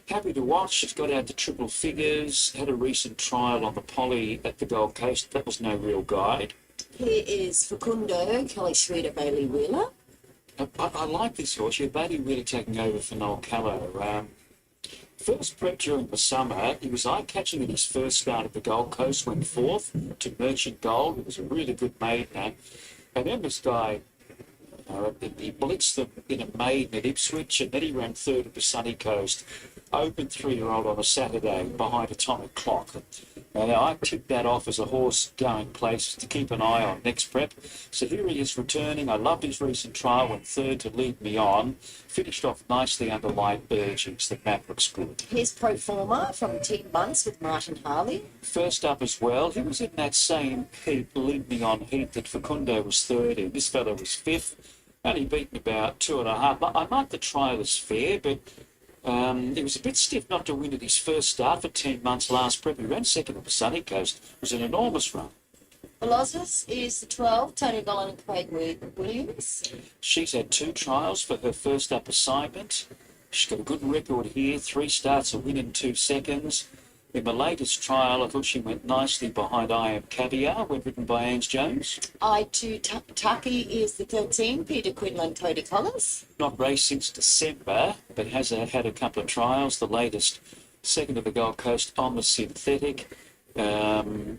Happy to watch. She's got out to triple figures. Had a recent trial on the Poly at the Gold Coast. That was no real guide. Here is Facundo, Kelly Schreeder, Bailey Wheeler. I like this horse. Yeah, Bailey really taking over for Noel Callow. First prep during the summer, he was eye-catching in his first start at the Gold Coast, went 4th to Merchant Gold. It was a really good maiden. And then this guy, he blitzed them in a maiden at Ipswich, and then he ran 3rd at the Sunny Coast. Open 3-year-old on a Saturday behind Atomic Clock. Now, I tipped that off as a horse going places to keep an eye on next prep. So here he is returning. I loved his recent trial, went 3rd to Lead Me On. Finished off nicely under light urgings. The map looks good. Here's Pro Forma from Team Bunce with Martin Harley. First up as well, he was in that same heat, Lead Me On heat that Facundo was 3rd in. This fella was 5th. Only beaten about 2.5. I like the trial as fair, but it was a bit stiff not to win at his first start for 10 months last prep. He ran second at the Sunny Coast. It was an enormous run. Velozis is the 12, Tony Golan and Craig Williams. She's had 2 trials for her first up assignment. She's got a good record here, 3 starts, a win in 2 seconds. In the latest trial, I thought she went nicely behind I Am Caviar, when ridden by Ange Jones. I2 Taki is the 13, Peter Quinlan, Cody Collins. Not raced since December, but has had a couple of trials. The latest, second of the Gold Coast on the synthetic. From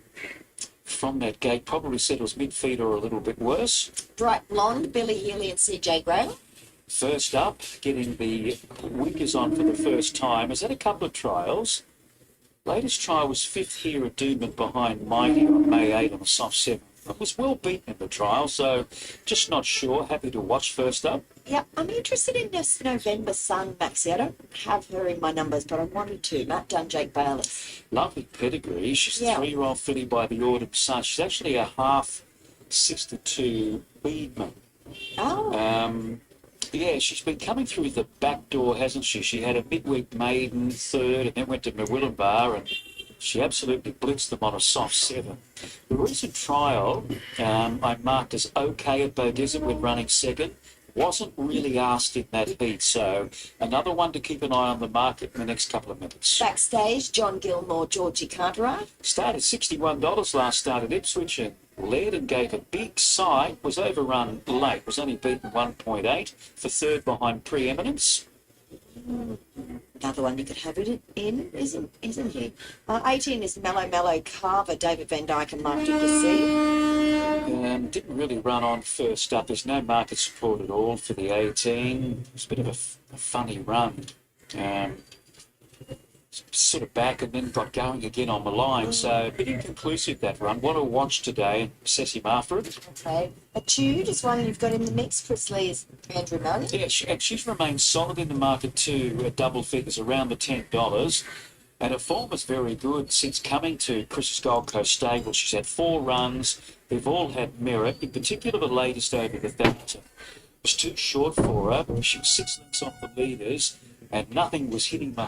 that gate, probably settles mid-feet or a little bit worse. Bright Blonde, Billy Healy and CJ Graham. First up, getting the winkers on for the first time. Has had a couple of trials. Latest trial was 5th here at Doomben behind Mighty on May 8 on a soft 7th. was well beaten in the trial, so just not sure. Happy to watch first up. Yeah, I'm interested in this November Sun, Maxie. I don't have her in my numbers, but I wanted to. Matt Dunn, Jake Bayless. Lovely pedigree. She's a Yeah. 3-year-old filly by the Autumn Sun. She's actually a half sister to Beedman. Oh. Yeah, she's been coming through the back door, hasn't she? She had a midweek maiden, third, and then went to Mewillenbar, and she absolutely blitzed them on a soft 7. The recent trial, I marked as okay at Beaudesert when running second. Wasn't really asked in that heat, so another one to keep an eye on the market in the next couple of minutes. Backstage, John Gilmore, Georgie Cartwright. Started $61 last start at Ipswich and led and gave a big sigh. Was overrun late. Was only beaten 1.8 for third behind Preeminence. Another one you could have it in, isn't he? 18 is Mellow Carver, David Van Dyke and Mark Duplessis. Didn't really run on first up. There's no market support at all for the 18. It's a bit of a funny run. Sort of back and then got going again on the line. So a bit inconclusive, that run. What to watch today and assess him after it. Okay. Etude is one you've got in the mix. Chris Lee is Andrew Mellon. Yeah, she's remained solid in the market too, at double figures around the $10. And her form was very good since coming to Chris's Gold Coast stable. She's had 4 runs. They've all had merit, in particular the latest over the 1,000. It was too short for her. She was 6 lengths off the leaders, and nothing was hitting the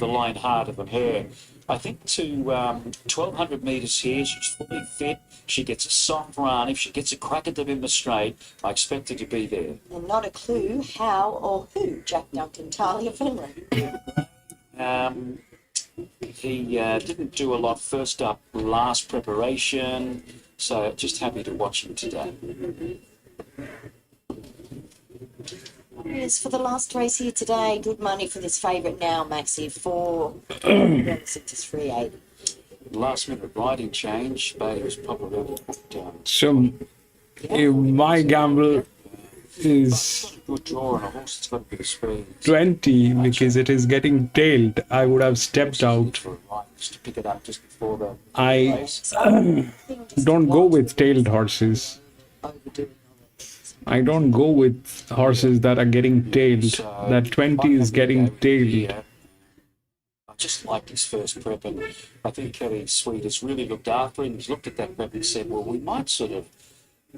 line harder than her. I think to 1,200 metres here, she's fully fit. She gets a soft run. If she gets a crack at them in the straight, I expect her to be there. And not a clue how or who Jack Duncan, Talia Finlay. He didn't do a lot first up last preparation, so just happy to watch him today. Yes, for the last race here today, good money for this favourite now, Maxie, 4 6 380. Last minute riding change, Bailey was probably put down. So, if my gamble is Good draw on a horse that's got a bit of speed. 20 because it is getting tailed, I would have stepped out. To pick it up just before the I race. don't go with tailed horses. I don't go with horses that are getting tailed. That 20 is getting tailed. I just liked his first prep, and I think Kelly Sweet has really looked after him. He's looked at that prep and said, well, we might sort of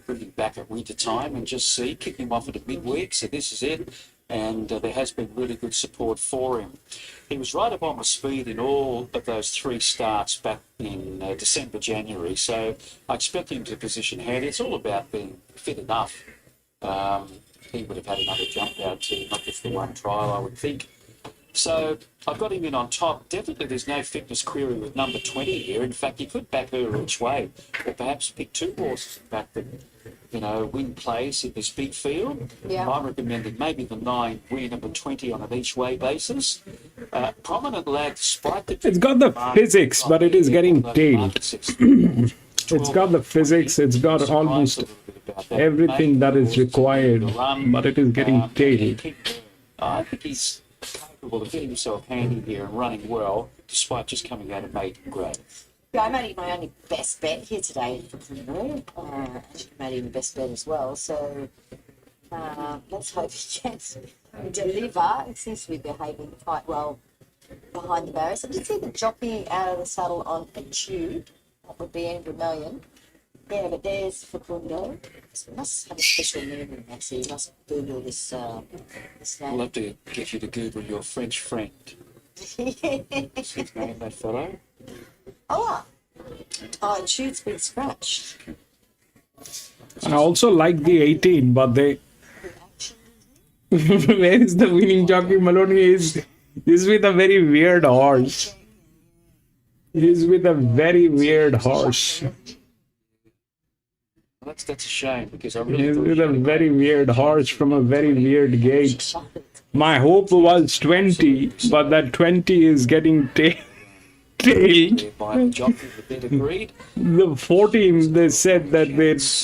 bring him back at winter time and just see, kick him off at a midweek, so this is it. And there has been really good support for him. He was right up on the speed in all of those 3 starts back in December, January, so I expect him to position handy. It's all about being fit enough. He would have had another jump out too, not just the one trial, I would think. So I've got him in on top. Definitely there's no fitness query with number 20 here. In fact, you could back her each way, or perhaps pick 2 horses and back them, win place in this big field. Yeah. I recommended maybe the 9 win and the 20 on an each way basis. Prominent lad, despite the... It's got the physics, but it is getting tailed. It's got the physics, it's got almost everything that is required, but it is getting tailed. I think he's capable of getting himself handy here and running well, despite just coming out of maiden grade. Yeah, I made it my only best bet here today for Primrose. She made it the best bet as well, so let's hope he can deliver. It seems to be behaving quite well behind the barriers. I did see the jockey out of the saddle on a tube. That would be Andrew Million. Yeah, but there's Facundo. So it must have a special meaning, actually. You must Google this name. I'll have to get you to Google your French friend. What's his name, that fellow? Oh, it shoots been scratched. I also like the 18, but they... Where is the winning jockey? Maloney is with a very weird horse. He's with a very weird horse. That's a shame, because I really He's with a very weird horse from a very weird gate. My hope was 20, but that 20 is getting tailed. The 14, they said that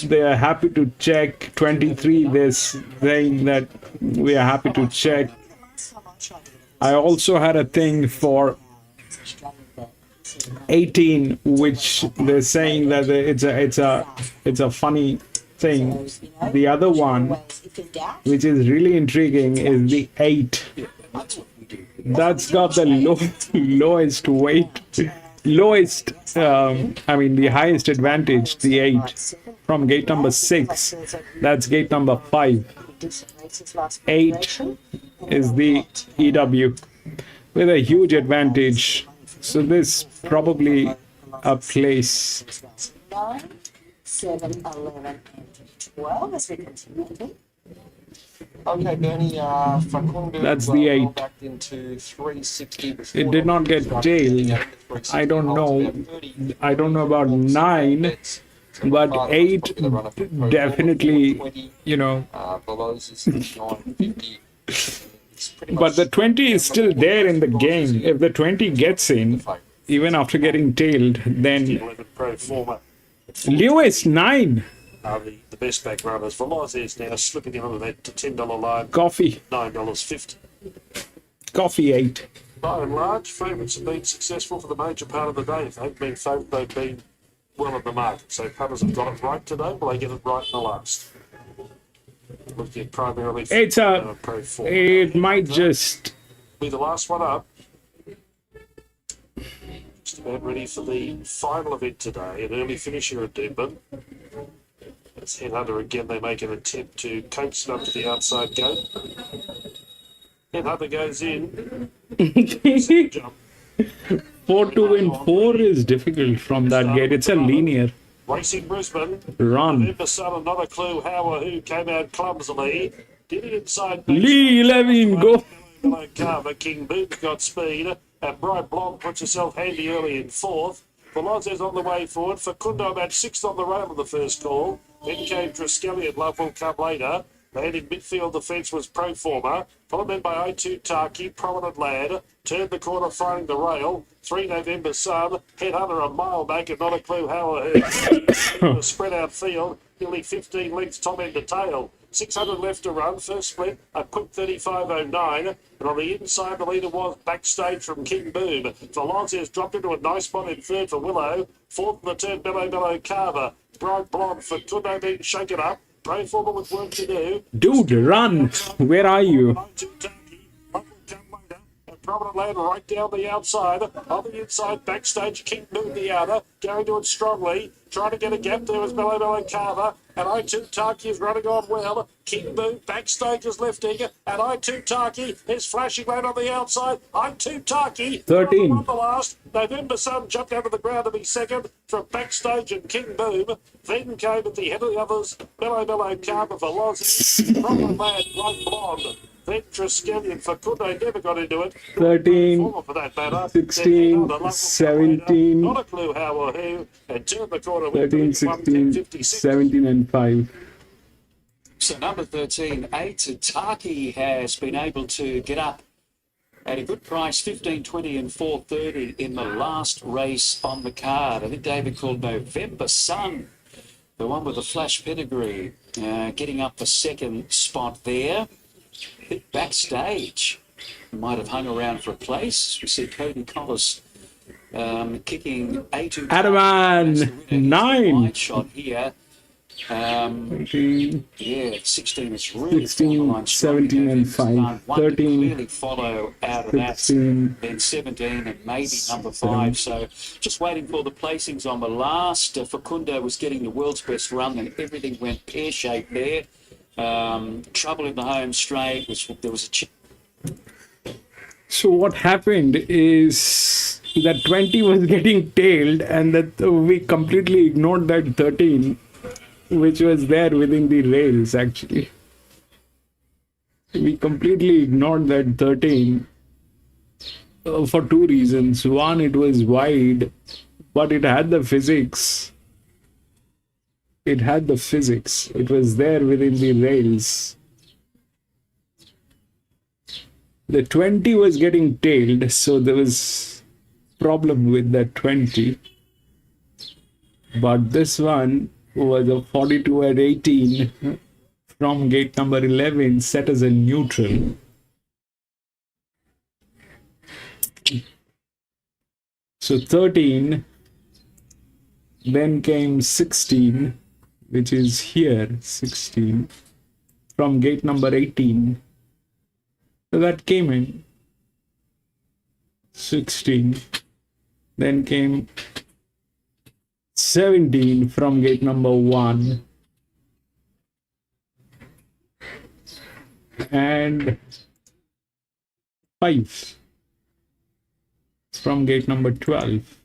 they are happy to check. 23, they're saying that we are happy to check. I also had a thing for 18, which they're saying that it's a funny thing. The other one, which is really intriguing, is the 8. That's got the lowest weight, the highest advantage, the 8, from gate number 6. That's gate number 5. 8 is the EW with a huge advantage. So this probably a place. 9, 7, 11, and 12 as we continue. Okay, Bernie, Facundo That's the 8. back into 360 before It did not get tailed. I don't know. I don't know about 9, but 8 definitely, you know. Below is 950. But the 20 is still there in the game. If the 20 gets in, even after getting tailed, then Pro former. Lewis 9. The best back runners. Velocity now slipping in on that $10 line. Coffee. $9.50. Coffee 8. By and large, favourites have been successful for the major part of the day. If they've been favoured, they've been well in the market. So punters have got it right today. Will they get it right in the last? Looking at primarily It's a. Pro former. It might just Be the last one up. Just about ready for the final event today. An early finisher at Doomben. It's Headhunter again. They make an attempt to coax it up to the outside gate. Headhunter goes in. 4, 2, and 4 is difficult from that gate. It's a linear Racing Brisbane. run. November Sun, another clue. Howard, who came out clumsily. Did it inside. Lee Levin, go. Carver, King Boot got speed. And Bright Blonde puts herself handy early in 4th. Veloz's on the way forward. Facundo about 6th on the rail of the first call. Then came Triskeli and Love will come later. And in midfield defence was Proforma, followed then by I2 Taki, Prominent Lad, turned the corner finding the rail, 3 November Sun, Headhunter a mile back and not a clue how a spread out field, nearly 15 lengths top end to tail. 600 left to run, first split, a quick 35.09, and on the inside the leader was Backstage from King Boom. Velocity has dropped into a nice spot in 3rd for Willow, 4th in the turn Bello Carver, Bright Blonde for Kundo being shaken up, Pro Former with work to do. Dude, run. Where are you? Prominent Lad right down the outside. On the inside, Backstage, King Boom the outer. Going to it strongly. Trying to get a gap there was Bello Carver. And I2 Taki is running on well. King Boom, Backstage is lifting. And I2 Taki is flashing late on the outside. I2 Taki 13. won the last. November Sun jumped out of the ground to be second from Backstage and King Boom. Then came at the head of the others, Bello Carver, Velocity, Prominent Lad, White Blonde. Then Triskeli and Facundo never got into it. 13, For that matter. 16, 17, Not a clue how or who. And turned the corner with 13, 16, 17, and 5. So number 13, 8, Taki has been able to get up at a good price, 15.20 and 4.30 in the last race on the card. I think David called November Sun, the one with the flash pedigree, getting up the second spot there. Hit Backstage. Might have hung around for a place. We see Cody Collis kicking A2. Adaman, 9. Wide shot here. 18, Yeah, 16 is really 16, 17, and 5. 13, clearly follow out of that. 16, Then 17 and maybe number 5. So just waiting for the placings on the last. Facundo was getting the world's best run and everything went pear-shaped there. Trouble in the home straight, there was a So what happened is that 20 was getting tailed and that we completely ignored that 13, which was there within the rails actually. We completely ignored that 13 for 2 reasons. One, it was wide, but it had the physics. It had the physics. It was there within the rails. The 20 was getting tailed, so there was problem with that 20. But this one was a 42 at 18 from gate number 11, set as a neutral. So 13, then came 16, which is here, 16, from gate number 18. So that came in 16, then came 17 from gate number 1, and 5 from gate number 12,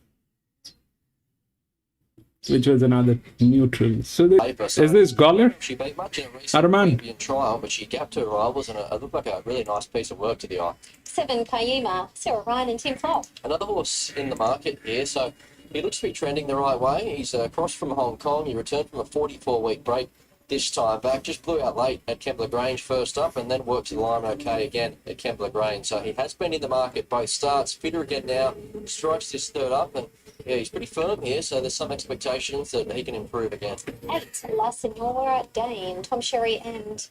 which was another neutral. So is this Goller? She beat much in a recent Arman. Olympian trial, but she gapped her rivals, and it looked like a really nice piece of work to the eye. 7 Kayuma, Sarah Ryan and Tim Flock. Another horse in the market here, so he looks to be trending the right way. He's across from Hong Kong. He returned from a 44-week break this time back. Just blew out late at Kembla Grange first up, and then worked the line okay again at Kembla Grange. So he has been in the market both starts, fitter again now, strikes this third up, and yeah, he's pretty firm here, so there's some expectations that he can improve again. 8 La Senora, Dane, Tom Sherry and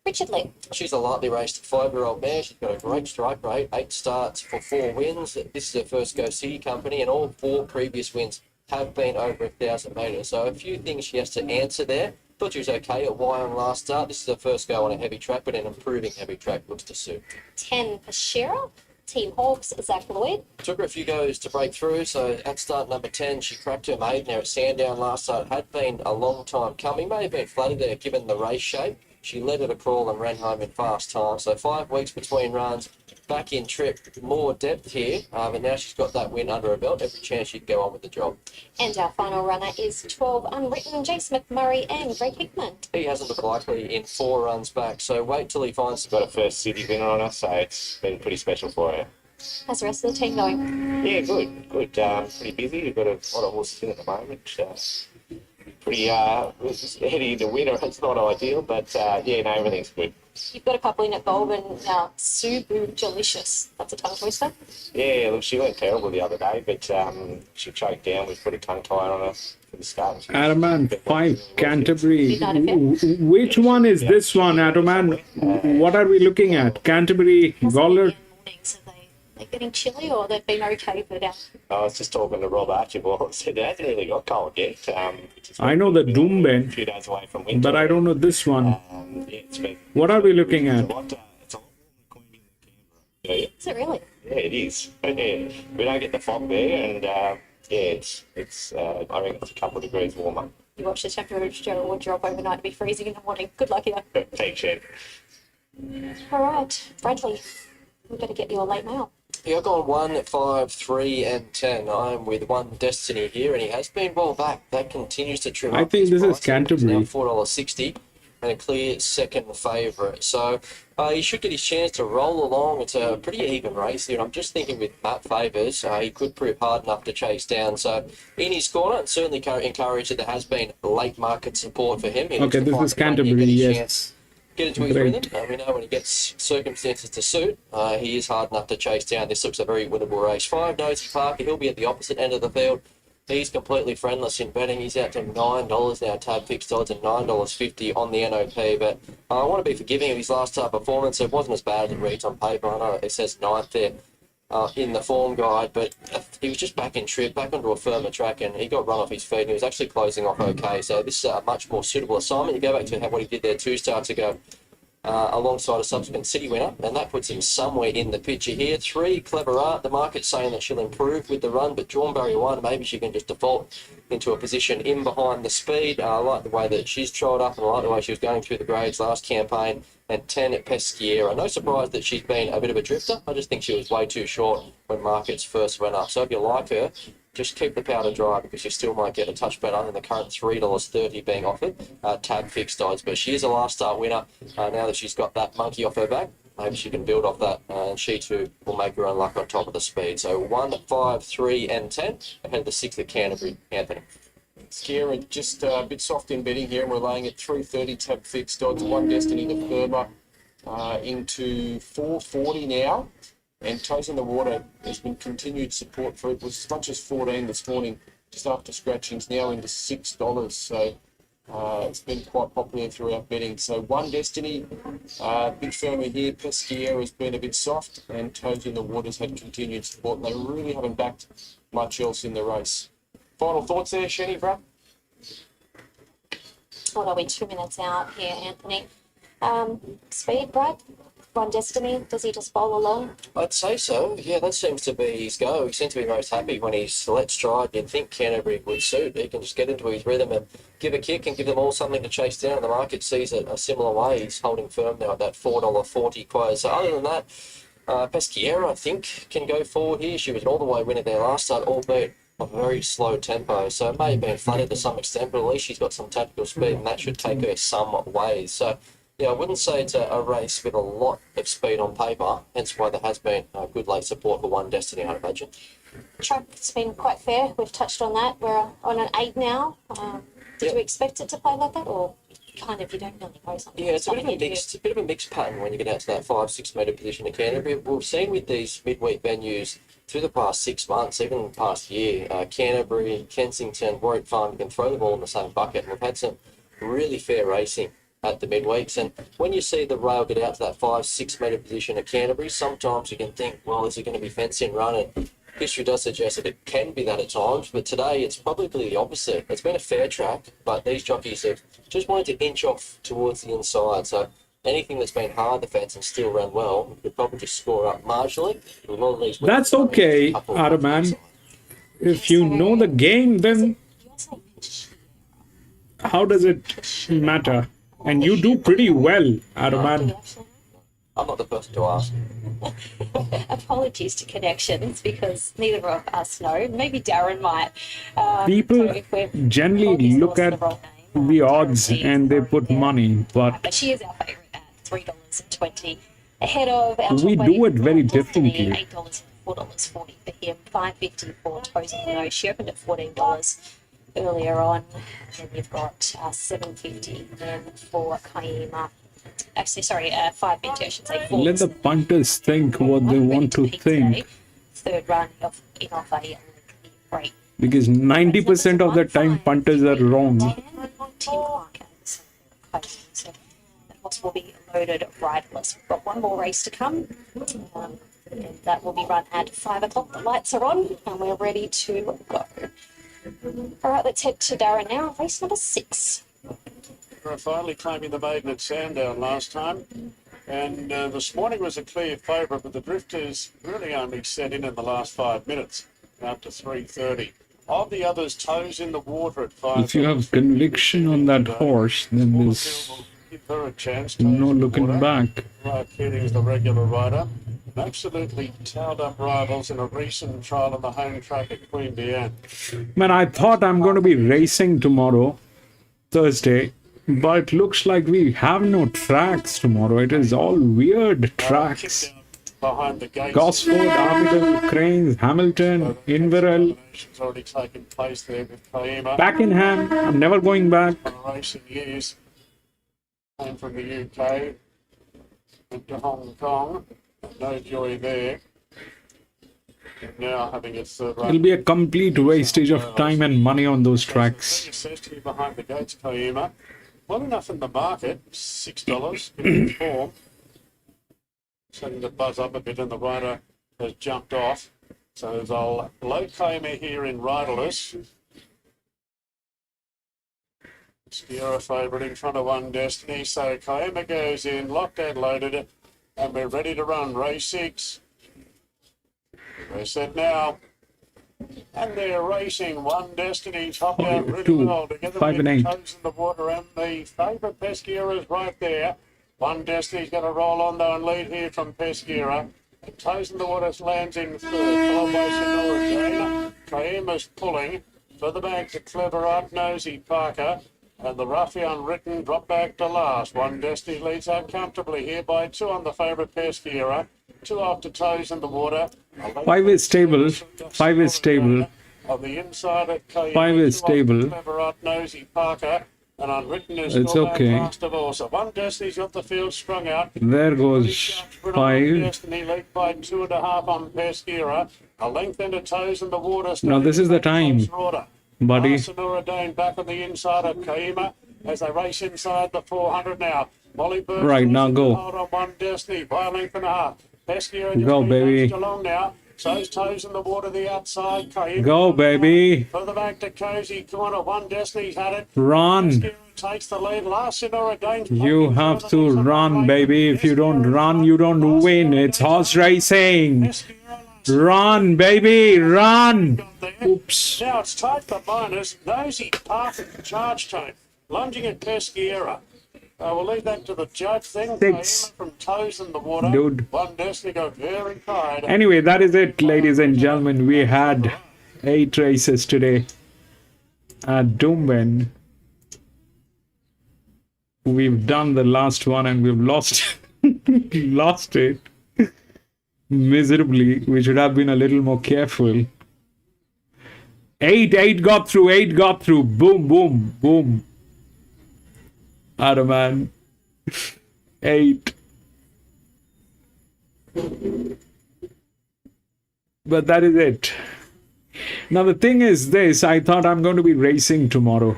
Richard Lee. She's a lightly raced 5-year-old mare. She's got a great strike rate, 8 starts for 4 wins. This is her first Go City company, and all 4 previous wins have been over 1,000 metres. So a few things she has to answer there. Thought she was okay at Wyong last start. This is her first go on a heavy track, but an improving heavy track looks to suit. 10 Pashira, Team Hawks, Zach Lloyd. Took her a few goes to break through, so at start number 10, she cracked her maiden there at Sandown last start. Had been a long time coming, may have been flattered there given the race shape. She led it a crawl and ran home in fast time, so 5 weeks between runs, back in trip, more depth here, but now she's got that win under her belt, every chance she can go on with the job. And our final runner is 12 Unwritten, Jace McMurray and Greg Hickman. He hasn't looked likely in 4 runs back, so wait till he finds... Got a first city winner on us, so it's been pretty special for her. How's the rest of the team going? Yeah, good. Pretty busy. We've got a lot of horses in at the moment. Pretty heading the winner. It's not ideal, but yeah, no, everything's good. You've got a couple in at Goulburn now. Subu Delicious. That's a tongue twister. Yeah, look, she went terrible the other day, but she choked down. We put a tongue tie on her for the start. Adaman, 5 Canterbury. Which one is this one, Adaman? What are we looking at? Canterbury, Goller? They're getting chilly, or they've been okay for now? I was just talking to Rob Archibald. Said they hasn't really got cold yet. I know the Doomben, a few days away from winter. but I don't know this one. Yeah, it's been, What are we looking at? it's a lot yeah, Is it really? yeah, it is. Yeah, we don't get the fog there, and yeah, it's I reckon it's a couple of degrees warmer. You watch the temperature drop overnight to be freezing in the morning. Good luck here. Thanks, Shed. All right, Bradley, we better get you a late mail. Yeah, I've gone 1, 5, 3 and 10. I'm with One Destiny here, and he has been well back. That continues to trim I up think his this is price. It's Canterbury. now $4.60 and a clear second favourite. So he should get his chance to roll along. It's a pretty even race here. I'm just thinking with Matt Favours, he could prove hard enough to chase down. So in his corner, and certainly encouraged that there has been late market support for him. He looks Okay, to this find is the money and Canterbury, get his yes. chance. Get into his Great. rhythm. We know when he gets circumstances to suit, he is hard enough to chase down. This looks a very winnable race. 5 Nosy Parker, he'll be at the opposite end of the field. He's completely friendless in betting. He's out to $9 now, tab fixed odds, and $9.50 on the NOP. But I want to be forgiving of his last start performance. It wasn't as bad as it reads on paper. I know it says 9th there in the form guide, but he was just back in trip, back onto a firmer track, and he got run off his feet, and he was actually closing off okay. So this is a much more suitable assignment. You go back to what he did there 2 starts ago. Alongside a subsequent city winner, and that puts him somewhere in the picture here. 3 Clever Art, the market's saying that she'll improve with the run, but drawn barrier 1, maybe she can just default into a position in behind the speed. I like the way that she's trotted up, and I like the way she was going through the grades last campaign. And 10 at Pesquiera. No surprise that she's been a bit of a drifter. I just think she was way too short when markets first went up. So if you like her, just keep the powder dry, because you still might get a touch better than the current $3.30 being offered, tab fixed odds. But she is a last start winner now that she's got that monkey off her back. Maybe she can build off that, and she too will make her own luck on top of the speed. So 1, 5, 3 and 10 ahead of the 6th at Canterbury. Anthony. Scare just a bit soft in betting here, and we're laying at 3.30 tab fixed odds. One Destiny the firmer into 4.40 now, and Toes in the Water has been continued support for it. Was as much as 14 this morning, just after scratchings, now into $6. So It's been quite popular throughout betting. So One Destiny, bit firmer here. Pesquiera has been a bit soft, and Toes in the Waters had continued support. They really haven't backed much else in the race. Final thoughts there, Shenny, bro? What are we, 2 minutes out here, Anthony? Speed, Brad? One Destiny, does he just bowl along? I'd say so. Yeah, that seems to be his go. He seems to be most happy when he's let stride. You'd think Canterbury would suit. He can just get into his rhythm and give a kick and give them all something to chase down. The market sees it a similar way. He's holding firm now at that $4.40 close. So other than that, Pesquiera, I think, can go forward here. She was an all-the-way winner there last start, albeit a very slow tempo. So it may have been flattered to some extent, but at least she's got some tactical speed, and that should take her some ways. So yeah, I wouldn't say it's a race with a lot of speed on paper, hence why there has been good late support for One Destiny, I'd imagine. Track's been quite fair. We've touched on that. We're on an 8 now. Did you expect it to play like that, or kind of you don't really know something? Yeah, it's a bit of a mixed pattern when you get out to that 5-6 metre position at Canterbury. We've seen with these midweek venues through the past 6 months, even the past year, Canterbury, Kensington, Warwick Farm, you can throw them all in the same bucket. And we've had some really fair racing at the midweeks, and when you see the rail get out to that 5-6 metre position at Canterbury, sometimes you can think, well, is it going to be fencing run? And history does suggest that it can be that at times, but today it's probably the opposite. It's been a fair track, but these jockeys have just wanted to inch off towards the inside. So anything that's been hard the fence and still run well, you could probably just score up marginally. A lot of these That's okay, Araman. If you know the game, then how does it matter? And you do pretty well, Araman. I'm not the person to ask. Apologies to Connections, because neither of us know. Maybe Darren might. People generally look at the odds and they put money, but she is our favourite at $3.20. Ahead of our we do it very differently. $8 and $4.40 for him, $5.50 for Toes in the Nose. She opened at $14 earlier on. And then you've got $7.50 then for Kaima. Actually, sorry, $5.50, I should say. Let the punters think what they want to think. Third run in off a break. Because 90% of the time punters are wrong. So the horse will be loaded riderless. We've got one more race to come. And that will be run at 5 o'clock. The lights are on and we're ready to go. All right, let's head to Darren now. Race number 6. We're finally claiming the maiden at Sandown last time. And this morning was a clear favourite, but the drifters really only set in the last 5 minutes, out to 3:30. Of the others, Toes in the Water at 5. If you have conviction on that horse, then there's Give her a chance. no looking back. Right, Keating's the regular rider. Absolutely towed up rivals in a recent trial on the home track at Queen Anne. Man, I thought I'm going to be racing tomorrow, Thursday, but it looks like we have no tracks tomorrow. It is all weird tracks. Behind the gates. Gosford, Armidale, Cranes, Hamilton, Inverell, Already taken place there with Kaima. Pakenham. I'm never going back. Racing years. Came from the UK. Went to Hong Kong. No joy there. And now having its third run. It'll be a complete wastage of time and money on those tracks. Behind the gates, Kaima. Well enough in the market, $6 in form. Starting to buzz up a bit, and the rider has jumped off. So there's a low Kaima here in riderless. Sierra favourite in front of One Destiny. So Kaima goes in, locked and loaded, and we're ready to run race 6. We're set now. And they're racing. One Destiny topped out really well. Together 5 and 8. Toes in the Water, and the favourite Pesquiera is right there. One Destiny's going to roll on though and lead here from Pesquiera. Toes in the Water lands in third, followed by Sonora Jane. Kaima's pulling. Further back to Clever Up, Nosy Parker. And the Ruffian Written drop back to last. One Destiny leads out comfortably here by 2 on the favourite Pesquiera. 2 after Toes in the Water. 5 is stable. 5 is stable. On the inside at Kaima, 5 is stable. Clever Up, Nosy Parker. And Unwritten is It's still back okay. last of all. So One Destiny's got the field strung out. There goes 5. Destiny lead by 2.5 on Pesquiera. A length into Toes in the Water. Now this is the time, buddy. Sonora Dane back on the inside of Kaima. as they race inside the 400 now. Molly Bird Right, now go. hold on one Destiny by a length and a half. Pescia Go, baby. along now. So's Toes in the water the outside. Go, baby. Further back to Cozy Corner. One Destiny's had it. Run. Pescia takes the lead. Last Sinner against You have to run, baby. If you don't run, you don't win. It's horse racing. Run, baby, run. Oops. Now it's tight the minors. Nosy Park charge time. Lunging at Pesquiera. We'll leave that to the judge then. 6. From Toes in the water. Dude. One Destiny got very tired. Anyway, that is it, ladies and gentlemen. We had 8 races today at Doomben. We've done the last one and we've lost lost it miserably. We should have been a little more careful. 8 got through, 8 got through. Boom, boom, boom. Man. 8. But that is it. Now the thing is this, I thought I'm going to be racing tomorrow.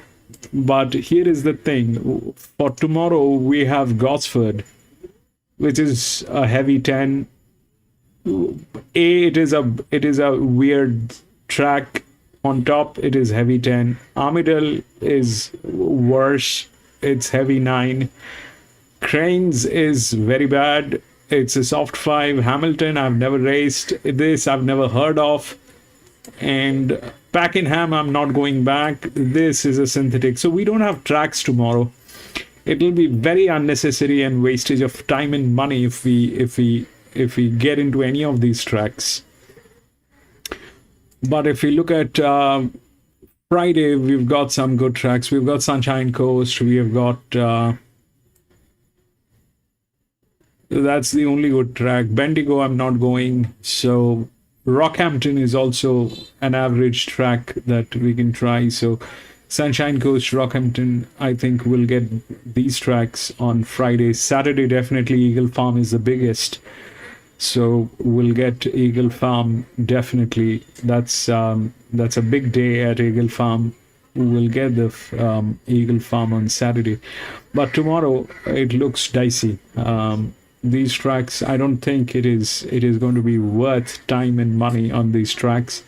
But here is the thing. For tomorrow we have Gosford, which is a heavy 10. It is a weird track. On top it is heavy 10. Armidale is worse. It's heavy 9. Cranes is very bad. It's a soft 5. Hamilton, I've never raced. This I've never heard of. And Pakenham, I'm not going back. This is a synthetic. So we don't have tracks tomorrow. It will be very unnecessary and wastage of time and money if we get into any of these tracks. But if we look at Friday, we've got some good tracks. We've got Sunshine Coast. We have got that's the only good track. Bendigo, I'm not going. So Rockhampton is also an average track that we can try. So Sunshine Coast, Rockhampton, I think we'll get these tracks on Friday. Saturday, definitely Eagle Farm is the biggest. So we'll get Eagle Farm, definitely. That's a big day at Eagle Farm. We'll get the Eagle Farm on Saturday. But tomorrow, it looks dicey. These tracks, I don't think it is going to be worth time and money on these tracks.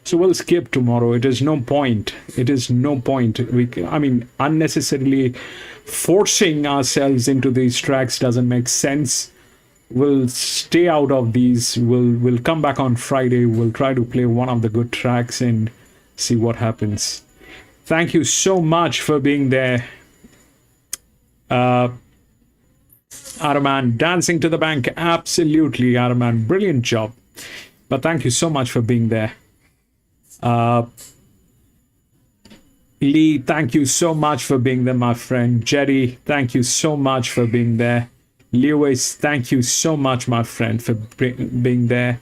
So we'll skip tomorrow. It is no point. It is no point. Unnecessarily forcing ourselves into these tracks doesn't make sense. We'll stay out of these. We'll come back on Friday. We'll try to play one of the good tracks and see what happens. Thank you so much for being there. Araman, dancing to the bank. Absolutely, Araman. Brilliant job. But thank you so much for being there. Lee, thank you so much for being there, my friend. Jerry, thank you so much for being there. Lewis, thank you so much, my friend, for being there.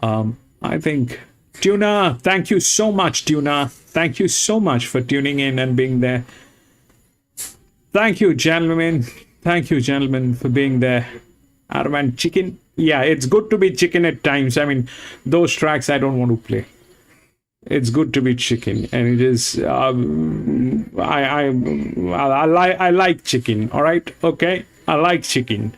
I think Tuna, thank you so much, Tuna. Thank you so much for tuning in and being there. Thank you, gentlemen. Thank you, gentlemen, for being there. Araman, chicken. Yeah, it's good to be chicken at times. Those tracks I don't want to play. It's good to be chicken, and it is. I like chicken. All right, okay. I like chicken.